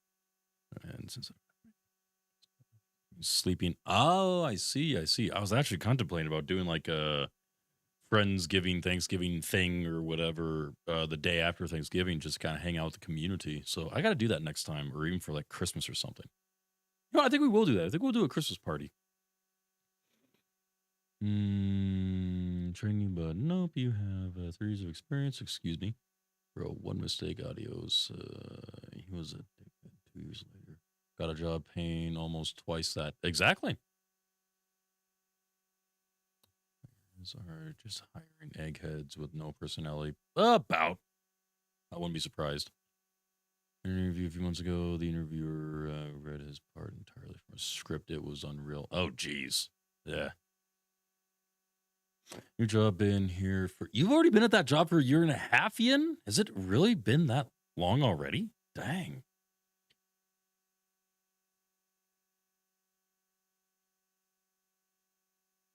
And since I'm sleeping. Oh, I see. I was actually contemplating about doing like a Friendsgiving, Thanksgiving thing or whatever the day after Thanksgiving, just kind of hang out with the community. So I got to do that next time, or even for like Christmas or something. No, I think we will do that. I think we'll do a Christmas party. Training, but nope. You have 3 years of experience. Excuse me. Bro, one mistake. Adios. He was addicted 2 years later. Got a job paying almost twice that. Exactly. Are just hiring eggheads with no personality. About. I wouldn't be surprised. Interview a few months ago. The interviewer read his part entirely from a script. It was unreal. Oh, geez. Yeah. Your job been here for... You've already been at that job for 1.5 years, Ian? Has it really been that long already? Dang.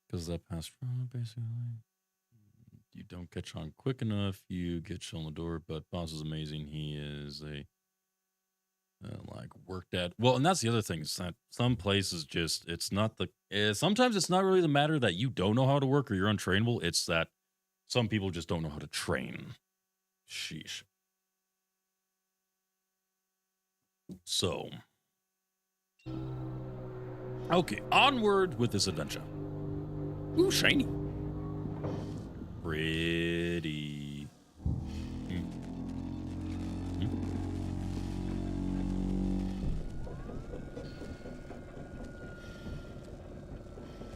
Because that past from basically... You don't catch on quick enough, you get shown the door, but boss is amazing. He is a... like worked at well, and that's the other thing is that some places just it's not the sometimes it's not really the matter that you don't know how to work or you're untrainable. It's that some people just don't know how to train. Sheesh. So, okay, onward with this adventure. Ooh, shiny. Pretty.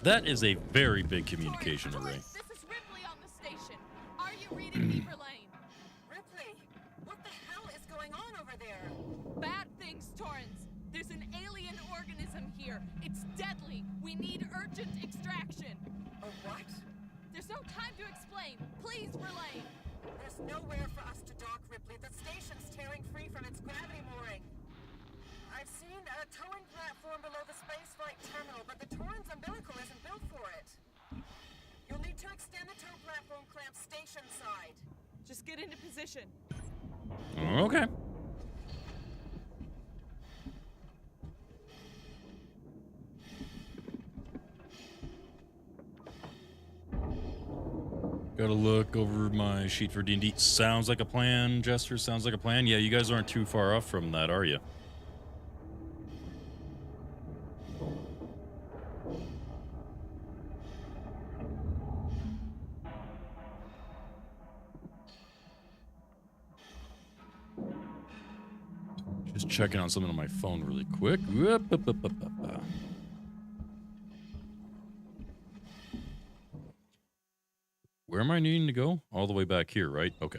That is a very big communication array. This is Ripley on the station. Are you reading Beaver Lane? Ripley, what the hell is going on over there? Bad things, Torrance. There's an alien organism here. It's deadly. We need urgent extraction. A what? There's no time to explain. Please, Verlaine. There's nowhere for us to dock, Ripley. The station's tearing free from its gravity mooring. I've seen a towing platform below the spaceflight terminal, but the Torrens umbilical isn't built for it. You'll need to extend the tow platform clamp station side. Just get into position. Okay. Gotta look over my sheet for D&D. Sounds like a plan, Jester. Sounds like a plan. Yeah, you guys aren't too far off from that, are you? Just checking on something on my phone really quick. Where am I needing to go? All the way back here, right? Okay.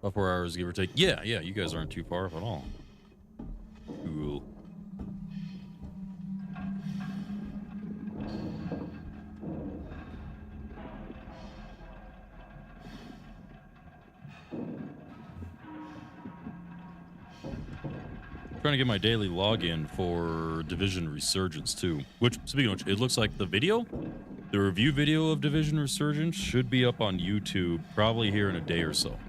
About 4 hours, give or take. Yeah, you guys aren't too far off at all. Cool. Trying to get my daily login for Division Resurgence too. Which, speaking of which, it looks like the review video of Division Resurgence should be up on YouTube probably here in a day or so.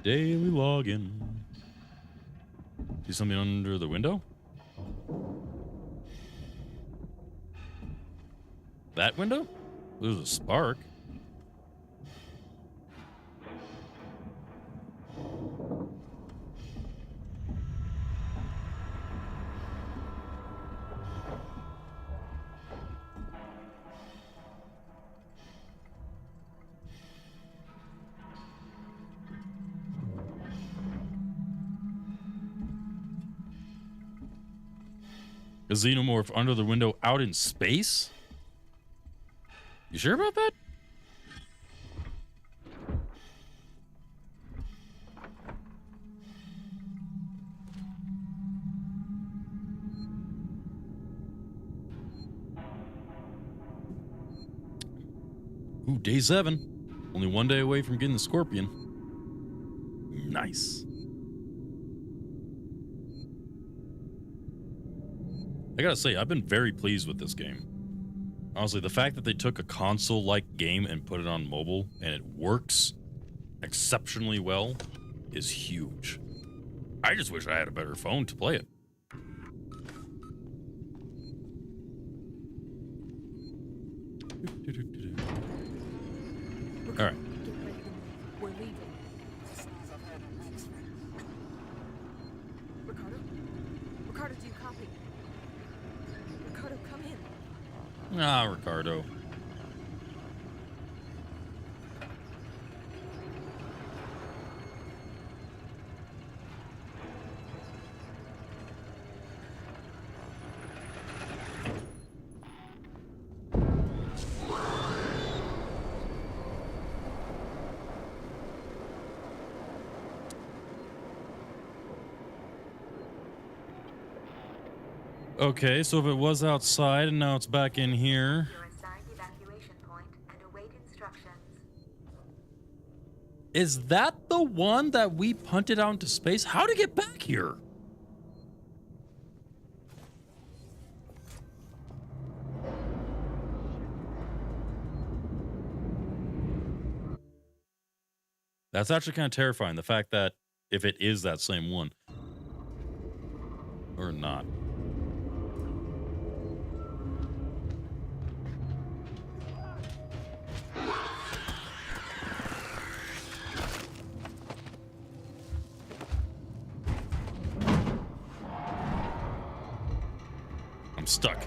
Daily login. See something under the window? That window? There's a spark. A xenomorph under the window out in space? You sure about that? Ooh, day 7. Only one day away from getting the Scorpion. Nice. I gotta say, I've been very pleased with this game. Honestly, the fact that they took a console-like game and put it on mobile, and it works exceptionally well, is huge. I just wish I had a better phone to play it. All right. We're leaving. Ricardo? Ricardo, do you copy? Ricardo, come in. Ah, Ricardo. Okay, so if it was outside and now it's back in here. Your assigned evacuation point and await instructions. Is that the one that we punted out into space? How to get back here? That's actually kind of terrifying, the fact that if it is that same one. Or not. I'm stuck.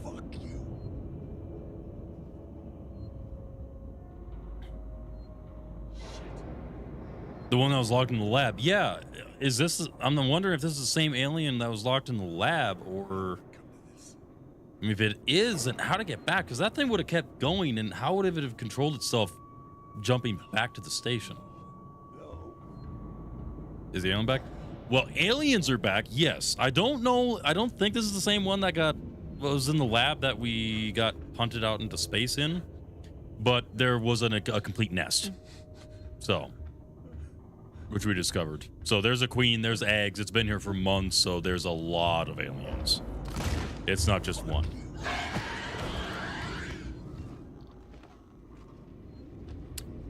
Fuck you. The one that was locked in the lab. Yeah. Is this... I'm wondering if this is the same alien that was locked in the lab, or... I mean, if it is, then how to get back? Because that thing would have kept going, and how would it have controlled itself jumping back to the station? Is the alien back? Well, aliens are back, yes. I don't know. I don't think this is the same one that was in the lab that we got punted out into space in. But there was a complete nest. So... which we discovered. So there's a queen, there's eggs. It's been here for months, so there's a lot of aliens. It's not just one.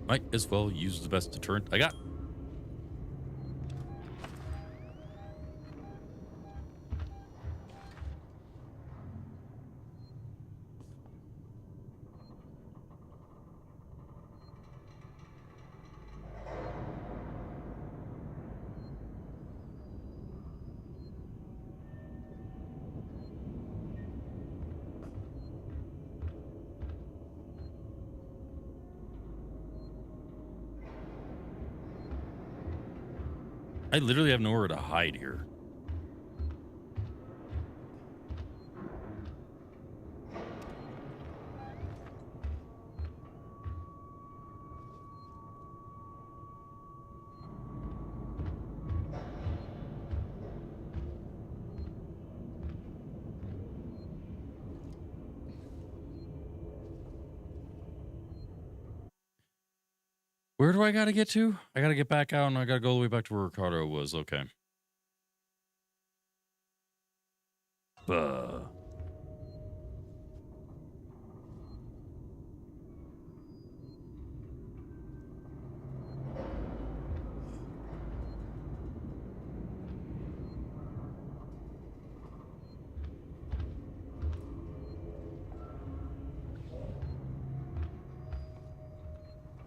Might as well use the best deterrent I got. I literally have nowhere to hide here. Where do I gotta get to? I gotta get back out and I gotta go all the way back to where Ricardo was. Okay.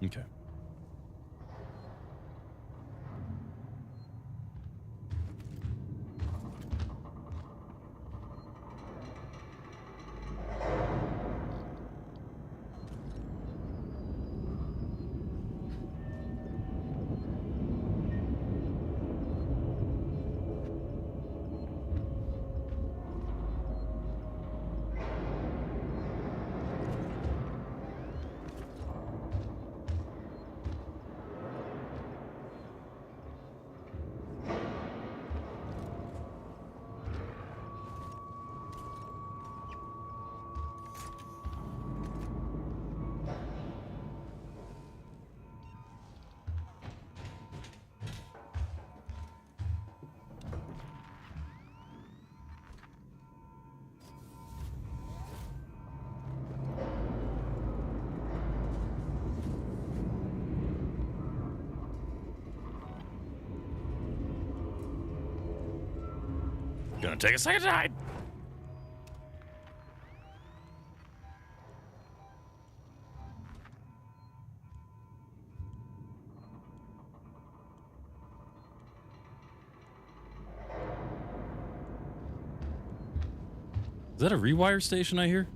Okay. Gonna take a second to hide. Is that a rewire station I hear?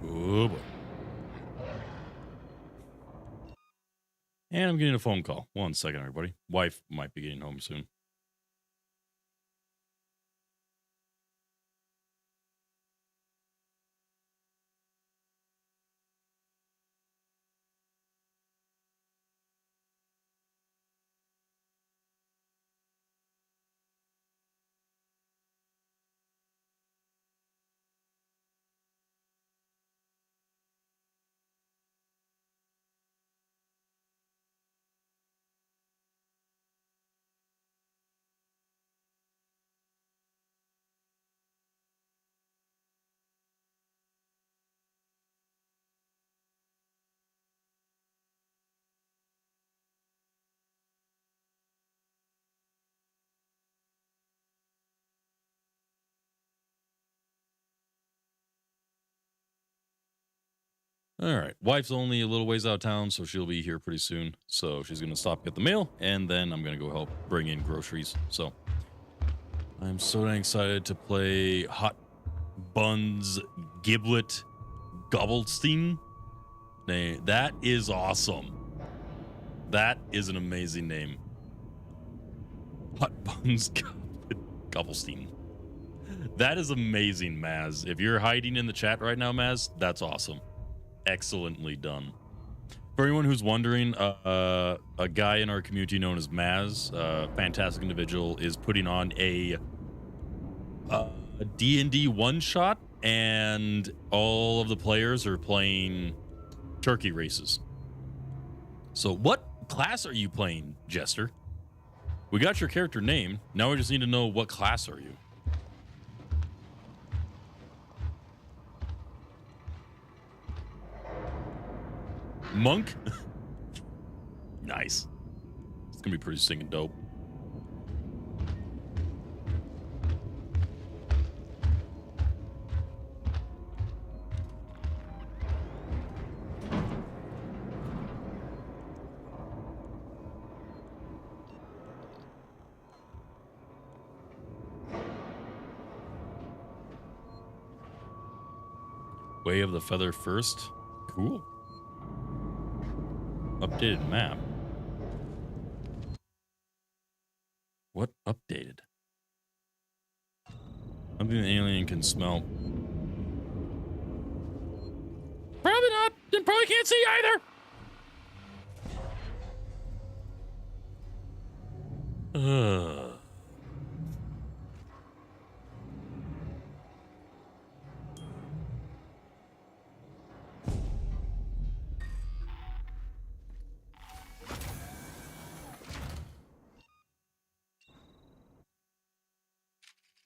Oh boy. And I'm getting a phone call. 1 second, everybody. Wife might be getting home soon. All right. Wife's only a little ways out of town, so she'll be here pretty soon. So she's going to stop, get the mail, and then I'm going to go help bring in groceries. So I'm so dang excited to play Hot Buns Giblet Gobbelstein. That is awesome. That is an amazing name. Hot Buns Gobbelstein. That is amazing, Maz. If you're hiding in the chat right now, Maz, that's awesome. Excellently done. For anyone who's wondering, a guy in our community known as Maz, fantastic individual, is putting on a D&D one-shot, and all of the players are playing turkey races. So what class are you playing, Jester? We got your character name. Now we just need to know what class are you. Monk? Nice. It's gonna be pretty stinking dope. Way of the Feather first. Cool. Updated map. What updated? Something the alien can smell. Probably not. And probably can't see either.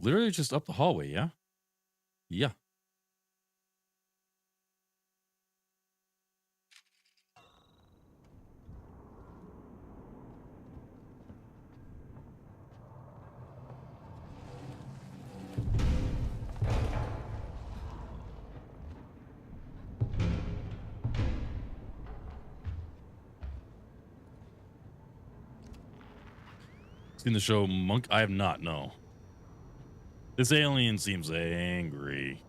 Literally just up the hallway, yeah? Yeah. Seen the show Monk? I have not, no. This alien seems angry.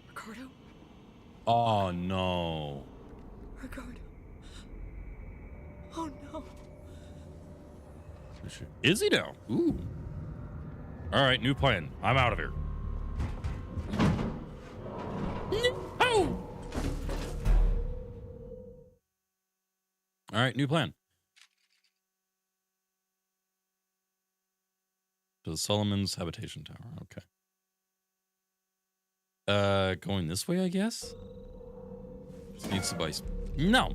Ricardo? Oh, no. Ricardo. Oh no. Is he now? Ooh. All right, new plan. I'm out of here. Oh! All right, new plan. To the Solomon's habitation tower. Okay. Going this way, I guess? Just needs to buy. No.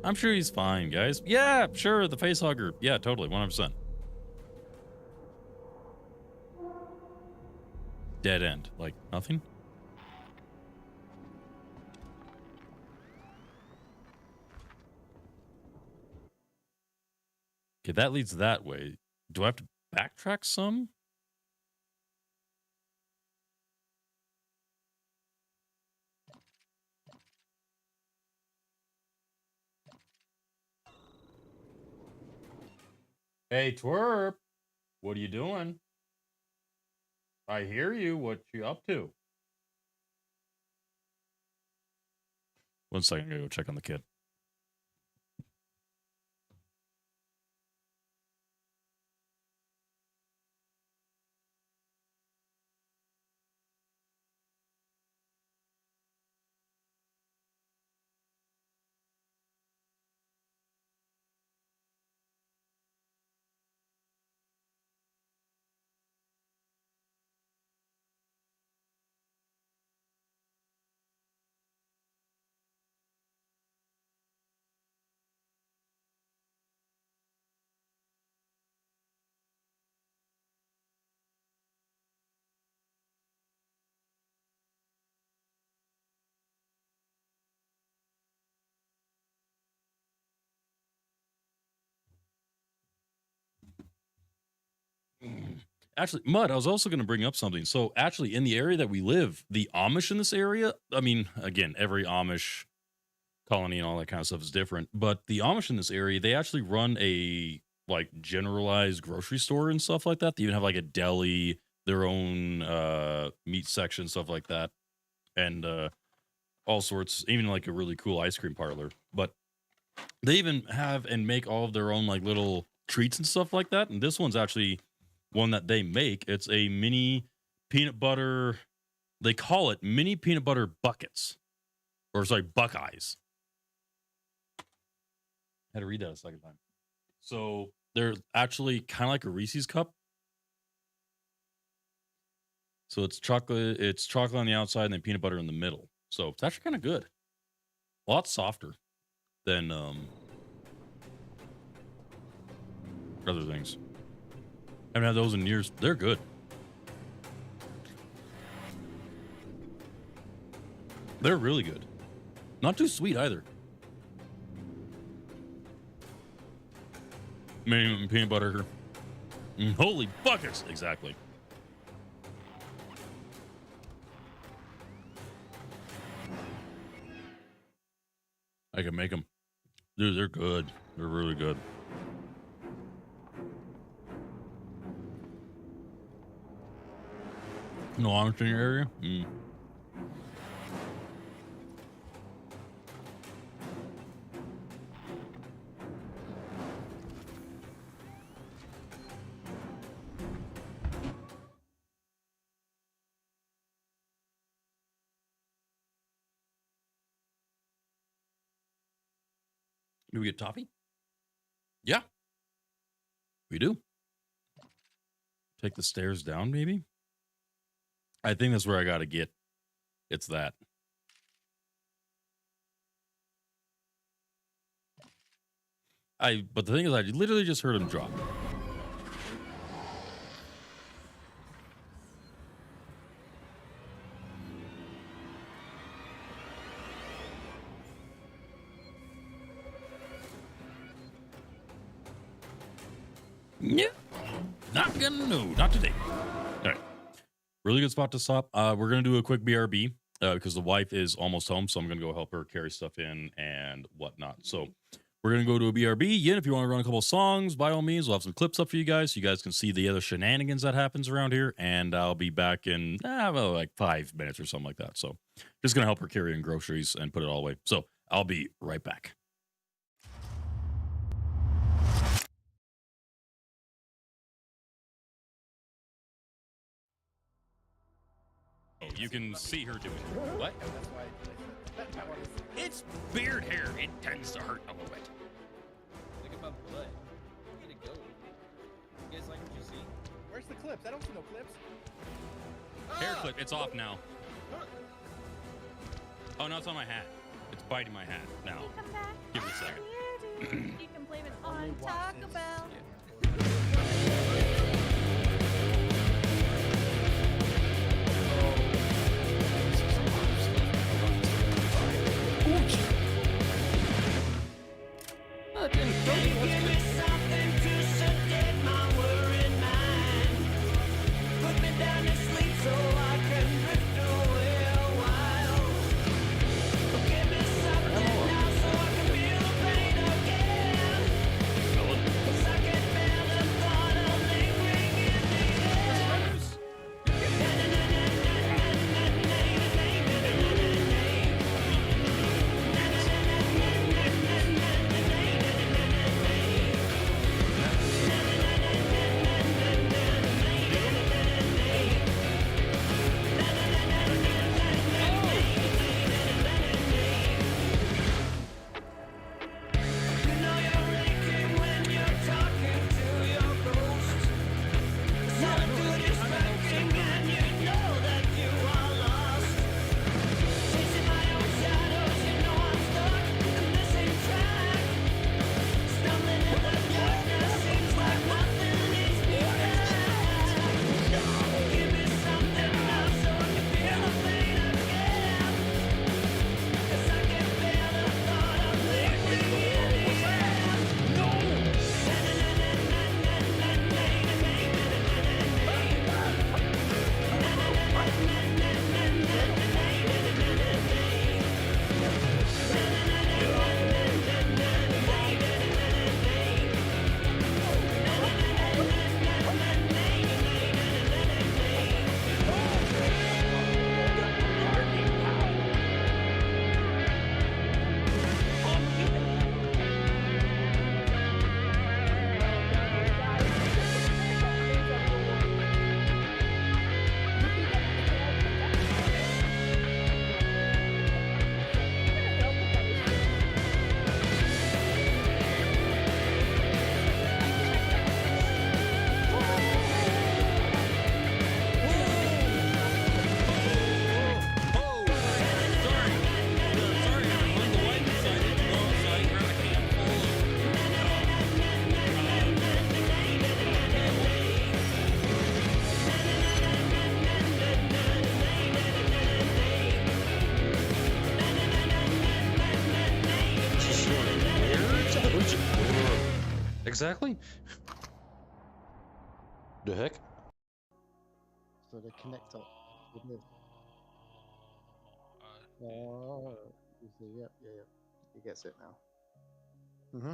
I'm sure he's fine, guys. Yeah, sure. The face hugger. Yeah, totally. 100%. Dead end. Like nothing? Okay, that leads that way. Do I have to backtrack some? Hey, Twerp. What are you doing? I hear you. What you up to? 1 second. I'm going to go check on the kid. Actually, Mud, I was also going to bring up something. So, actually, in the area that we live, the Amish in this area, I mean, again, every Amish colony and all that kind of stuff is different, but the Amish in this area, they actually run a like generalized grocery store and stuff like that. They even have like a deli, their own meat section, stuff like that, and all sorts, even like a really cool ice cream parlor. But they even have and make all of their own like little treats and stuff like that. And this one's actually one that they make. It's a mini peanut butter. They call it mini peanut butter buckets, or sorry, Buckeyes. Had to read that a second time. So they're actually kind of like a Reese's cup. So it's chocolate on the outside and then peanut butter in the middle. So it's actually kind of good. A lot softer than other things. I haven't had those in years. They're good. They're really good. Not too sweet either. Maybe peanut butter. Holy buckets! Exactly. I can make them. Dude, they're good. They're really good. No Amish in your area? Do we get toffee? Yeah. We do. Take the stairs down, maybe? I think that's where I gotta get. It's that. But the thing is, I literally just heard him drop. Yeah, not gonna know. Not today. All right. Really good spot to stop. We're gonna do a quick BRB because the wife is almost home, so I'm gonna go help her carry stuff in and whatnot. So we're gonna go to a BRB. Yin, if you want to run a couple songs, by all means, we'll have some clips up for you guys, so you guys can see the other shenanigans that happens around here. And I'll be back in well, like 5 minutes or something like that. So just gonna help her carry in groceries and put it all away. So I'll be right back. Oh, you can see her doing it. What? It's beard hair. It tends to hurt a little bit. Think about blood. You need to go. You guys like what you see? Where's the clips? I don't see no clips. Hair clip. It's off now. Oh, no, it's on my hat. It's biting my hat now. Give me a second. You can blame it on Taco Bell. Give me something to sedate my worried mind. Put me down to sleep so I can drift away a while. Give me something now so I can feel the pain again. 'Cause I can bear the thought of lingering in the air. Exactly. The heck? So they connect up with me. Oh, you see, yep, yeah. He gets it now. Mm-hmm.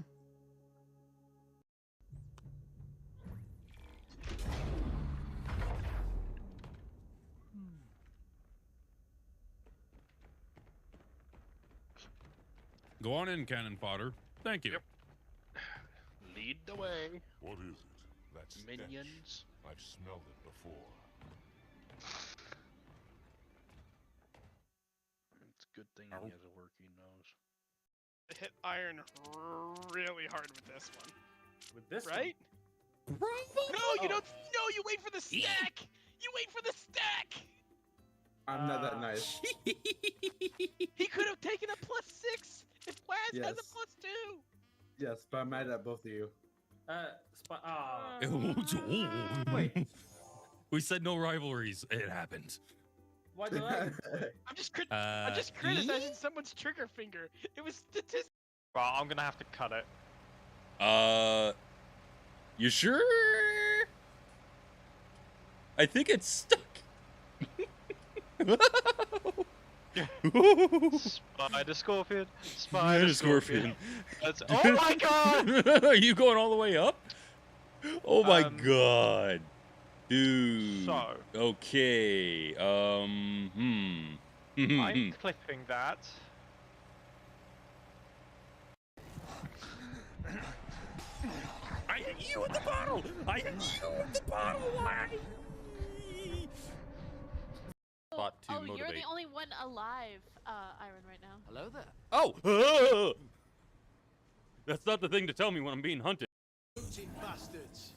Go on in, cannon fodder. Thank you. Yep. Lead the way. What is it? That's Minions. I've smelled it before. It's a good thing he has a working nose. Hit iron really hard with this one. With this right? No, you don't. No, you wait for the stack. You wait for the stack. I'm not that nice. He could have taken a +6 if Waz has a Yes. +2. Yes, but I'm mad at both of you. Wait. We said no rivalries. It happened. Why did I? I'm just criticizing someone's trigger finger. It was statistical. Well, I'm gonna have to cut it. You sure? I think it's stuck. Spider Scorpion. Spider Scorpion. That's, oh my god! Are you going all the way up? Oh my god. Dude. So. Okay. I'm clipping that. I hit you with the bottle! I hit you with the bottle! Why? Spot to You're motivate. the only one alive, Iron, right now. Hello there. Oh! That's not the thing to tell me when I'm being hunted. Looting bastards.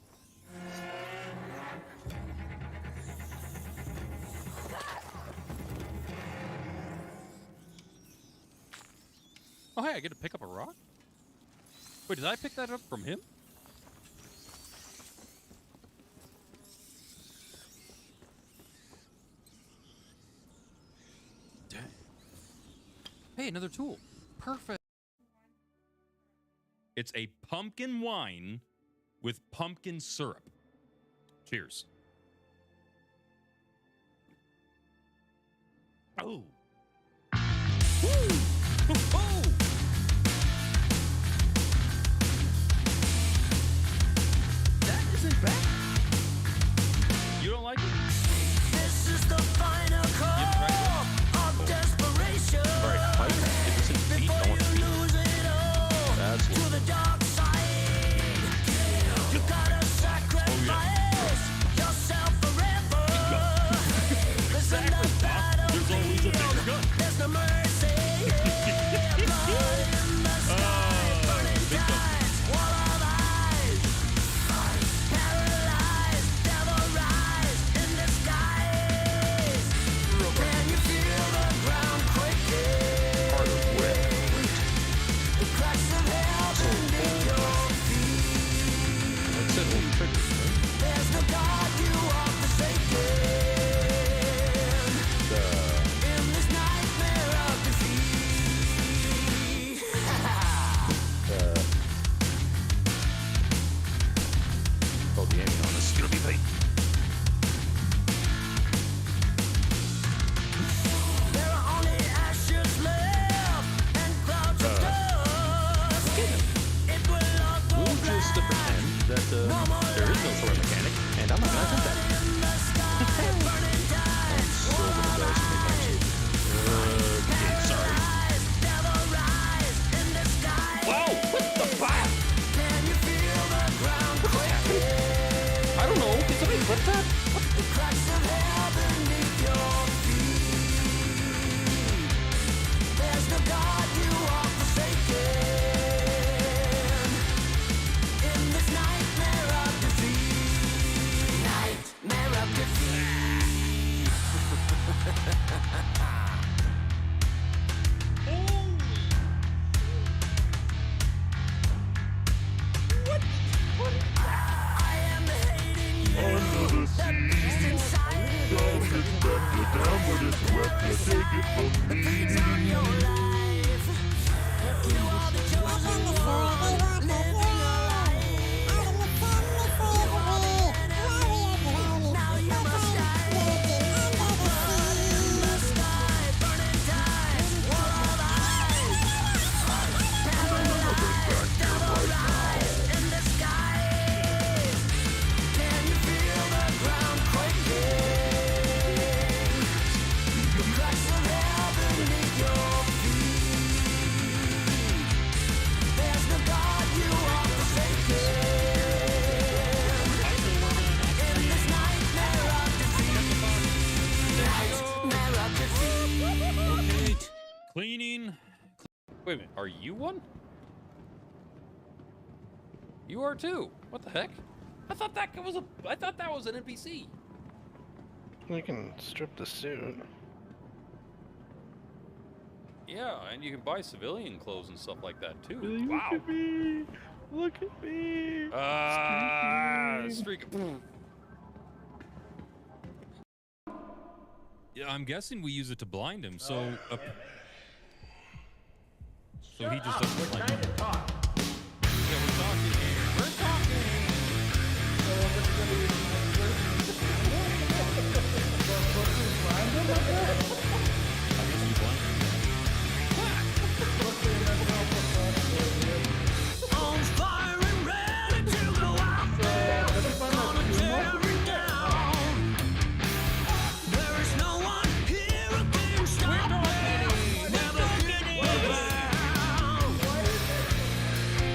Oh, hey, I get to pick up a rock? Wait, did I pick that up from him? Dang. Hey, another tool. Perfect. It's a pumpkin wine with pumpkin syrup. Cheers. Oh. Woo! Woo-hoo! That isn't bad. You don't like it? This is the final call of desperation. Alright, fight. If this is beat, I want to beat. That's To the dark side, you gotta sacrifice yourself forever. There's no battlefield, there's no mercy. Blood in the sky, burning tides, wall of eyes. Paralyzed, devil rise in disguise. Can you feel the ground quaking? The cracks of hell beneath your feet. There's no God you are forsaken. In this nightmare of defeat. Oh, the aiming on us. It's gonna be late. There are only ashes left and clouds of dust. It will all go We'll just pretend that there is no sword mechanic, and I'm not gonna attempt that. Okay, sorry. Whoa! What the fuck? Can you feel the ground quaking? I don't know. Did somebody flip that? The cracks of hell beneath your feet. There's no God you are forsaken. In this nightmare of defeat. Nightmare of defeat. I am hating you. Under the That beast inside you. Don't expect it down, but it's wet to take it from me. Feeds on your life. You are the chosen one. Living a life. Now you must die. Blood in the sky. Burning tides. Wall of eyes. Paralyzed. Devil rise in the skies. Can you feel the ground quaking? The cracks of hell beneath your feet. There's no God you are forsaken. In this nightmare of defeat. Nightmare of defeat. Cleaning. Wait a minute. Are you one? You are too. What the heck? I thought that was an NPC. We can strip the suit. Yeah, and you can buy civilian clothes and stuff like that too. Look Wow. at me. Look at me. Streak. Yeah, I'm guessing we use it to blind him. So, so he just doesn't blind him. Yeah, we're talking here. We're talking. On fire and ready to go out there, gonna tear it down. There is no one here who can stop me. Never getting around.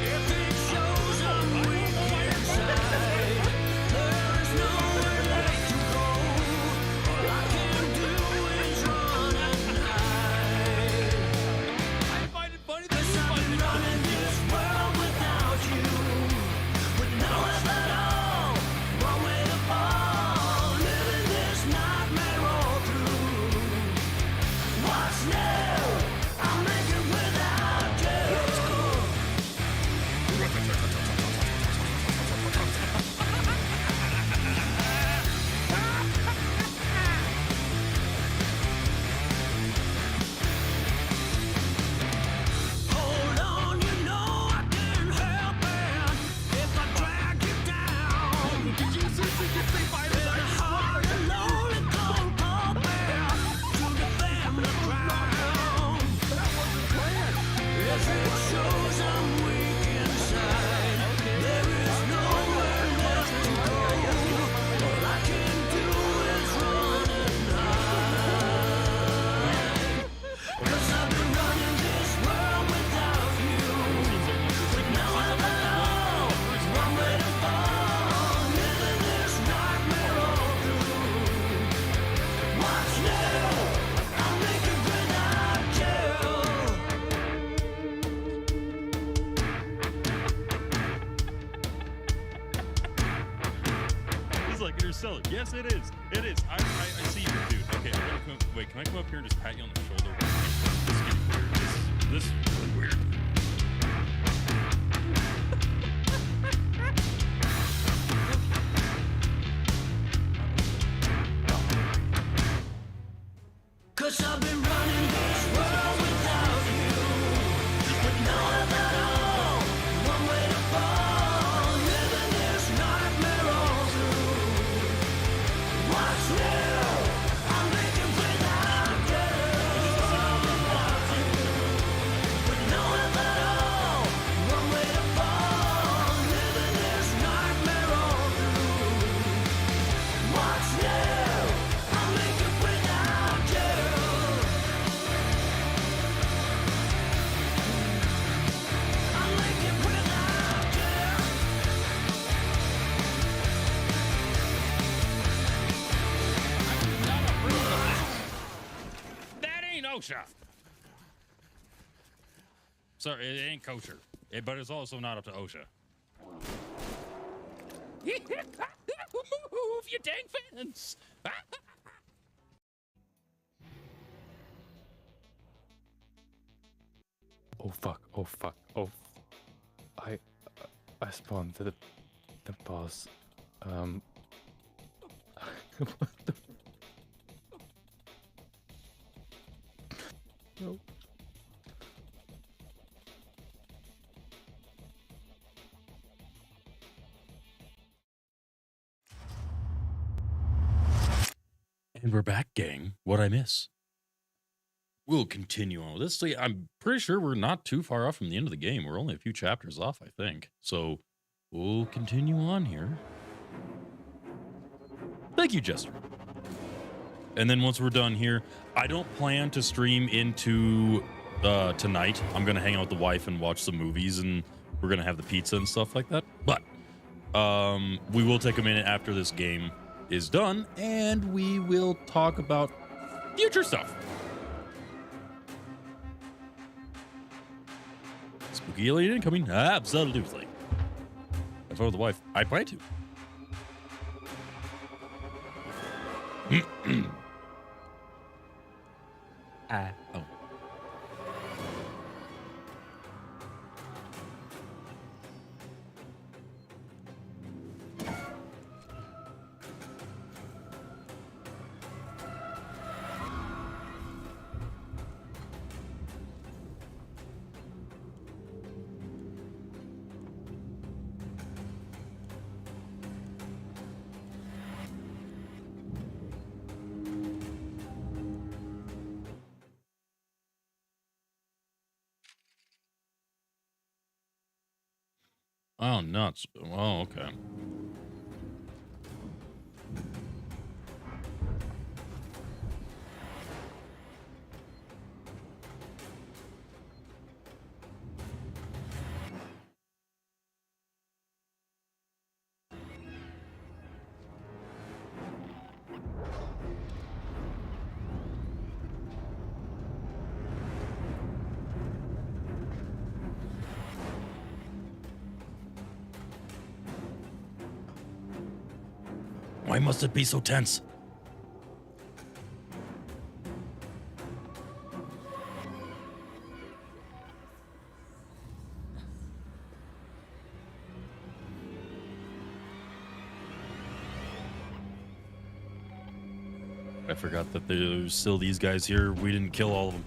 If it shows I'm weak inside, there is nowhere left to go. All I can do is run and hide. I find it funny that 'Cause you I've find been it running this world without you, with no help at all, one way to fall, living this nightmare all through. What's new? I'll make it without you. Hold on, you know I can't help it if I drag you down. Did you see the hard and lonely cold open to defend the crown. That wasn't planned. If it shows I'm weak inside, there is nowhere left to go. All I can do is run and hide. 'Cause I've been running this world without you, with no help at all, one way to fall, living this nightmare all through. What's new? I'll make it without you. He's like Interstellar. Yes, it is. It is. I see you, dude. Okay, I'm gonna come. Wait, can I come up here and just pat you on the shoulder? This is getting weird. This is weird. Cause I've been running this world without you, with no help at all, one way to fall, living this nightmare all through. What's new? I'll make it without you. With no help at all, one way to fall, living this nightmare all through. What's new? I'll make it without you. I'll make it without you. That ain't OSHA. Sorry, it ain't kosher. But it's also not up to OSHA. Move your dang fence! Oh fuck! Oh fuck! Oh, I spawned the boss. What the? No. And we're back, gang. What'd I miss? We'll continue on with this. So yeah, I'm pretty sure we're not too far off from the end of the game. We're only a few chapters off, I think. So we'll continue on here. Thank you, Jester. And then once we're done here, I don't plan to stream into tonight. I'm going to hang out with the wife and watch some movies, and we're going to have the pizza and stuff like that. But we will take a minute after this game is done, and we will talk about future stuff. Spooky alien incoming? Absolutely. If I were the wife, I plan to. Oh. Oh, nuts. Oh, okay. Why must it be so tense? I forgot that there's still these guys here. We didn't kill all of them.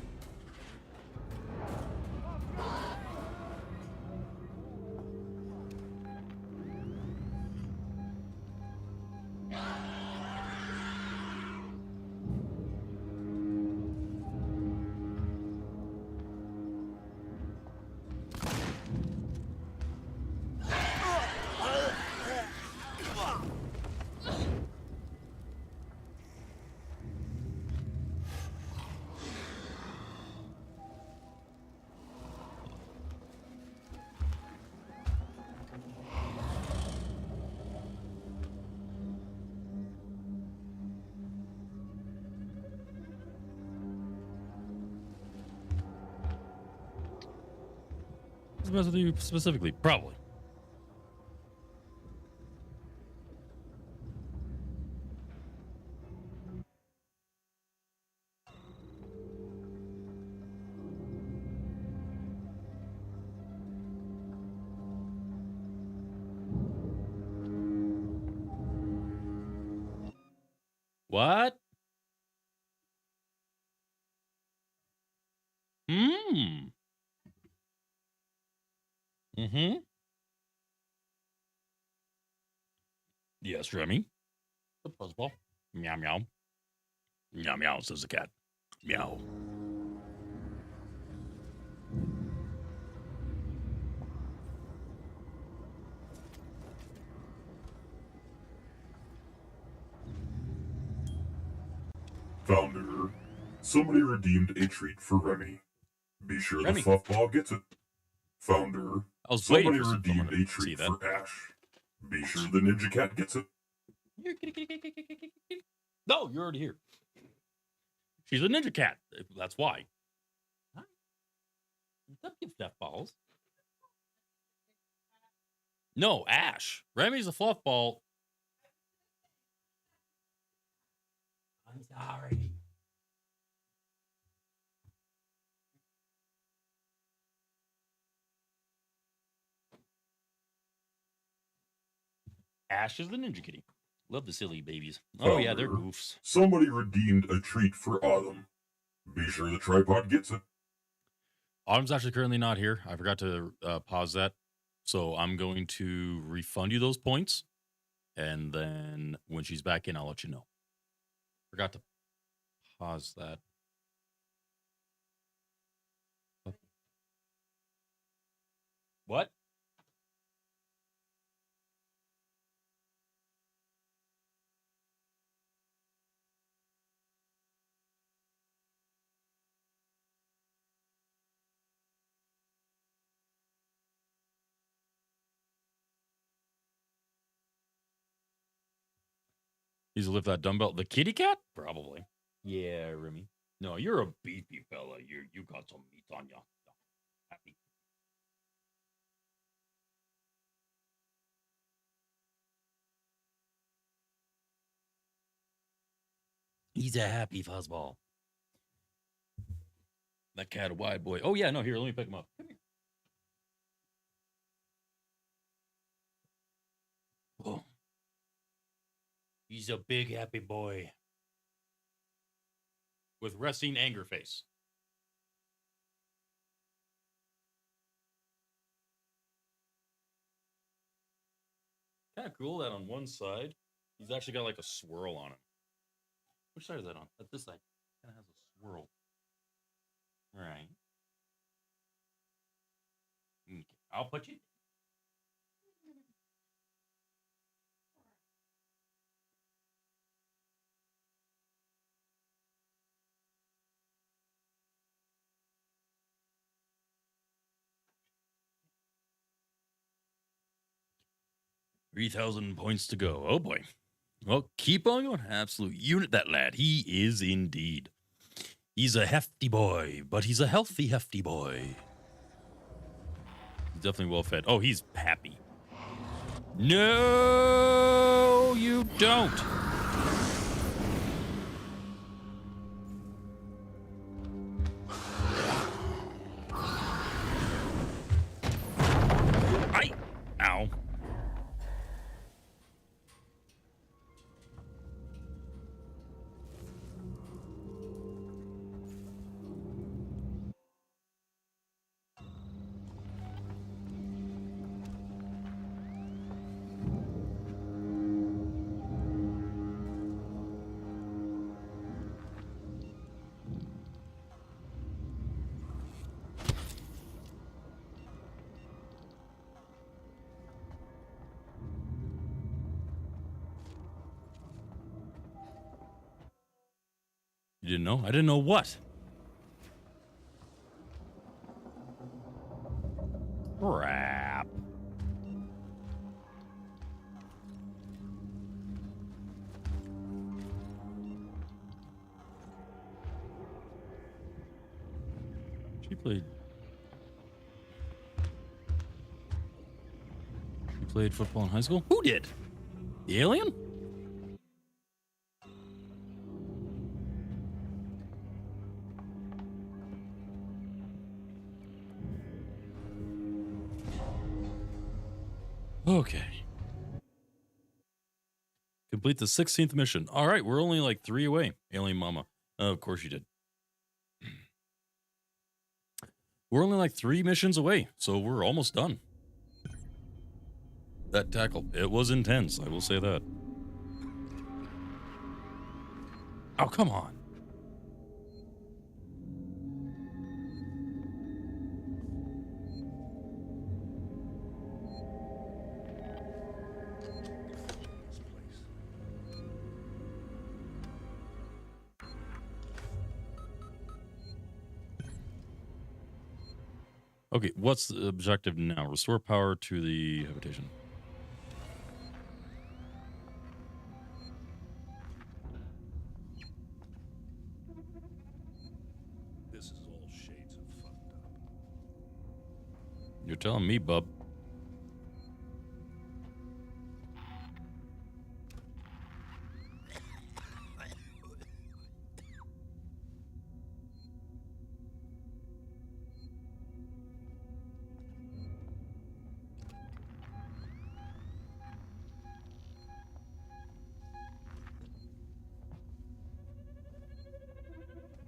What's the best with you specifically? Probably. What? Hmm. Mm-hmm. Yes, Remy. The fuzzball. Meow meow. Meow meow, says the cat. Meow. Founder, somebody redeemed a treat for Remy. Be sure Remy. the fluffball gets it. Founder, I was waiting somebody for someone redeemed to a see treat that. for Ash. Be sure the Ninja Cat gets it. No, you're already here. She's a ninja cat. That's why. Huh? Don't give Steph balls. No, Ash. Remy's a fluff ball. I'm sorry. Ash is the ninja kitty. Love the silly babies. Oh, yeah, they're Founder, goofs. somebody redeemed a treat for Autumn. Be sure the tripod gets it. Autumn's actually currently not here. I forgot to pause that. So I'm going to refund you those points. And then when she's back in, I'll let you know. Forgot to pause that. What? He's lift that dumbbell. The kitty cat? Probably. Yeah, Remy. No, you're a beefy fella. You got some meat on you. Happy. He's a happy fuzzball. That cat a wide boy. Oh yeah, no, here, let me pick him up. Come here. Oh. He's a big happy boy. With resting anger face. Kind of cool that on one side, he's actually got like a swirl on him. Which side is that on? That's this side. Kind of has a swirl. All right. Okay, I'll put you. 3,000 points to go. Oh boy. Well, keep on going. Absolute unit, that lad. He is indeed. He's a hefty boy, but he's a healthy, hefty boy. He's definitely well fed. Oh, he's happy. No, you don't. Ow. You didn't know? I didn't know what? Crap. She played football in high school? Who did? The alien? Okay. Complete the 16th mission. All right, we're only like 3 away. Alien Mama. Of course you did. We're only like 3 missions away, so we're almost done. That tackle, it was intense, I will say that. Oh, come on. Okay, what's the objective now? Restore power to the habitation. This is all shades of fucked up. You're telling me, bub.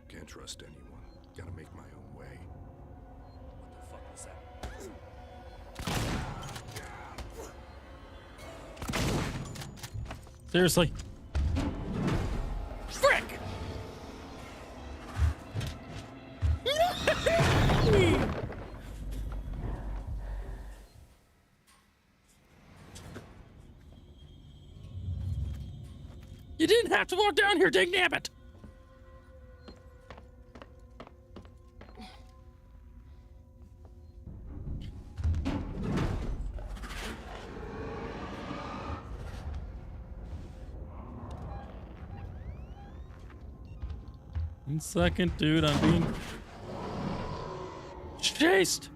Can't trust anyone. Gotta make my own way. What the fuck was that? Seriously? Frick! You didn't have to walk down here, Dig Nabbit! One second, dude, I'm being chased.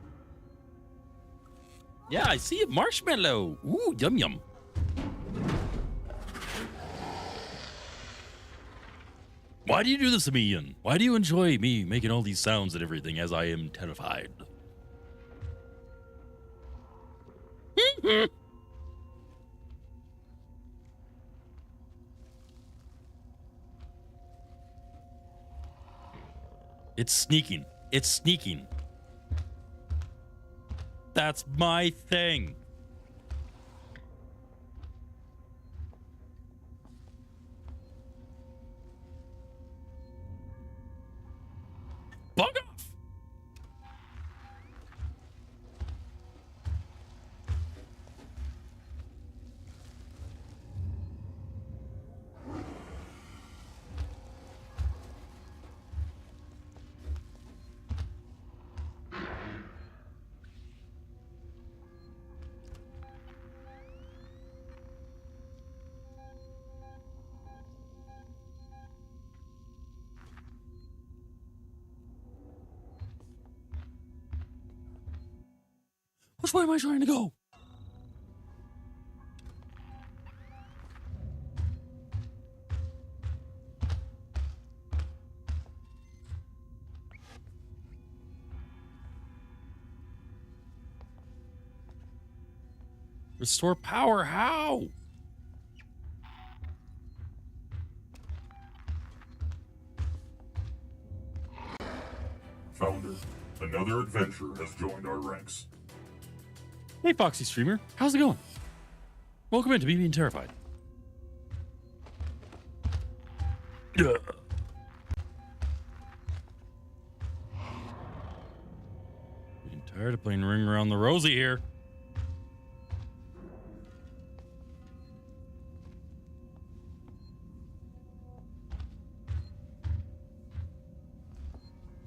Yeah, I see a marshmallow. Ooh, yum yum. Why do you do this to me, Ian? Why do you enjoy me making all these sounds and everything as I am terrified? It's sneaking. It's sneaking. That's my thing. Bug off. Which way am I trying to go? Restore power, how? Founder, another adventurer has joined our ranks. Hey, Foxy Streamer. How's it going? Welcome into Being Terrified. Ugh. Getting tired of playing Ring Around the Rosie here.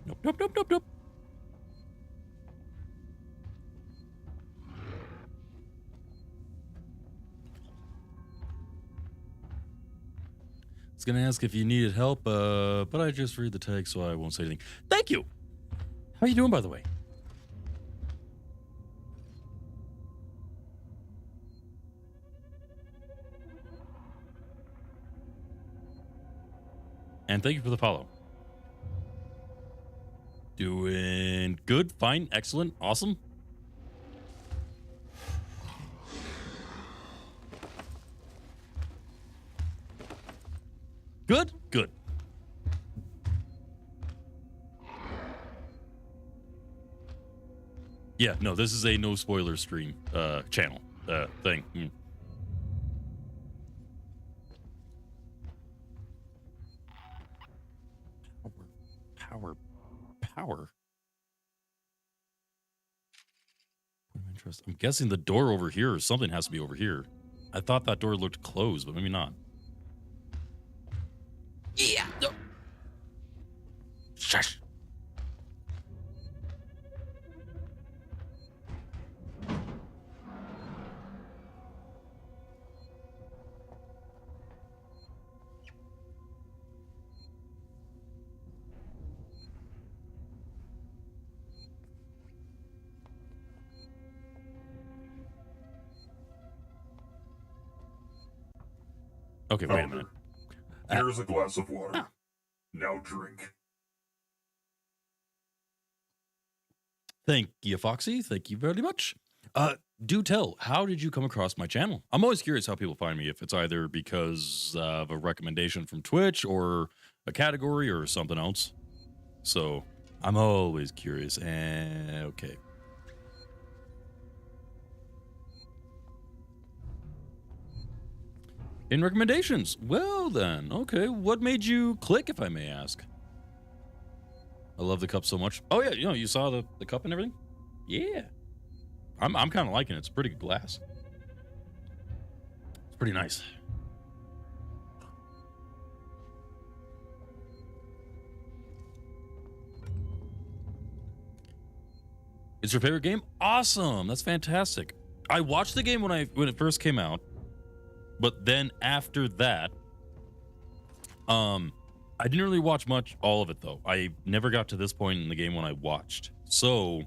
Nope, nope, nope, nope, nope. I was gonna ask if you needed help, but I just read the text, so I won't say anything. Thank you. How are you doing, by the way? And thank you for the follow. Doing good, fine, excellent, awesome. Good, good. Yeah, no, this is a no spoiler stream channel thing. Power. I'm guessing the door over here or something has to be over here. I thought that door looked closed, but maybe not. Yeah. No. Shush. Okay, wait a minute. Here's a glass of water. Now drink. Thank you, Foxy. Thank you very much. Do tell, how did you come across my channel? I'm always curious how people find me, if it's either because of a recommendation from Twitch or a category or something else. So I'm always curious. Okay. In recommendations. Well then, okay. What made you click, if I may ask? I love the cup so much. Oh yeah, you saw the cup and everything? Yeah. I'm kind of liking it. It's pretty good glass. It's pretty nice. It's your favorite game? Awesome. That's fantastic. I watched the game when it first came out. But then after that, I didn't really watch all of it though. I never got to this point in the game when I watched. So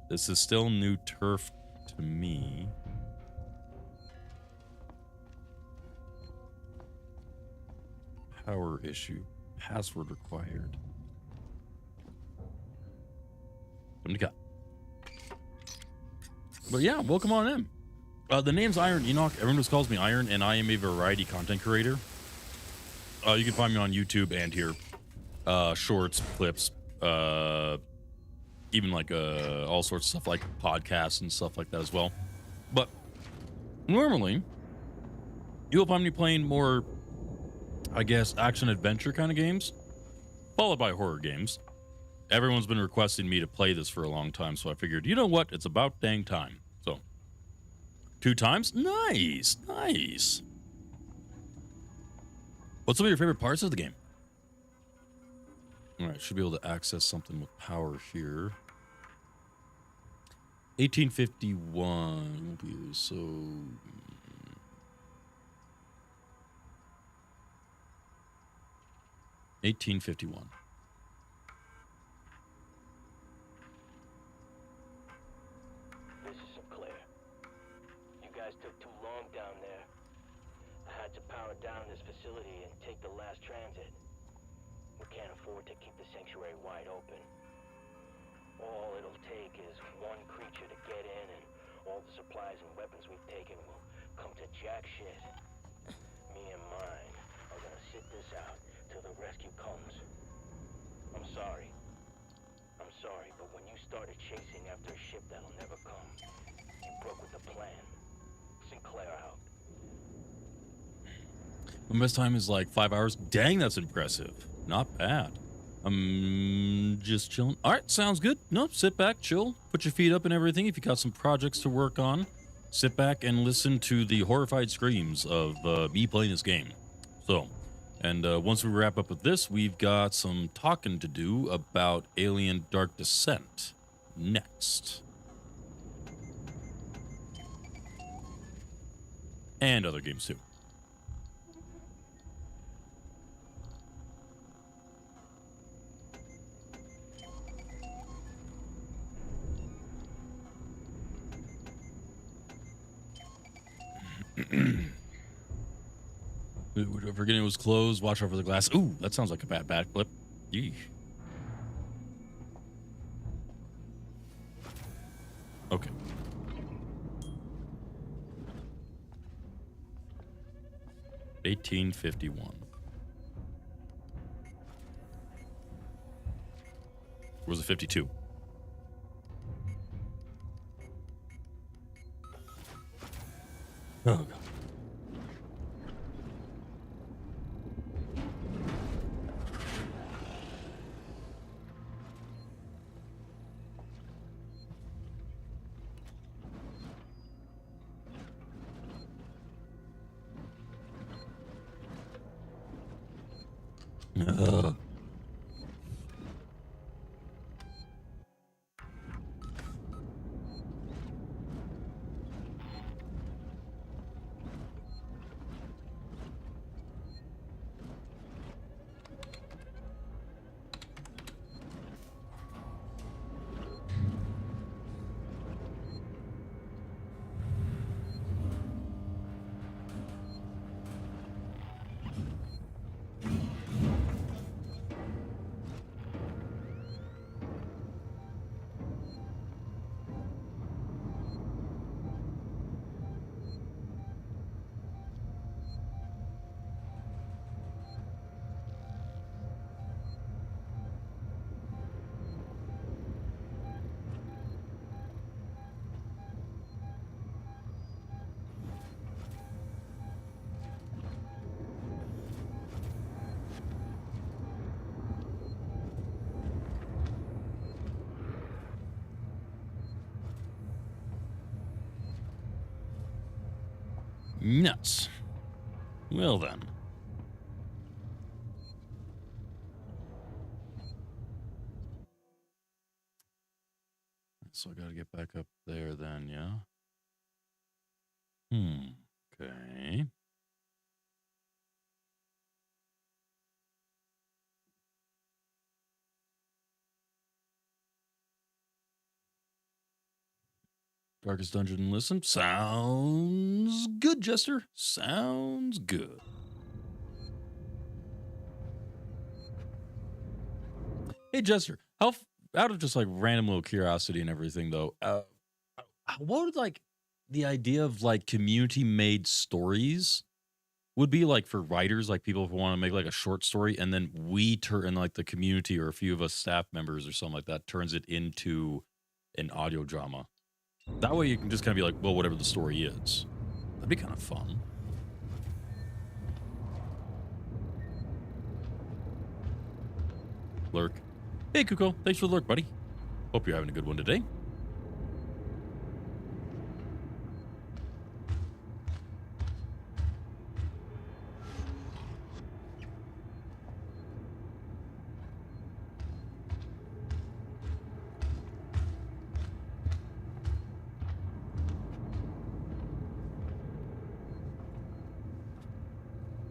this is still new turf to me. Power issue. Password required. Somebody got. But yeah, welcome on in. The name's Iron Enoch. Everyone just calls me Iron, and I am a variety content creator. You can find me on YouTube and here. Shorts, clips, even like all sorts of stuff like podcasts and stuff like that as well. But normally, you'll find me playing more, I guess, action-adventure kind of games, followed by horror games. Everyone's been requesting me to play this for a long time, so I figured, you know what? It's about dang time. So 2 times? Nice. Nice. What's some of your favorite parts of the game? All right, should be able to access something with power here. 1851. So 1851. This is guys took too long down there. I had to power down this facility and take the last transit. We can't afford to keep the sanctuary wide open. All it'll take is one creature to get in, and all the supplies and weapons we've taken will come to jack shit. Me and mine are gonna sit this out till the rescue comes. I'm sorry. I'm sorry, but when you started chasing after a ship that'll never come, you broke with the plan. Sinclair out. My best time is like 5 hours. Dang, that's impressive. Not bad. I'm just chilling. All right, sounds good. No, sit back, chill, put your feet up and everything. If you got some projects to work on, sit back and listen to the horrified screams of me playing this game. So, and once we wrap up with this, we've got some talking to do about Alien Dark Descent next. And other games too. Forgetting it was closed. Watch over the glass. Ooh, that sounds like a bad clip. Yeesh. Okay. $18.51. Or was it 52? Oh, God. Nuts. Well then. So I gotta get back up there then, yeah? Okay. Darkest Dungeon, listen. Sounds good, Jester. Sounds good. Hey, Jester, out of just like random little curiosity and everything, though, what would like the idea of like community-made stories would be like for writers, like people who want to make like a short story, and then we turn like the community or a few of us staff members or something like that turns it into an audio drama. That way you can just kind of be like, well, whatever the story is. That'd be kind of fun. Lurk. Hey, Kuko. Thanks for the lurk, buddy. Hope you're having a good one today.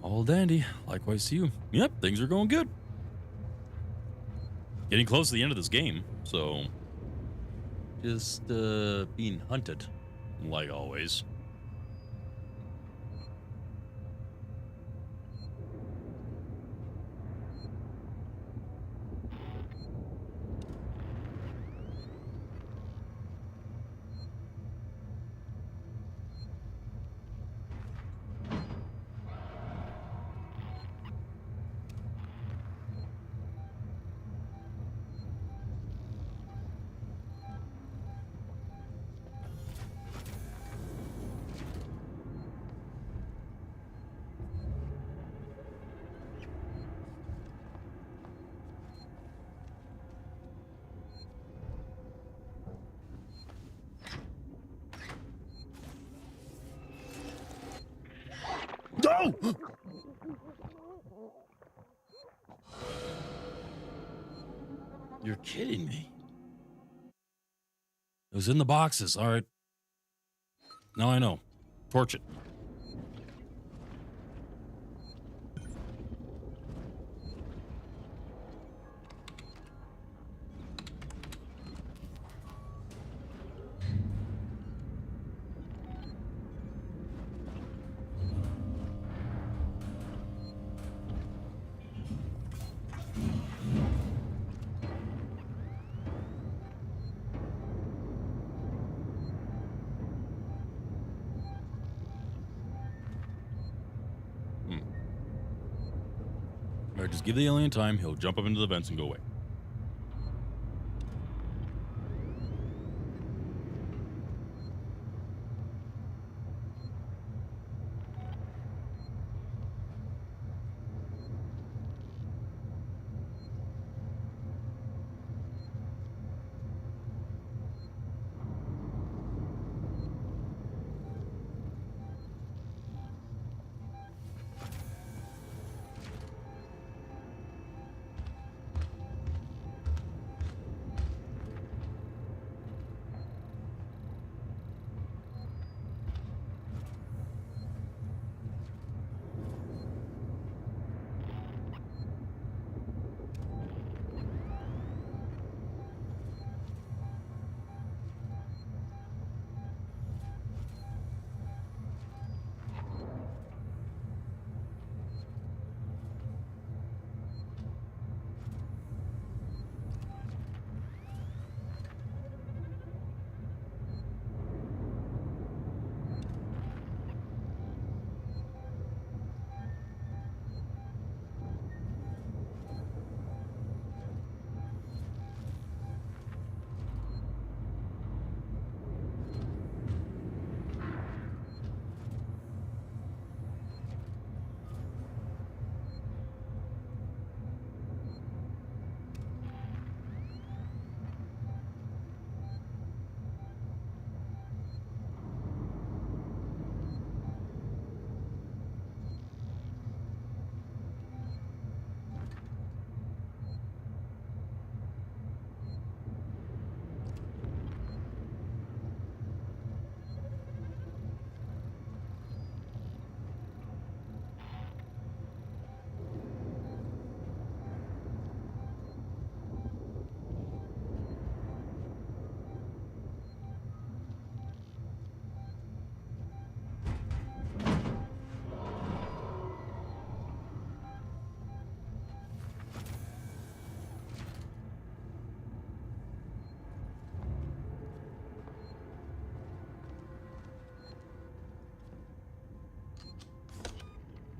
All dandy. Likewise to you. Yep, things are going good. Getting close to the end of this game, so just being hunted, like always. No! You're kidding me. It was in the boxes. All right. Now I know. Torch it. All right, just give the alien time. He'll jump up into the vents and go away.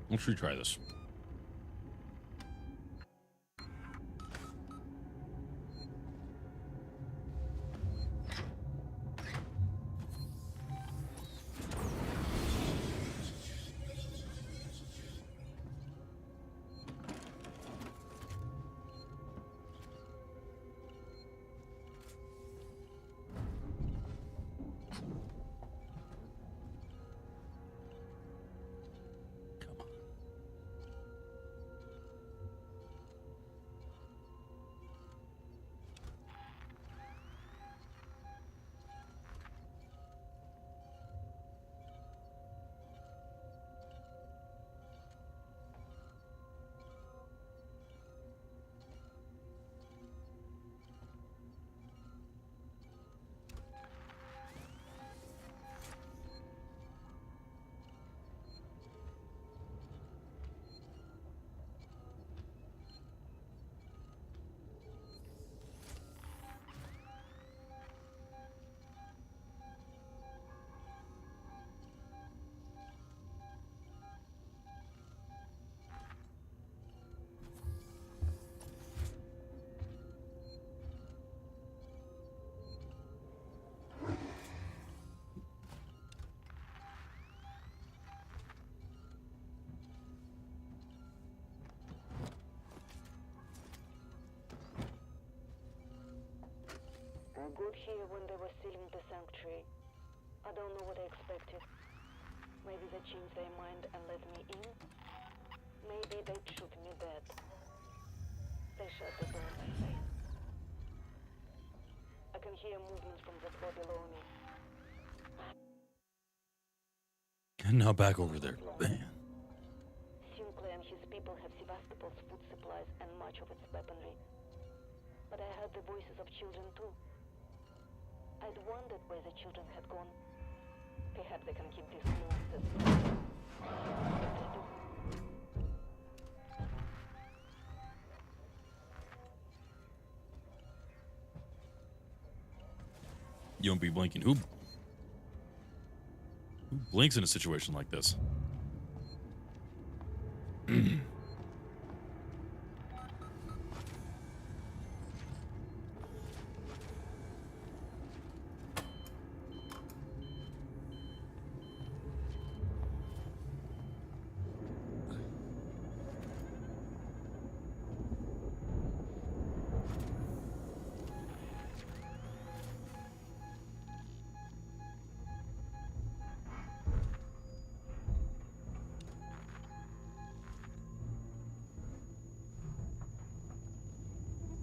Let's retry this. Good here when they were sealing the sanctuary. I don't know what I expected. Maybe they changed their mind and let me in. Maybe they shoot me dead. They shut the door in my face. I can hear movements from the floor below me. And now back over there. Man. Sinclair and his people have Sevastopol's food supplies and much of its weaponry. But I heard the voices of children too. I'd wondered where the children had gone. Perhaps they can keep these monsters. If they do. You won't be blinking. Who blinks in a situation like this?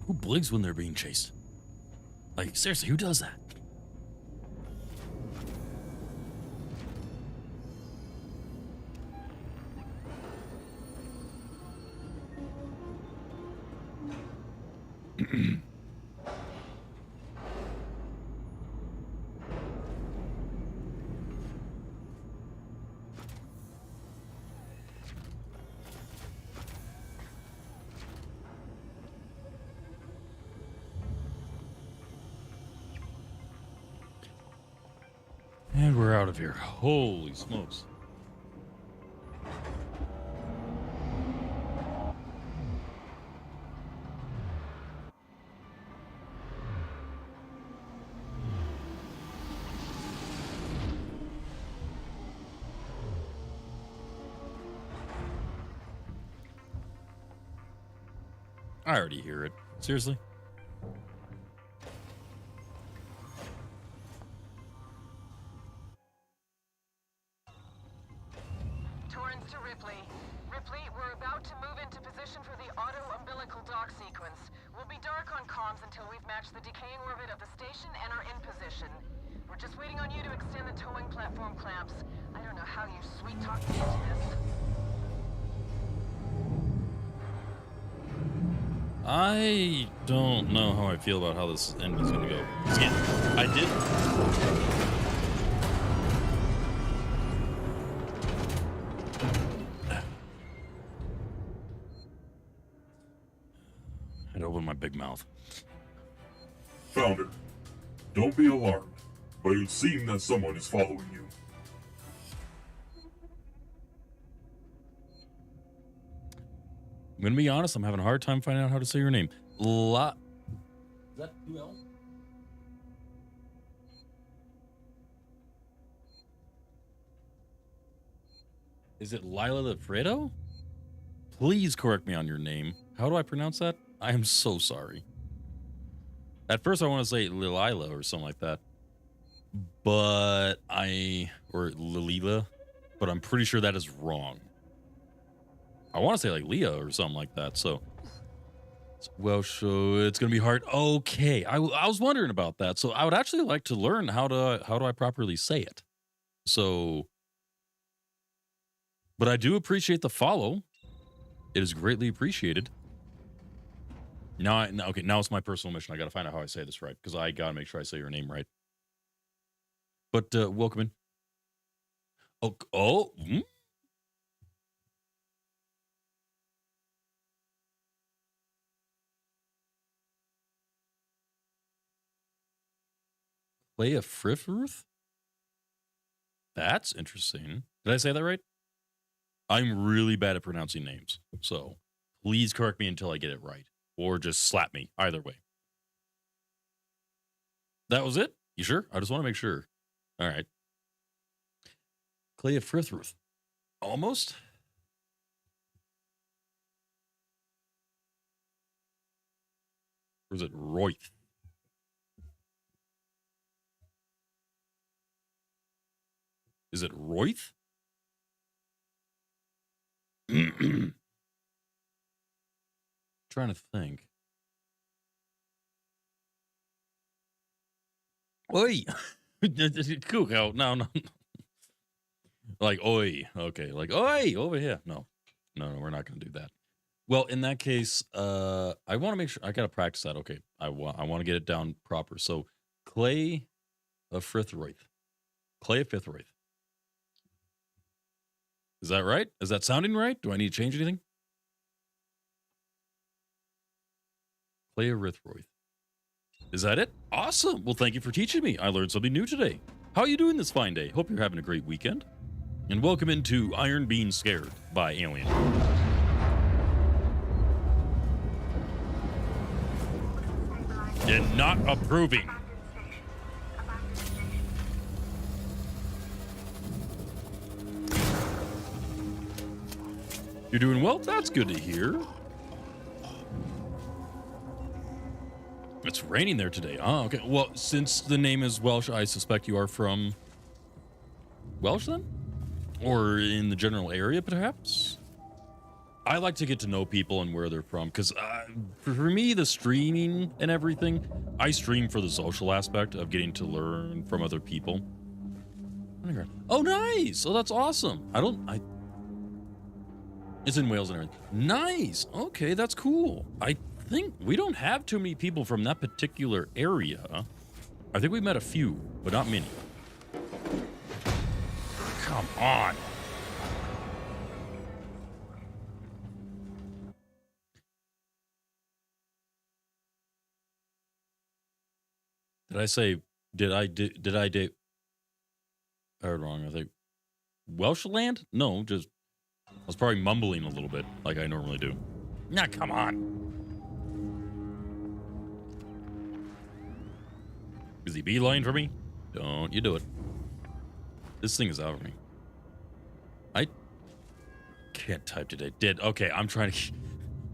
Who blinks when they're being chased? Like, seriously, who does that? And we're out of here. Holy smokes. I already hear it. Seriously? Torrens to Ripley. Ripley, we're about to move into position for the auto-umbilical dock sequence. We'll be dark on comms until we've matched the decaying orbit of the station and are in position. We're just waiting on you to extend the towing platform clamps. I don't know how you sweet-talked me into this. I don't know how I feel about how this ending's gonna go. 'Cause again, I did. I'd open my big mouth. Founder, don't be alarmed, but it would seem that someone is following you. I'm gonna be honest, I'm having a hard time finding out how to say your name. Is that 2 L's? Is it Lila Lafredo? Please correct me on your name. How do I pronounce that? I am so sorry. At first I want to say Lilila or something like that. Or Lilila, but I'm pretty sure that is wrong. I want to say like Leah or something like that. So it's gonna be hard. Okay, I was wondering about that. So I would actually like to learn how do I properly say it. So, but I do appreciate the follow. It is greatly appreciated. Now it's my personal mission. I got to find out how I say this right because I got to make sure I say your name right. But welcome in. Leia Frithruth? That's interesting. Did I say that right? I'm really bad at pronouncing names, so please correct me until I get it right. Or just slap me. Either way. That was it? You sure? I just want to make sure. All right. Clea Frithruth. Almost? Or is it Royth? Is it Royth? Trying to think. Oi! Cook out. No. Like, oi. Okay. Like, oi, over here. No, we're not going to do that. Well, in that case, I want to make sure I got to practice that. Okay. I want to get it down proper. So, Clay of Frithroyth. Clay of Frithroyth. Is that right? Is that sounding right? Do I need to change anything? Clay of Frithroyth. Is that it? Awesome. Well, thank you for teaching me. I learned something new today. How are you doing this fine day? Hope you're having a great weekend. And welcome into Iron Being Scared by Alien. And not approving. You're doing well? That's good to hear. It's raining there today. Oh, okay. Well, since the name is Welsh, I suspect you are from Welsh then? Or in the general area, perhaps? I like to get to know people and where they're from, because for me, the streaming and everything, I stream for the social aspect of getting to learn from other people. Oh, nice! Oh, that's awesome. It's in Wales and everything. Nice! Okay, that's cool. I think we don't have too many people from that particular area. I think we've met a few, but not many. Come on. Did I say, did I date? I heard wrong, I think. Welshland? No, just, I was probably mumbling a little bit like I normally do. Nah, come on. Is he beeline for me? Don't you do it. This thing is out of me. I can't type today. Okay, I'm trying to.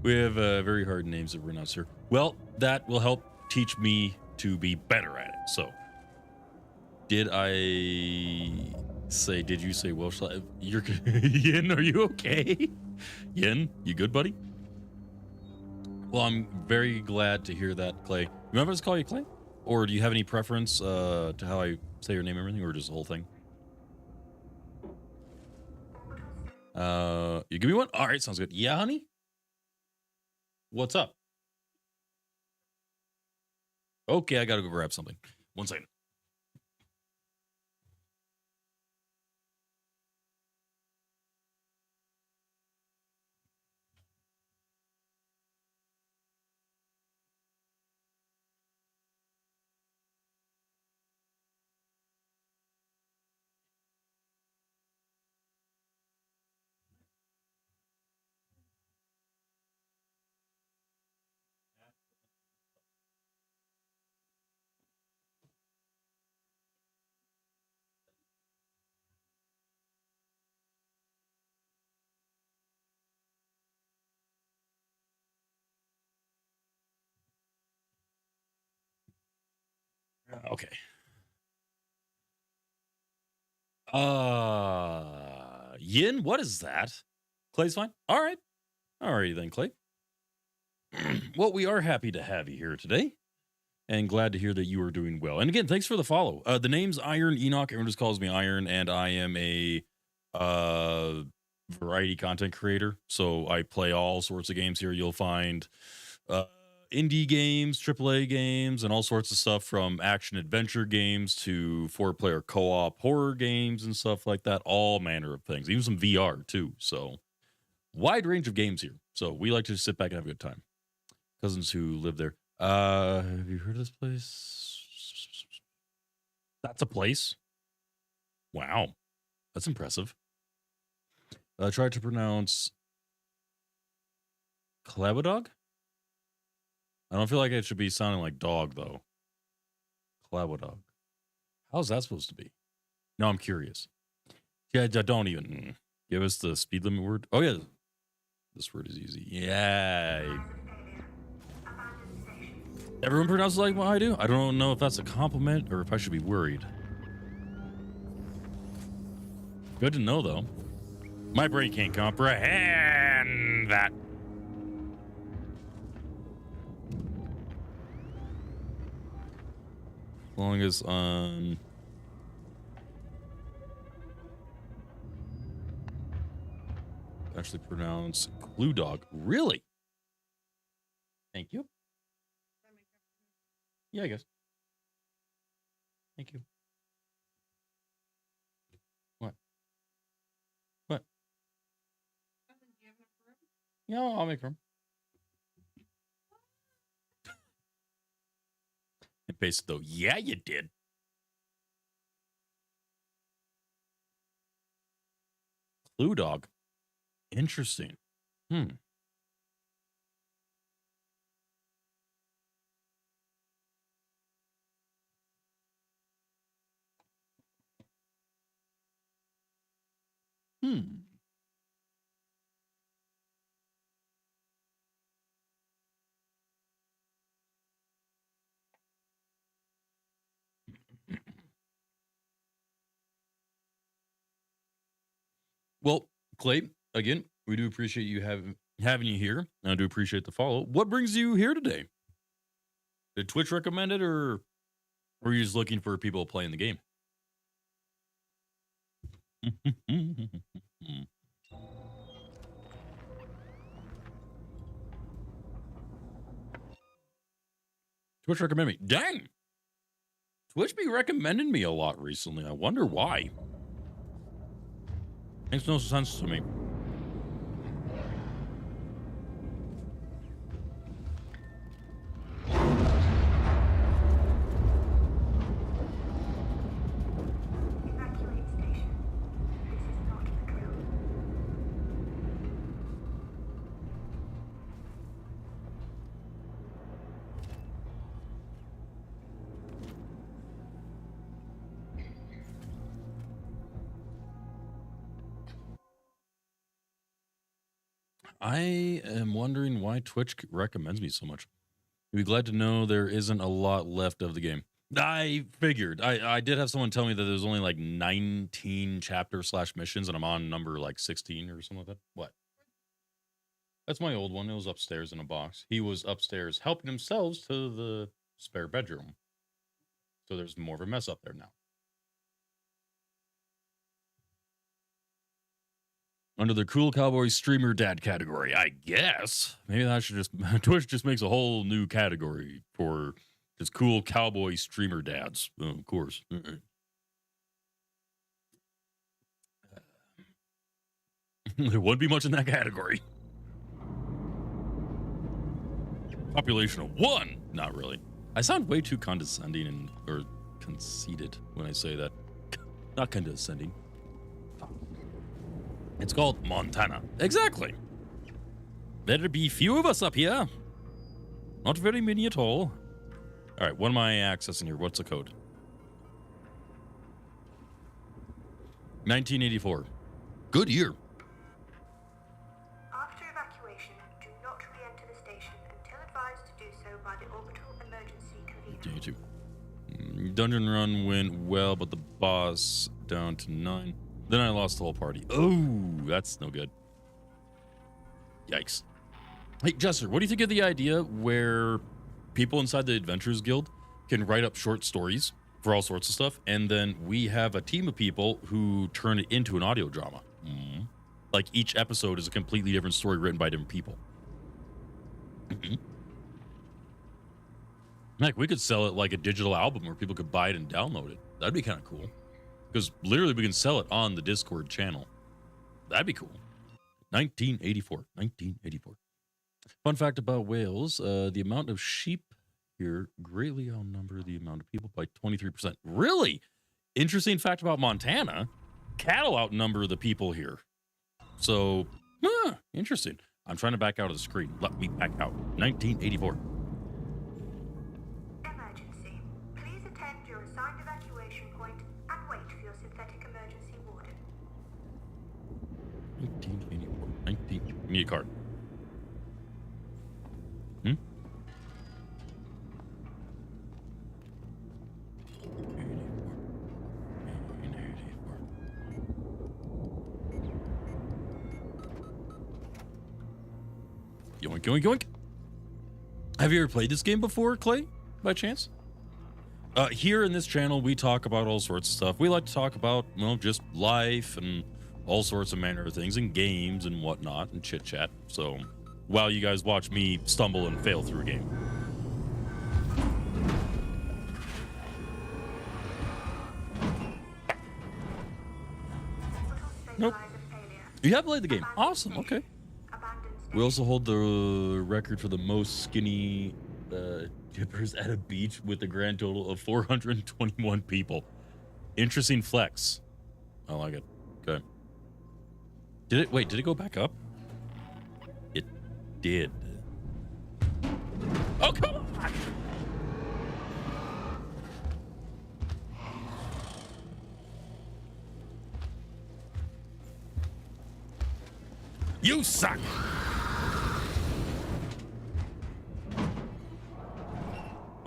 We have very hard names to pronounce here. Well, that will help teach me to be better at it. So, did you say Welsh? You're Yin, are you okay? Yin, you good, buddy? Well, I'm very glad to hear that, Clay. You want us to call you Clay? Or do you have any preference to how I say your name and everything, or just the whole thing? You give me one? All right, sounds good. Yeah, honey? What's up? Okay, I gotta go grab something. 1 second. Okay. Yin, what is that? Clay's fine? All right. Alrighty then, Clay. Well, we are happy to have you here today. And glad to hear that you are doing well. And again, thanks for the follow. The name's Iron Enoch. Everyone just calls me Iron, and I am a variety content creator. So I play all sorts of games here. You'll find indie games, AAA games, and all sorts of stuff, from action adventure games to 4-player co-op horror games and stuff like that. All manner of things, even some VR too. So wide range of games here. So we like to sit back and have a good time. Cousins who live there. Have you heard of this place? That's a place? Wow. That's impressive. I tried to pronounce Clabadog? I don't feel like it should be sounding like dog, though. Clabadog. How's that supposed to be? No, I'm curious. Yeah, don't even give us the speed limit word. Oh, yeah. This word is easy. Yeah. Everyone pronounces like what I do? I don't know if that's a compliment or if I should be worried. Good to know, though. My brain can't comprehend that. Long as on actually pronounce Clue Dog. Really? Thank you. Yeah, I guess. Thank you. What? What? Yeah, I'll make room. And paste it though. Yeah, you did. Clue Dog. Interesting. Well, Clay, again, we do appreciate you having you here. I do appreciate the follow. What brings you here today? Did Twitch recommend it, or were you just looking for people playing the game? Twitch recommended me. Dang! Twitch be recommending me a lot recently. I wonder why. Makes no sense to me. I am wondering why Twitch recommends me so much. You'd be glad to know there isn't a lot left of the game. I figured. I did have someone tell me that there's only like 19 chapter/missions, and I'm on number like 16 or something like that. What? That's my old one. It was upstairs in a box. He was upstairs helping himself to the spare bedroom. So there's more of a mess up there now. Under the cool cowboy streamer dad category, I guess. Maybe I should just Twitch just makes a whole new category for just cool cowboy streamer dads. Oh, of course. There wouldn't be much in that category. Population of 1. Not really. I sound way too condescending and or conceited when I say that. Not condescending. It's called Montana. Exactly. There'd be few of us up here. Not very many at all. All right, what am I accessing here? What's the code? 1984. Good year. After evacuation, do not re-enter the station until advised to do so by the orbital emergency convener. 22. Dungeon run went well, but the boss down to 9. Then I lost the whole party. Oh, that's no good. Yikes. Hey, Jester, what do you think of the idea where people inside the Adventurers Guild can write up short stories for all sorts of stuff, and then we have a team of people who turn it into an audio drama? Like each episode is a completely different story written by different people. Heck, we could sell it like a digital album where people could buy it and download it. That'd be kind of cool. Because literally we can sell it on the Discord channel. That'd be cool. 1984. 1984. Fun fact about Wales, the amount of sheep here greatly outnumber the amount of people by 23%. Really? Interesting fact about Montana. Cattle outnumber the people here. So, interesting. I'm trying to back out of the screen. Let me back out. 1984. Emergency. Please attend your assigned evacuation point and wait for your synthetic emergency warden. 1984. 19. Need a card. Yoink, yoink, yoink. Have you ever played this game before, Clay, by chance? Here in this channel, we talk about all sorts of stuff. We like to talk about, well, just life and all sorts of manner of things and games and whatnot and chit chat. So while you guys watch me stumble and fail through a game. Nope. You have played the game. Awesome. Okay. We also hold the record for the most skinny dippers at a beach with a grand total of 421 people. Interesting flex. I like it. Okay. Did it go back up? It did. Oh, come on! You suck!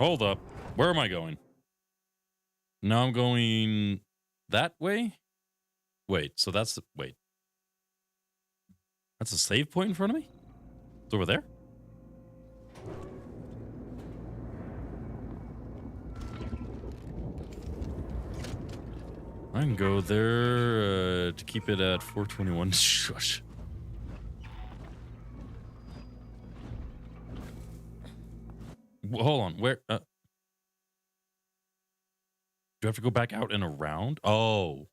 Hold up. Where am I going? Now I'm going that way? Wait, so that's the... Wait. That's a save point in front of me? It's over there? I can go there to keep it at 421. Shush. Hold on, where? Do I have to go back out and around? Oh.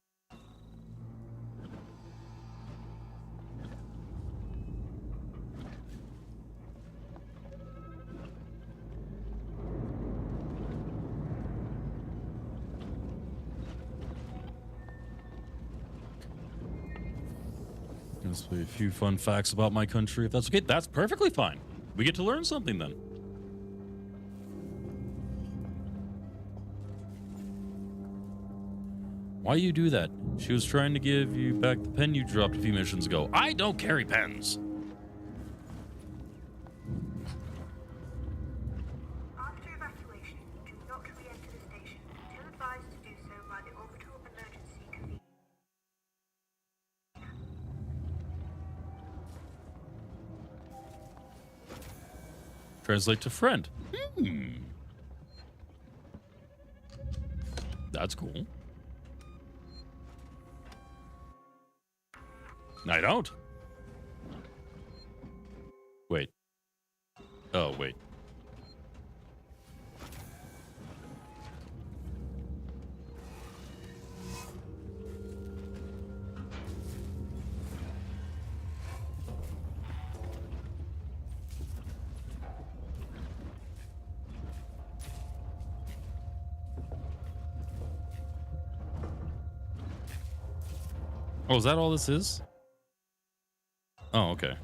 Let's play a few fun facts about my country. If that's okay, that's perfectly fine. We get to learn something then. Why you do that? She was trying to give you back the pen you dropped a few missions ago. I don't carry pens. After evacuation, do not re-enter the station until advised to do so by the orbital emergency convener. Translate to friend. That's cool. I don't. Wait. Oh, wait. Oh, is that all this is? Oh, okay.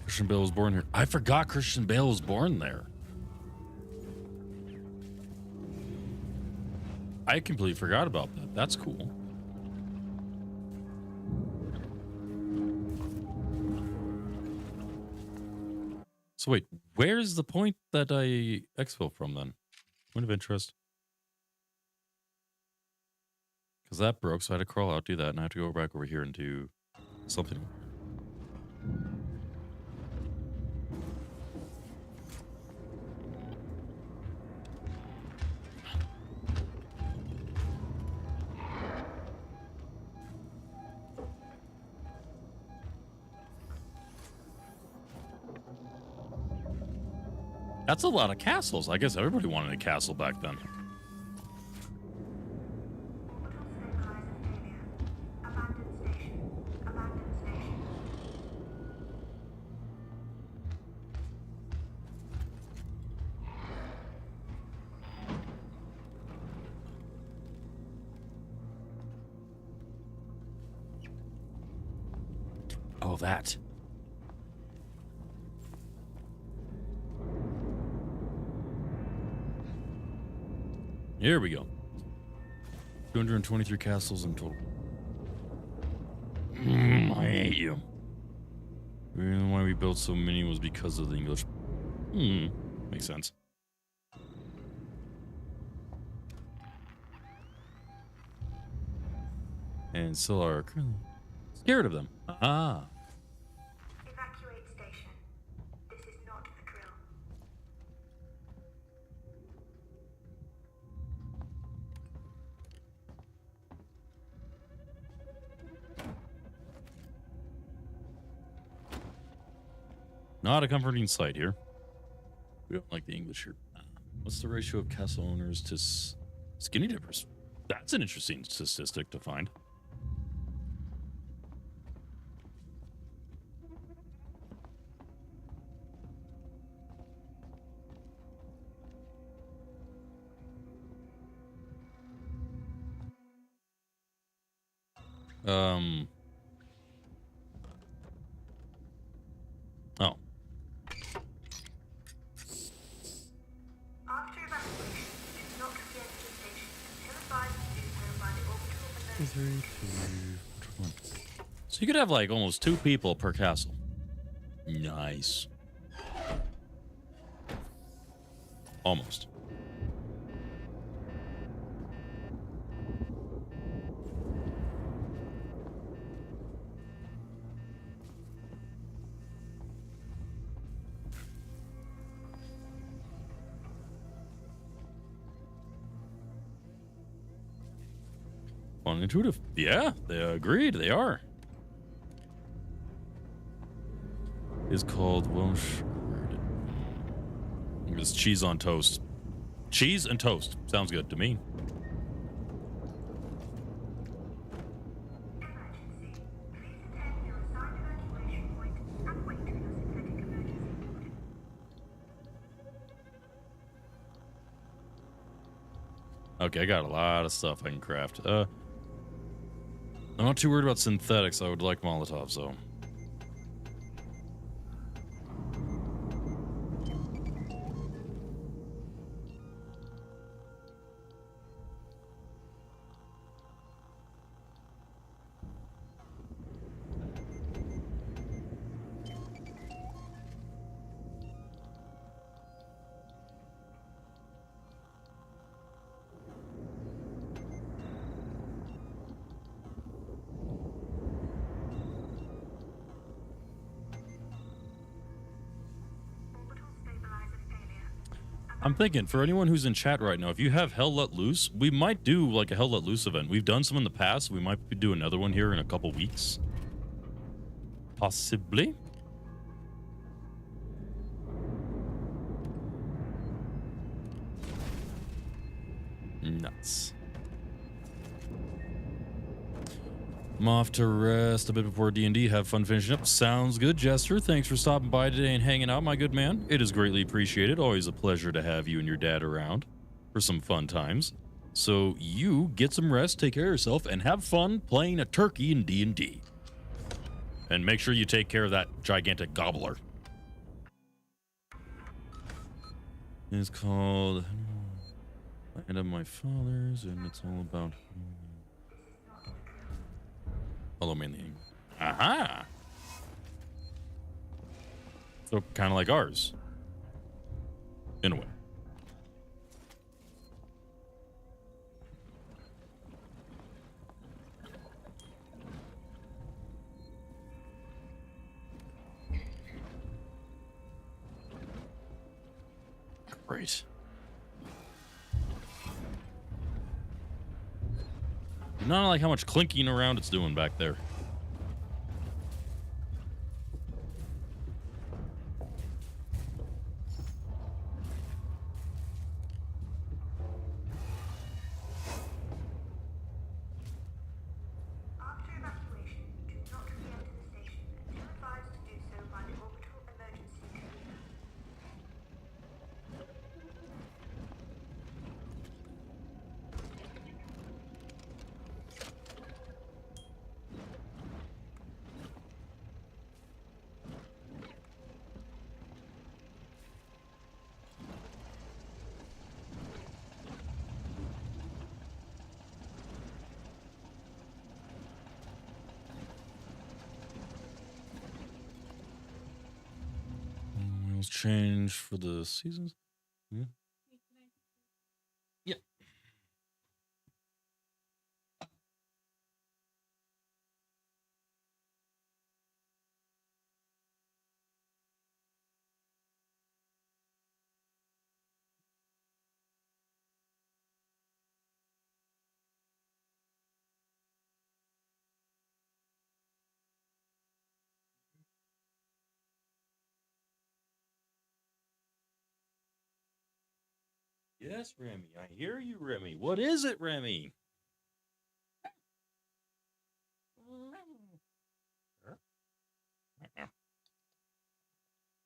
Christian Bale was born here. I forgot Christian Bale was born there. I completely forgot about that. That's cool. So wait, where's the point that I exfil from then? Point of interest. Because that broke, so I had to crawl out, do that, and I have to go back over here and do something. That's a lot of castles. I guess everybody wanted a castle back then. Oh, that. Here we go. 223 castles in total. I hate you. The reason why we built so many was because of the English. Makes sense. and still are currently scared of them. Ah. Evacuate station. This is not a drill. Not a comforting sight here. We don't like the English here. What's the ratio of castle owners to skinny dippers? That's an interesting statistic to find. Oh. After evacuation, do not re-enter the station until advised to do so by the orbital emergency. So you could have like almost 2 people per castle. Nice. Almost. Fun and intuitive. Yeah, they agreed. They are. It's called Welsh. It's cheese on toast. Cheese and toast. Sounds good to me. Okay, I got a lot of stuff I can craft. I'm not too worried about synthetics. I would like Molotovs, though. I'm thinking, for anyone who's in chat right now, if you have Hell Let Loose, we might do like a Hell Let Loose event. We've done some in the past. We might do another one here in a couple weeks. Possibly. Nuts. I'm off to rest a bit before D&D. Have fun finishing up. Sounds good, Jester. Thanks for stopping by today and hanging out, my good man. It is greatly appreciated. Always a pleasure to have you and your dad around for some fun times. So you get some rest, take care of yourself, and have fun playing a turkey in D&D. And make sure you take care of that gigantic gobbler. It's called Land of My Fathers, and it's all about... Follow me in the... Aha! So kind of like ours. In a way. Great. Not like how much clinking around it's doing back there. After evacuation, do not re-enter the station until advised to do so by the orbital emergency convener. Wheels change for the seasons. Yeah. Yep. Yes, Remy. I hear you, Remy. What is it, Remy?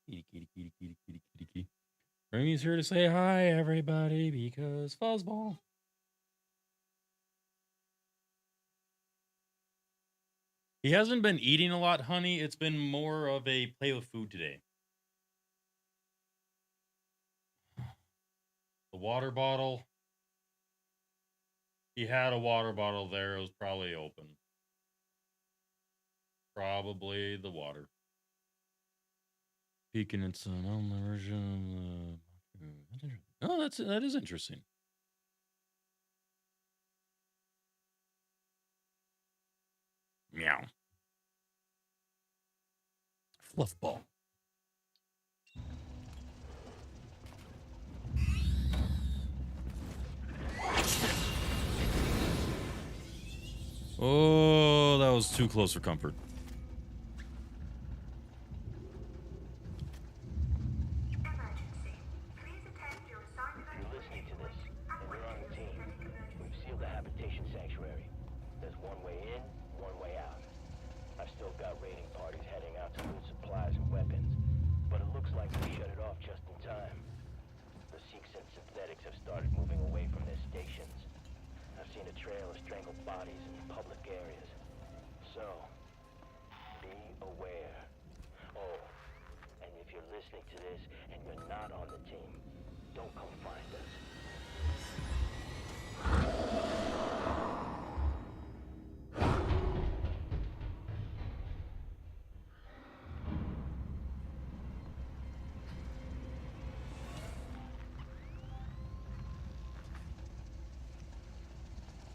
Kitty, kitty, kitty, kitty, kitty, kitty, kitty. Remy's here to say hi, everybody, because fuzzball. He hasn't been eating a lot, honey. It's been more of a play with food today. The water bottle. He had a water bottle there. It was probably open. Probably the water. Peeking at some version of the... Oh, that is interesting. Meow. Fluff ball. Oh, that was too close for comfort. You're listening to this, and we're on the team. We've sealed the habitation sanctuary. There's one way in, one way out. I've still got raiding parties heading out to loot supplies and weapons, but it looks like we shut it off just in time. The Sikhs and synthetics have started moving away from their stations. I've seen a trail of strangled bodies in public areas. So, be aware. Oh, and if you're listening to this and you're not on the team, don't come find us.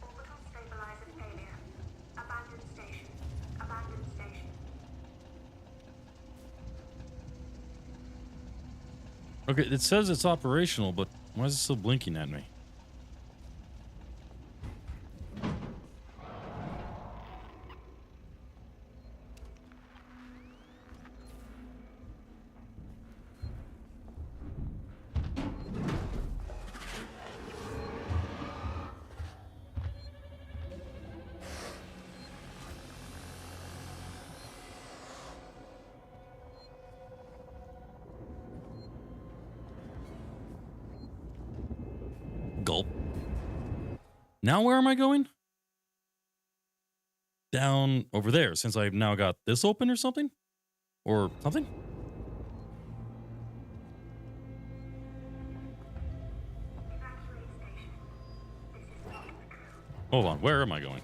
Orbital stabilizer failure. Abandoned station. Abandoned station. Okay, it says it's operational, but why is it still blinking at me? Gulp. Now where am I going? Down over there, since I've now got this open or something? Or something? Hold on, where am I going?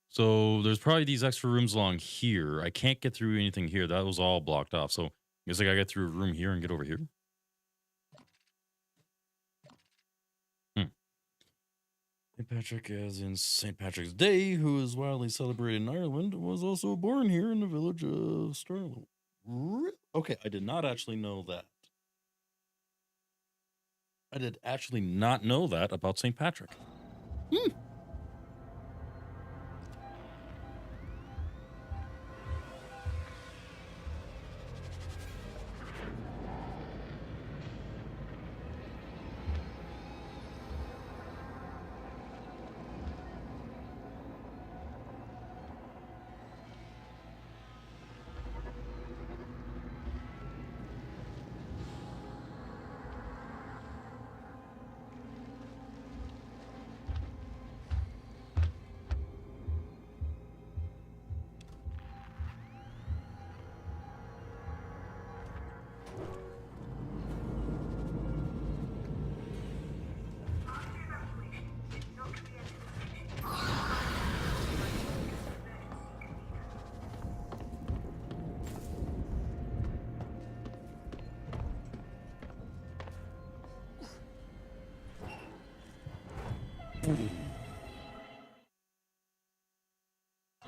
So there's probably these extra rooms along here. I can't get through anything here. That was all blocked off. So I guess I gotta get through a room here and get over here. St. Patrick, as in St. Patrick's Day, who is widely celebrated in Ireland, was also born here in the village of Stirling. Okay, I did not actually know that. I did actually not know that about St. Patrick.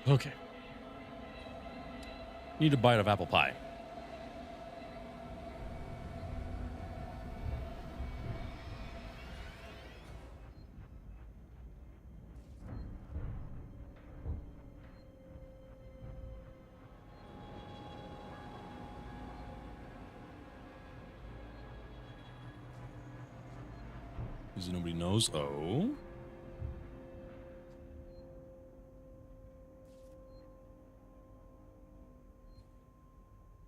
Okay. Need a bite of apple pie. Because nobody knows. Oh.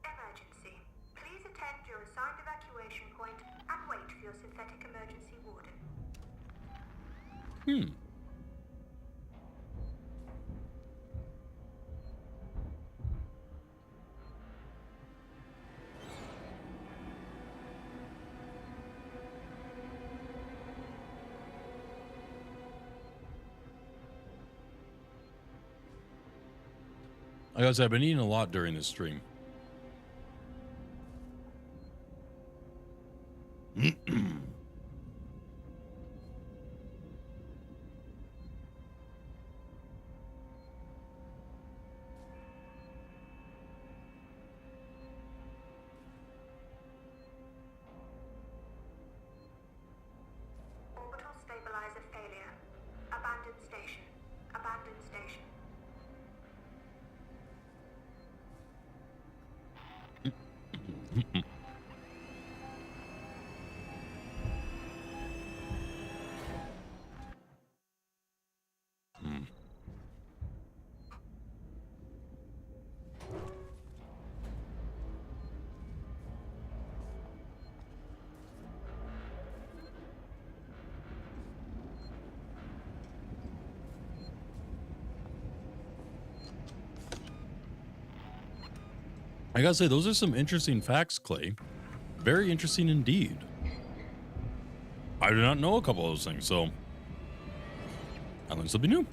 Emergency. Please attend your assigned evacuation point and wait for your synthetic emergency warden. Hmm. I gotta say, I've been eating a lot during this stream. Orbital stabilizer failure. Abandoned station. Abandoned station. I gotta say, those are some interesting facts, Clay. Very interesting indeed. I did not know a couple of those things, so I learned something new.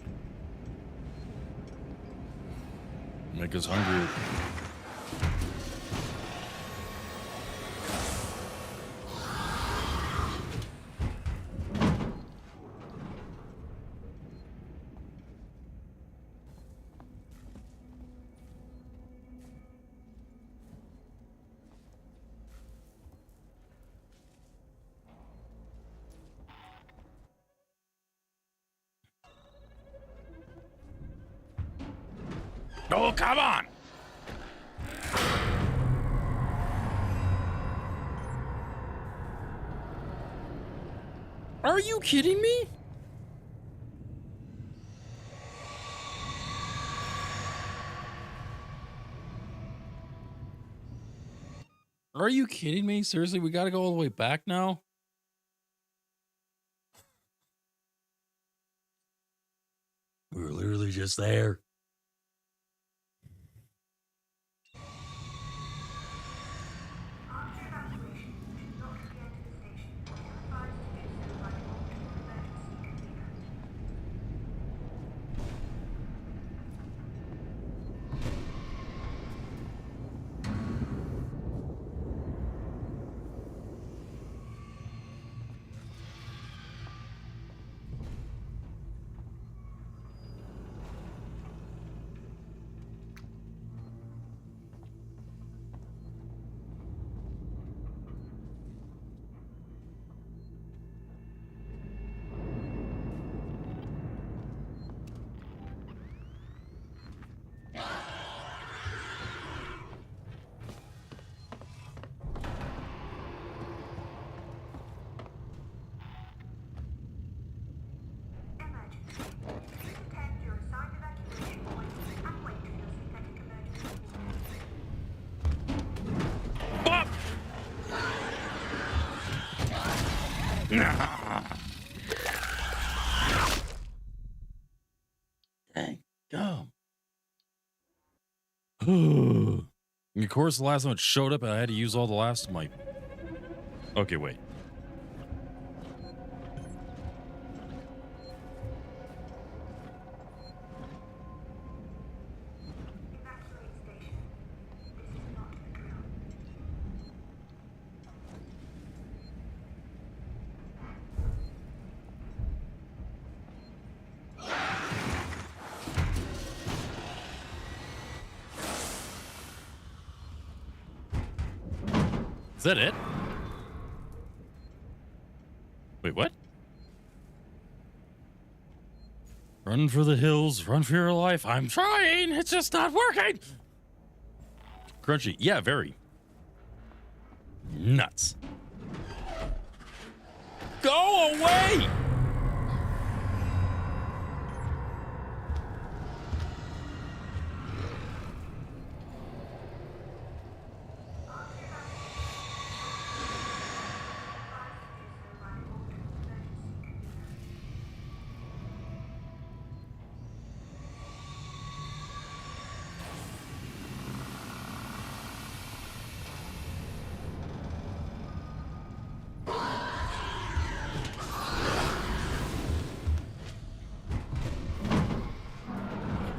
Make us hungry. Oh, come on! Are you kidding me? Are you kidding me? Seriously, we gotta go all the way back now? We were literally just there. After evacuation, do not re-enter the station. You're advised to do so by the orbital emergency convener. Dang, gum. Of course, the last time it showed up, I had to use all the last of my... Okay, wait. Is that it? Wait, what? Run for the hills, run for your life. I'm trying, it's just not working. Crunchy, yeah, very. Nuts. Go away!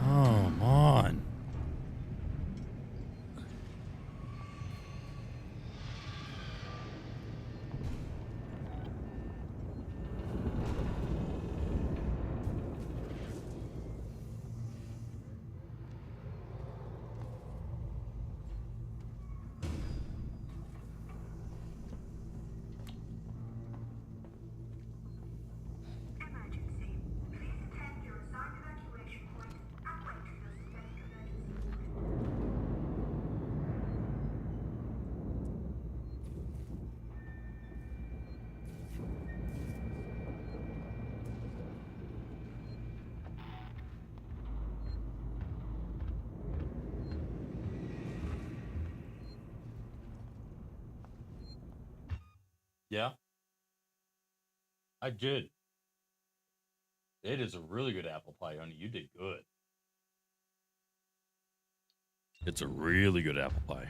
Come on. Emergency. Please attend your assigned evacuation point and wait for your systemic emergency. Yeah. I did. It is a really good apple pie, honey. You did good. It's a really good apple pie.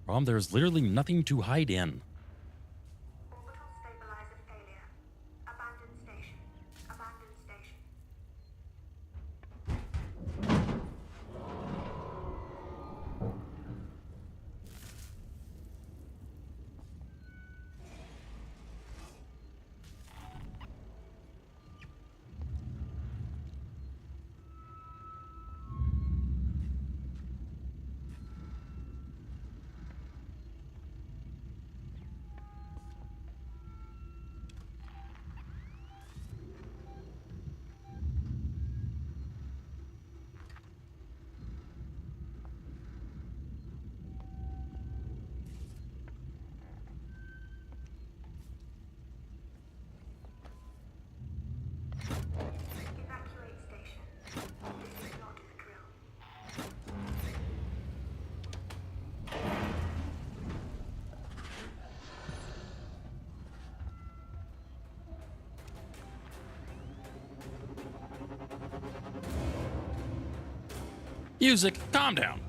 Rom, there's literally nothing to hide in. Orbital stabilizer failure. Abandoned station. Abandoned station. Evacuate station. This is not the drill. Music, calm down.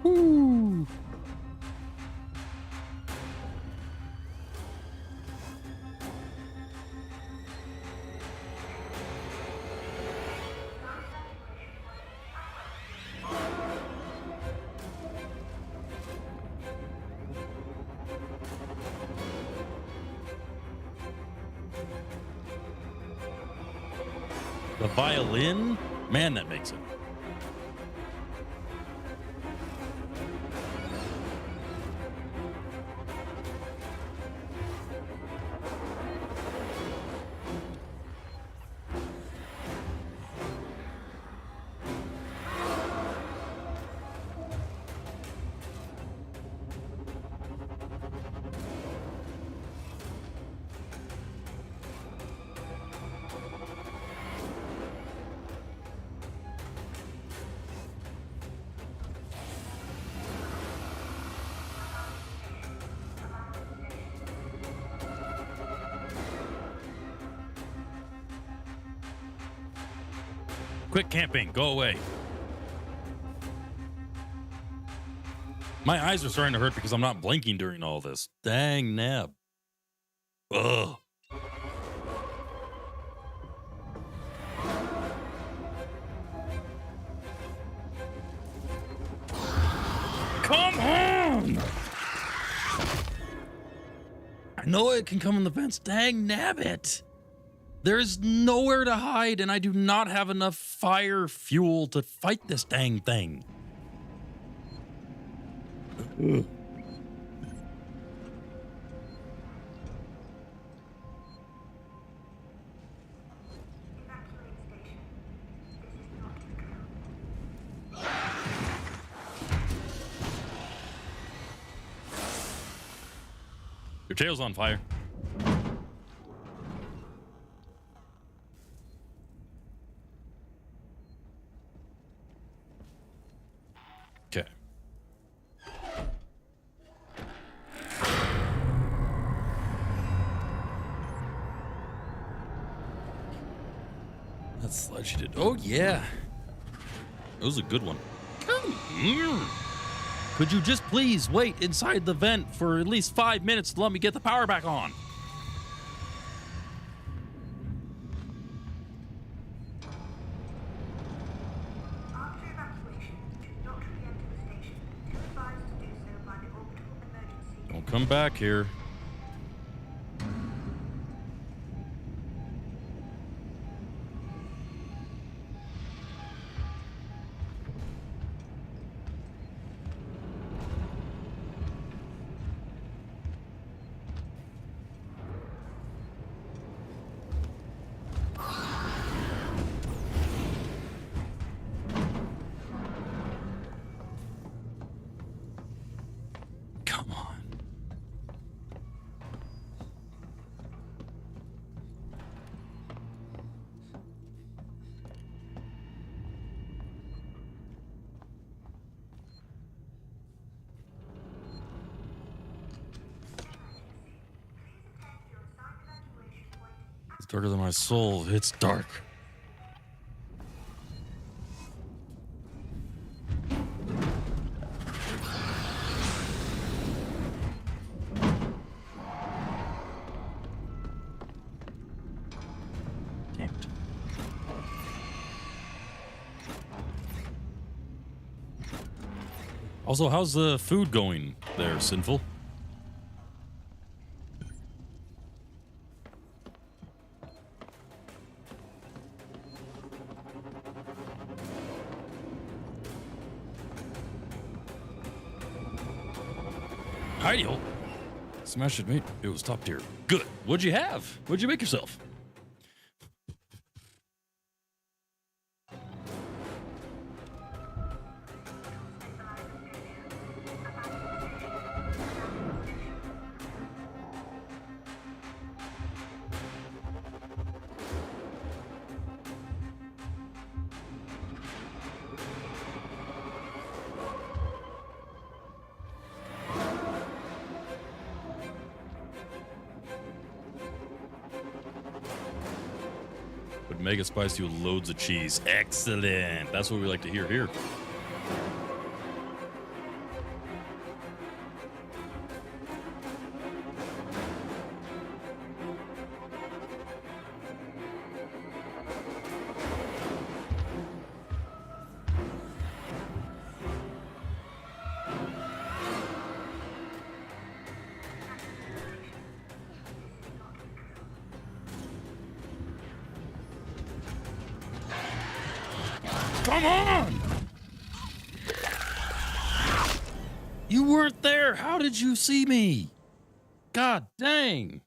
Woo. The violin? Man, that makes it. Quit camping. Go away. My eyes are starting to hurt because I'm not blinking during all this. Dang nab. Ugh. Come on! I know it can come in the vents. Dang nabbit. There's nowhere to hide, and I do not have enough fire fuel to fight this dang thing. Ugh. Your tail's on fire. Okay. That's slide she did. Oh, yeah. That was a good one. Come here. Could you just please wait inside the vent for at least 5 minutes to let me get the power back on? After evacuation, do not re-enter the station. You're advised to do so by the orbital emergency. Don't come back here. Come on. It's darker than my soul. It's dark. Damn it. Also, how's the food going there, Sinful? Ideal. Smash it, mate. It was top tier. Good. What'd you have? What'd you make yourself? But mega spicy with loads of cheese. Excellent. That's what we like to hear here. Come on! You weren't there. How did you see me? God dang.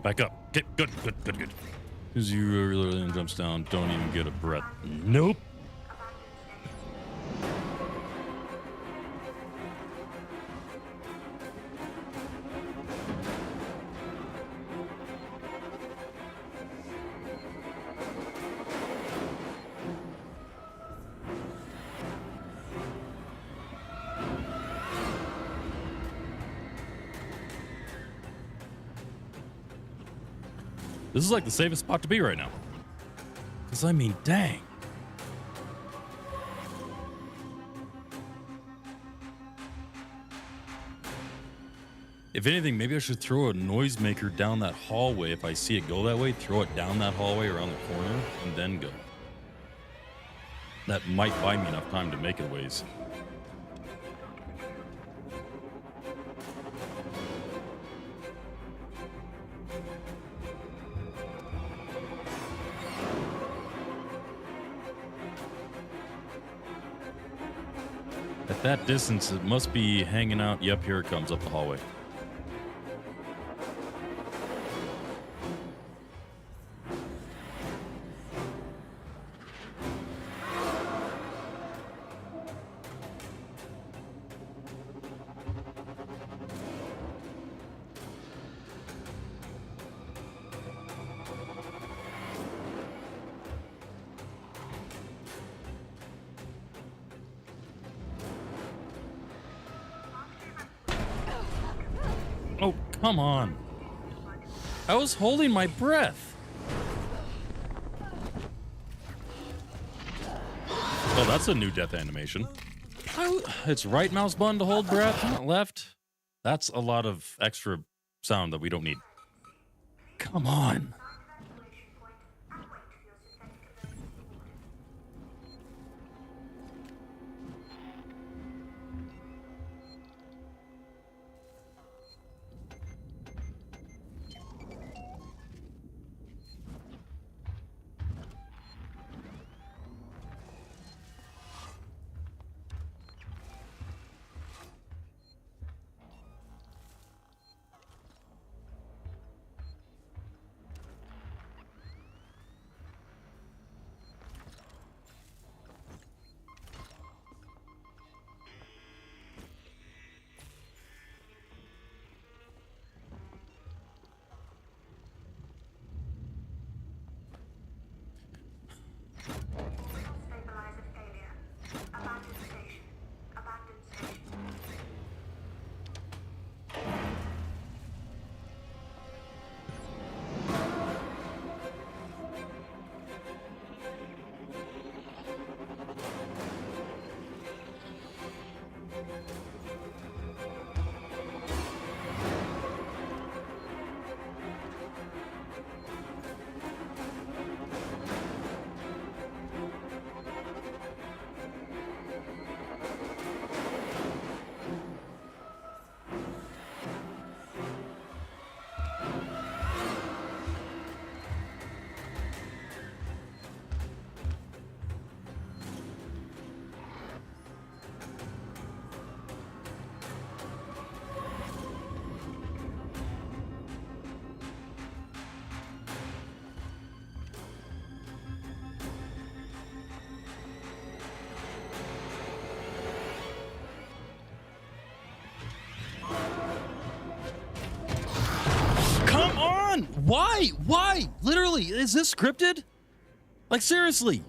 back up. Okay, good. As you really jumps down, don't even get a breath. Nope. This is like the safest spot to be right now. Because, I mean, dang. If anything, maybe I should throw a noisemaker down that hallway. If I see it go that way, throw it down that hallway around the corner and then go. That might buy me enough time to make it ways. At that distance, it must be hanging out. Yep, here it comes up the hallway. Oh, come on. I was holding my breath. Oh, that's a new death animation. It's right mouse button to hold breath, not left. That's a lot of extra sound that we don't need. Come on. Why? Why? Literally, is this scripted? Like, seriously.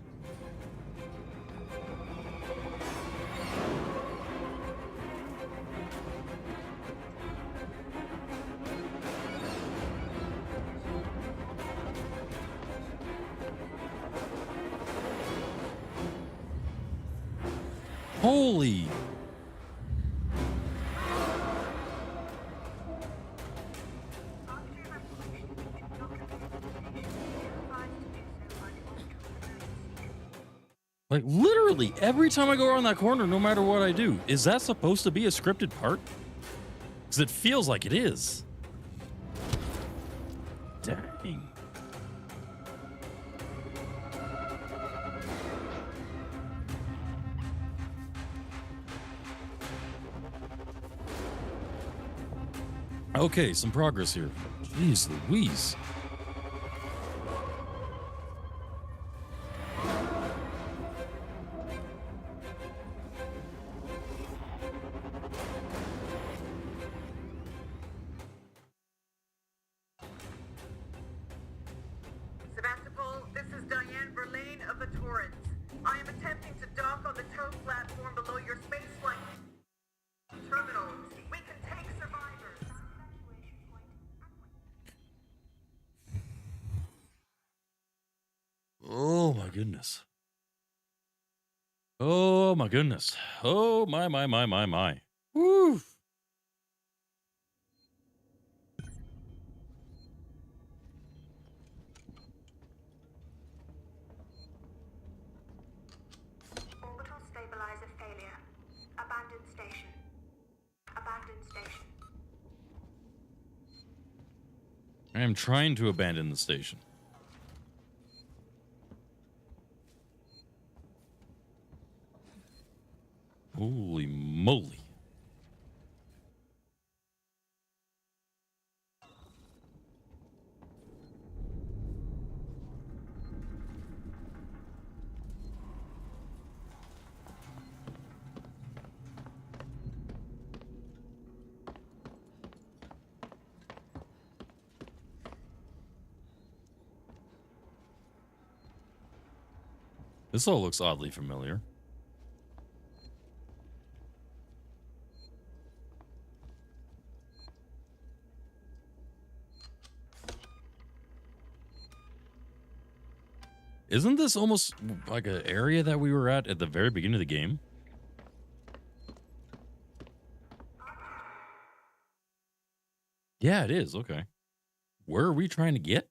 Holy. Like, literally, every time I go around that corner, no matter what I do, is that supposed to be a scripted part? Because it feels like it is. Dang. Okay, some progress here. Jeez Louise. Sevastopol, this is Diane Verlaine of the Torrens. I am attempting to dock on the tow platform below your spaceflight terminal. We can take survivors. Oh my goodness. Oh my goodness. Oh my. Woo. Orbital stabilizer failure. Abandoned station. Abandoned station. I am trying to abandon the station. Holy moly. This all looks oddly familiar. Isn't this almost like an area that we were at the very beginning of the game? Yeah, it is. Okay. Where are we trying to get?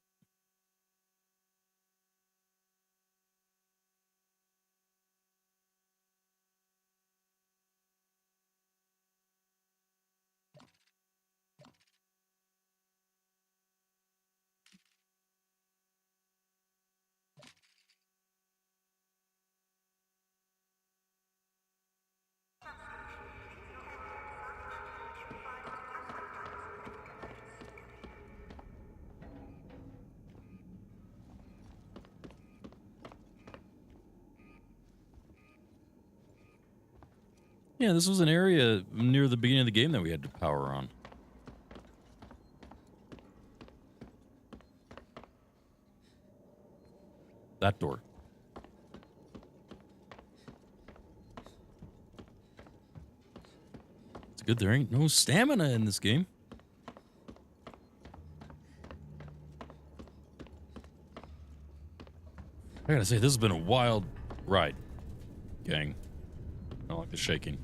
Yeah, this was an area near the beginning of the game that we had to power on. That door. It's good there ain't no stamina in this game. I gotta say, this has been a wild ride, gang. I don't like the shaking.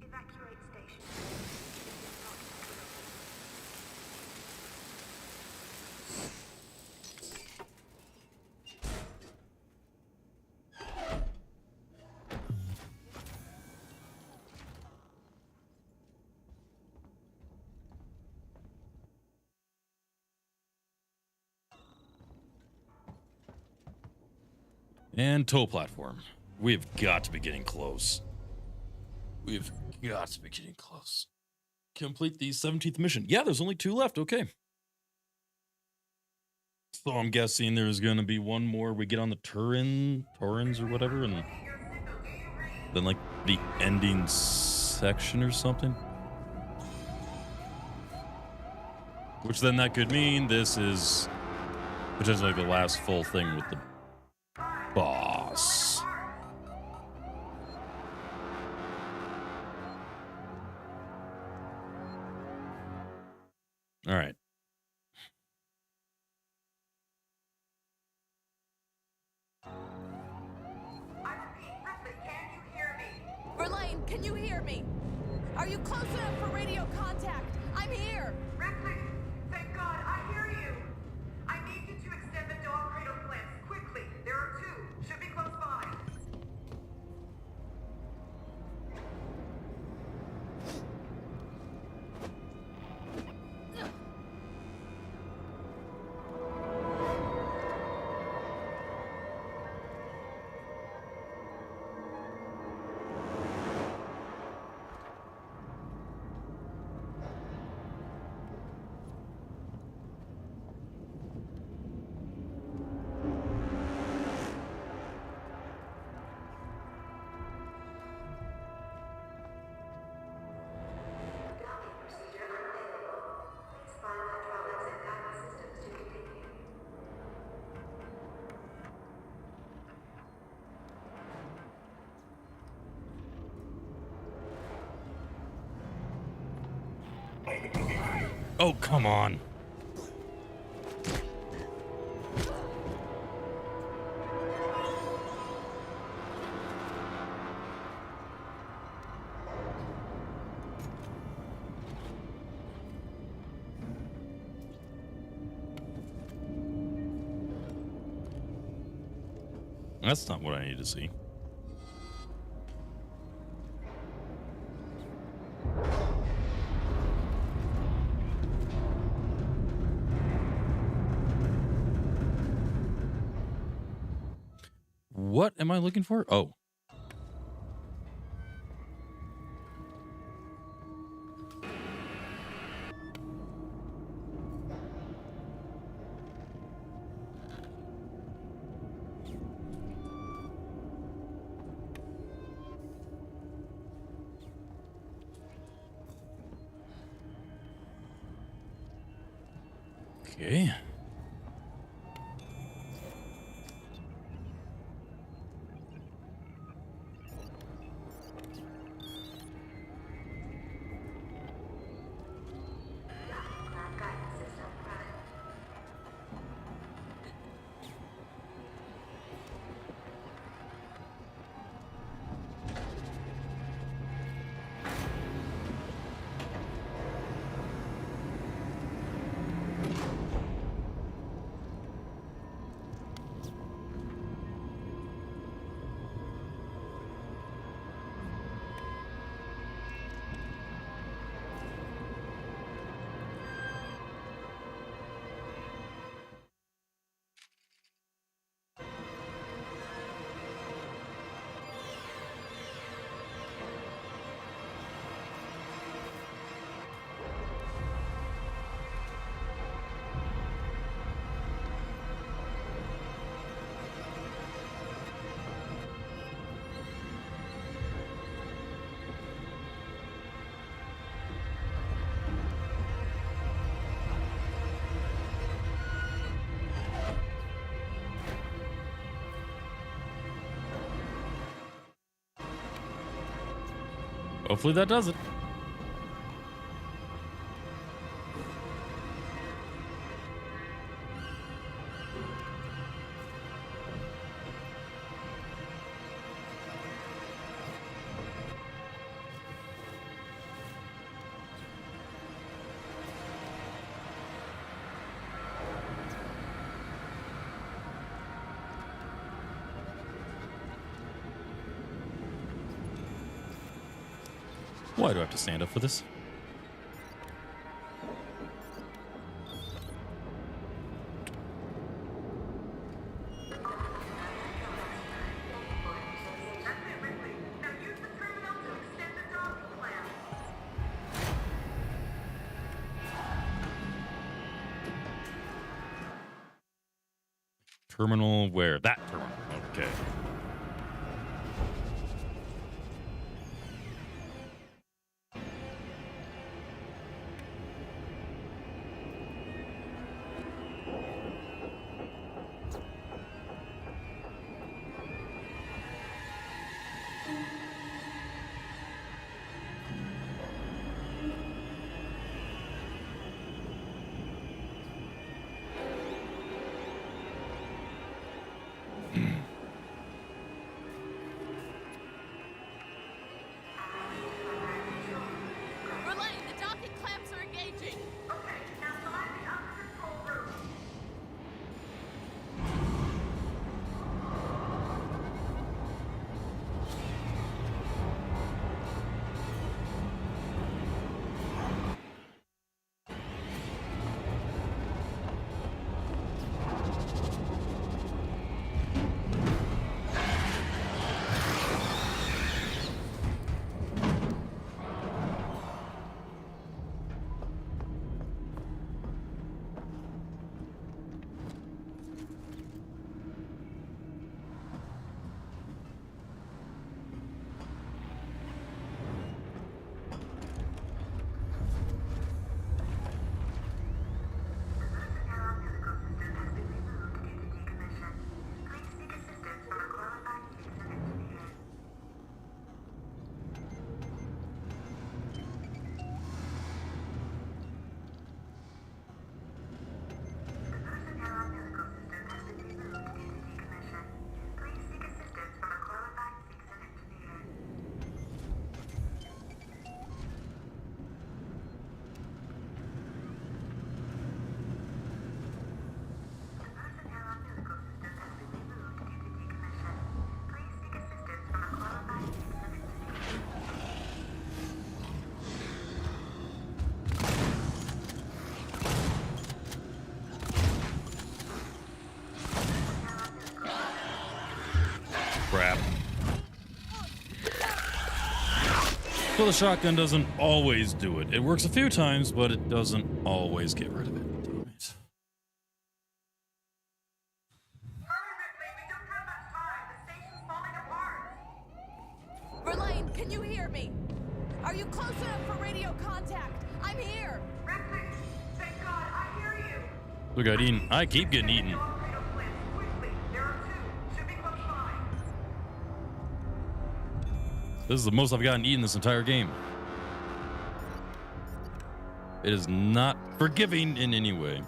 Evacuate station. And tow platform. We've got to be getting close. We've got to be getting close. Complete the 17th mission. Yeah, there's only 2 left. Okay. So I'm guessing there's going to be one more. We get on the Torrens or whatever, and then like the ending section or something. Which then that could mean this is potentially like the last full thing with the boss. All right. Verlaine, can you hear me? Are you close enough for radio contact? I'm here. Ripley, thank God, I hear you. I need you to extend the dog cradle clamps quickly. There are 2. Should be close by. Oh, come on. That's not what I need to see. What am I looking for? Oh. Okay. Hopefully that does it. Why do I have to stand up for this? Terminal where? That terminal. Okay. So the shotgun doesn't always do it. It works a few times, but it doesn't always get rid of it. Damn it. Verlaine, can you hear me? Are you close enough for radio contact? I'm here. Ripley, thank God, I hear you. Look, I eaten. I keep getting eaten. There are two. Should be close by. This is the most I've gotten eaten this entire game. It is not forgiving in any way.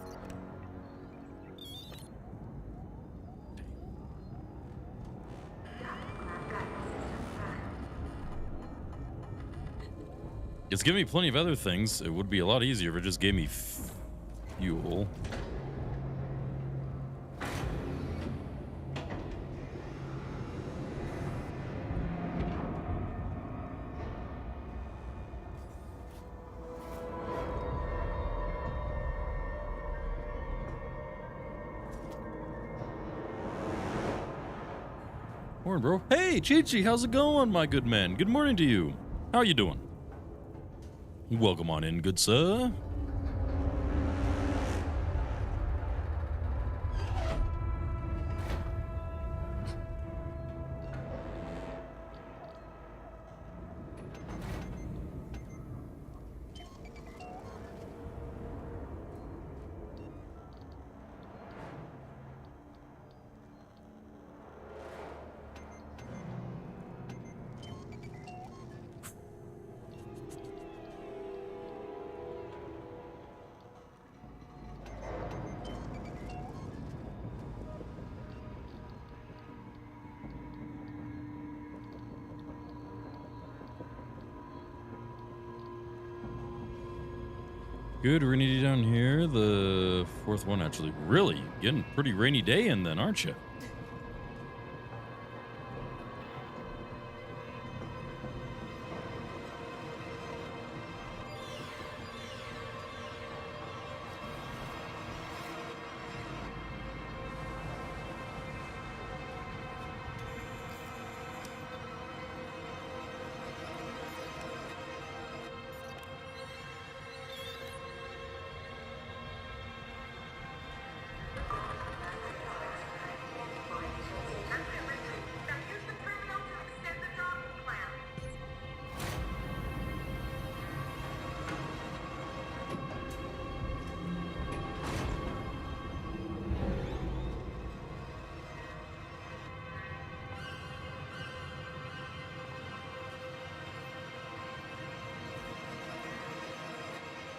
It's giving me plenty of other things. It would be a lot easier if it just gave me fuel. Morning, bro. Hey, Chi-Chi, how's it going, my good man? Good morning to you. How you doing? Welcome on in, good sir. Good rainy day down here. The fourth one, actually. Really? Getting pretty rainy day in then, aren't you?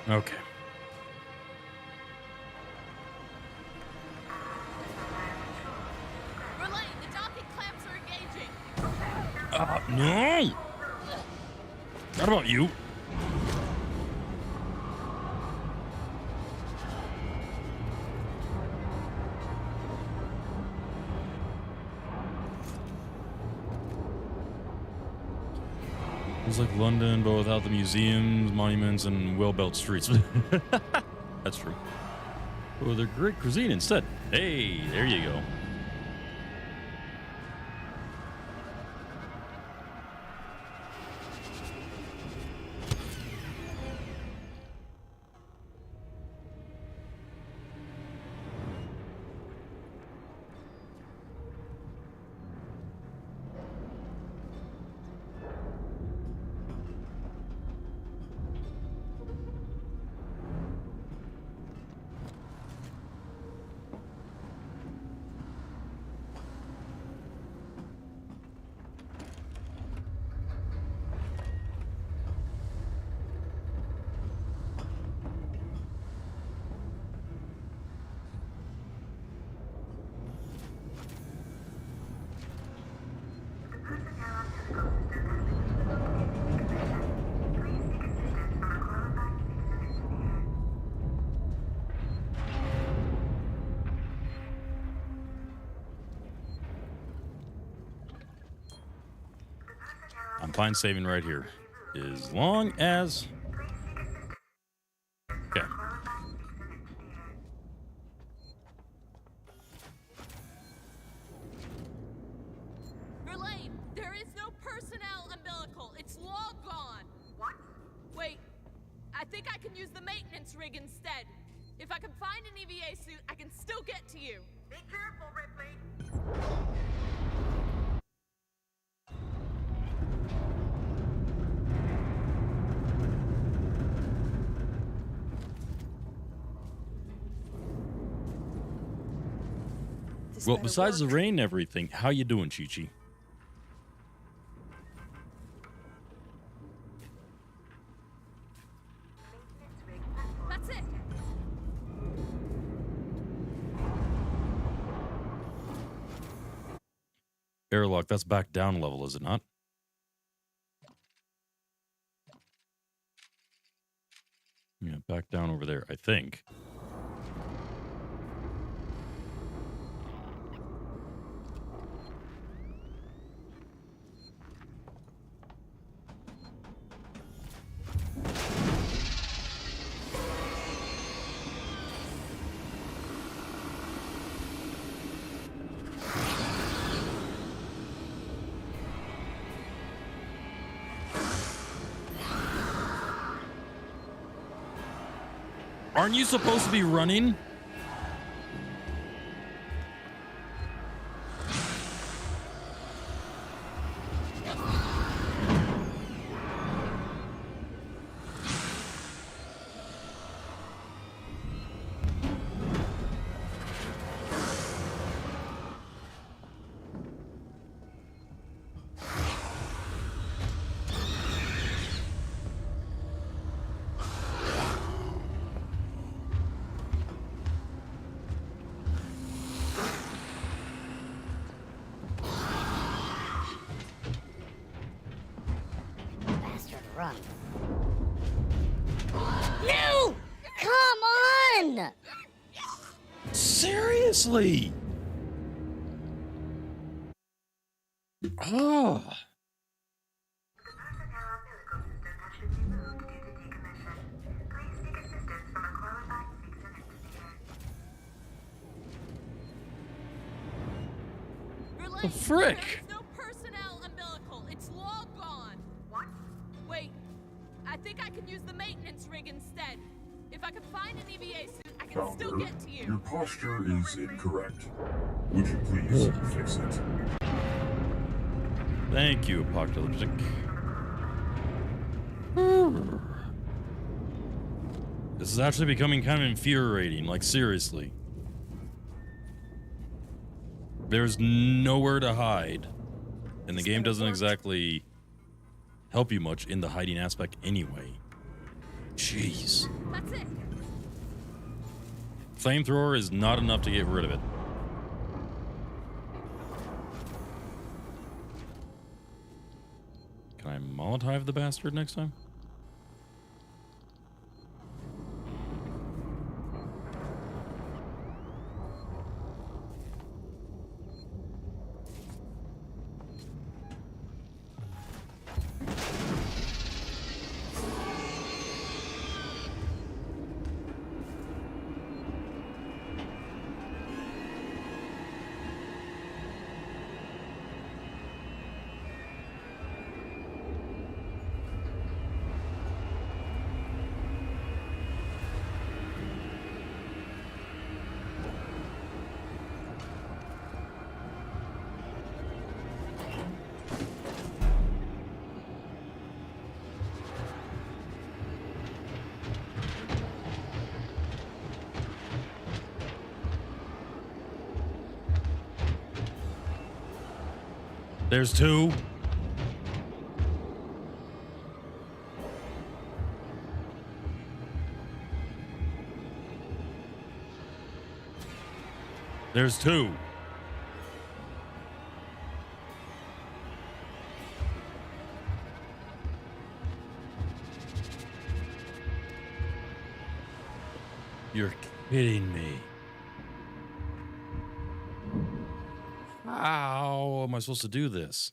Okay. Verlaine, the docking clamps are engaging. No! What about you? It's like London, but without the museums, monuments, and well-built streets. That's true. Oh, they're great cuisine instead. Hey, there you go. I'm fine saving right here. As long as... Okay. Verlaine, there is no personnel umbilical. It's long gone. use the maintenance rig instead. If I can find an EVA suit, I can still get to you. Be careful, Ripley. Well, besides the rain and everything, how you doing, Chi-Chi? That's it. Airlock, that's back down level, is it not? Yeah, back down over there, I think. Aren't you supposed to be running? Run. No! Come on! Seriously? Oh. The frick? There's no personnel umbilical. It's long gone. What? Wait. I think I can use the maintenance rig instead. If I can find an EVA suit, I can still Founder, get to you. your posture is incorrect. Would you please fix it? Thank you, Apocalyptic. This is actually becoming kind of infuriating, like seriously. There's nowhere to hide, and the game doesn't exactly help you much in the hiding aspect anyway. Jeez. That's it. Flamethrower is not enough to get rid of it. Can I Molotov the bastard next time? There's two. There's two. You're kidding me. How am I supposed to do this?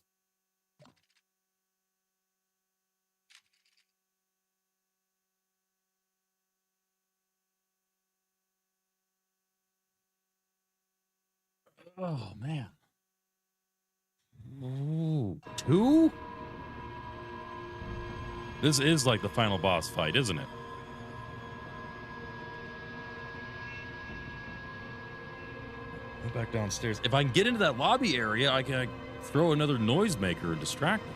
Oh, man. Ooh, two? This is like the final boss fight, isn't it? back downstairs. If I can get into that lobby area, I can throw another noisemaker and distract them.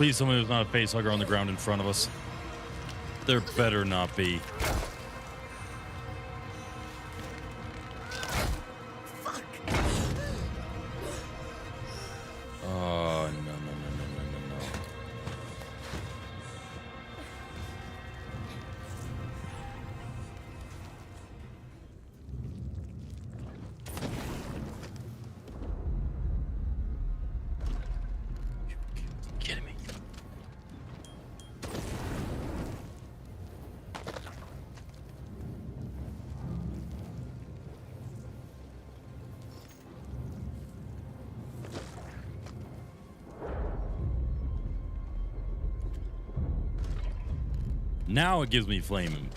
Please tell me there's not a face hugger on the ground in front of us. There better not be. Oh, no. Kidding me. Now it gives me flaming.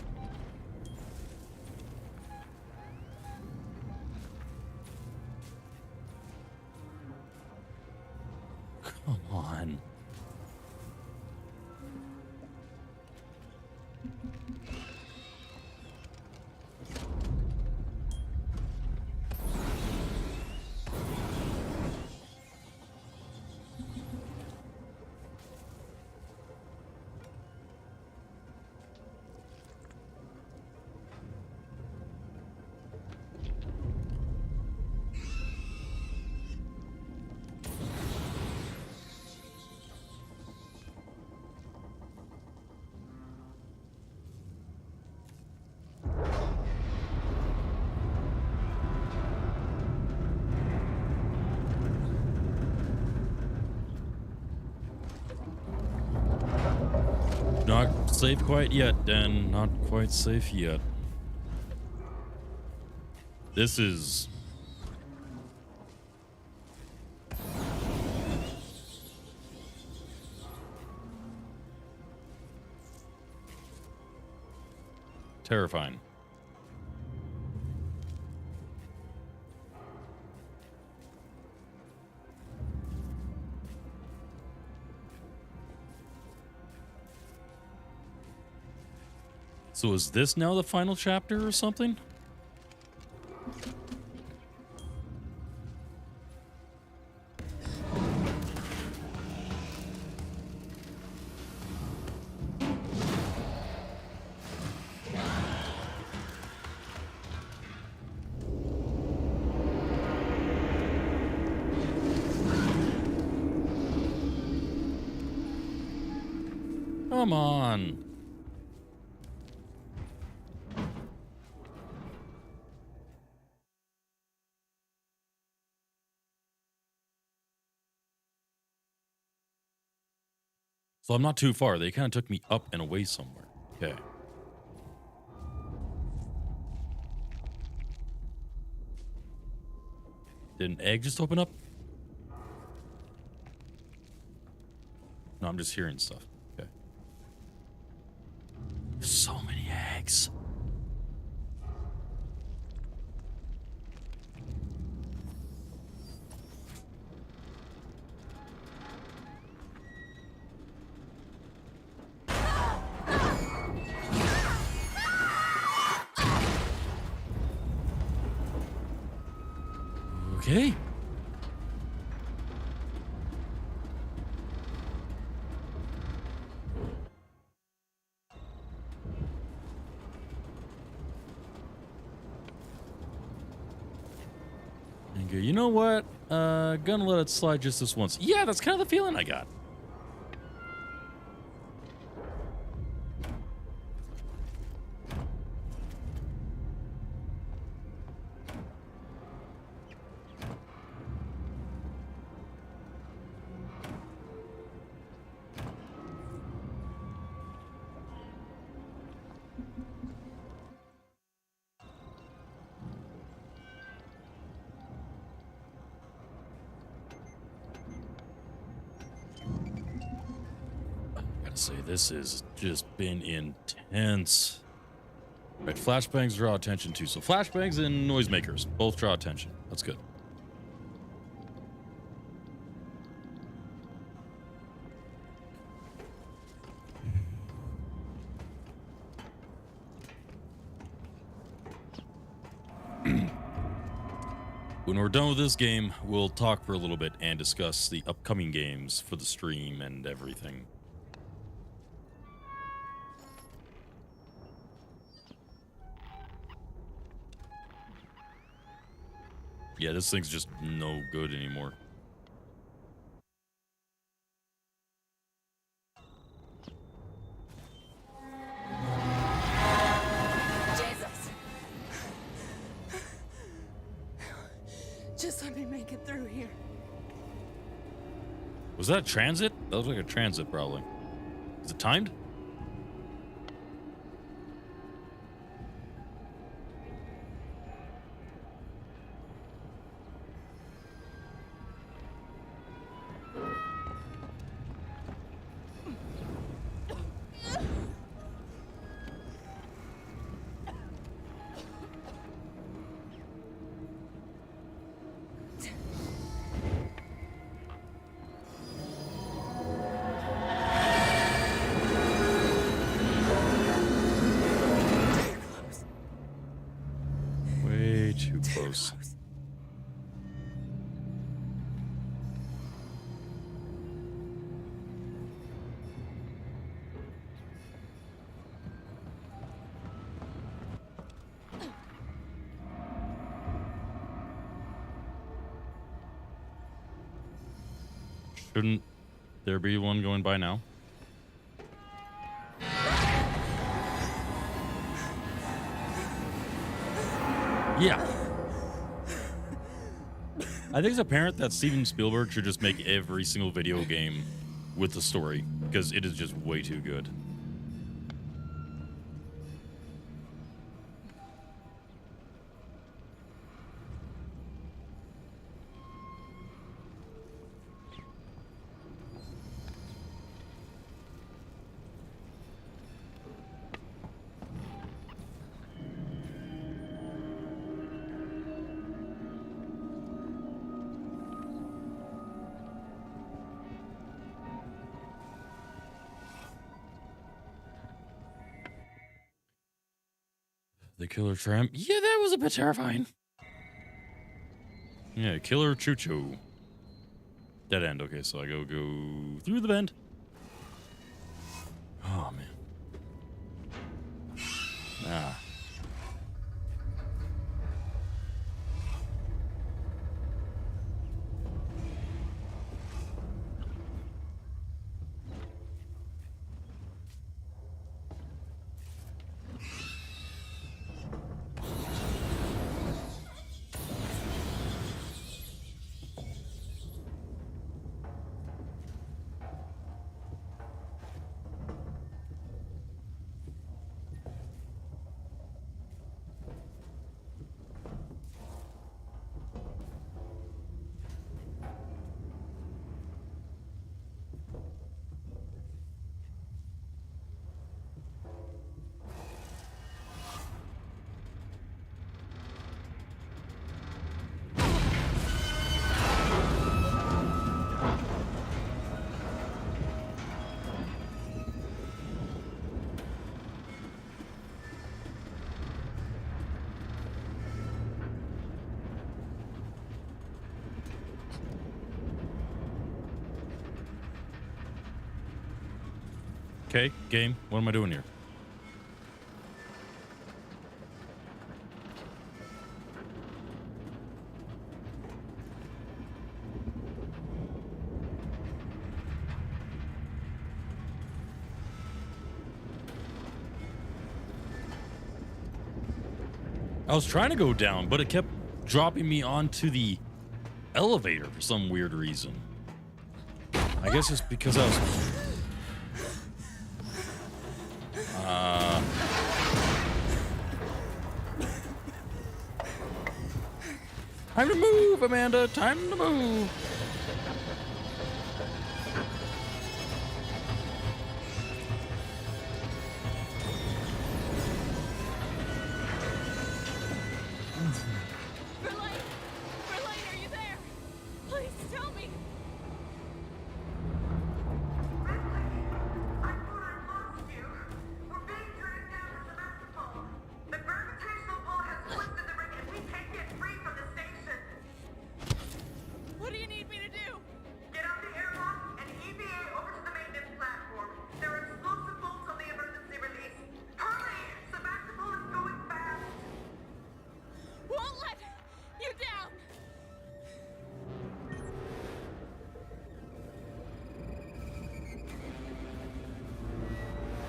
Come on. Not safe quite yet, Dan. Not quite safe yet. This is... terrifying. So is this now the final chapter or something? Come on. So I'm not too far. They kind of took me up and away somewhere. Okay. Did an egg just open up? No, I'm just hearing stuff. Okay. So many eggs. Okay. And go, you know what? Gonna let it slide just this once. Yeah, that's kind of the feeling I got. Say this has just been intense. Right, flashbangs draw attention too. So flashbangs and noisemakers both draw attention. That's good. When we're done with this game, we'll talk for a little bit and discuss the upcoming games for the stream and everything. Yeah, this thing's just no good anymore. Jesus! Just let me make it through here. Was that a transit? That looked like a transit, probably. Is it timed? Way too close. Shouldn't there be one going by now? Yeah. I think it's apparent that Steven Spielberg should just make every single video game with the story, because it is just way too good. The killer tramp. Yeah, that was a bit terrifying. Yeah, killer choo-choo. Dead end. Okay, so I go through the vent. Oh, man. Ah. Okay, game. What am I doing here? I was trying to go down, but it kept dropping me onto the elevator for some weird reason. I guess it's because I was... Time to move, Amanda. Time to move. Verlaine, are you there? Please tell me. What do you need me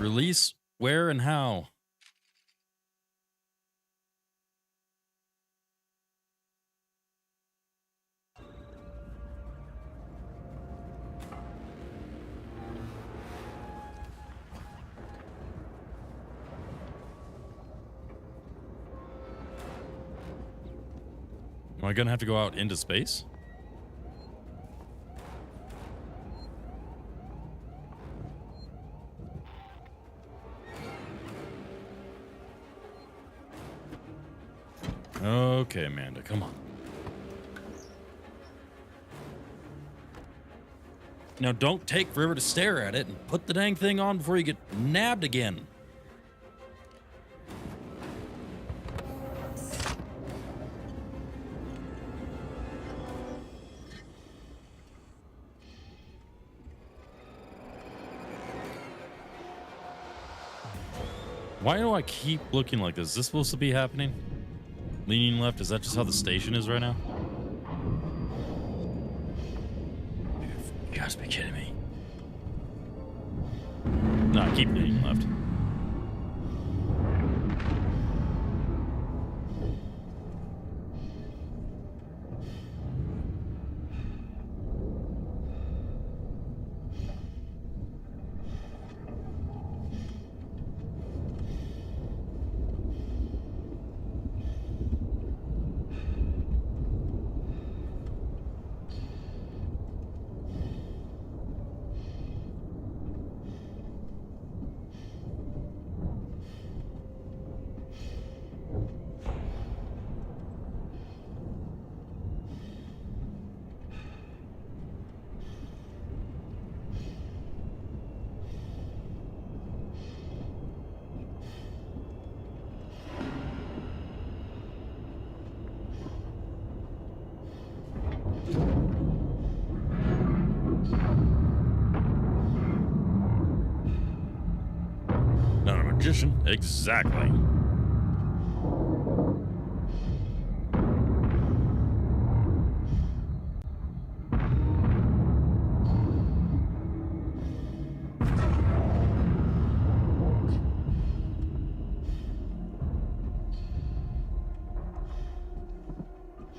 Release where and how? Am I gonna have to go out into space? Okay, Amanda, come on. Now don't take forever to stare at it and put the dang thing on before you get nabbed again. Why do I keep looking like this? Is this supposed to be happening? Leaning left, is that just how the station is right now? You gotta be kidding me. No, I keep leaning left. Not a magician. Exactly.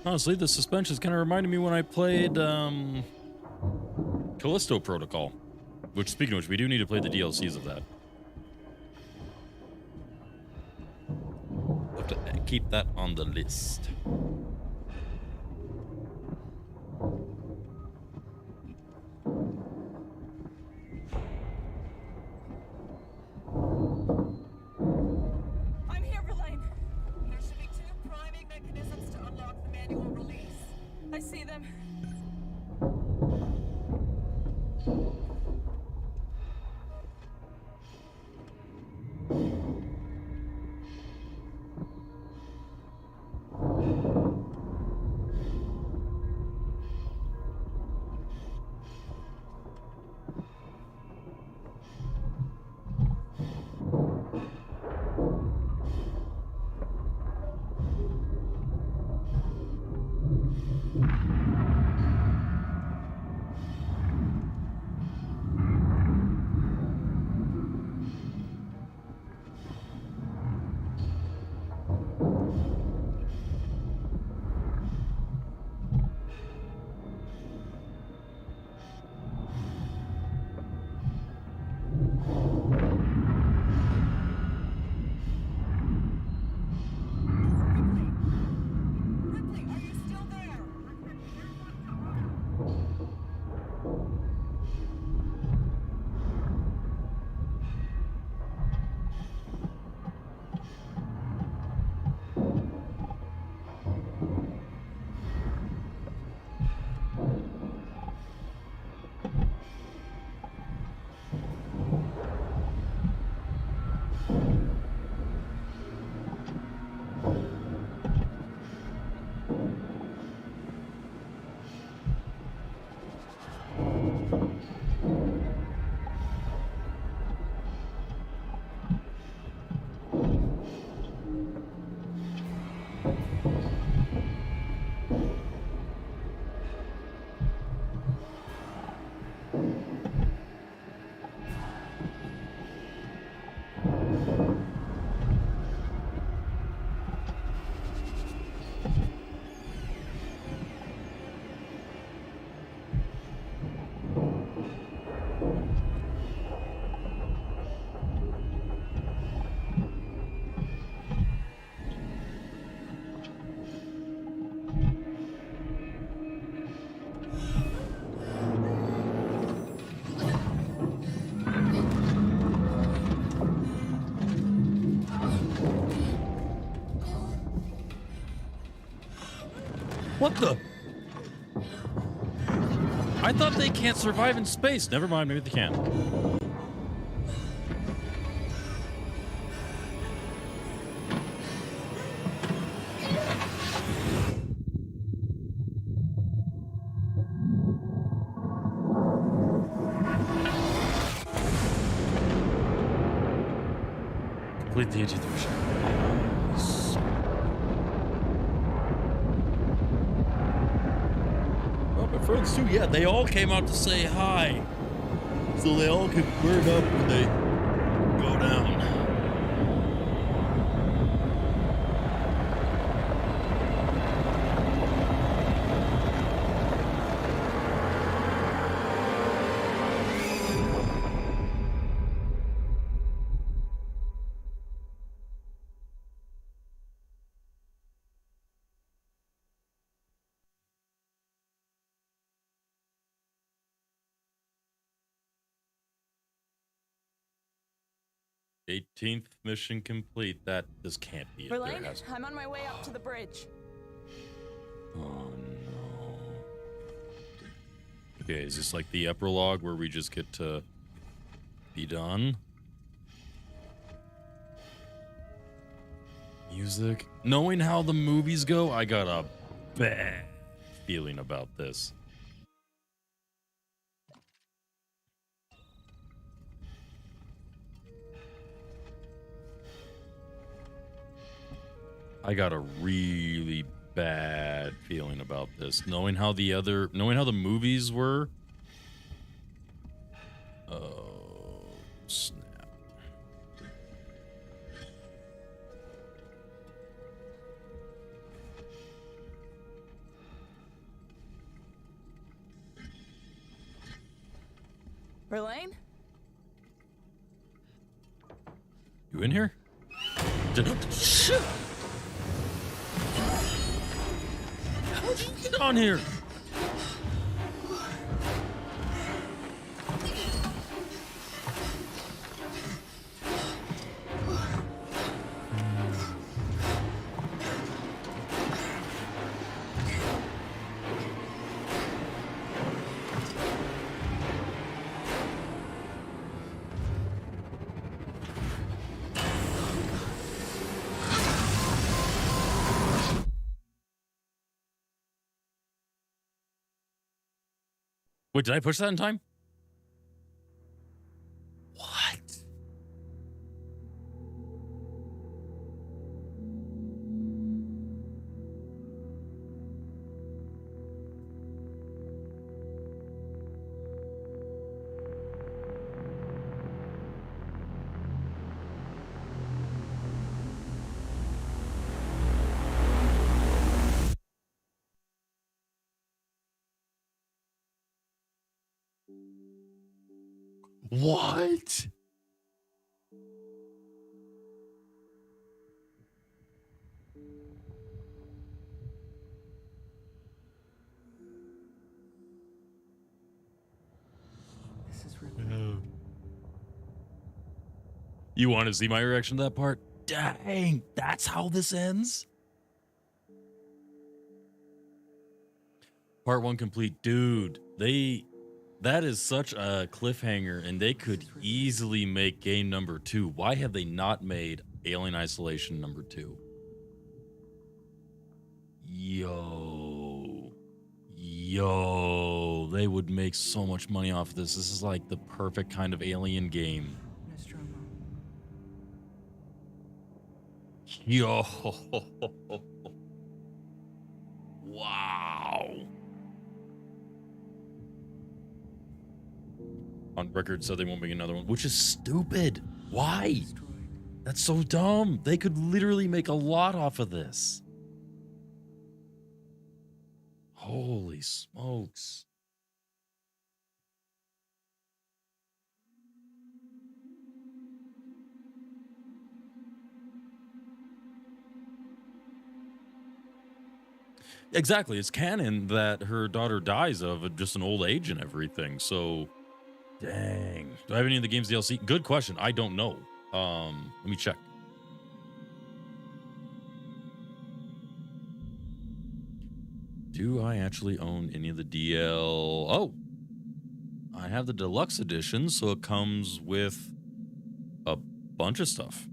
Honestly, the suspension's kind of reminded me when I played Callisto Protocol. Which, speaking of which, we do need to play the DLCs of that. Have to keep that on the list. I'm here, Verlaine. There should be 2 priming mechanisms to unlock the manual release. I see them. the? I thought they can't survive in space. Never mind, maybe they can. Complete the 18th mission. Well, my friends too, yeah, they all came out to say hi. So they all could burn up when they go down. Eighteenth mission complete. This can't be it. There Verlaine, has- I'm on my way up to the bridge. Oh no. Okay, is this like the epilogue where we just get to be done? Music. Knowing how the movies go, I got a bad feeling about this. I got a really bad feeling about this. Knowing how the movies were. Oh, snap. Verlaine? You in here? Shit! How'd you get on here? Wait, did I push that in time? What? What? This is really You want to see my reaction to that part? Dang, that's how this ends? Part 1 complete. Dude, that is such a cliffhanger, and they could easily make game number 2. Why have they not made Alien Isolation number 2? Yo, they would make so much money off of this. This is like the perfect kind of Alien game. Yo. Wow. On record said they won't make another one, which is stupid. Why? That's so dumb. They could literally make a lot off of this. Holy smokes. Exactly. It's canon that her daughter dies of just an old age and everything. So, dang. Do I have any of the game's DLC? Good question. I don't know. Let me check. Do I actually own any of the DL? Oh, I have the deluxe edition, so it comes with a bunch of stuff.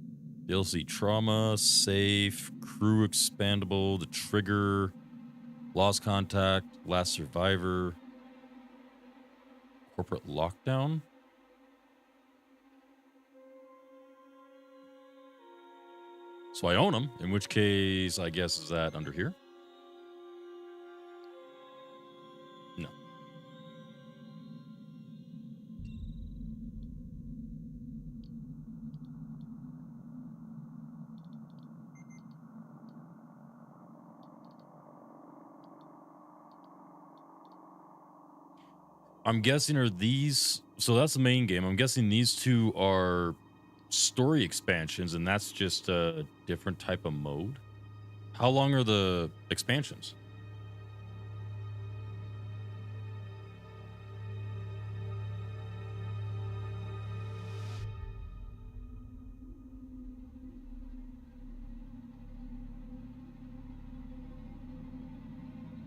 DLC Trauma, Safe, Crew Expandable, The Trigger, Lost Contact, Last Survivor, Corporate Lockdown. So I own them, in which case, I guess, is that under here? No. I'm guessing are these, so that's the main game. I'm guessing these two are story expansions, and that's just a different type of mode. How long are the expansions?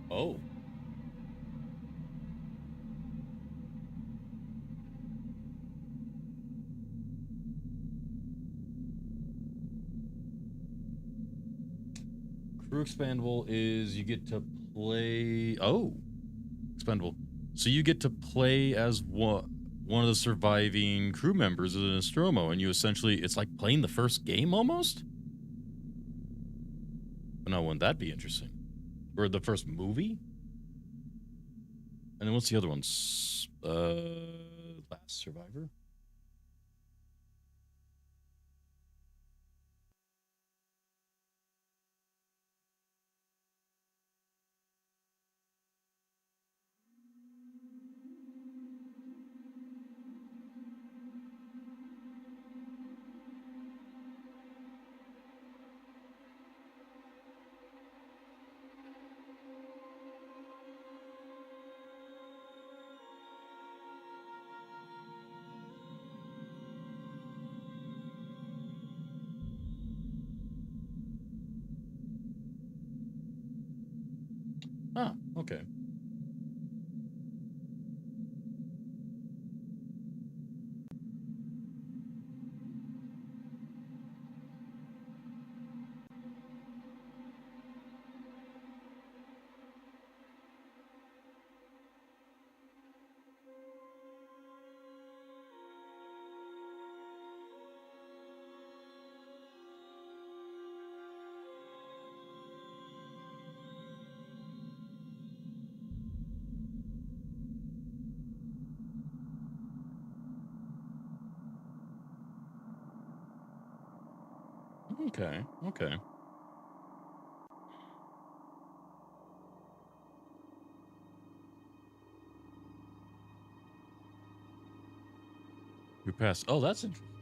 Oh. Crew Expandable is you get to play... Oh. Expendable. So you get to play as one of the surviving crew members of the Nostromo, and you essentially... It's like playing the first game, almost? But now, wouldn't that be interesting? Or the first movie? And then what's the other one? Last Survivor? Ah, okay. Okay, okay. You passed. Oh, that's interesting.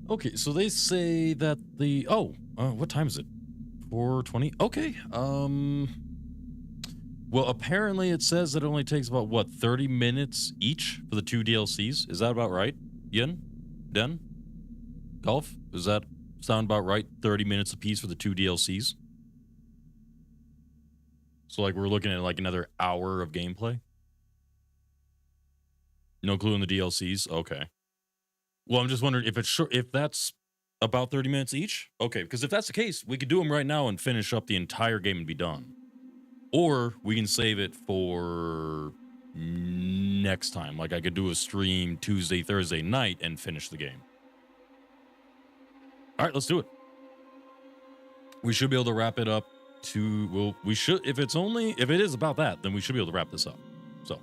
Okay, so they say that the what time is it? 4:20. Okay. Well, apparently it says that it only takes about what 30 minutes each for the two DLCs. Is that about right? Yin, Den, Golf. Does that sound about right? 30 minutes apiece for the two DLCs. So like we're looking at like another hour of gameplay. No clue in the DLCs. Okay. Well, I'm just wondering if it's sure if that's about 30 minutes each. Okay, because if that's the case, we could do them right now and finish up the entire game and be done. Or we can save it for next time. Like I could do a stream Tuesday, Thursday night and finish the game. All right, let's do it. We should be able to wrap it up to, well, we should, if it is about that, then we should be able to wrap this up. So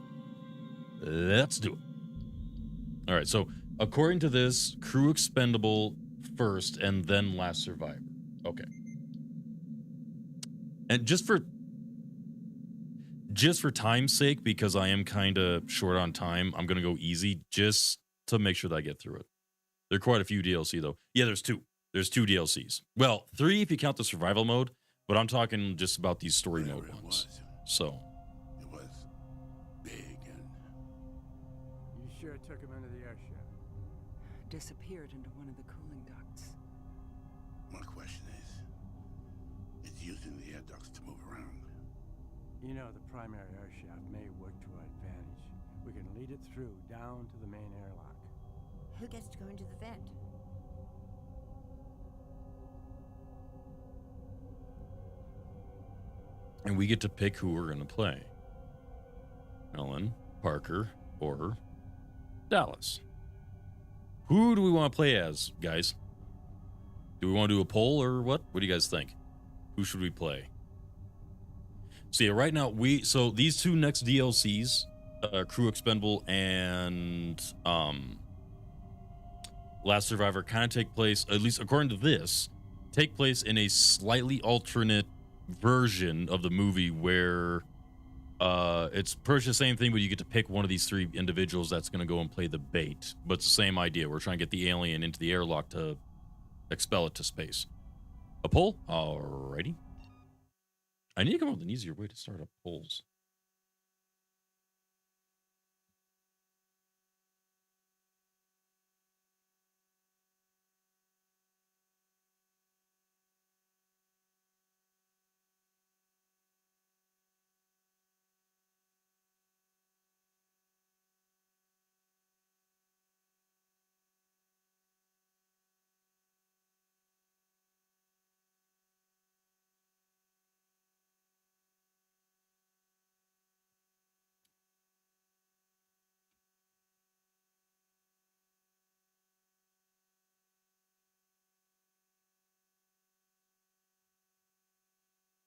let's do it. All right, so according to this, Crew Expendable first and then Last Survivor. Okay. And just for just for time's sake, because I am kind of short on time, I'm gonna go easy just to make sure that I get through it. There are quite a few DLC though. Yeah, there's two. There's 2 DLCs. Well, 3 if you count the survival mode, but I'm talking just about these story mode ones. So. It was big and. You sure took him into the air shaft? Disappeared into one of the cooling ducts. My question is it's using the air ducts to move around. You know, the primary air shaft may work to our advantage. We can lead it through, down to the main airlock. Who gets to go into the vent? And we get to pick who we're going to play. Ellen, Parker, or Dallas. Who do we want to play as, guys? Do we want to do a poll or what? What do you guys think? Who should we play? So yeah, right now so these 2 next DLCs, Crew Expendable and Last Survivor, kind of take place, at least according to this, take place in a slightly alternate version of the movie where it's pretty much the same thing, but you get to pick one of these 3 individuals that's going to go and play the bait. But it's the same idea. We're trying to get the alien into the airlock to expel it to space. A poll? Alrighty. I need to come up with an easier way to start up polls.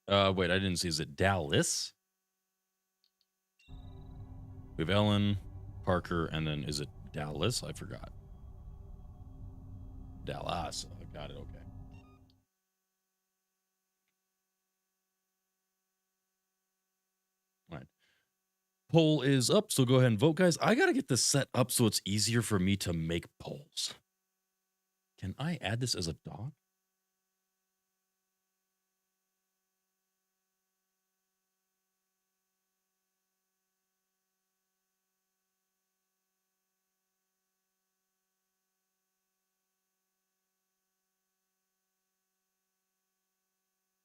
Wait, I didn't see. Is it Dallas? We have Ellen, Parker, and then is it Dallas? I forgot. Dallas. I got it. Okay. All right. Poll is up, so go ahead and vote, guys. I got to get this set up so it's easier for me to make polls. Can I add this as a dog?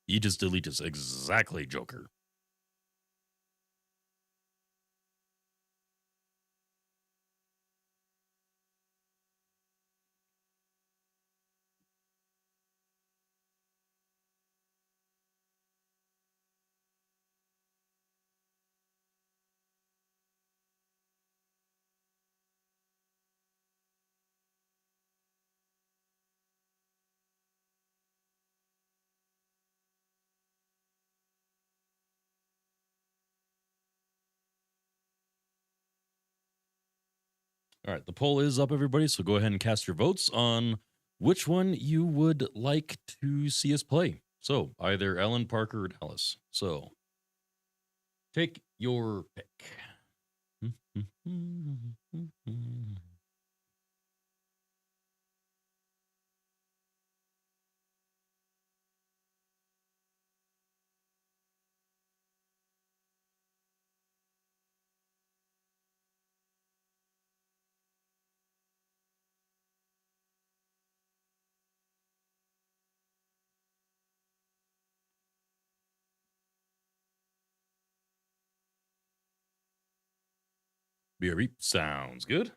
You just delete this. Exactly, Joker. All right, the poll is up, everybody. So go ahead and cast your votes on which one you would like to see us play. So either Ellen, Parker, or Dallas. So take your pick. BRB sounds good.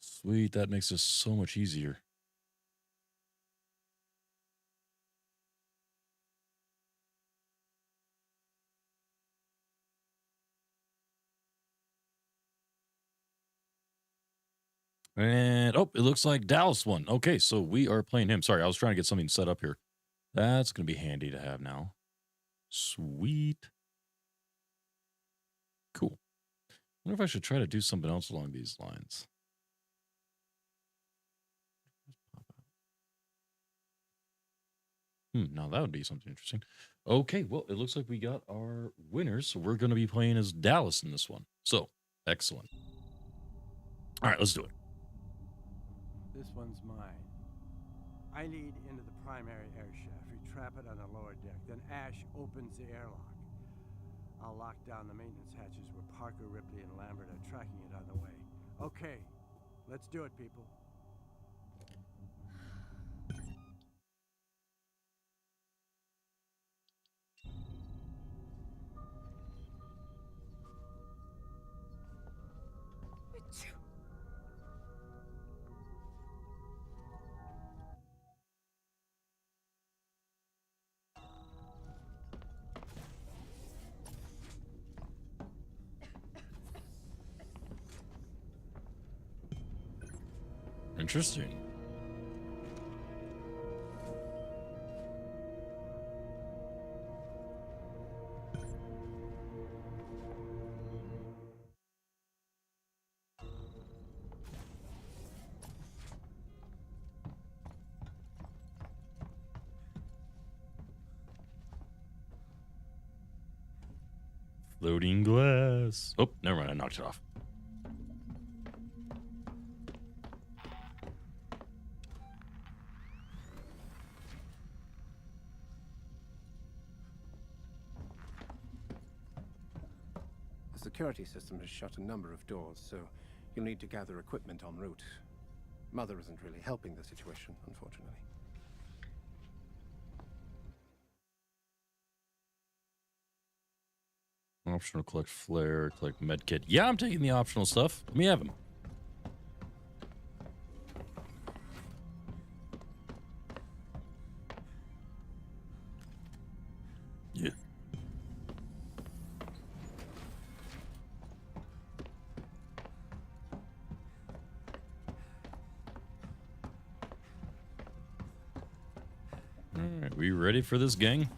Sweet, that makes this so much easier. And oh, it looks like Dallas won. Okay, so we are playing him. Sorry, I was trying to get something set up here. That's going to be handy to have now. Sweet. Cool. I wonder if I should try to do something else along these lines. Now that would be something interesting. Okay, well, it looks like we got our winners. So we're going to be playing as Dallas in this one. So, excellent. All right, let's do it. This one's mine. I lead into the primary air shaft. We trap it on the lower deck. Then Ash opens the airlock. I'll lock down the maintenance hatches where Parker, Ripley, and Lambert are tracking it on the way. Okay, let's do it, people. Interesting. Floating glass. Oh, never mind. I knocked it off. The security system has shut a number of doors, so you'll need to gather equipment en route. Mother isn't really helping the situation, unfortunately. Optional collect flare, collect medkit. Yeah, I'm taking the optional stuff. Let me have them. Yeah. All right, we ready for this, gang?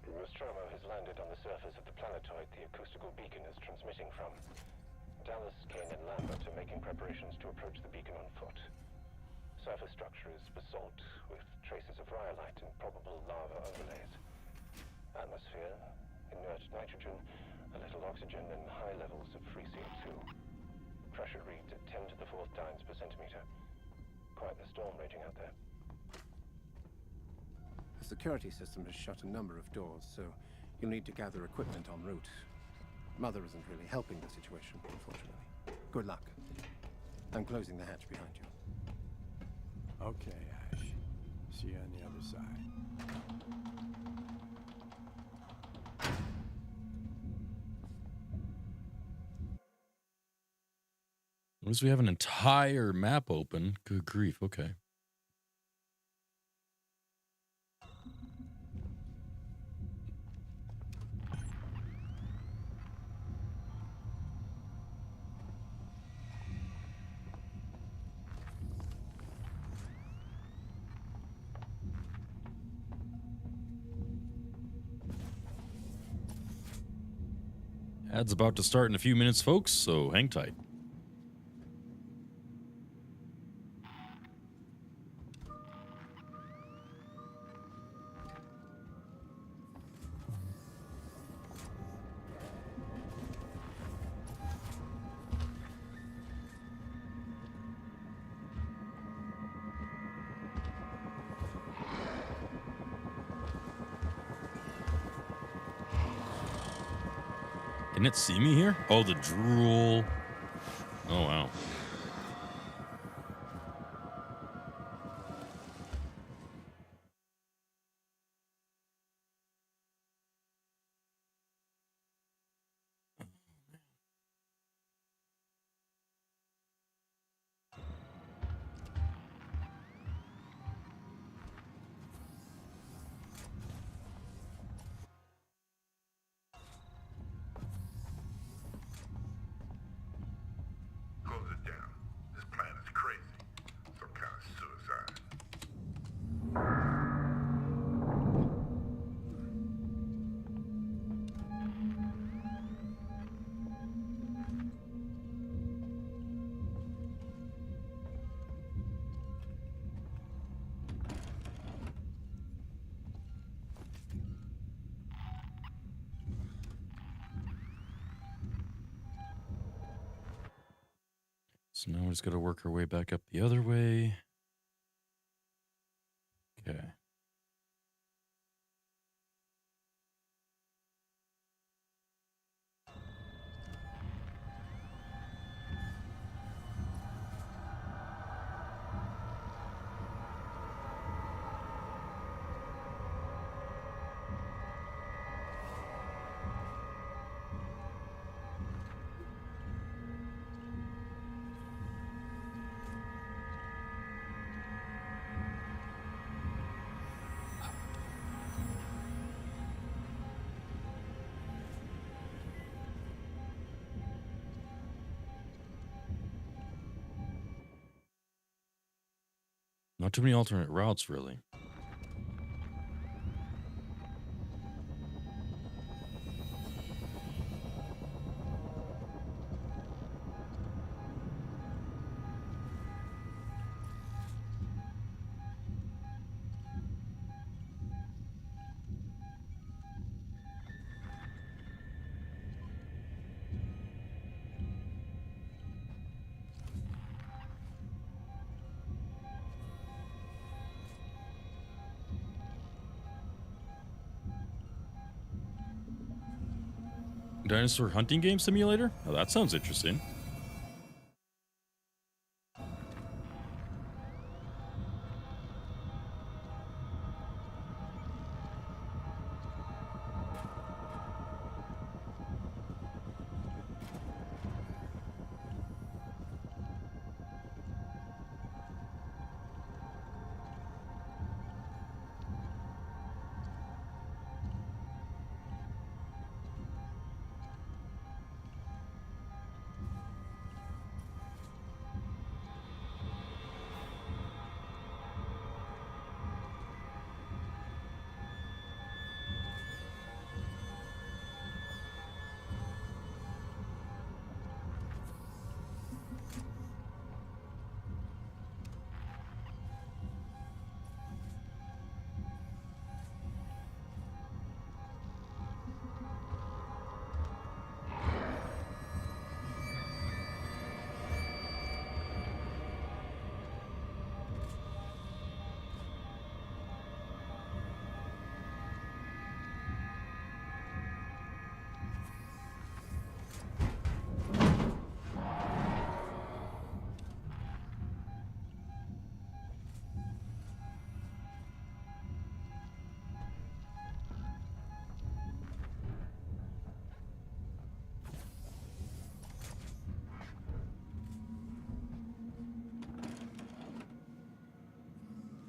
Nostromo has landed on the surface of the planetoid the acoustical beacon is transmitting from. Dallas, Kane, and Lambert are making preparations to approach the beacon on foot. Surface structure is basalt with traces of rhyolite and probable lava overlays. Atmosphere, inert nitrogen, a little oxygen, and high levels of free CO2. Pressure reads at 10 to the 4th dynes per centimeter. Quite the storm raging out there. The security system has shut a number of doors, so you'll need to gather equipment en route. Mother isn't really helping the situation, unfortunately. Good luck. I'm closing the hatch behind you. Okay, Ash. See you on the other side. Notice we have an entire map open. Good grief. Okay. Ad's about to start in a few minutes, folks, so hang tight. Can it see me here? Oh, the drool. Oh, wow. Close it down. This plan is crazy. Some kind of suicide. So now we just got to work our way back up the other way. Okay. Not too many alternate routes, really. Dinosaur hunting game simulator? Oh, that sounds interesting.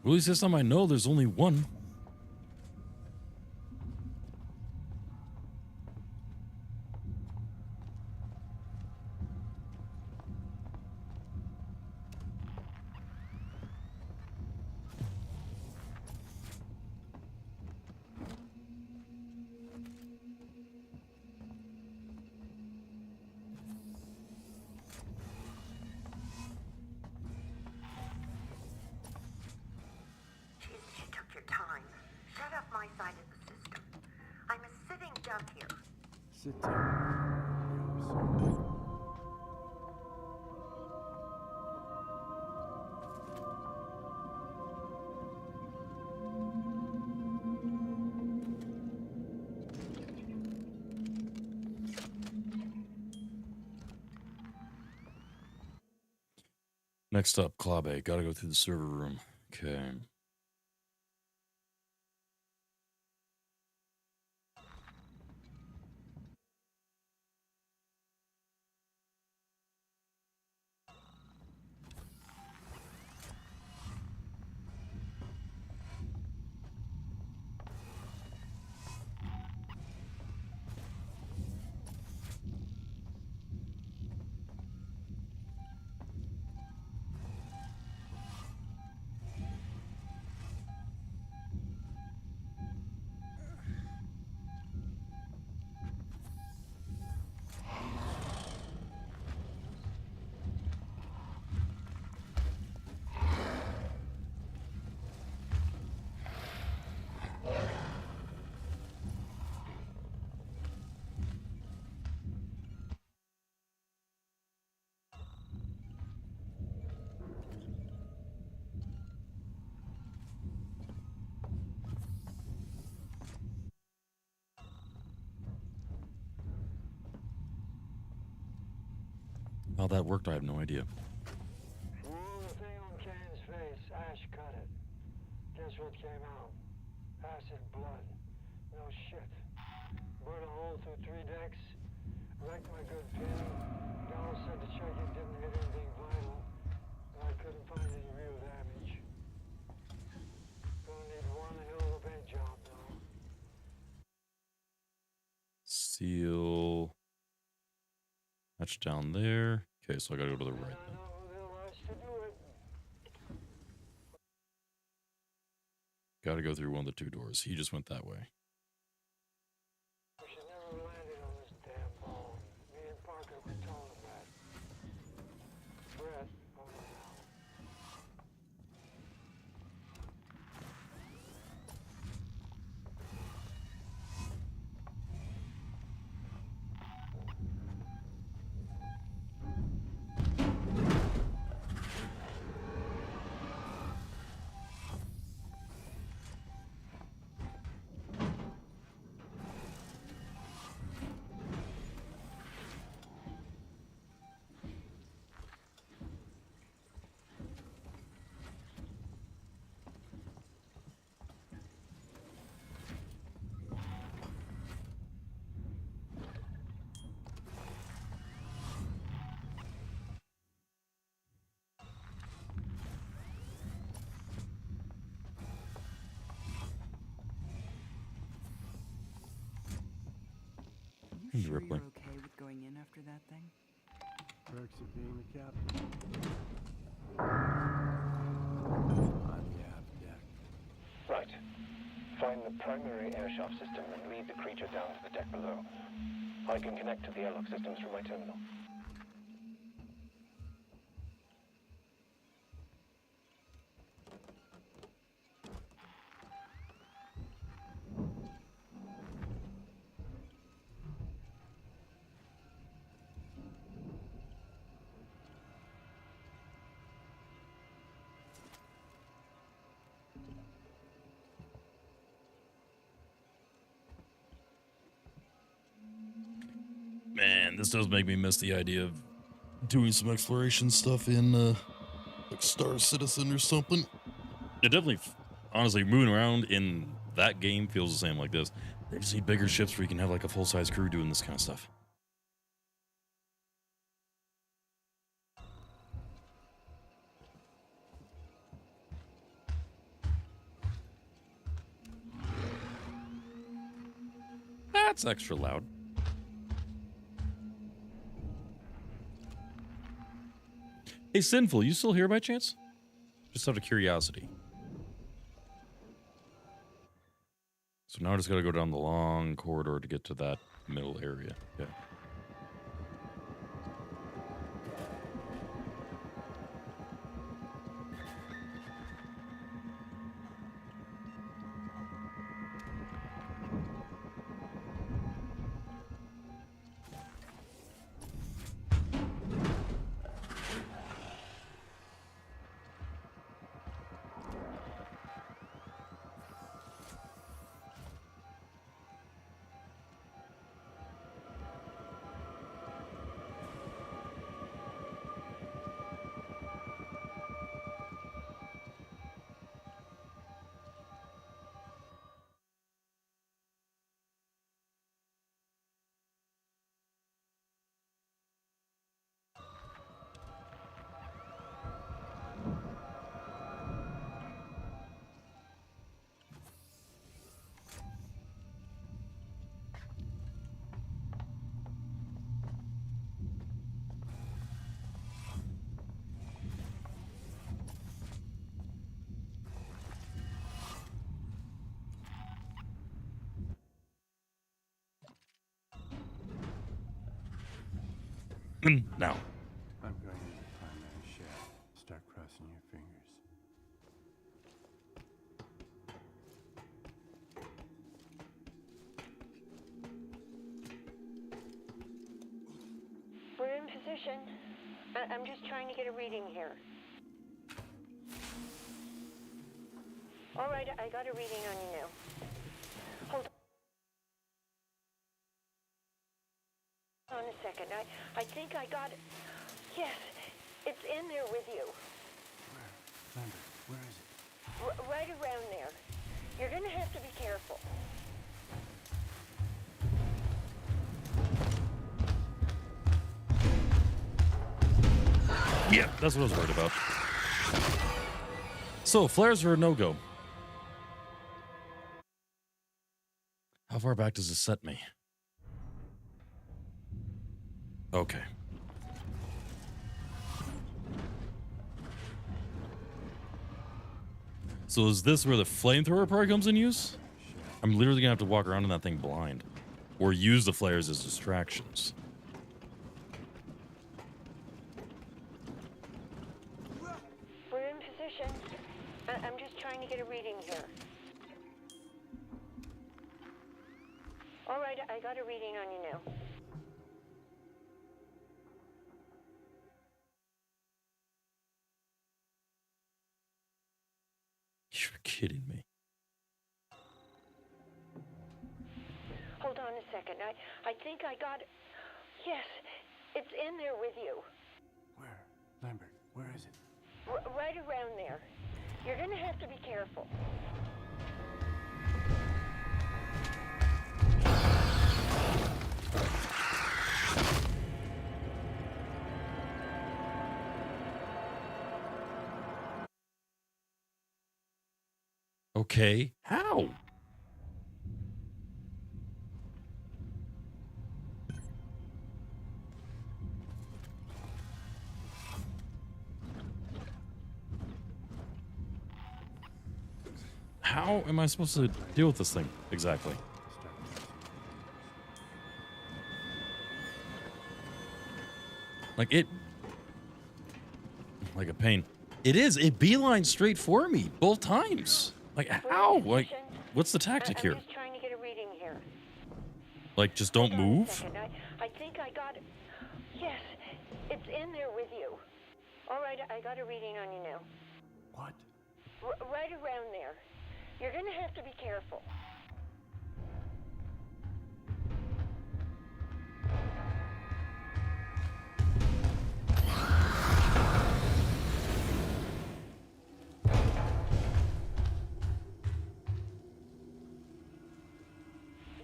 At least this time I know there's only one. Jesus, you took your time. Set up my side of the system. I'm a sitting duck here. Sit down. Next up, Clabe. Gotta go through the server room. Okay. How that worked, I have no idea. Roll the thing on Kane's face. Ash cut it. Guess what came out? Acid blood. No shit. Burn a hole through 3 decks. Wrecked my good pin. Donald said the check-in didn't hit anything vital. And I couldn't find any real damage. Gonna need one hell of a paint job, though. Seal. That's down there. Okay, so I gotta go to the right then. Gotta go through one of the 2 doors. He just went that way. We should never landed on this damn ball. Me and Parker were told him that. Brett, over now. Hey, Sure Ripley. you're okay with going in after that thing? Perks of being the captain. On the aft deck. Right. Find the primary air shaft system and lead the creature down to the deck below. I can connect to the airlock systems from my terminal. Man, this does make me miss the idea of doing some exploration stuff in like Star Citizen or something. It definitely, honestly, moving around in that game feels the same like this. They just need bigger ships where you can have like a full-size crew doing this kind of stuff. That's extra loud. Hey, Sinful, you still here by chance? Just out of curiosity. So now I just gotta go down the long corridor to get to that middle area. Okay. Now. I'm going into the primary shaft. Start crossing your fingers. We're in position. I'm just trying to get a reading here. All right, I got a reading on you now. Hold on a second. I think I got it. Yes, it's in there with you. Where? Lambert, where is it? Right around there. You're gonna have to be careful. Yeah, that's what I was worried about. So, flares are a no-go. How far back does this set me? Okay. So is this where the flamethrower part comes in use? I'm literally gonna have to walk around in that thing blind. Or use the flares as distractions. We're in position. I'm just trying to get a reading here. All right, I got a reading on you now. You're kidding me. Hold on a second. I think I got it. Yes, it's in there with you. Where? Lambert, where is it? Right around there. You're gonna have to be careful. Okay, how? How am I supposed to deal with this thing exactly? Like it, like a pain. It is. It beeline straight for me both times. Like how? Like, what's the tactic here? I'm just trying to get a reading here. Like, just don't Hold on a move? second. I think I got it. Yes, it's in there with you. All right, I got a reading on you now. What? Right around there. You're gonna have to be careful.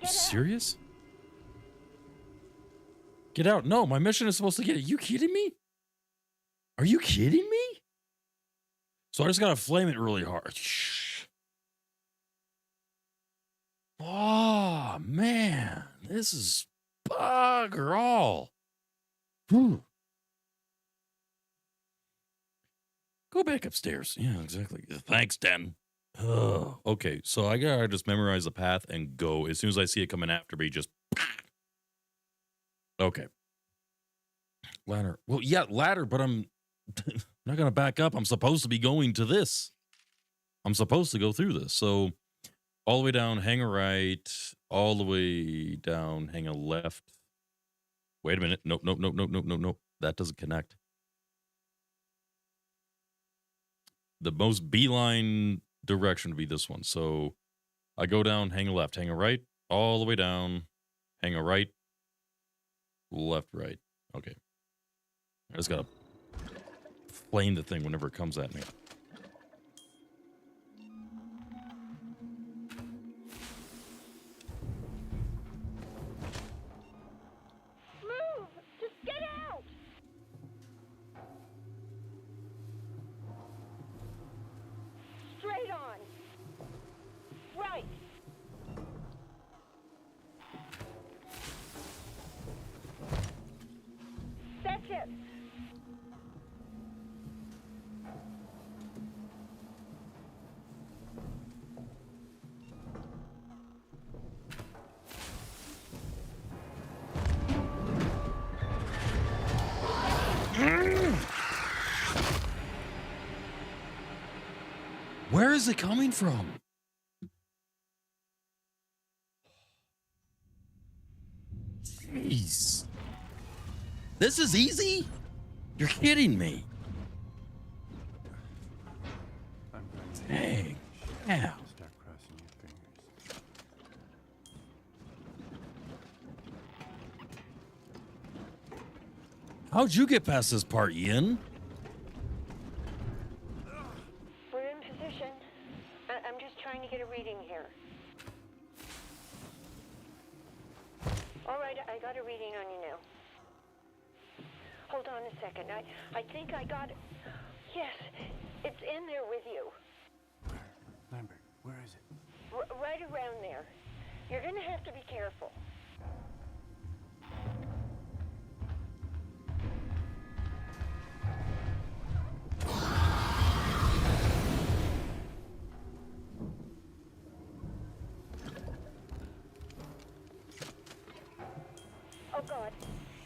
You serious? Get out. No, my mission is supposed to get it. You kidding me? Are you kidding me? So I just gotta flame it really hard. Shh. Oh, man. This is bugger all. Whew. Go back upstairs. Yeah, exactly. Thanks, Den. Oh, okay, so I gotta just memorize the path and go. As soon as I see it coming after me, just... Okay. Ladder. Well, yeah, ladder, but I'm not gonna back up. I'm supposed to be going to this. I'm supposed to go through this. So all the way down, hang a right. All the way down, hang a left. Wait a minute. Nope. That doesn't connect. The most beeline direction would be this one. So I go down, hang a left, hang a right, all the way down, hang a right, left, right. Okay. I just gotta flame the thing whenever it comes at me. Move! Just get out! Straight on. Right. That's it. Where is it coming from? Jeez. This is easy? You're kidding me. Dang. Yeah. Start crossing your fingers. How'd you get past this part, Ian? We're in position. I'm just trying to get a reading here. All right, I got a reading on you now. Hold on a second. I think I got it. Yes, it's in there with you. Lambert, where is it? Right around there. You're gonna have to be careful. Oh God,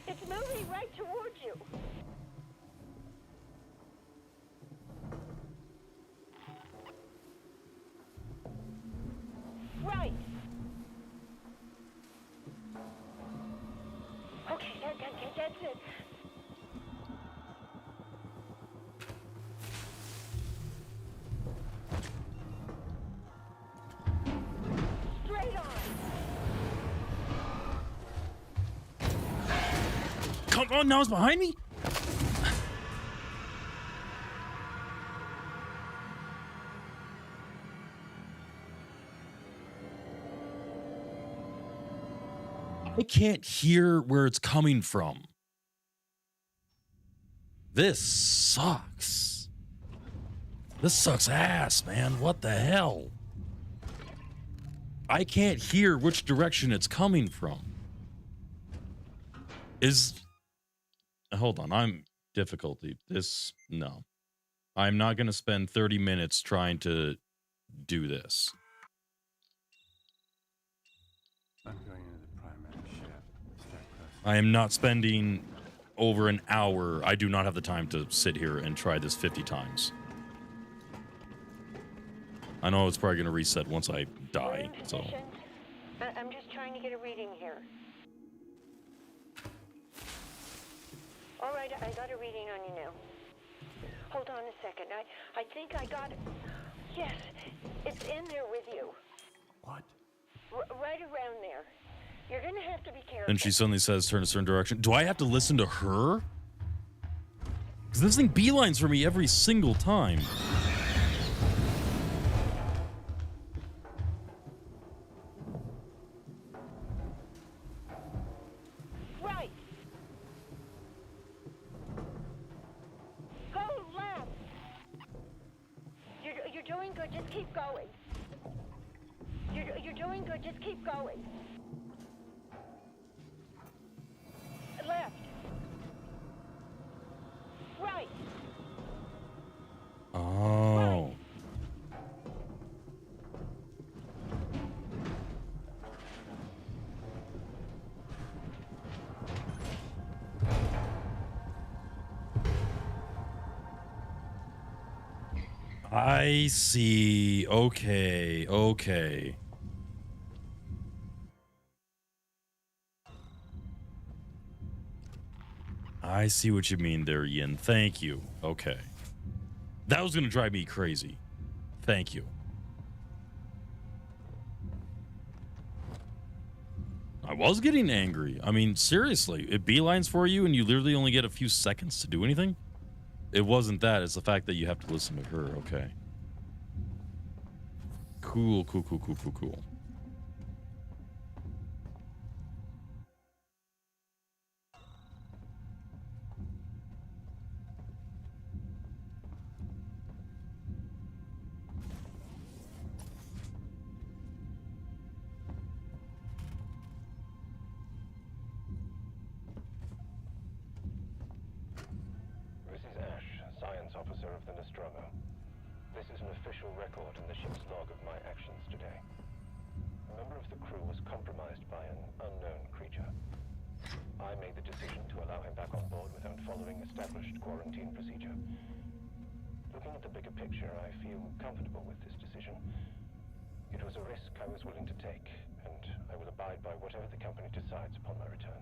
it's moving right towards you. Right. Okay, that's it. Straight on. Come on, now it's behind me? I can't hear where it's coming from. This sucks. This sucks ass, man. What the hell? I can't hear which direction it's coming from. Hold on, I'm difficulty. No. I'm not going to spend 30 minutes trying to do this. I'm going into the primary shaft. Start crossing. I am not spending over an hour. I do not have the time to sit here and try this 50 times. I know it's probably going to reset once I die, so. I'm just trying to get a reading here. All right, I got a reading on you now. Hold on a second. I think I got it. Yes, it's in there with you. What? Right around there. You're gonna have to be careful. And she suddenly says, turn a certain direction. Do I have to listen to her? Because this thing beelines for me every single time. Right. Go left. You're doing good. Just keep going. You're doing good. Just keep going. I see. Okay. Okay. I see what you mean there, Yin. Thank you. Okay. That was going to drive me crazy. Thank you. I was getting angry. I mean, seriously, it beelines for you and you literally only get a few seconds to do anything? It wasn't that. It's the fact that you have to listen to her. Okay. Cool, cool, cool, cool, cool, cool. This is Ash, science officer of the Nostromo. This is an official record in the ship's log of my actions today. A member of the crew was compromised by an unknown creature. I made the decision to allow him back on board without following established quarantine procedure. Looking at the bigger picture, I feel comfortable with this decision. It was a risk I was willing to take, and I will abide by whatever the company decides upon my return.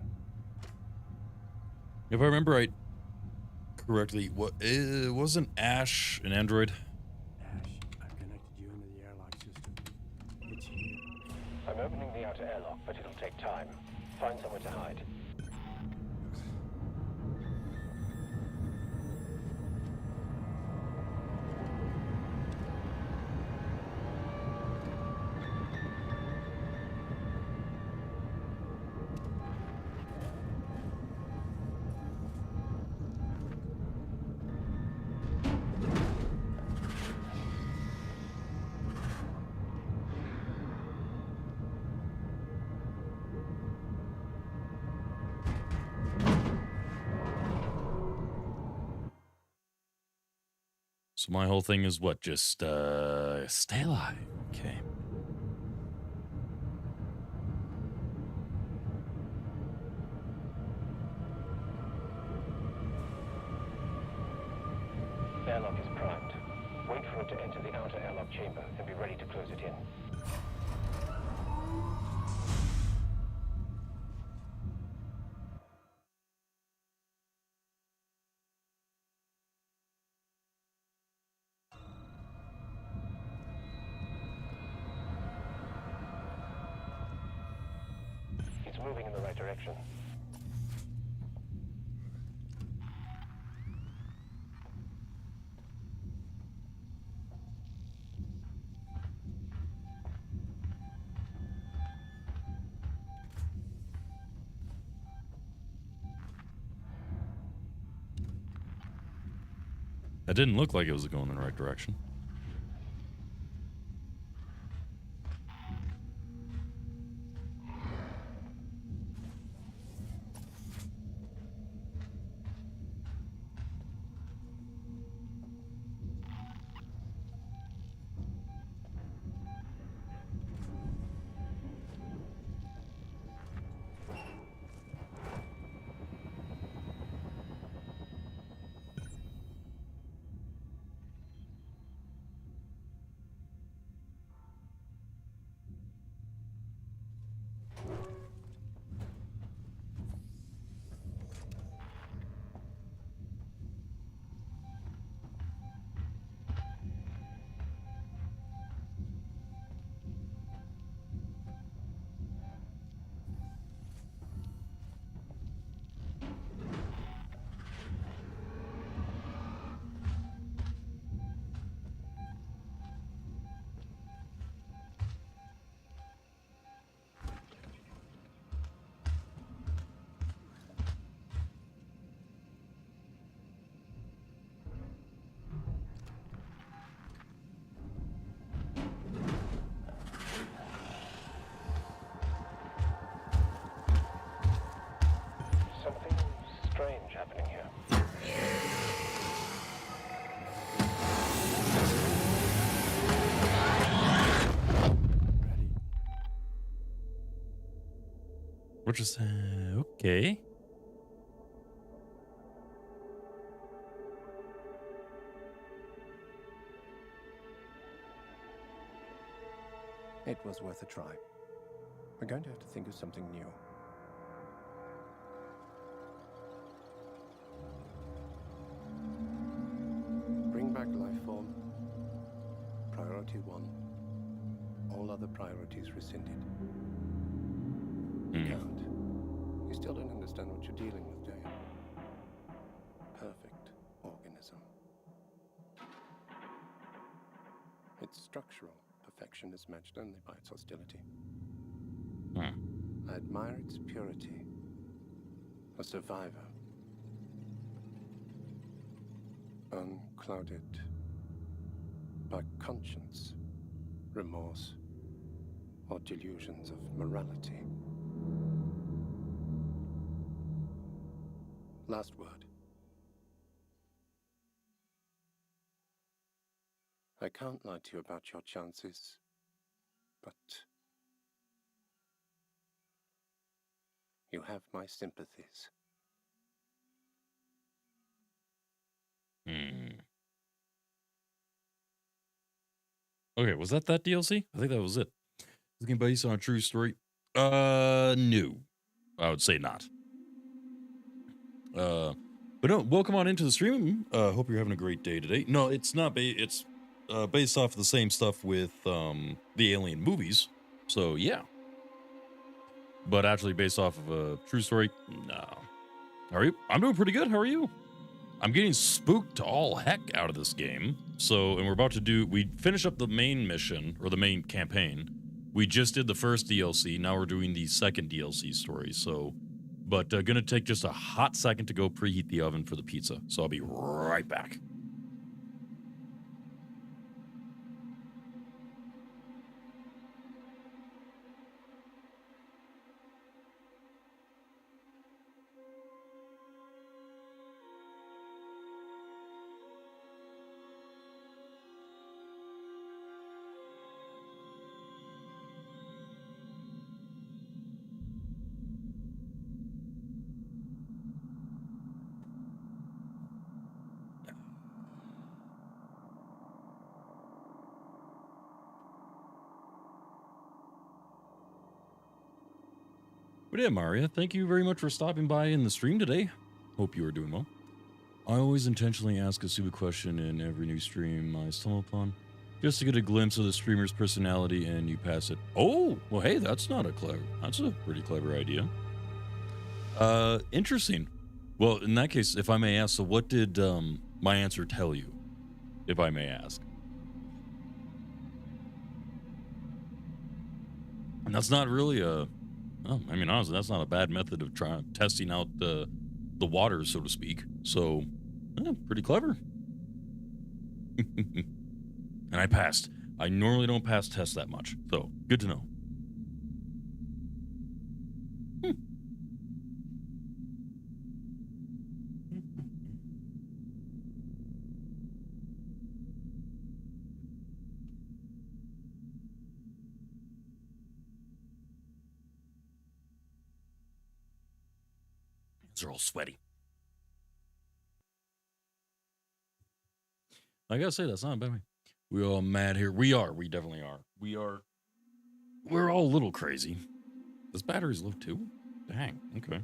If I remember right correctly, what wasn't Ash an android? Ash, I've connected you into the airlock system. It's here. I'm opening the outer airlock, but it'll take time. Find somewhere to hide. So my whole thing is what? Just stay alive. Okay. Airlock is primed. Wait for it to enter the outer airlock chamber and be ready to close it in. It's moving in the right direction. That didn't look like it was going in the right direction. Something strange happening here. Which is okay. It was worth a try. We're going to have to think of something new. Bring back life form. Priority 1. All other priorities rescinded. You can't. You still don't understand what you're dealing with, do you? Perfect organism. Its structural perfection is matched only by its hostility. I admire its purity. A survivor. Unclouded by conscience, remorse, or delusions of morality. Last word. I can't lie to you about your chances, but you have my sympathies. Okay, was that DLC? I think that was it. This game based on a true story? No. I would say not. But no, welcome on into the stream. Hope you're having a great day today. No, it's not. It's based off of the same stuff with the Alien movies. So yeah. But actually based off of a true story? No. How are you? I'm doing pretty good. How are you? I'm getting spooked to all heck out of this game. So, and we're about to do, we finish up the main mission, or the main campaign. We just did the first DLC, now we're doing the second DLC story, so, but gonna take just a hot second to go preheat the oven for the pizza. So I'll be right back. But yeah, Maria, thank you very much for stopping by in the stream today. Hope you are doing well. I always intentionally ask a stupid question in every new stream I stumble upon, just to get a glimpse of the streamer's personality, and you pass it. Oh, well, hey, that's a pretty clever idea. Interesting. Well, in that case, if I may ask, so what did my answer tell you, if I may ask? And that's not really a... Well, I mean, honestly, that's not a bad method of testing out the waters, so to speak. So, pretty clever. And I passed. I normally don't pass tests that much, so good to know. They're all sweaty. I gotta say, that's not a bad way. We all mad here. We definitely are. We're all a little crazy. This battery's low too? Dang, okay.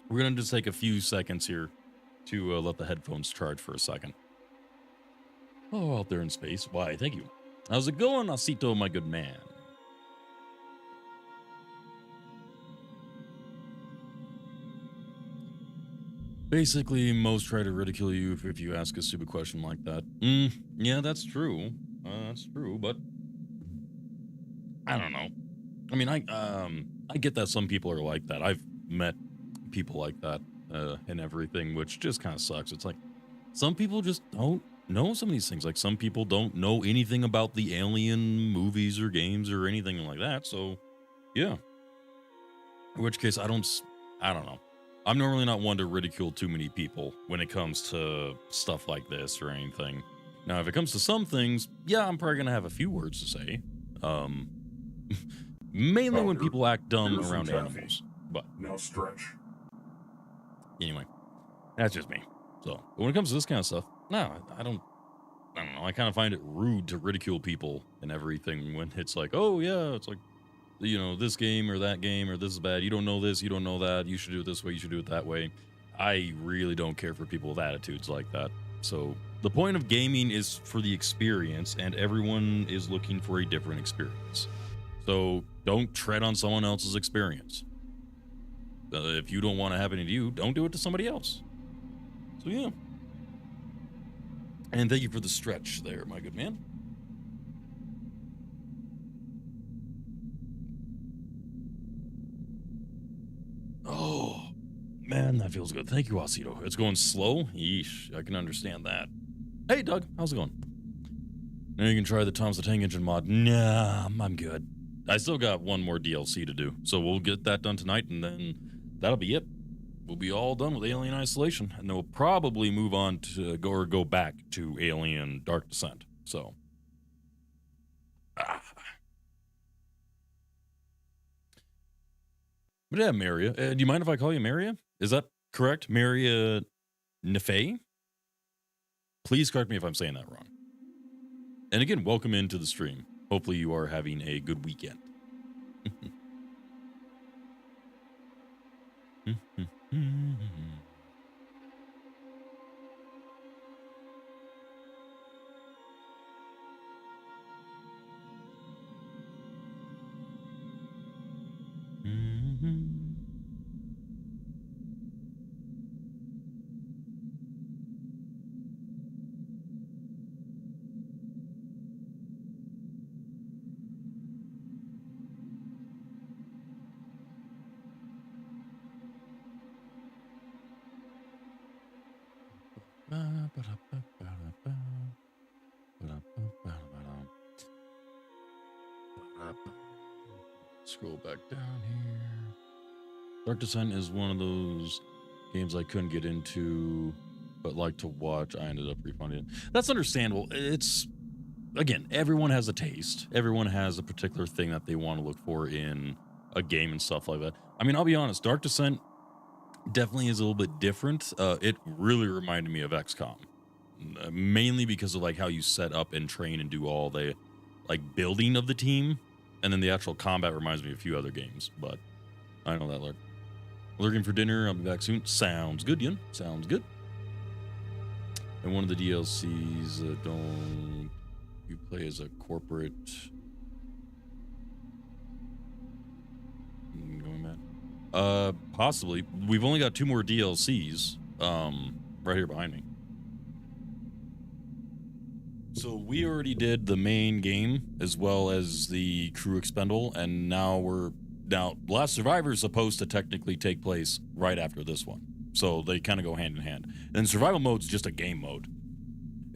We're gonna just take a few seconds here to let the headphones charge for a second. Oh, out there in space. Why, thank you. How's it going, Asito, my good man? Basically, most try to ridicule you if you ask a stupid question like that. Yeah, that's true. That's true, but I don't know. I mean, I get that some people are like that. I've met people like that and everything, which just kind of sucks. It's like some people just don't know some of these things. Like some people don't know anything about the Alien movies or games or anything like that. So, yeah. In which case, I don't know. I'm normally not one to ridicule too many people when it comes to stuff like this or anything. Now, if it comes to some things, yeah, I'm probably going to have a few words to say. Mainly when people act dumb around animals. But now stretch. Anyway, that's just me. So, but when it comes to this kind of stuff, no, I don't I don't know. I kind of find it rude to ridicule people and everything when it's like, oh yeah, it's like, you know, this game or that game or this is bad. You don't know this, you don't know that. You should do it this way. You should do it that way. I really don't care for people with attitudes like that. So the point of gaming is for the experience, and everyone is looking for a different experience. So don't tread on someone else's experience. If you don't want to happen to you, don't do it to somebody else. So yeah. And thank you for the stretch there, my good man. Oh, man, that feels good. Thank you, Osito. It's going slow? Yeesh, I can understand that. Hey, Doug, how's it going? Now you can try the Tom's the Tank Engine mod. Nah, I'm good. I still got one more DLC to do, so we'll get that done tonight, and then that'll be it. We'll be all done with Alien Isolation, and then we'll probably move on to go back to Alien Dark Descent. So, But yeah, Maria. Do you mind if I call you Maria? Is that correct? Maria Nefei? Please correct me if I'm saying that wrong. And again, welcome into the stream. Hopefully you are having a good weekend. Scroll back down here. Dark Descent is one of those games I couldn't get into, but like to watch. I ended up refunding it. That's understandable. It's, again, everyone has a taste. Everyone has a particular thing that they want to look for in a game and stuff like that. I mean, I'll be honest, Dark Descent definitely is a little bit different. It really reminded me of XCOM, mainly because of like how you set up and train and do all the like building of the team, and then the actual combat reminds me of a few other games. But I know that. Lurking for dinner. I'll be back soon. Sounds good, Yun. Sounds good. And one of the DLCs, don't you play as a corporate? Going back. Possibly. We've only got 2 more DLCs. Right here behind me. So we already did the main game as well as the crew expendable, and now Last Survivor is supposed to technically take place right after this one. So they kind of go hand in hand. And survival mode's just a game mode.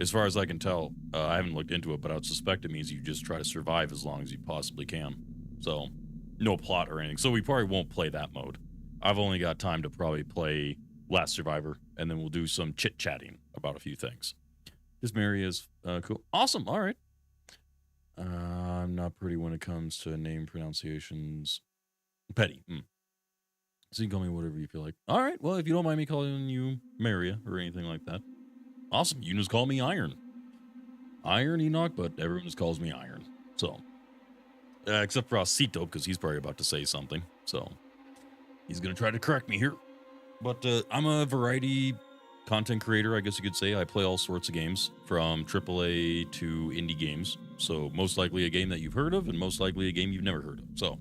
As far as I can tell, I haven't looked into it, but I would suspect it means you just try to survive as long as you possibly can. So no plot or anything. So we probably won't play that mode. I've only got time to probably play Last Survivor, and then we'll do some chit-chatting about a few things. This Mary is cool. Awesome. All right. I'm not pretty when it comes to name pronunciations. Petty. So you can call me whatever you feel like. All right. Well, if you don't mind me calling you Maria or anything like that. Awesome. You just call me Iron. Iron Enoch, but everyone just calls me Iron. So, except for Osito, because he's probably about to say something. So, he's going to try to correct me here. But I'm a variety content creator, I guess you could say. I play all sorts of games, from AAA to indie games. So most likely a game that you've heard of, and most likely a game you've never heard of. So,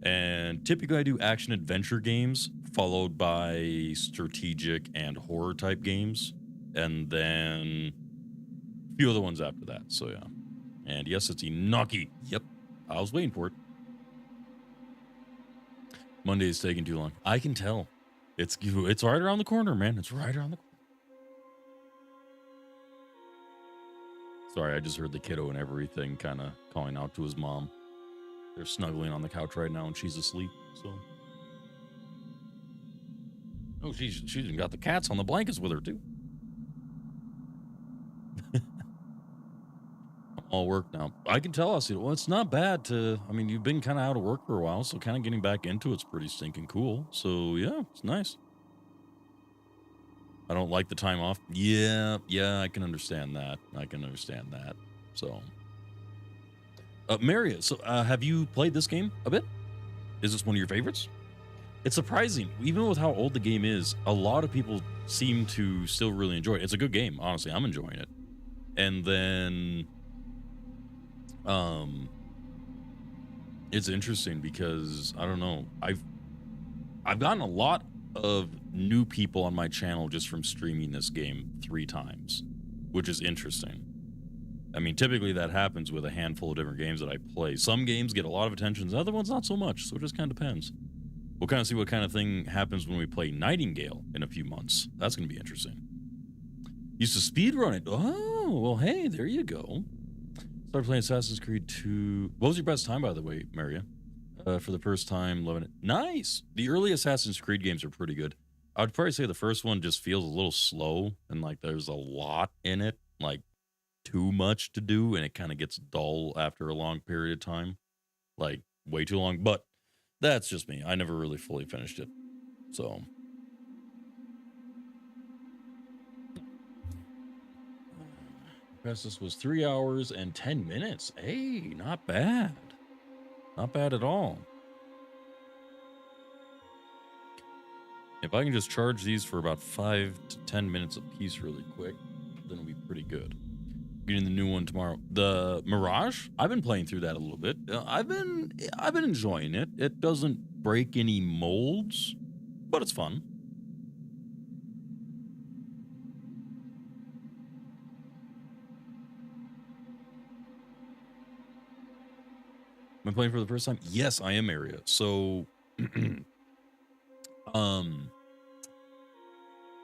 and typically I do action adventure games, followed by strategic and horror type games, and then a few other ones after that. So yeah. And yes, it's Enochi. Yep, I was waiting for it. Monday is taking too long. I can tell. It's right around the corner, man. It's right around the corner. Sorry, I just heard the kiddo and everything kind of calling out to his mom. They're snuggling on the couch right now and she's asleep, so. Oh, she's even got the cats on the blankets with her, too. All work now. I can tell us, well, it's not bad to, I mean, you've been kind of out of work for a while, so kind of getting back into it's pretty stinking cool. So, yeah, it's nice. I don't like the time off. Yeah, I can understand that. So, Maria, so have you played this game a bit? Is this one of your favorites? It's surprising, even with how old the game is, a lot of people seem to still really enjoy it. It's a good game, honestly. I'm enjoying it. And then, it's interesting because I don't know. I've gotten a lot of new people on my channel just from streaming this game 3 times, which is interesting. I mean, typically that happens with a handful of different games that I play. Some games get a lot of attention, other ones not so much, so it just kind of depends. We'll kind of see what kind of thing happens when we play Nightingale in a few months. That's going to be interesting. Used to speedrun it. Oh, well, hey, there you go. Started playing Assassin's Creed 2. What was your best time, by the way, Maria? For the first time, loving it. Nice. The early Assassin's Creed games are pretty good. I would probably say the first one just feels a little slow and like there's a lot in it, like too much to do, and it kind of gets dull after a long period of time, like way too long. But that's just me. I never really fully finished it. So fastest was 3 hours and 10 minutes. Hey, not bad. Not bad at all. If I can just charge these for about 5 to 10 minutes a piece really quick, then it'll be pretty good. Getting the new one tomorrow. The Mirage, I've been playing through that a little bit. I've been enjoying it. It doesn't break any molds, but it's fun. Am I playing for the first time? Yes, I am, Area. So,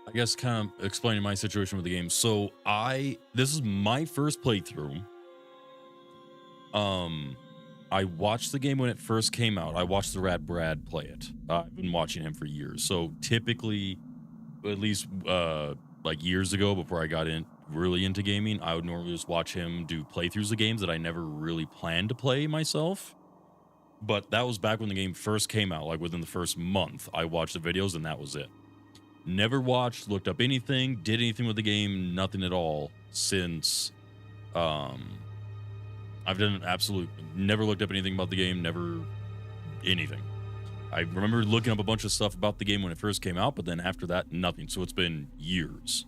I guess kind of explaining my situation with the game. So this is my first playthrough. I watched the game when it first came out. I watched the Rad Brad play it. I've been watching him for years. So typically, at least like years ago, before I got really into gaming, I would normally just watch him do playthroughs of games that I never really planned to play myself. But that was back when the game first came out, like within the first month. I watched the videos and that was it. Never watched, looked up anything, did anything with the game, nothing at all since I've done never looked up anything about the game, never anything. I remember looking up a bunch of stuff about the game when it first came out, but then after that, nothing. So it's been years.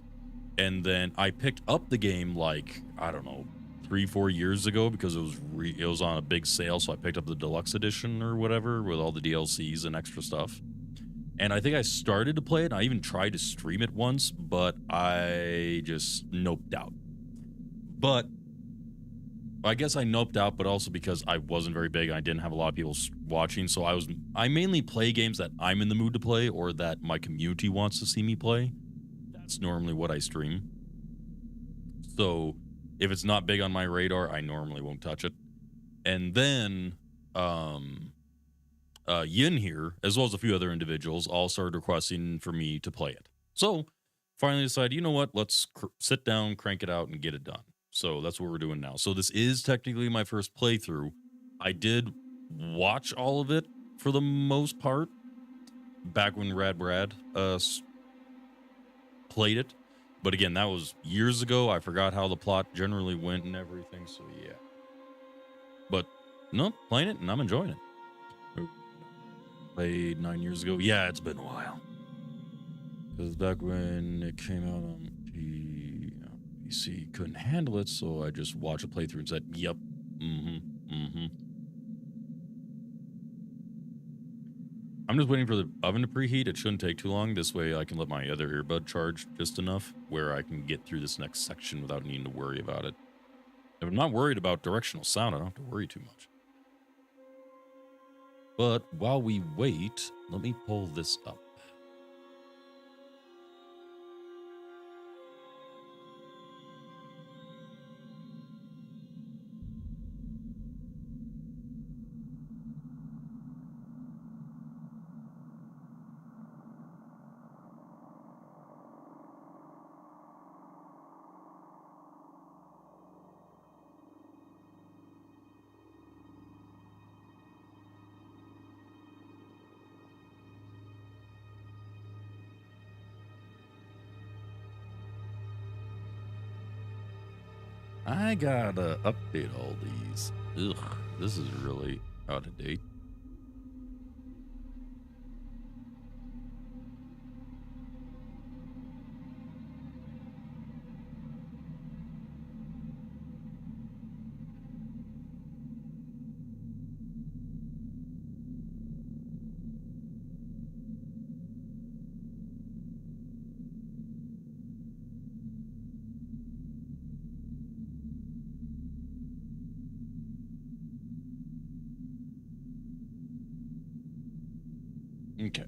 And then I picked up the game like, I don't know, 3-4 years ago because it was on a big sale. So I picked up the deluxe edition or whatever with all the DLCs and extra stuff. And I think I started to play it. I even tried to stream it once, but I just noped out. But I guess I noped out, but also because I wasn't very big. I didn't have a lot of people watching. So I mainly play games that I'm in the mood to play or that my community wants to see me play. That's normally what I stream. So if it's not big on my radar, I normally won't touch it. And then Yin here, as well as a few other individuals, all started requesting for me to play it. So finally decided, you know what, let's sit down, crank it out, and get it done. So that's what we're doing now. So this is technically my first playthrough. I did watch all of it for the most part back when Rad Brad played it. But again, that was years ago. I forgot how the plot generally went and everything. So yeah. But no, playing it and I'm enjoying it. Played 9 years ago. Yeah, it's been a while. Because back when it came out on PC, couldn't handle it, so I just watched a playthrough and said, yep, I'm just waiting for the oven to preheat. It shouldn't take too long. This way I can let my other earbud charge just enough where I can get through this next section without needing to worry about it. If I'm not worried about directional sound, I don't have to worry too much. But while we wait, let me pull this up. I gotta update all these. Ugh, this is really out of date. Okay.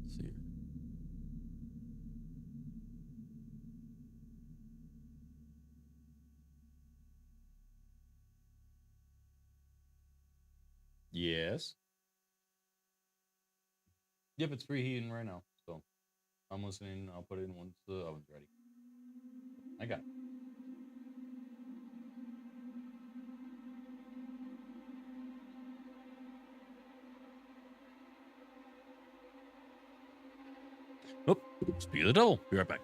Let's see. Yes. Yep, it's preheating right now. So I'm listening. I'll put it in once the oven's ready. I got it. Oh, speed of the devil. Be right back.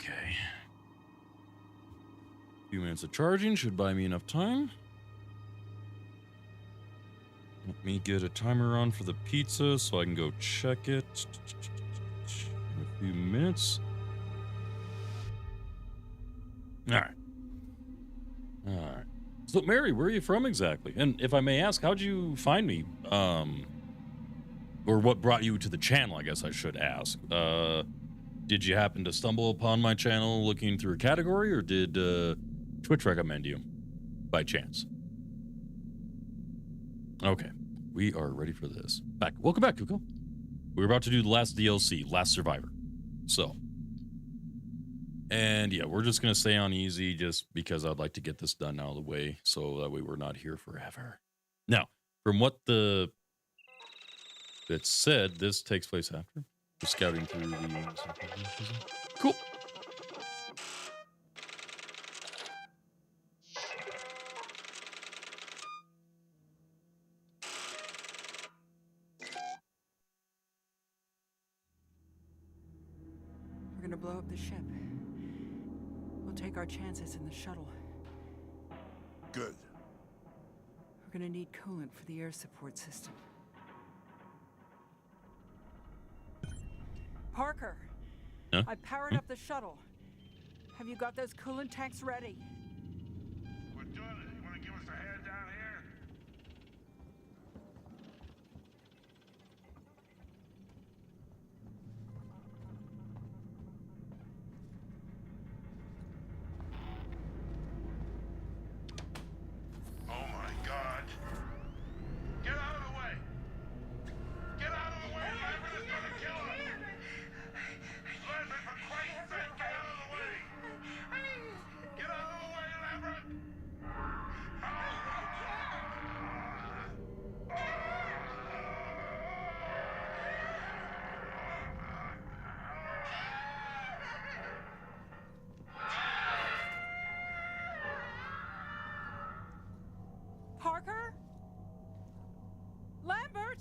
Okay. A few minutes of charging should buy me enough time. Let me get a timer on for the pizza so I can go check it in a few minutes. All right. All right. So, Mary, where are you from exactly? And if I may ask, how'd you find me? Or what brought you to the channel, I guess I should ask. Did you happen to stumble upon my channel looking through a category, or did Twitch recommend you by chance? Okay, we are ready for this. Welcome back, Kuko. We're about to do the last DLC, Last Survivor. So, and yeah, we're just going to stay on easy just because I'd like to get this done out of the way so that way we're not here forever. Now, from what it said, this takes place after. We're scouting through the... Cool. We're gonna blow up the ship. We'll take our chances in the shuttle. Good. We're gonna need coolant for the air support system. Parker! Huh? I powered up the shuttle. Have you got those coolant tanks ready? We're doing it. You want to give us a hand down here? Oh my God! Get out of the way! Get out of the way! Lambert is gonna kill us! Lambert, for Christ's sake, get out of the way! Get out of the way, Lambert! Parker? Lambert?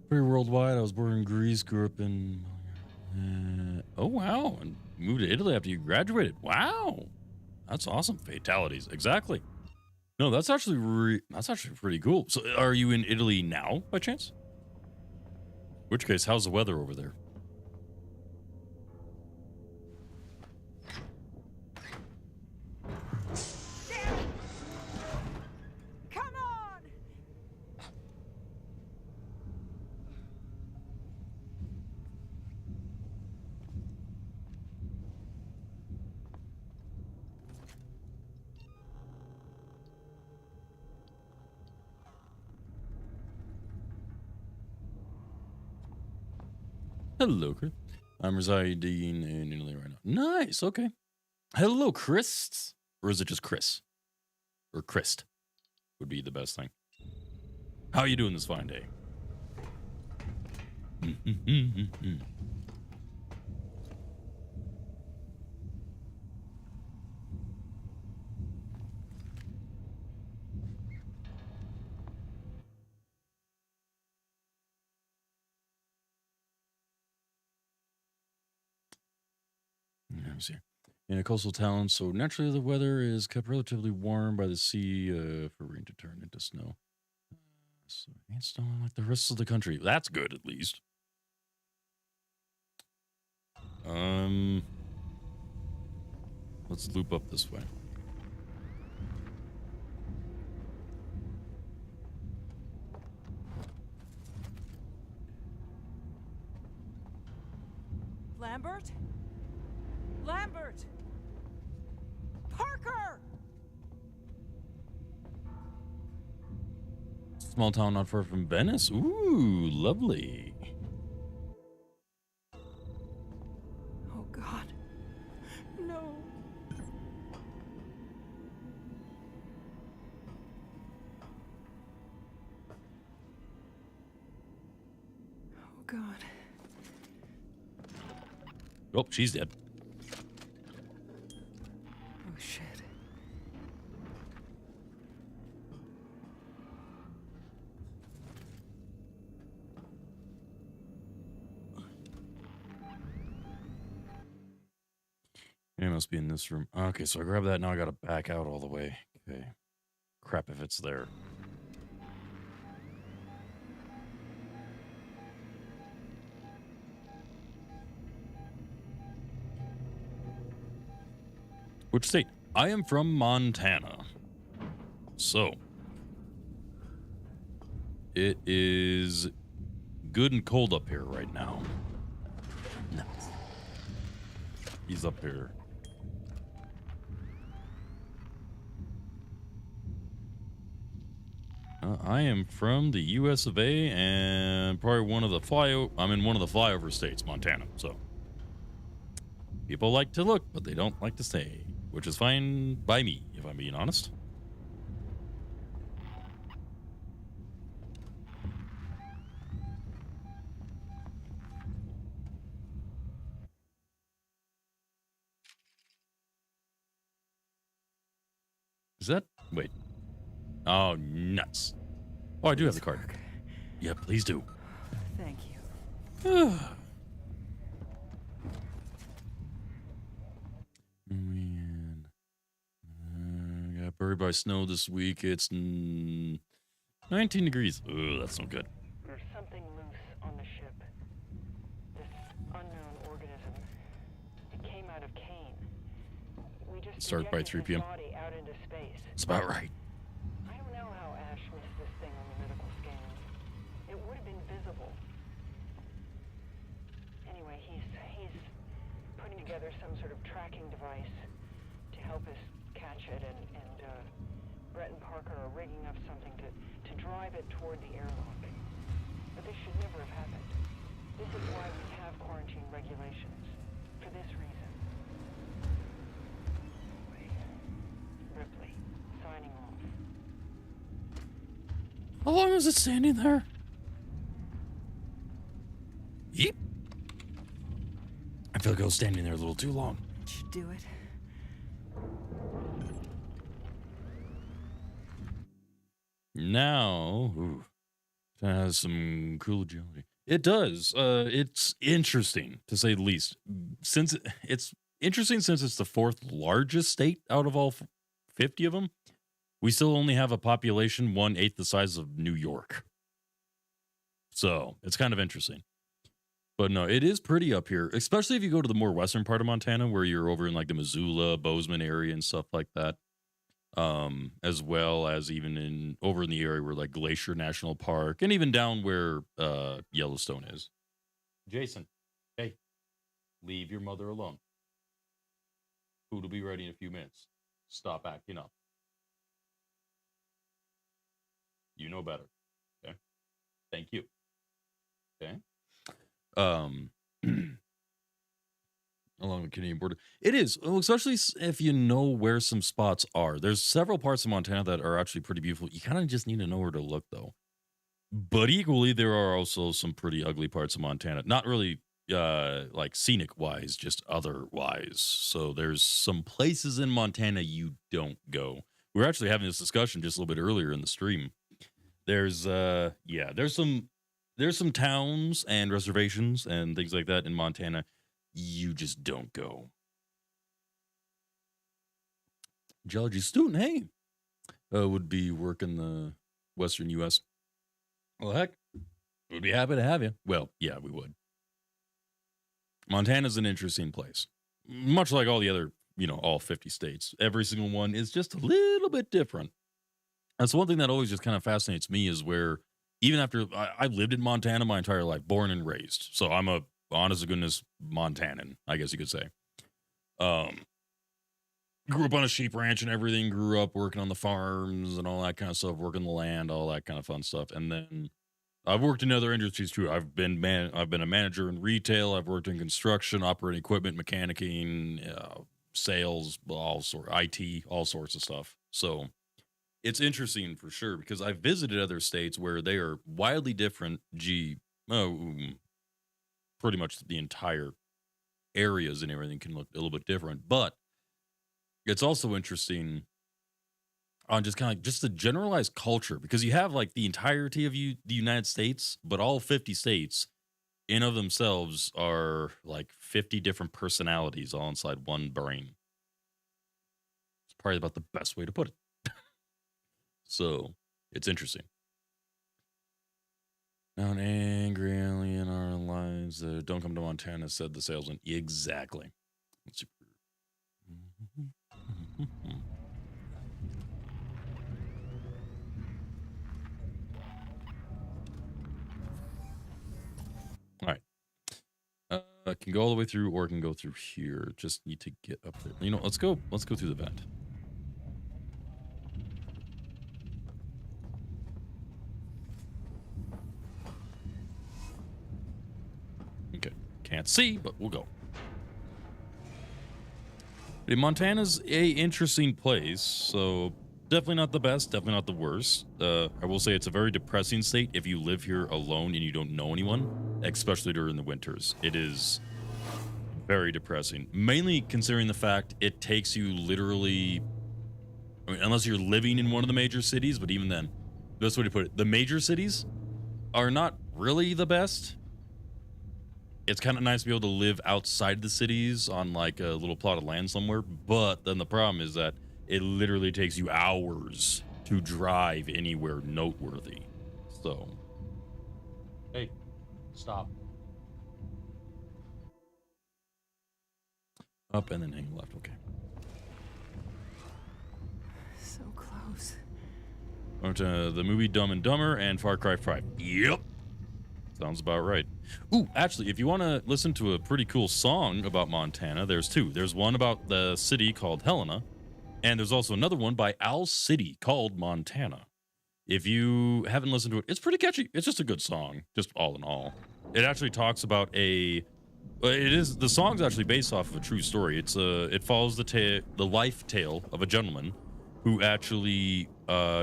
Pretty worldwide. I was born in Greece, grew up in... oh, wow. And moved to Italy after you graduated. Wow. That's awesome. Fatalities. Exactly. No, that's actually pretty cool. So are you in Italy now, by chance? Which case, how's the weather over there? Come on! Hello, Chris. I'm residing in Italy right now. Nice. Okay. Hello, Chris. Or is it just Chris? Or Christ would be the best thing. How are you doing this fine day? Let me see. In a coastal town, so naturally the weather is kept relatively warm by the sea for rain to turn into snow. So it ain't snowing like the rest of the country. That's good, at least. Let's loop up this way. Lambert? Lambert! Parker! Small town not far from Venice. Ooh, lovely. Oh, God. No. Oh, God. Oh, she's dead. Oh, shit. It must be in this room. Okay, so I grab that. Now I gotta back out all the way. Okay. Crap if it's there. Which state? I am from Montana. So, it is good and cold up here right now. No. He's up here. I am from the US of A and probably one of the I'm in one of the flyover states, Montana. So, people like to look, but they don't like to stay. Which is fine by me, if I'm being honest. Is that... Wait. Oh, nuts. Oh, I do have the card. Yeah, please do. Thank you. Man. Got buried by snow this week. It's 19 degrees. Ugh, that's no good. There's something loose on the ship. This unknown organism. It came out of Kane. We just Start by 3 p.m. body out into space. That's about right. I don't know how Ash missed this thing on the medical scans. It would have been visible. Anyway, he's putting together some sort of tracking device to help us catch it, and Brett and Parker are rigging up something to drive it toward the airlock. But this should never have happened. This is why we have quarantine regulations. For this reason. Ripley, signing off. How long was it standing there? Yeep. I feel like I was standing there a little too long. Should do it. Now, ooh, it has some cool agility. It does. It's interesting to say the least. Since it's interesting, since it's the 4th largest state out of all 50 of them, we still only have a population 1/8 the size of New York. So it's kind of interesting. But no, it is pretty up here, especially if you go to the more western part of Montana, where you're over in like the Missoula, Bozeman area and stuff like that. As well as even over in the area where like Glacier National Park and even down where Yellowstone is. Jason, hey, leave your mother alone. Food will be ready in a few minutes. Stop acting up. You know better. Okay. Thank you. Okay. Along the Canadian border. It is, especially if you know where some spots are. There's several parts of Montana that are actually pretty beautiful. You kind of just need to know where to look, though. But equally, there are also some pretty ugly parts of Montana. Not really like scenic-wise, just otherwise. So there's some places in Montana you don't go. We were actually having this discussion just a little bit earlier in the stream. There's some towns and reservations and things like that in Montana you just don't go. Geology student, hey, would be working the Western U.S. Well, heck, we'd be happy to have you. Well, yeah, we would. Montana's an interesting place. Much like all the other, all 50 states. Every single one is just a little bit different. That's one thing that always just kind of fascinates me is where, even after I've lived in Montana my entire life, born and raised. So I'm a honest to goodness Montanan, I guess you could say. Grew up on a sheep ranch and everything, grew up working on the farms and all that kind of stuff, working the land, all that kind of fun stuff. And then I've worked in other industries too. I've been a manager in retail, I've worked in construction, operating equipment, mechanicking, sales, IT, all sorts of stuff. So it's interesting for sure because I've visited other states where they are wildly different. Pretty much the entire areas and everything can look a little bit different, but it's also interesting on just kind of like just the generalized culture because you have like the entirety of the United States, but all 50 states in of themselves are like 50 different personalities all inside one brain. It's probably about the best way to put it. So it's interesting. Not angry alien our lives. Don't come to Montana, said the salesman. Exactly. Let's see. All right. Can go all the way through or can go through here. Just need to get up there. Let's go through the vent. Can't see, but we'll go. Montana's a interesting place, so definitely not the best, definitely not the worst. I will say it's a very depressing state if you live here alone and you don't know anyone, especially during the winters. It is very depressing, mainly considering the fact it takes you literally, unless you're living in one of the major cities, but even then, the best way to put it, the major cities are not really the best. It's kind of nice to be able to live outside the cities on like a little plot of land somewhere. But then the problem is that it literally takes you hours to drive anywhere noteworthy. So, hey, stop. Up and then hang left. Okay. So close. Went to the movie Dumb and Dumber and Far Cry 5. Yep. Sounds about right. Ooh, actually, if you want to listen to a pretty cool song about Montana, there's two. There's one about the city called Helena, and there's also another one by Owl City called Montana. If you haven't listened to it, it's pretty catchy. It's just a good song, just all in all. It actually talks about the song's actually based off of a true story. It follows the life tale of a gentleman who actually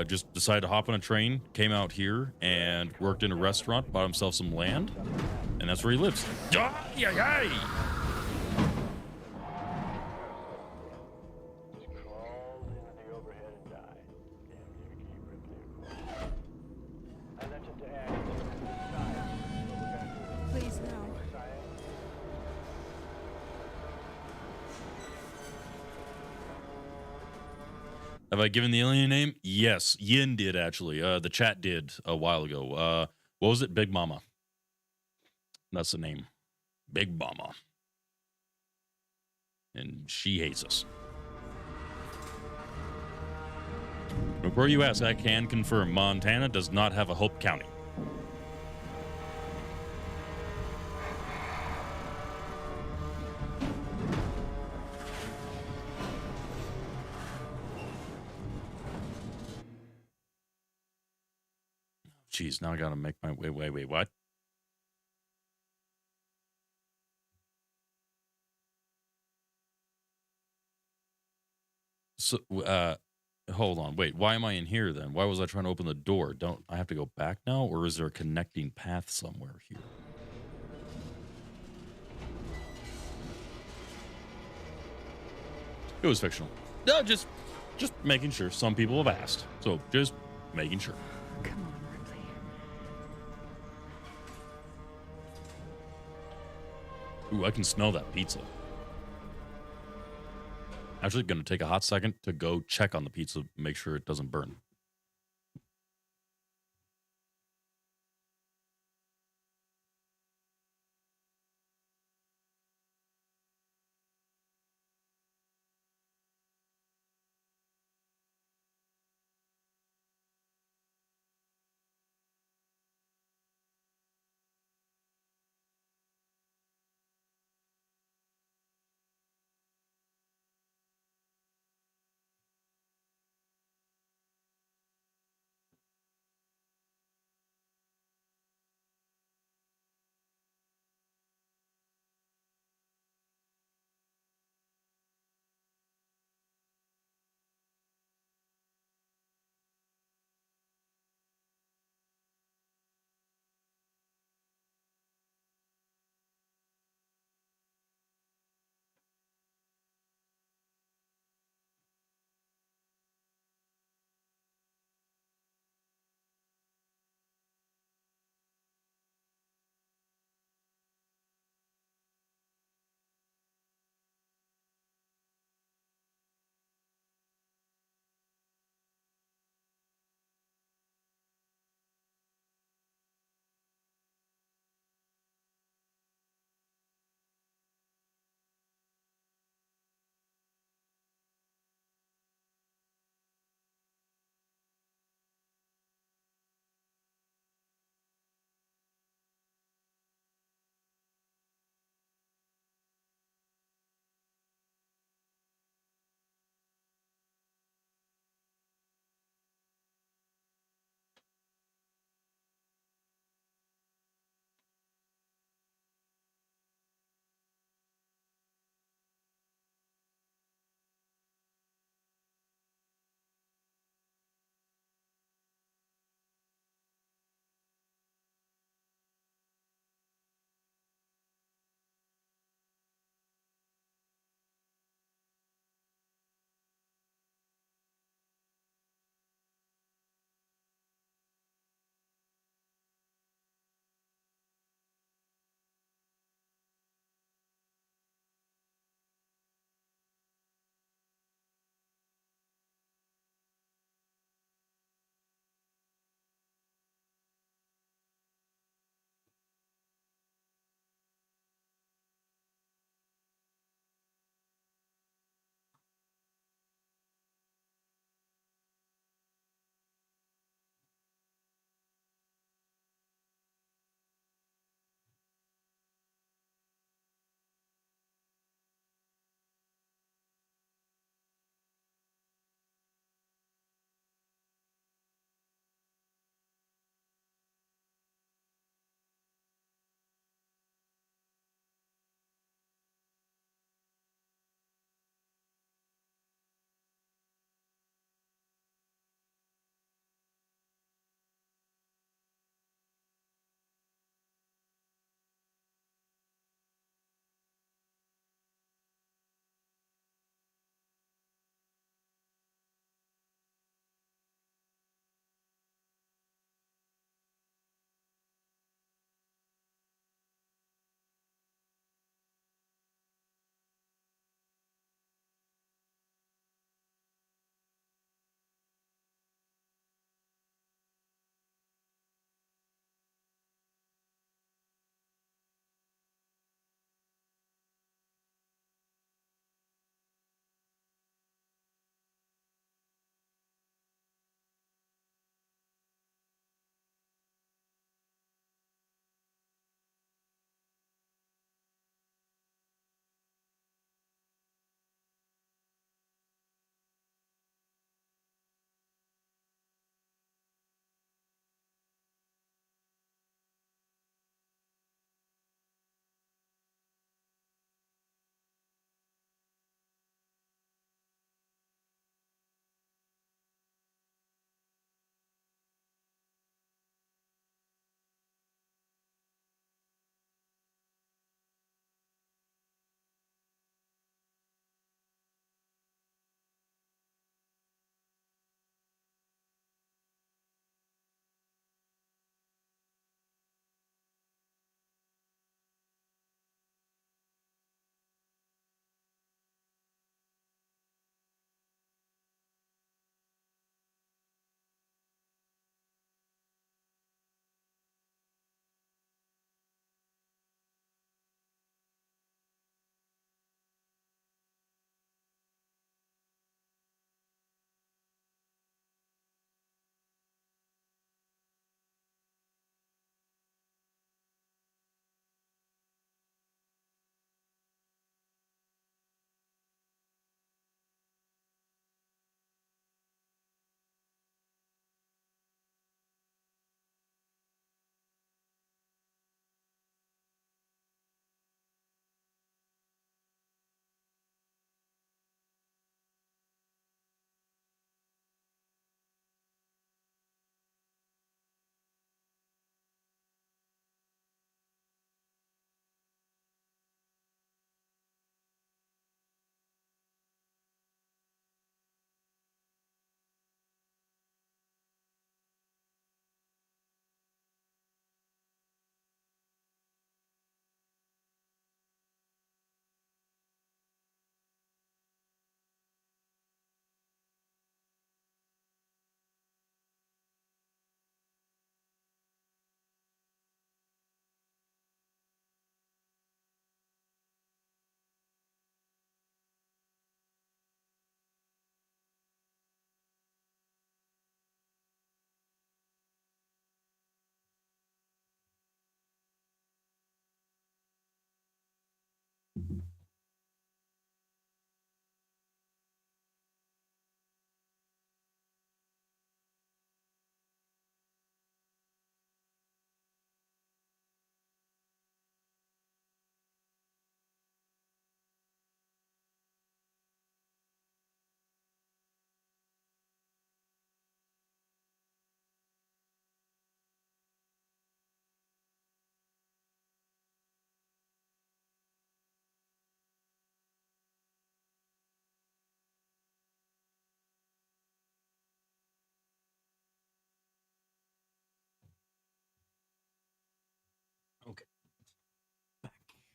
just decided to hop on a train, came out here, and worked in a restaurant, bought himself some land, and that's where he lives. Please, no. Have I given the alien name? Yes, Yin did actually. The chat did a while ago. What was it? Big Mama. That's the name. Big Mama. And she hates us. Before you ask, I can confirm Montana does not have a Hope County. Jeez, now I gotta make my wait, what? So, hold on, wait, why am I in here then? Why was I trying to open the door? Don't I have to go back now, or is there a connecting path somewhere here? It was fictional. No, just making sure. Some people have asked, so just making sure. Come on, Ripley. Ooh, I can smell that pizza. Actually, gonna take a hot second to go check on the pizza, make sure it doesn't burn.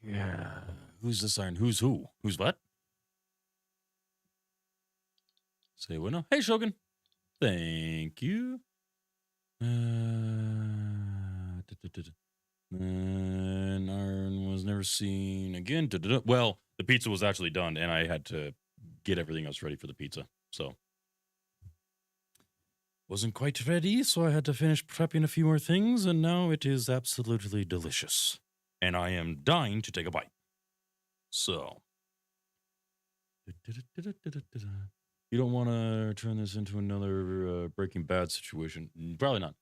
Yeah. Who's this iron? Who's who? Who's what? Say what now? Hey, Shogun. Thank you. And iron was never seen again. Well, the pizza was actually done, and I had to get everything else ready for the pizza. So wasn't quite ready, so I had to finish prepping a few more things, and now it is absolutely delicious. And I am dying to take a bite. So you don't want to turn this into another Breaking Bad situation. Probably not.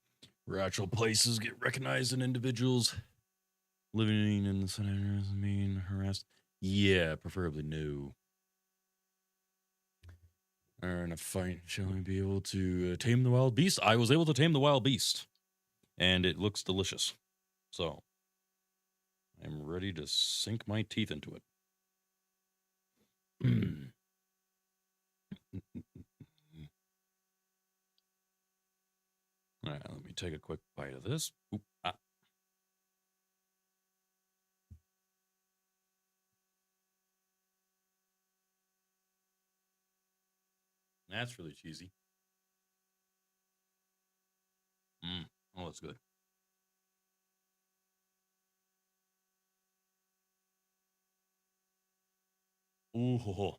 Where actual places get recognized and individuals living in the sun areas being harassed. Yeah, preferably no. In a fight, shall we be able to tame the wild beast? I was able to tame the wild beast, and it looks delicious. So I'm ready to sink my teeth into it. All right, let me take a quick bite of this. Oop, ah. That's really cheesy. Oh, that's good. Ooh, ho, ho.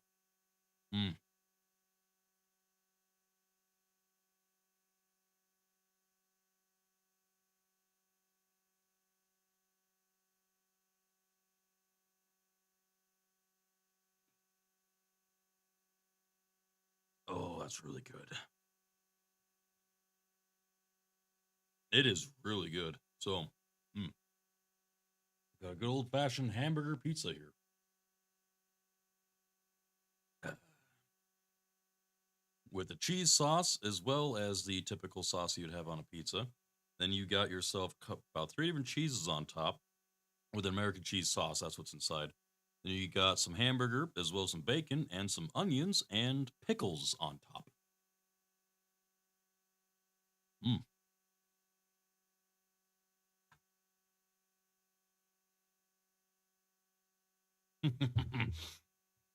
Oh, that's really good. It is really good. So, got a good old fashioned hamburger pizza here. With the cheese sauce as well as the typical sauce you'd have on a pizza. Then you got yourself about 3 different cheeses on top with an American cheese sauce. That's what's inside. Then you got some hamburger as well as some bacon and some onions and pickles on top.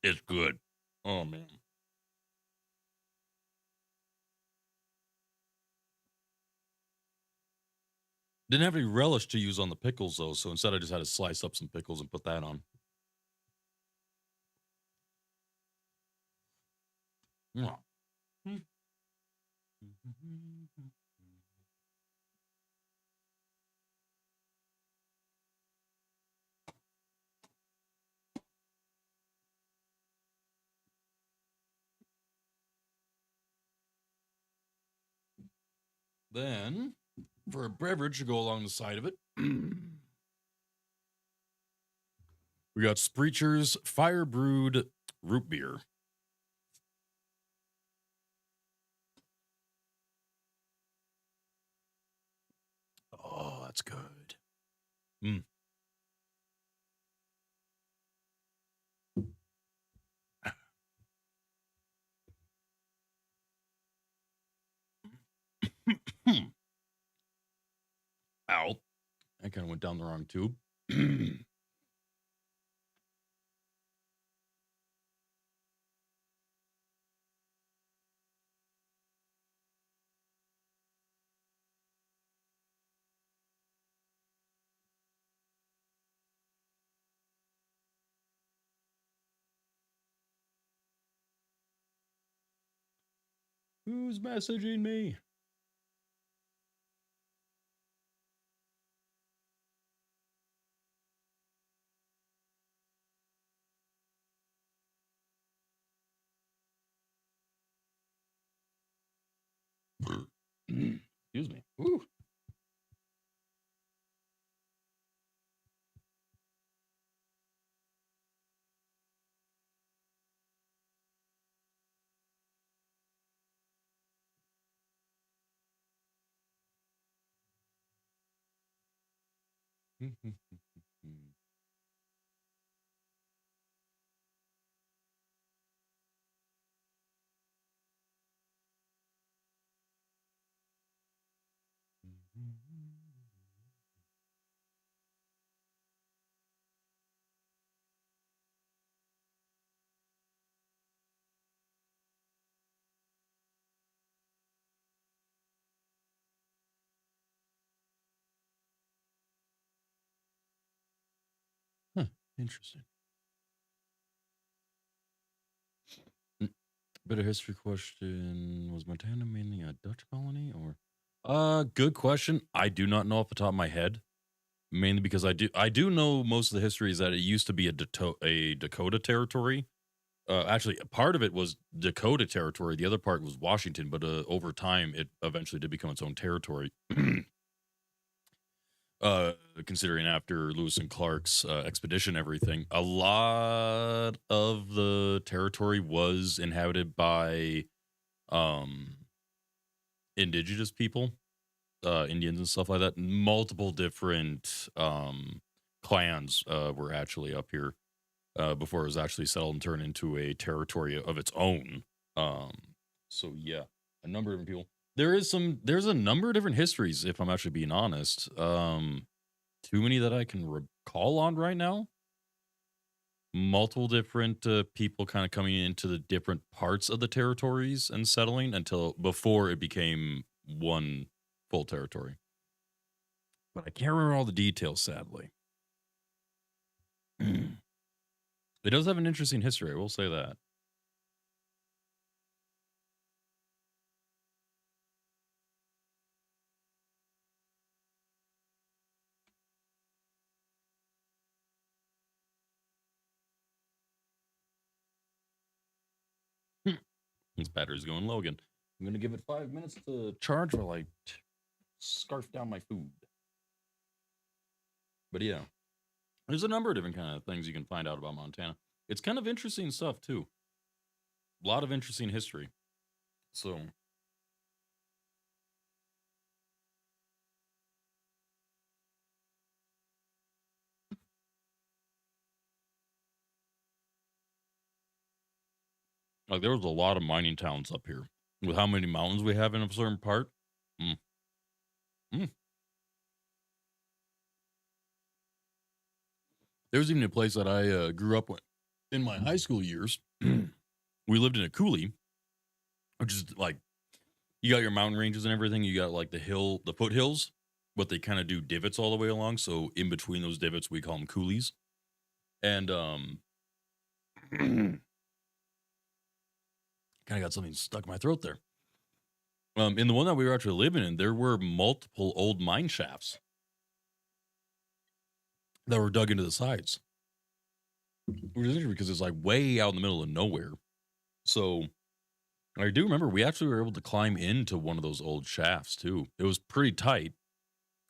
It's good. Oh, man. Didn't have any relish to use on the pickles, though, so instead I just had to slice up some pickles and put that on. Yeah. Then, for a beverage to go along the side of it, we got Spreecher's Fire Brewed Root Beer. Oh, that's good. Ow. I kind of went down the wrong tube. Who's messaging me? Excuse me. Ooh. Interesting. Bit of history question. Was Montana mainly a Dutch colony or? Good question. I do not know off the top of my head. Mainly because I do know most of the history is that it used to be a Dakota territory. Actually, a part of it was Dakota territory. The other part was Washington, but over time, it eventually did become its own territory. Considering after Lewis and Clark's expedition, everything, a lot of the territory was inhabited by indigenous people, Indians and stuff like that. Multiple different clans were actually up here before it was actually settled and turned into a territory of its own. So yeah, a number of different people. There's a number of different histories, if I'm actually being honest. Too many that I can recall on right now. Multiple different people kind of coming into the different parts of the territories and settling until before it became one full territory. But I can't remember all the details, sadly. It does have an interesting history, I will say that. This battery's going low again. I'm going to give it 5 minutes to charge while I scarf down my food. But yeah, there's a number of different kind of things you can find out about Montana. It's kind of interesting stuff, too. A lot of interesting history. So... like, there was a lot of mining towns up here. With how many mountains we have in a certain part. There was even a place that I grew up with in my high school years. We lived in a coulee, which is like, you got your mountain ranges and everything. You got like the foothills, but they kind of do divots all the way along. So in between those divots, we call them coulees. And kind of got something stuck in my throat there. In the one that we were actually living in, there were multiple old mine shafts that were dug into the sides. Which is interesting because it's like way out in the middle of nowhere. So I do remember we actually were able to climb into one of those old shafts too. It was pretty tight.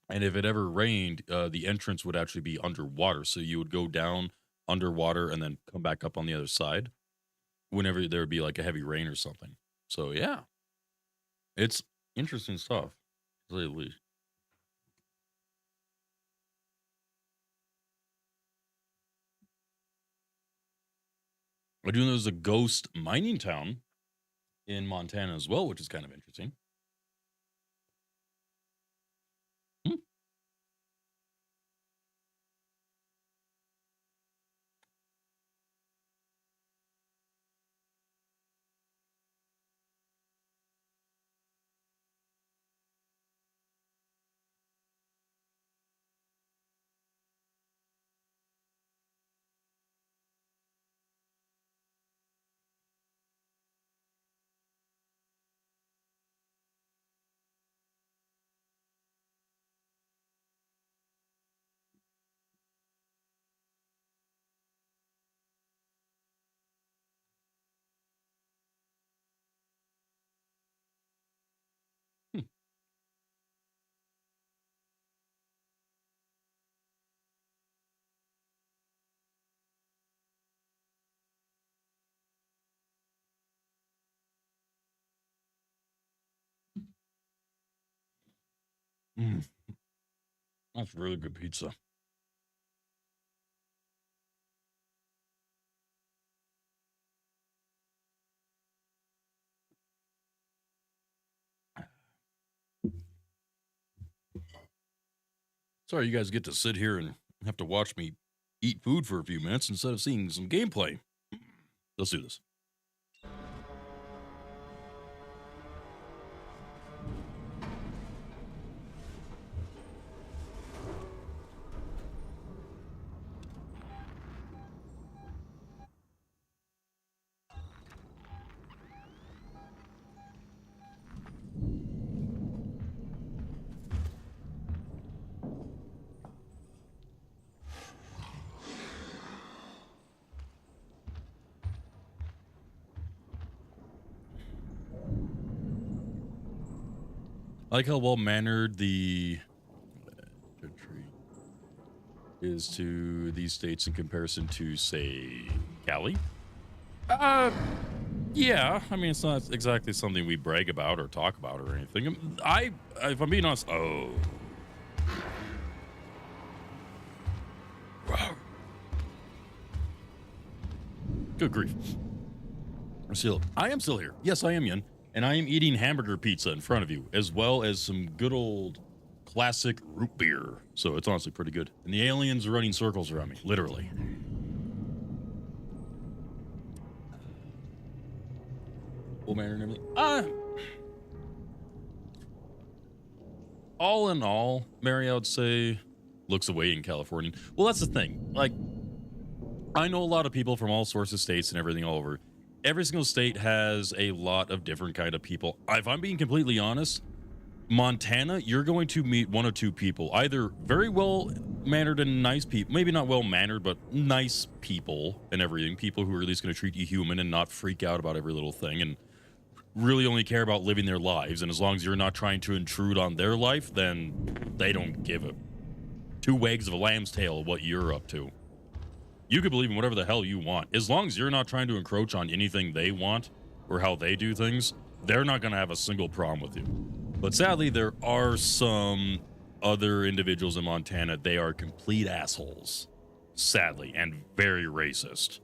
And if it ever rained, the entrance would actually be underwater. So you would go down underwater and then come back up on the other side whenever there would be like a heavy rain or something. So yeah, it's interesting stuff, to say the least. I do know there's a ghost mining town in Montana as well, which is kind of interesting. That's really good pizza. Sorry, you guys get to sit here and have to watch me eat food for a few minutes instead of seeing some gameplay. Let's do this. I like how well mannered the country is to these states in comparison to, say, Cali. Yeah. I mean, it's not exactly something we brag about or talk about or anything. If I'm being honest, good grief. I am still here. Yes, I am, Yun. And I am eating hamburger pizza in front of you, as well as some good old classic root beer. So it's honestly pretty good. And the aliens are running circles around me, literally. Full manner and everything. All in all, Mary, I would say, looks away in California. Well, that's the thing. Like, I know a lot of people from all sorts of states and everything all over. Every single state has a lot of different kind of people. If I'm being completely honest, Montana, you're going to meet one or two people, either very well-mannered and nice people, maybe not well-mannered, but nice people and everything, people who are at least going to treat you human and not freak out about every little thing and really only care about living their lives. And as long as you're not trying to intrude on their life, then they don't give a two wags of a lamb's tail of what you're up to. You can believe in whatever the hell you want. As long as you're not trying to encroach on anything they want or how they do things, they're not going to have a single problem with you. But sadly, there are some other individuals in Montana. They are complete assholes, sadly, and very racist.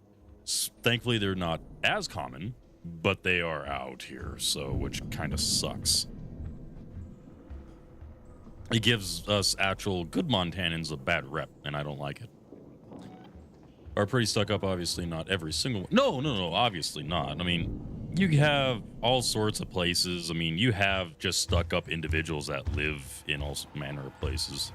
Thankfully, they're not as common, but they are out here, so which kind of sucks. It gives us actual good Montanans a bad rep, and I don't like it. Are pretty stuck up, obviously not every single one. No, obviously not. I mean, you have all sorts of places. I mean, you have just stuck up individuals that live in all manner of places.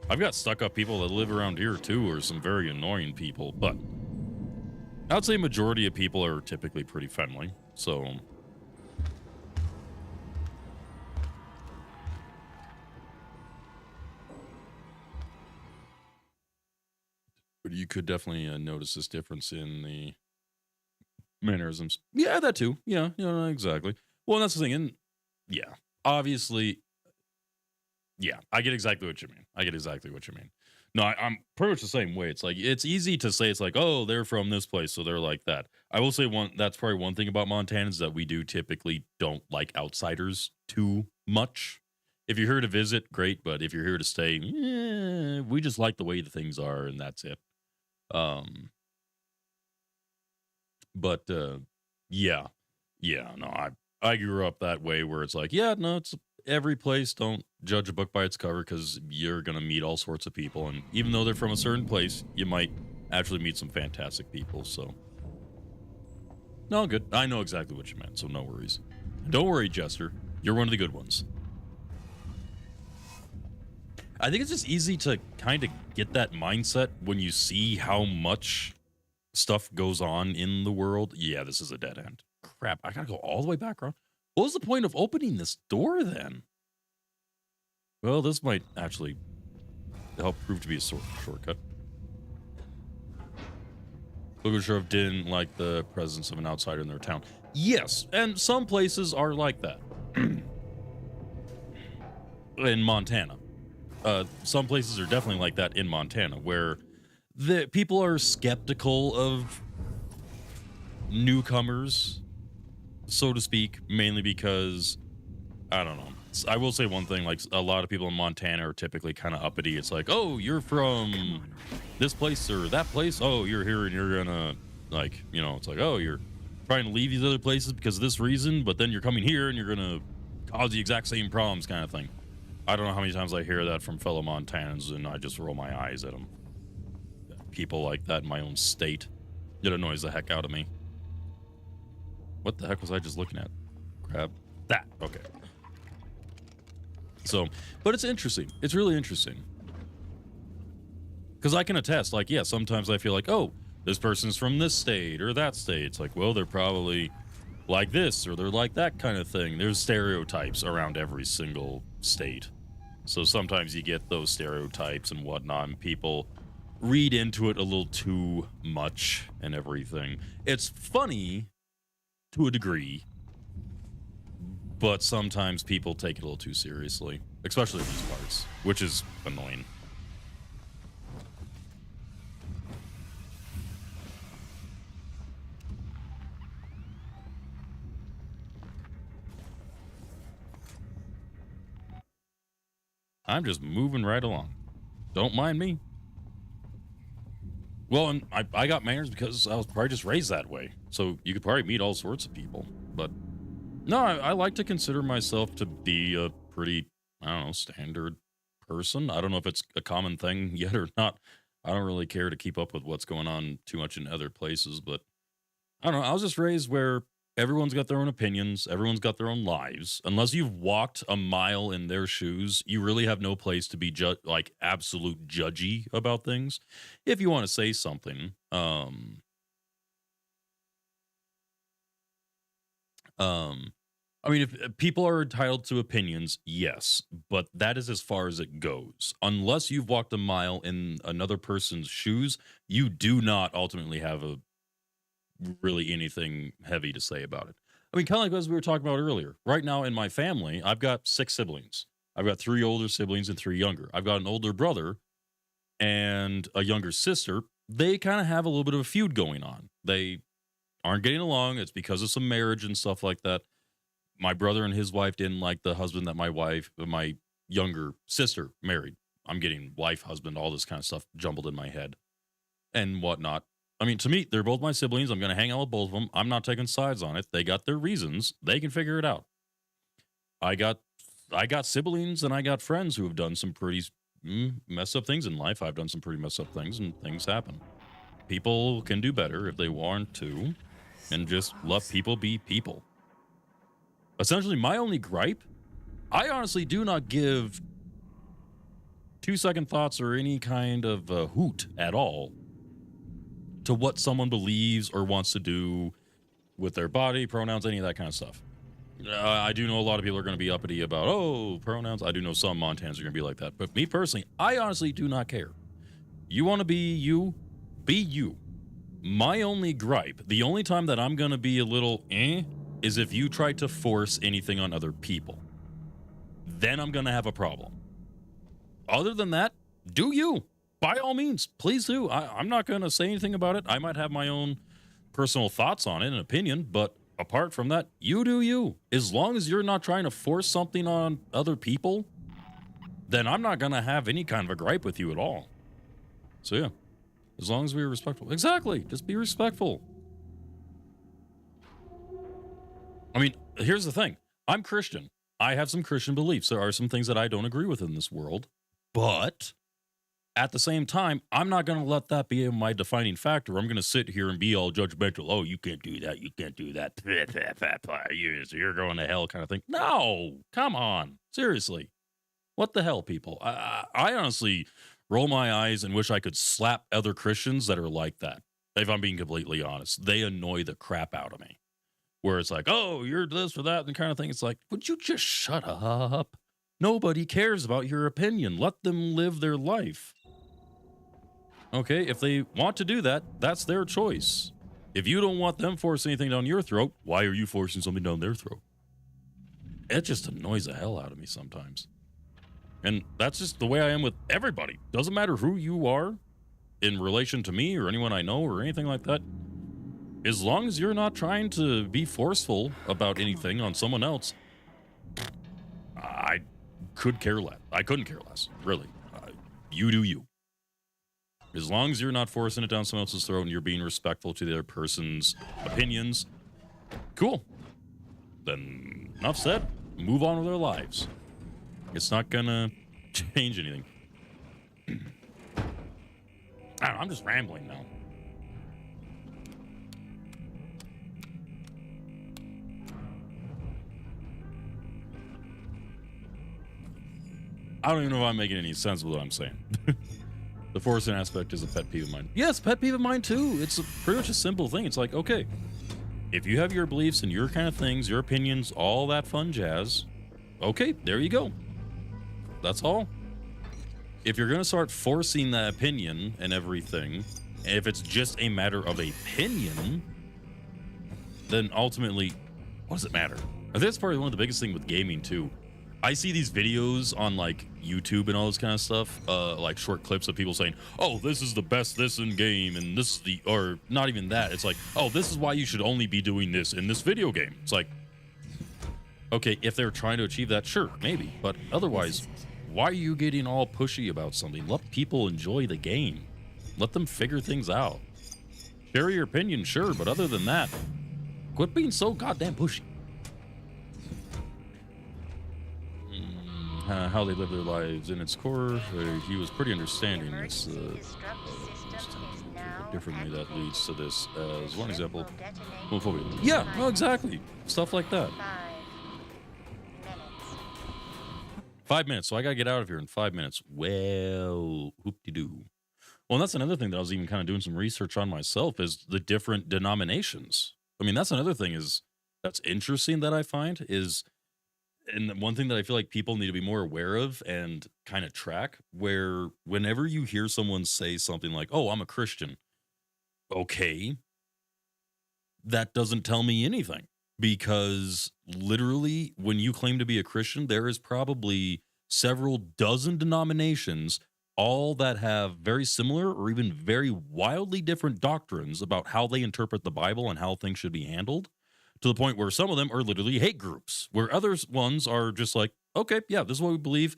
I've got stuck up people that live around here too, or some very annoying people, but I'd say majority of people are typically pretty friendly, so. But you could definitely notice this difference in the mannerisms. Yeah, that too. Yeah, exactly. Well, that's the thing. And yeah, obviously, yeah, I get exactly what you mean. No, I'm pretty much the same way. It's like, it's easy to say, it's like, oh, they're from this place, so they're like that. I will say that's probably one thing about Montanans, that we do typically don't like outsiders too much. If you're here to visit, great. But if you're here to stay, we just like the way the things are, and that's it. Yeah, no, I grew up that way, where it's like, yeah, no, it's every place. Don't judge a book by its cover, because you're gonna meet all sorts of people, and even though they're from a certain place, you might actually meet some fantastic people. So, no, good. I know exactly what you meant, so no worries. Don't worry, Jester. You're one of the good ones. I think it's just easy to kind of get that mindset when you see how much stuff goes on in the world. Yeah, this is a dead end. Crap, I gotta go all the way back around. What was the point of opening this door then? Well, this might actually help prove to be a shortcut. Lugashov didn't like the presence of an outsider in their town. Yes, and some places are like that. In Montana. Some places are definitely like that in Montana, where the people are skeptical of newcomers, so to speak, mainly because, I don't know. I will say one thing, like, a lot of people in Montana are typically kind of uppity. It's like, oh, you're from this place or that place. Oh, you're here and you're gonna, like, it's like, oh, you're trying to leave these other places because of this reason, but then you're coming here and you're gonna cause the exact same problems, kind of thing. I don't know how many times I hear that from fellow Montanans, and I just roll my eyes at them. People like that in my own state. It annoys the heck out of me. What the heck was I just looking at? Crap. That. Okay. So, but it's interesting. It's really interesting. Because I can attest, like, yeah, sometimes I feel like, oh, this person's from this state or that state. It's like, well, they're probably like this or they're like that kind of thing. There's stereotypes around every single state. So sometimes you get those stereotypes and whatnot, and people read into it a little too much and everything. It's funny to a degree, but sometimes people take it a little too seriously, especially these parts, which is annoying. I'm just moving right along. Don't mind me. Well, and I got manners because I was probably just raised that way. So you could probably meet all sorts of people. But no, I like to consider myself to be a pretty, I don't know, standard person. I don't know if it's a common thing yet or not. I don't really care to keep up with what's going on too much in other places. But I don't know. I was just raised where everyone's got their own opinions. Everyone's got their own lives. Unless you've walked a mile in their shoes, you really have no place to be like absolute judgy about things. If you want to say something, I mean, if people are entitled to opinions, yes, but that is as far as it goes. Unless you've walked a mile in another person's shoes, you do not ultimately have really anything heavy to say about it. I mean, kind of like as we were talking about earlier. Right now in my family, I've got 6 siblings. I've got 3 older siblings and 3 younger. I've got an older brother and a younger sister. They kind of have a little bit of a feud going on. They aren't getting along. It's because of some marriage and stuff like that. My brother and his wife didn't like the husband that my younger sister married. I'm getting wife, husband, all this kind of stuff jumbled in my head and whatnot. I mean, to me, they're both my siblings. I'm going to hang out with both of them. I'm not taking sides on it. They got their reasons. They can figure it out. I got siblings and I got friends who have done some pretty messed up things in life. I've done some pretty messed up things and things happen. People can do better if they want to and just let people be people. Essentially, my only gripe, I honestly do not give 2-second thoughts or any kind of hoot at all to what someone believes or wants to do with their body, pronouns, any of that kind of stuff. I do know a lot of people are going to be uppity about, pronouns. I do know some Montans are going to be like that. But me personally, I honestly do not care. You want to be you, be you. My only gripe, the only time that I'm going to be a little is if you try to force anything on other people. Then I'm going to have a problem. Other than that, do you. By all means, please do. I'm not going to say anything about it. I might have my own personal thoughts on it and opinion, but apart from that, you do you. As long as you're not trying to force something on other people, then I'm not going to have any kind of a gripe with you at all. So yeah, as long as we're respectful. Exactly. Just be respectful. I mean, here's the thing. I'm Christian. I have some Christian beliefs. There are some things that I don't agree with in this world, but at the same time, I'm not going to let that be my defining factor. I'm going to sit here and be all judgmental. Oh, you can't do that. You can't do that. You're going to hell kind of thing. No, come on. Seriously. What the hell, people? I honestly roll my eyes and wish I could slap other Christians that are like that. If I'm being completely honest, they annoy the crap out of me. Where it's like, oh, you're this or that and kind of thing. It's like, would you just shut up? Nobody cares about your opinion. Let them live their life. Okay, if they want to do that, that's their choice. If you don't want them forcing anything down your throat, why are you forcing something down their throat? It just annoys the hell out of me sometimes. And that's just the way I am with everybody. Doesn't matter who you are in relation to me or anyone I know or anything like that. As long as you're not trying to be forceful about anything on someone else, I could care less. I couldn't care less, really. You do you. As long as you're not forcing it down someone else's throat and you're being respectful to the other person's opinions, cool. Then enough said. Move on with their lives. It's not gonna change anything. I don't know, I'm just rambling now. I don't even know if I'm making any sense with what I'm saying. The forcing aspect is a pet peeve of mine. Yes, pet peeve of mine too. It's pretty much a simple thing. It's like, okay, if you have your beliefs and your kind of things, your opinions, all that fun jazz, okay, there you go. That's all. If you're going to start forcing that opinion and everything, and if it's just a matter of opinion, then ultimately, what does it matter? I think that's probably one of the biggest thing with gaming too. I see these videos on like YouTube and all this kind of stuff, like short clips of people saying, "Oh, this is the best this in game," and this is the, or not even that. It's like, "Oh, this is why you should only be doing this in this video game." It's like, okay, if they're trying to achieve that, sure, maybe, but otherwise, why are you getting all pushy about something? Let people enjoy the game. Let them figure things out. Share your opinion, sure, but other than that, quit being so goddamn pushy. How they live their lives in its core, he was pretty understanding. It's differently that leads to this. As one example, homophobia. Yeah, no, exactly. Stuff like that. 5 minutes. So I gotta get out of here in 5 minutes. Well, hoop-de-doo. Well, and that's another thing that I was even kind of doing some research on myself is the different denominations. I mean, that's another thing that's interesting that I find is, and one thing that I feel like people need to be more aware of and kind of track, where whenever you hear someone say something like, "Oh, I'm a Christian," okay, that doesn't tell me anything, because literally when you claim to be a Christian, there is probably several dozen denominations, all that have very similar or even very wildly different doctrines about how they interpret the Bible and how things should be handled, to the point where some of them are literally hate groups, where others ones are just like, okay, yeah, this is what we believe.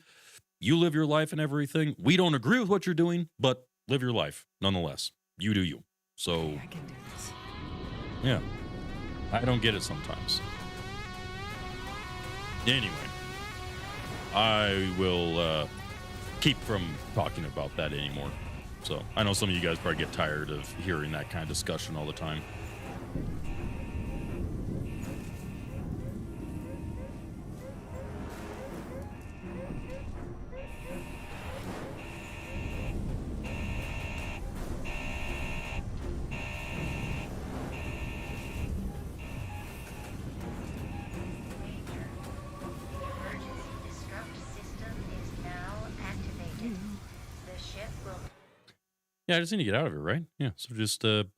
You live your life and everything. We don't agree with what you're doing, but live your life nonetheless. You do you. So, I can do this. yeah, I don't get it sometimes. Anyway, I will keep from talking about that anymore. So I know some of you guys probably get tired of hearing that kind of discussion all the time. Yeah, I just need to get out of here, right? Yeah, so just, okay.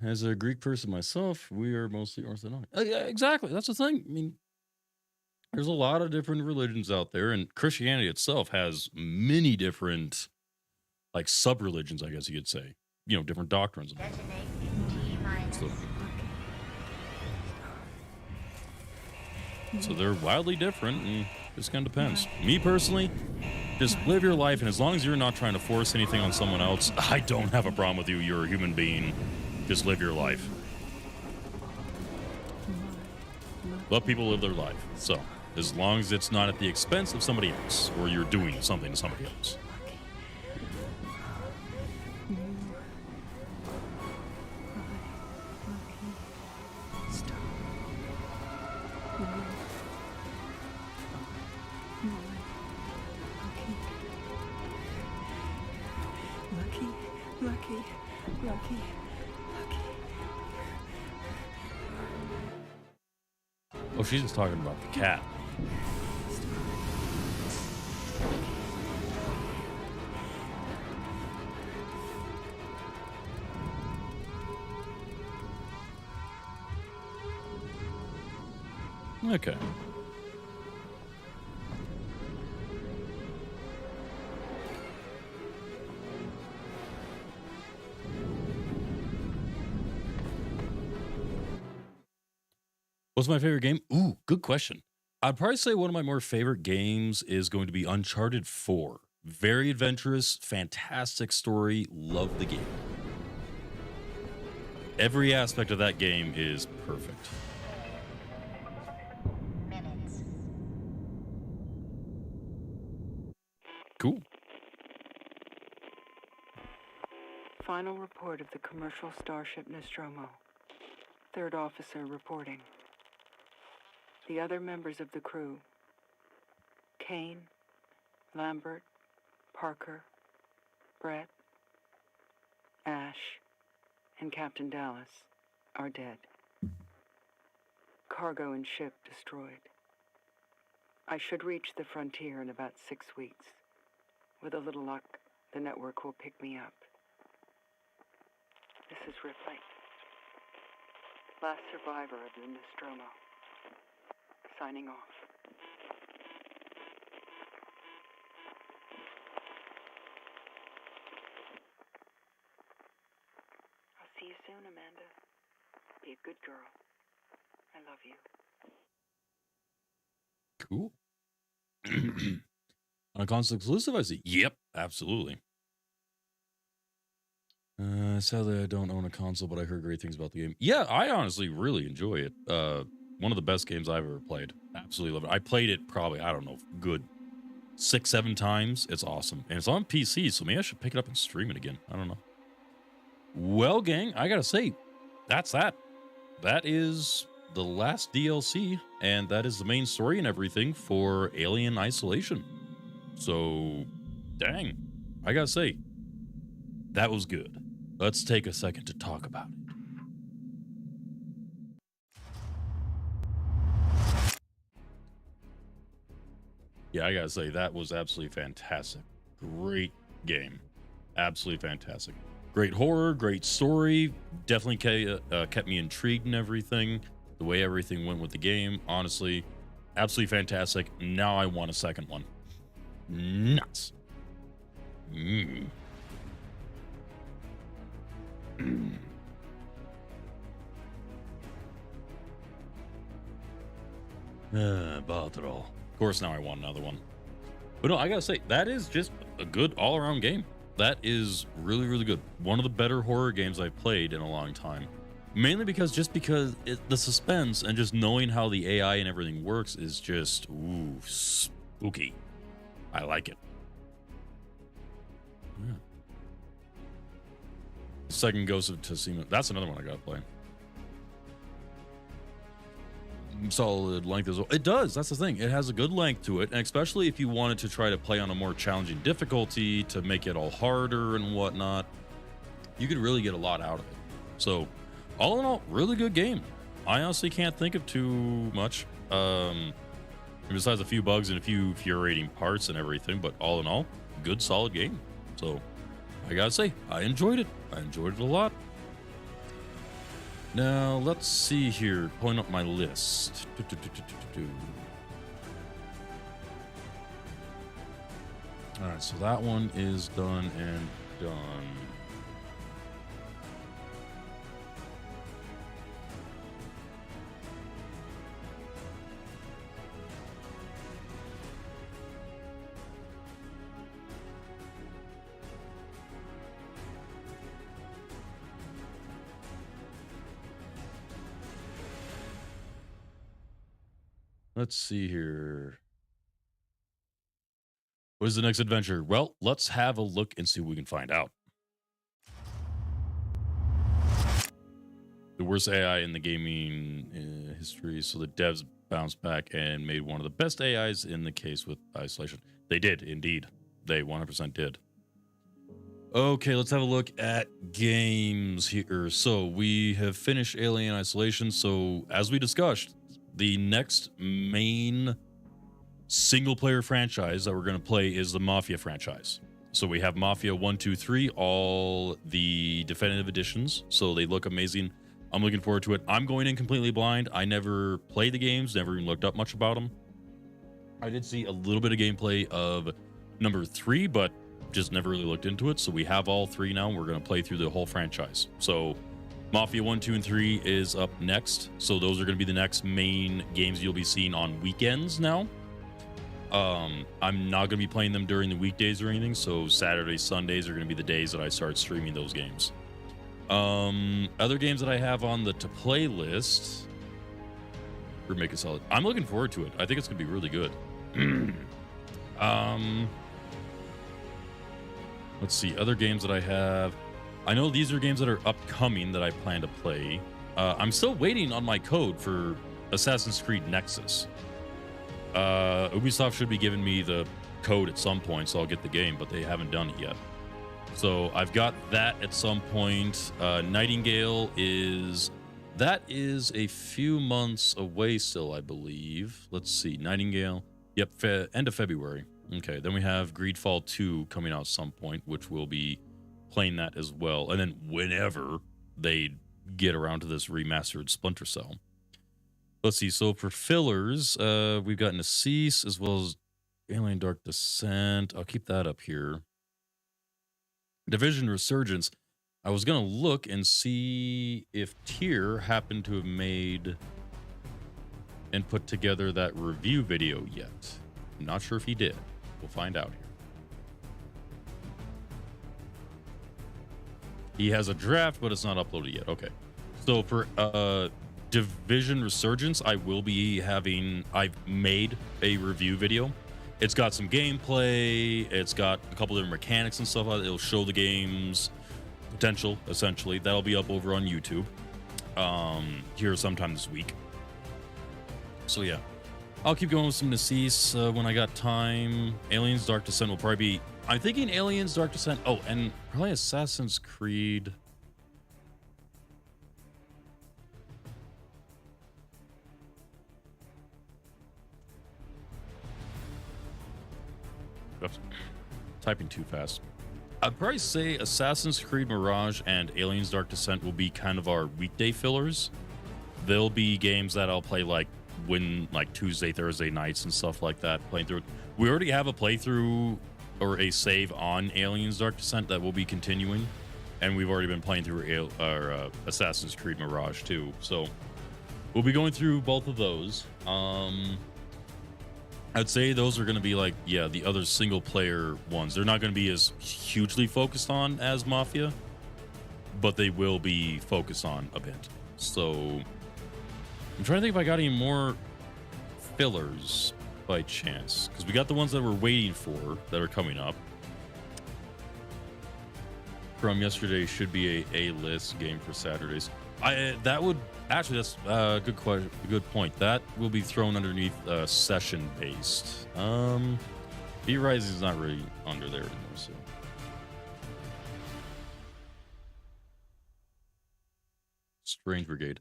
As a Greek person myself, we are mostly Orthodox. Yeah, exactly. That's the thing. I mean, there's a lot of different religions out there, and Christianity itself has many different, like, sub-religions, I guess you could say. You know, different doctrines. So they're wildly different, and it just kind of depends. Me personally, just live your life, and as long as you're not trying to force anything on someone else, I don't have a problem with you. You're a human being. Just live your life. Let people live their life. So, as long as it's not at the expense of somebody else, or you're doing something to somebody else. Lucky. Oh, she's just talking about the cat. Okay. What's my favorite game? Ooh, good question. I'd probably say one of my more favorite games is going to be Uncharted 4. Very adventurous, fantastic story. Love the game. Every aspect of that game is perfect. Cool. Final report of the commercial starship Nostromo. Third officer reporting. The other members of the crew, Kane, Lambert, Parker, Brett, Ash, and Captain Dallas, are dead. Cargo and ship destroyed. I should reach the frontier in about 6 weeks. With a little luck, the network will pick me up. This is Ripley. last survivor of the Nostromo. Signing off. I'll see you soon, Amanda. Be a good girl. I love you. Cool. On a console exclusive, I see. Yep, absolutely. Sadly, I don't own a console, but I heard great things about the game. Yeah, I honestly really enjoy it. One of the best games I've ever played. Absolutely love it. I played it probably, I don't know, good 6-7 times. It's awesome. And it's on PC, so maybe I should pick it up and stream it again. I don't know. Well, gang, I gotta say, that's that. That is the last DLC, and that is the main story and everything for Alien Isolation. So, dang, I gotta say, that was good. Let's take a second to talk about it. Yeah, I gotta say, that was absolutely fantastic. Great game. Absolutely fantastic. Great horror, great story. Definitely kept me intrigued and everything. The way everything went with the game, honestly, absolutely fantastic. Now I want a second one. Nuts. Bother all. Of course, now I want another one. But no, I gotta say, that is just a good all-around game. That is really, really good. One of the better horror games I've played in a long time. Mainly because the suspense and just knowing how the AI and everything works is just, ooh, spooky. I like it. Yeah. Second Ghost of Tsushima. That's another one I gotta play. Solid length as well. It does. That's the thing. It has a good length to it, and especially if you wanted to try to play on a more challenging difficulty to make it all harder and whatnot, you could really get a lot out of it. So, all in all, really good game. I honestly can't think of too much. Besides a few bugs and a few infuriating parts and everything, but all in all, good, solid game. So, I gotta say, I enjoyed it. I enjoyed it a lot. Now, let's see here. Pulling up my list. All right, so that one is done and done. Let's see here. What is the next adventure? Well, let's have a look and see what we can find out. The worst AI in the gaming history, so the devs bounced back and made one of the best AIs in the case with Isolation. They did, indeed. They 100% did. Okay, let's have a look at games here. So we have finished Alien Isolation. So as we discussed, the next main single-player franchise that we're going to play is the Mafia franchise. So we have Mafia 1, 2, 3, all the definitive editions. So they look amazing. I'm looking forward to it. I'm going in completely blind. I never played the games, never even looked up much about them. I did see a little bit of gameplay of number 3, but just never really looked into it. So we have all 3 now. We're going to play through the whole franchise. So Mafia 1, 2, and 3 is up next. So those are going to be the next main games you'll be seeing on weekends now. I'm not going to be playing them during the weekdays or anything. So Saturdays, Sundays are going to be the days that I start streaming those games. Other games that I have on the to play list. We're making solid. I'm looking forward to it. I think it's going to be really good. Let's see. Other games that I have. I know these are games that are upcoming that I plan to play. I'm still waiting on my code for Assassin's Creed Nexus. Ubisoft should be giving me the code at some point, so I'll get the game, but they haven't done it yet. So I've got that at some point. Nightingale is a few months away still, I believe. Let's see, Nightingale. Yep, end of February. Okay, then we have Greedfall 2 coming out at some point, which we'll be playing that as well. And then whenever they get around to this remastered Splinter Cell. Let's see. So for fillers, we've got Nassis as well as Alien Dark Descent. I'll keep that up here. Division Resurgence. I was going to look and see if Tier happened to have made and put together that review video yet. I'm not sure if he did. We'll find out here. He has a draft, but it's not uploaded yet. Okay. So for Division Resurgence, I've made a review video. It's got some gameplay. It's got a couple different mechanics and stuff. It'll show the game's potential, essentially. That'll be up over on YouTube here sometime this week. So yeah, I'll keep going with some Nassis when I got time. Aliens Dark Descent will probably be... I'm thinking Aliens Dark Descent. Oh, and probably Assassin's Creed. Oops. Typing too fast. I'd probably say Assassin's Creed Mirage and Aliens Dark Descent will be kind of our weekday fillers. They'll be games that I'll play like Tuesday, Thursday nights and stuff like that. Playing through. We already have a playthrough or a save on Aliens Dark Descent that will be continuing, and we've already been playing through Assassin's Creed Mirage too. So we'll be going through both of those. I'd say those are going to be like, yeah, the other single player ones. They're not going to be as hugely focused on as Mafia, but they will be focused on a bit. So I'm trying to think if I got any more fillers by chance, because we got the ones that we're waiting for that are coming up. From yesterday should be a A-list game for Saturdays. That would actually, that's a good point. That will be thrown underneath session based. B Rising is not really under there anymore. So Strange Brigade.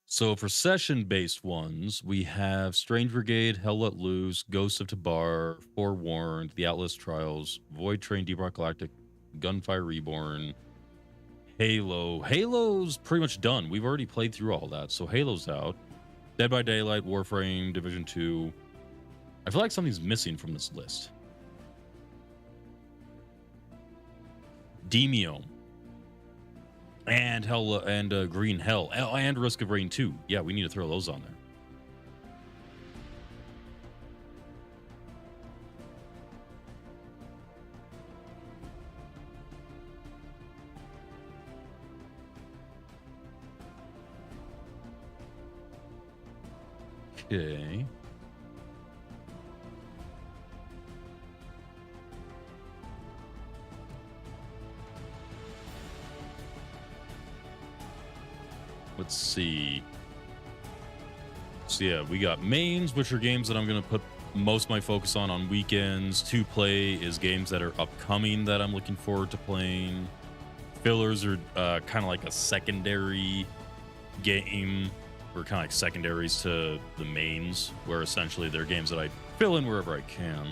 So for session-based ones, we have Strange Brigade, Hell Let Loose, Ghost of Tabar, Forewarned, The Outlast Trials, Void Train, Deep Rock Galactic, Gunfire Reborn, Halo. Halo's pretty much done. We've already played through all that, so Halo's out. Dead by Daylight, Warframe, Division 2. I feel like something's missing from this list. Demeo. And Hell and Green Hell and Risk of Rain 2. Yeah, we need to throw those on there. Okay. Let's see. So yeah, we got mains, which are games that I'm going to put most of my focus on weekends. To play is games that are upcoming that I'm looking forward to playing. Fillers are kind of like a secondary game, or kind of like secondaries to the mains, where essentially they're games that I fill in wherever I can.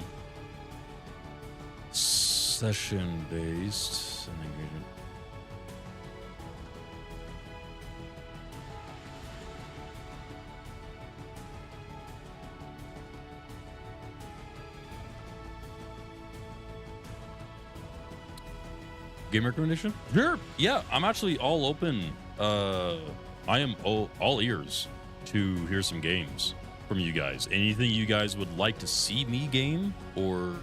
Session based. Game recommendation? Sure. Yeah, I'm actually all open. I am all ears to hear some games from you guys. Anything you guys would like to see me game or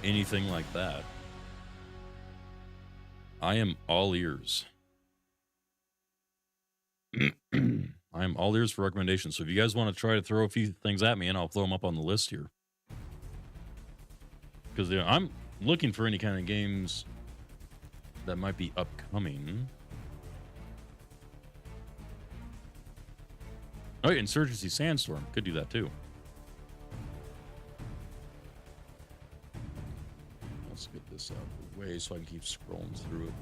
anything like that. I am all ears. I am all ears for recommendations. So if you guys want to try to throw a few things at me, and I'll throw them up on the list here. Because I'm looking for any kind of games that might be upcoming. Oh, yeah, Insurgency Sandstorm. Could do that too. Let's get this out of the way so I can keep scrolling through it.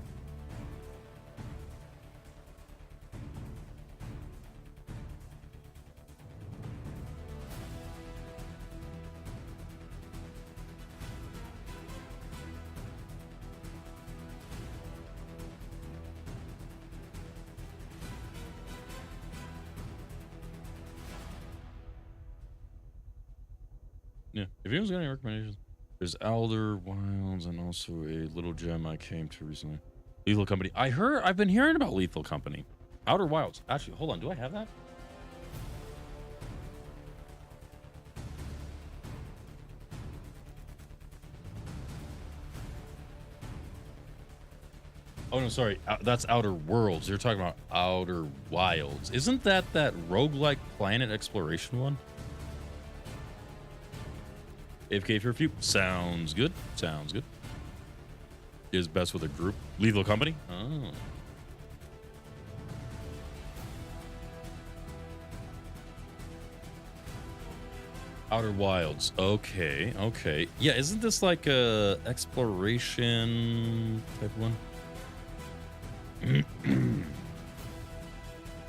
Yeah. If anyone's got any recommendations, there's Outer Wilds and also a little gem I came to recently. Lethal Company. I've been hearing about Lethal Company. Outer Wilds. Actually, hold on. Do I have that? Oh, no, sorry. That's Outer Worlds. You're talking about Outer Wilds. Isn't that roguelike planet exploration one? AFK for a few. Sounds good. Sounds good. Is best with a group. Lethal Company? Oh. Outer Wilds. Okay, okay. Yeah, isn't this like a exploration type one?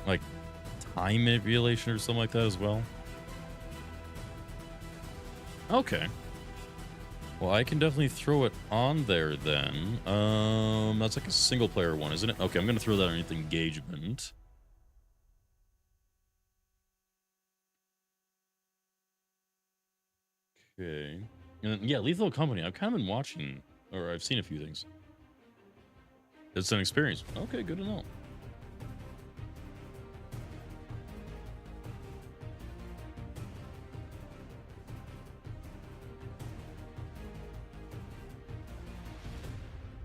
Like time manipulation or something like that as well? Okay. Well, I can definitely throw it on there then. That's like a single player one, isn't it? Okay, I'm gonna throw that underneath engagement. Okay. And then, yeah, Lethal Company. I've kind of been watching, or I've seen a few things. It's an experience. Okay, good to know.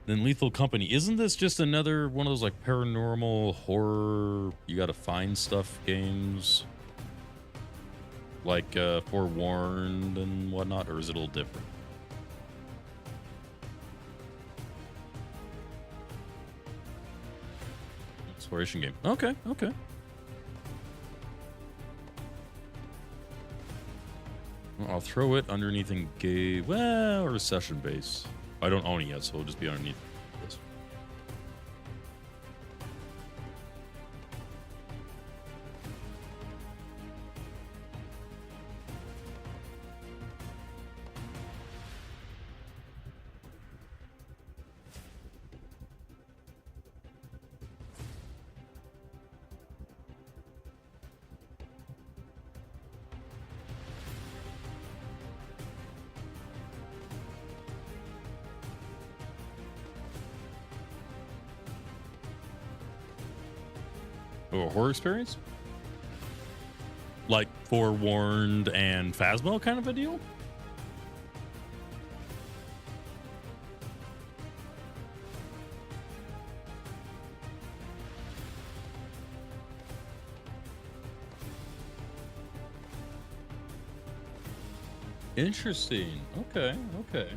Then Lethal Company. Isn't this just another one of those like paranormal horror, you gotta find stuff games? Like Forewarned and whatnot, or is it a little different? Exploration game. Okay, okay. Well, I'll throw it underneath engage, well, or session base. I don't own it yet, so it'll just be underneath this. Oh, a horror experience? Like Forewarned and Phasmo kind of a deal? Interesting. Okay, okay.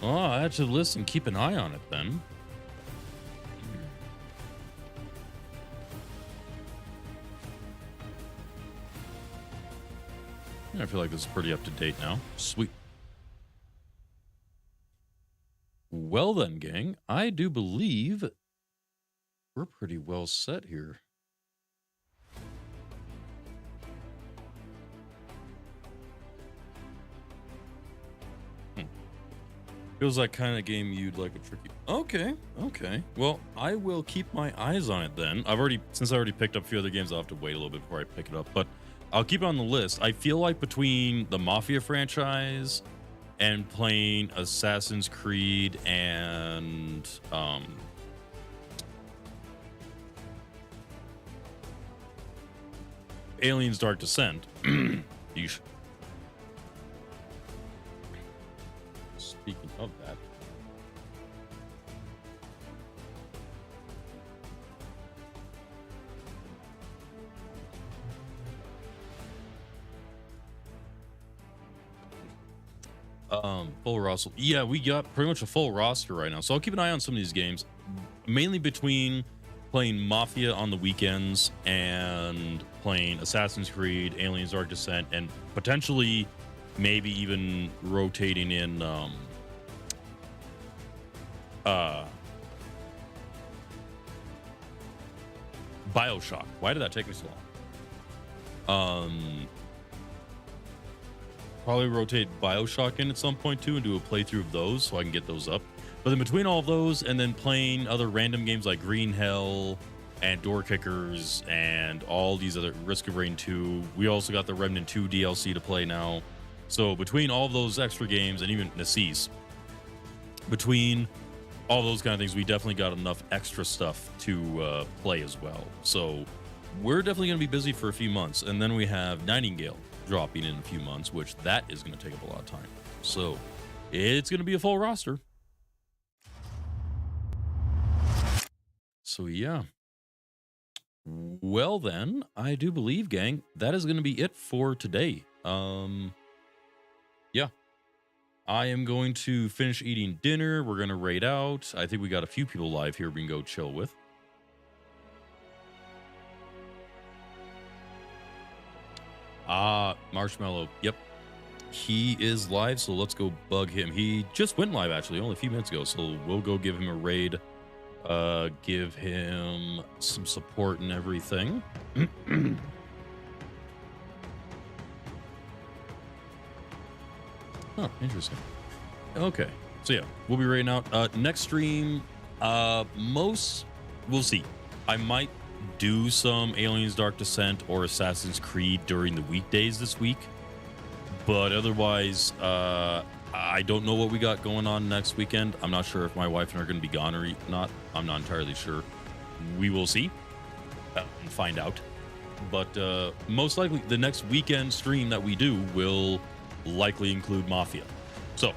Oh, I had to listen, keep an eye on it then. I feel like this is pretty up to date now. Sweet. Well then, gang, I do believe we're pretty well set here. Feels like kind of game you'd like a tricky. Okay, okay. Well, I will keep my eyes on it then. Since I already picked up a few other games, I'll have to wait a little bit before I pick it up, but I'll keep it on the list. I feel like between the Mafia franchise and playing Assassin's Creed and Aliens Dark Descent. Yeesh. Speaking of that. Full roster. Yeah, we got pretty much a full roster right now. So I'll keep an eye on some of these games, mainly between playing Mafia on the weekends and playing Assassin's Creed, Aliens Dark Descent, and potentially maybe even rotating in BioShock. Why did that take me so long? Probably rotate BioShock in at some point too and do a playthrough of those so I can get those up. But then between all of those and then playing other random games like Green Hell and Door Kickers and all these other Risk of Rain 2. We also got the Remnant 2 DLC to play now. So between all those extra games and even Nassis, between all those kind of things, we definitely got enough extra stuff to play as well. So we're definitely going to be busy for a few months. And then we have Nightingale dropping in a few months, which that is going to take up a lot of time. So it's going to be a full roster. So yeah. Well then, I do believe, gang, that is going to be it for today. Yeah. I am going to finish eating dinner. We're going to raid out. I think we got a few people live here we can go chill with. Marshmallow. Yep. He is live, so let's go bug him. He just went live, actually, only a few minutes ago, so we'll go give him a raid. Give him some support and everything. Oh, interesting. Okay, so yeah, we'll be raiding out. Next stream, we'll see. I might do some Aliens Dark Descent or Assassin's Creed during the weekdays this week, but otherwise, I don't know what we got going on next weekend. I'm not sure if my wife and I are going to be gone or not. I'm not entirely sure. We will see and find out. But most likely, the next weekend stream that we do will likely include Mafia. So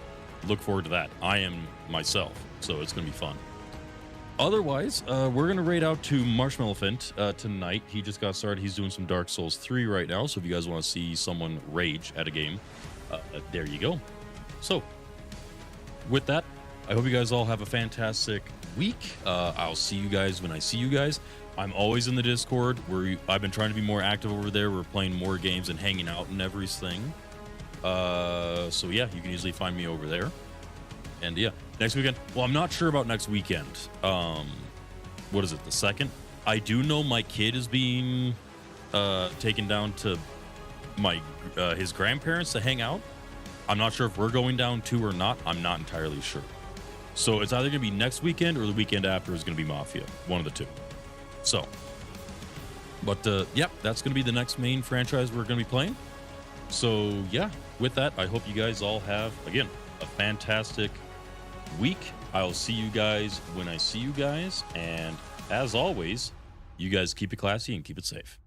look forward to that. I am myself, so it's going to be fun. Otherwise, we're going to raid out to Marshmallowfint tonight. He just got started. He's doing some Dark Souls 3 right now. So if you guys want to see someone rage at a game, there you go. So, with that, I hope you guys all have a fantastic week. I'll see you guys when I see you guys. I'm always in the Discord. I've been trying to be more active over there. We're playing more games and hanging out and everything. So yeah, you can easily find me over there. And yeah, next weekend. Well, I'm not sure about next weekend. What is it, the 2nd? I do know my kid is being taken down to his grandparents to hang out. I'm not sure if we're going down too or not. I'm not entirely sure. So it's either going to be next weekend or the weekend after is going to be Mafia. One of the two. So, but yep, that's going to be the next main franchise we're going to be playing. So yeah, with that, I hope you guys all have, again, a fantastic week. I'll see you guys when I see you guys. And as always, you guys keep it classy and keep it safe.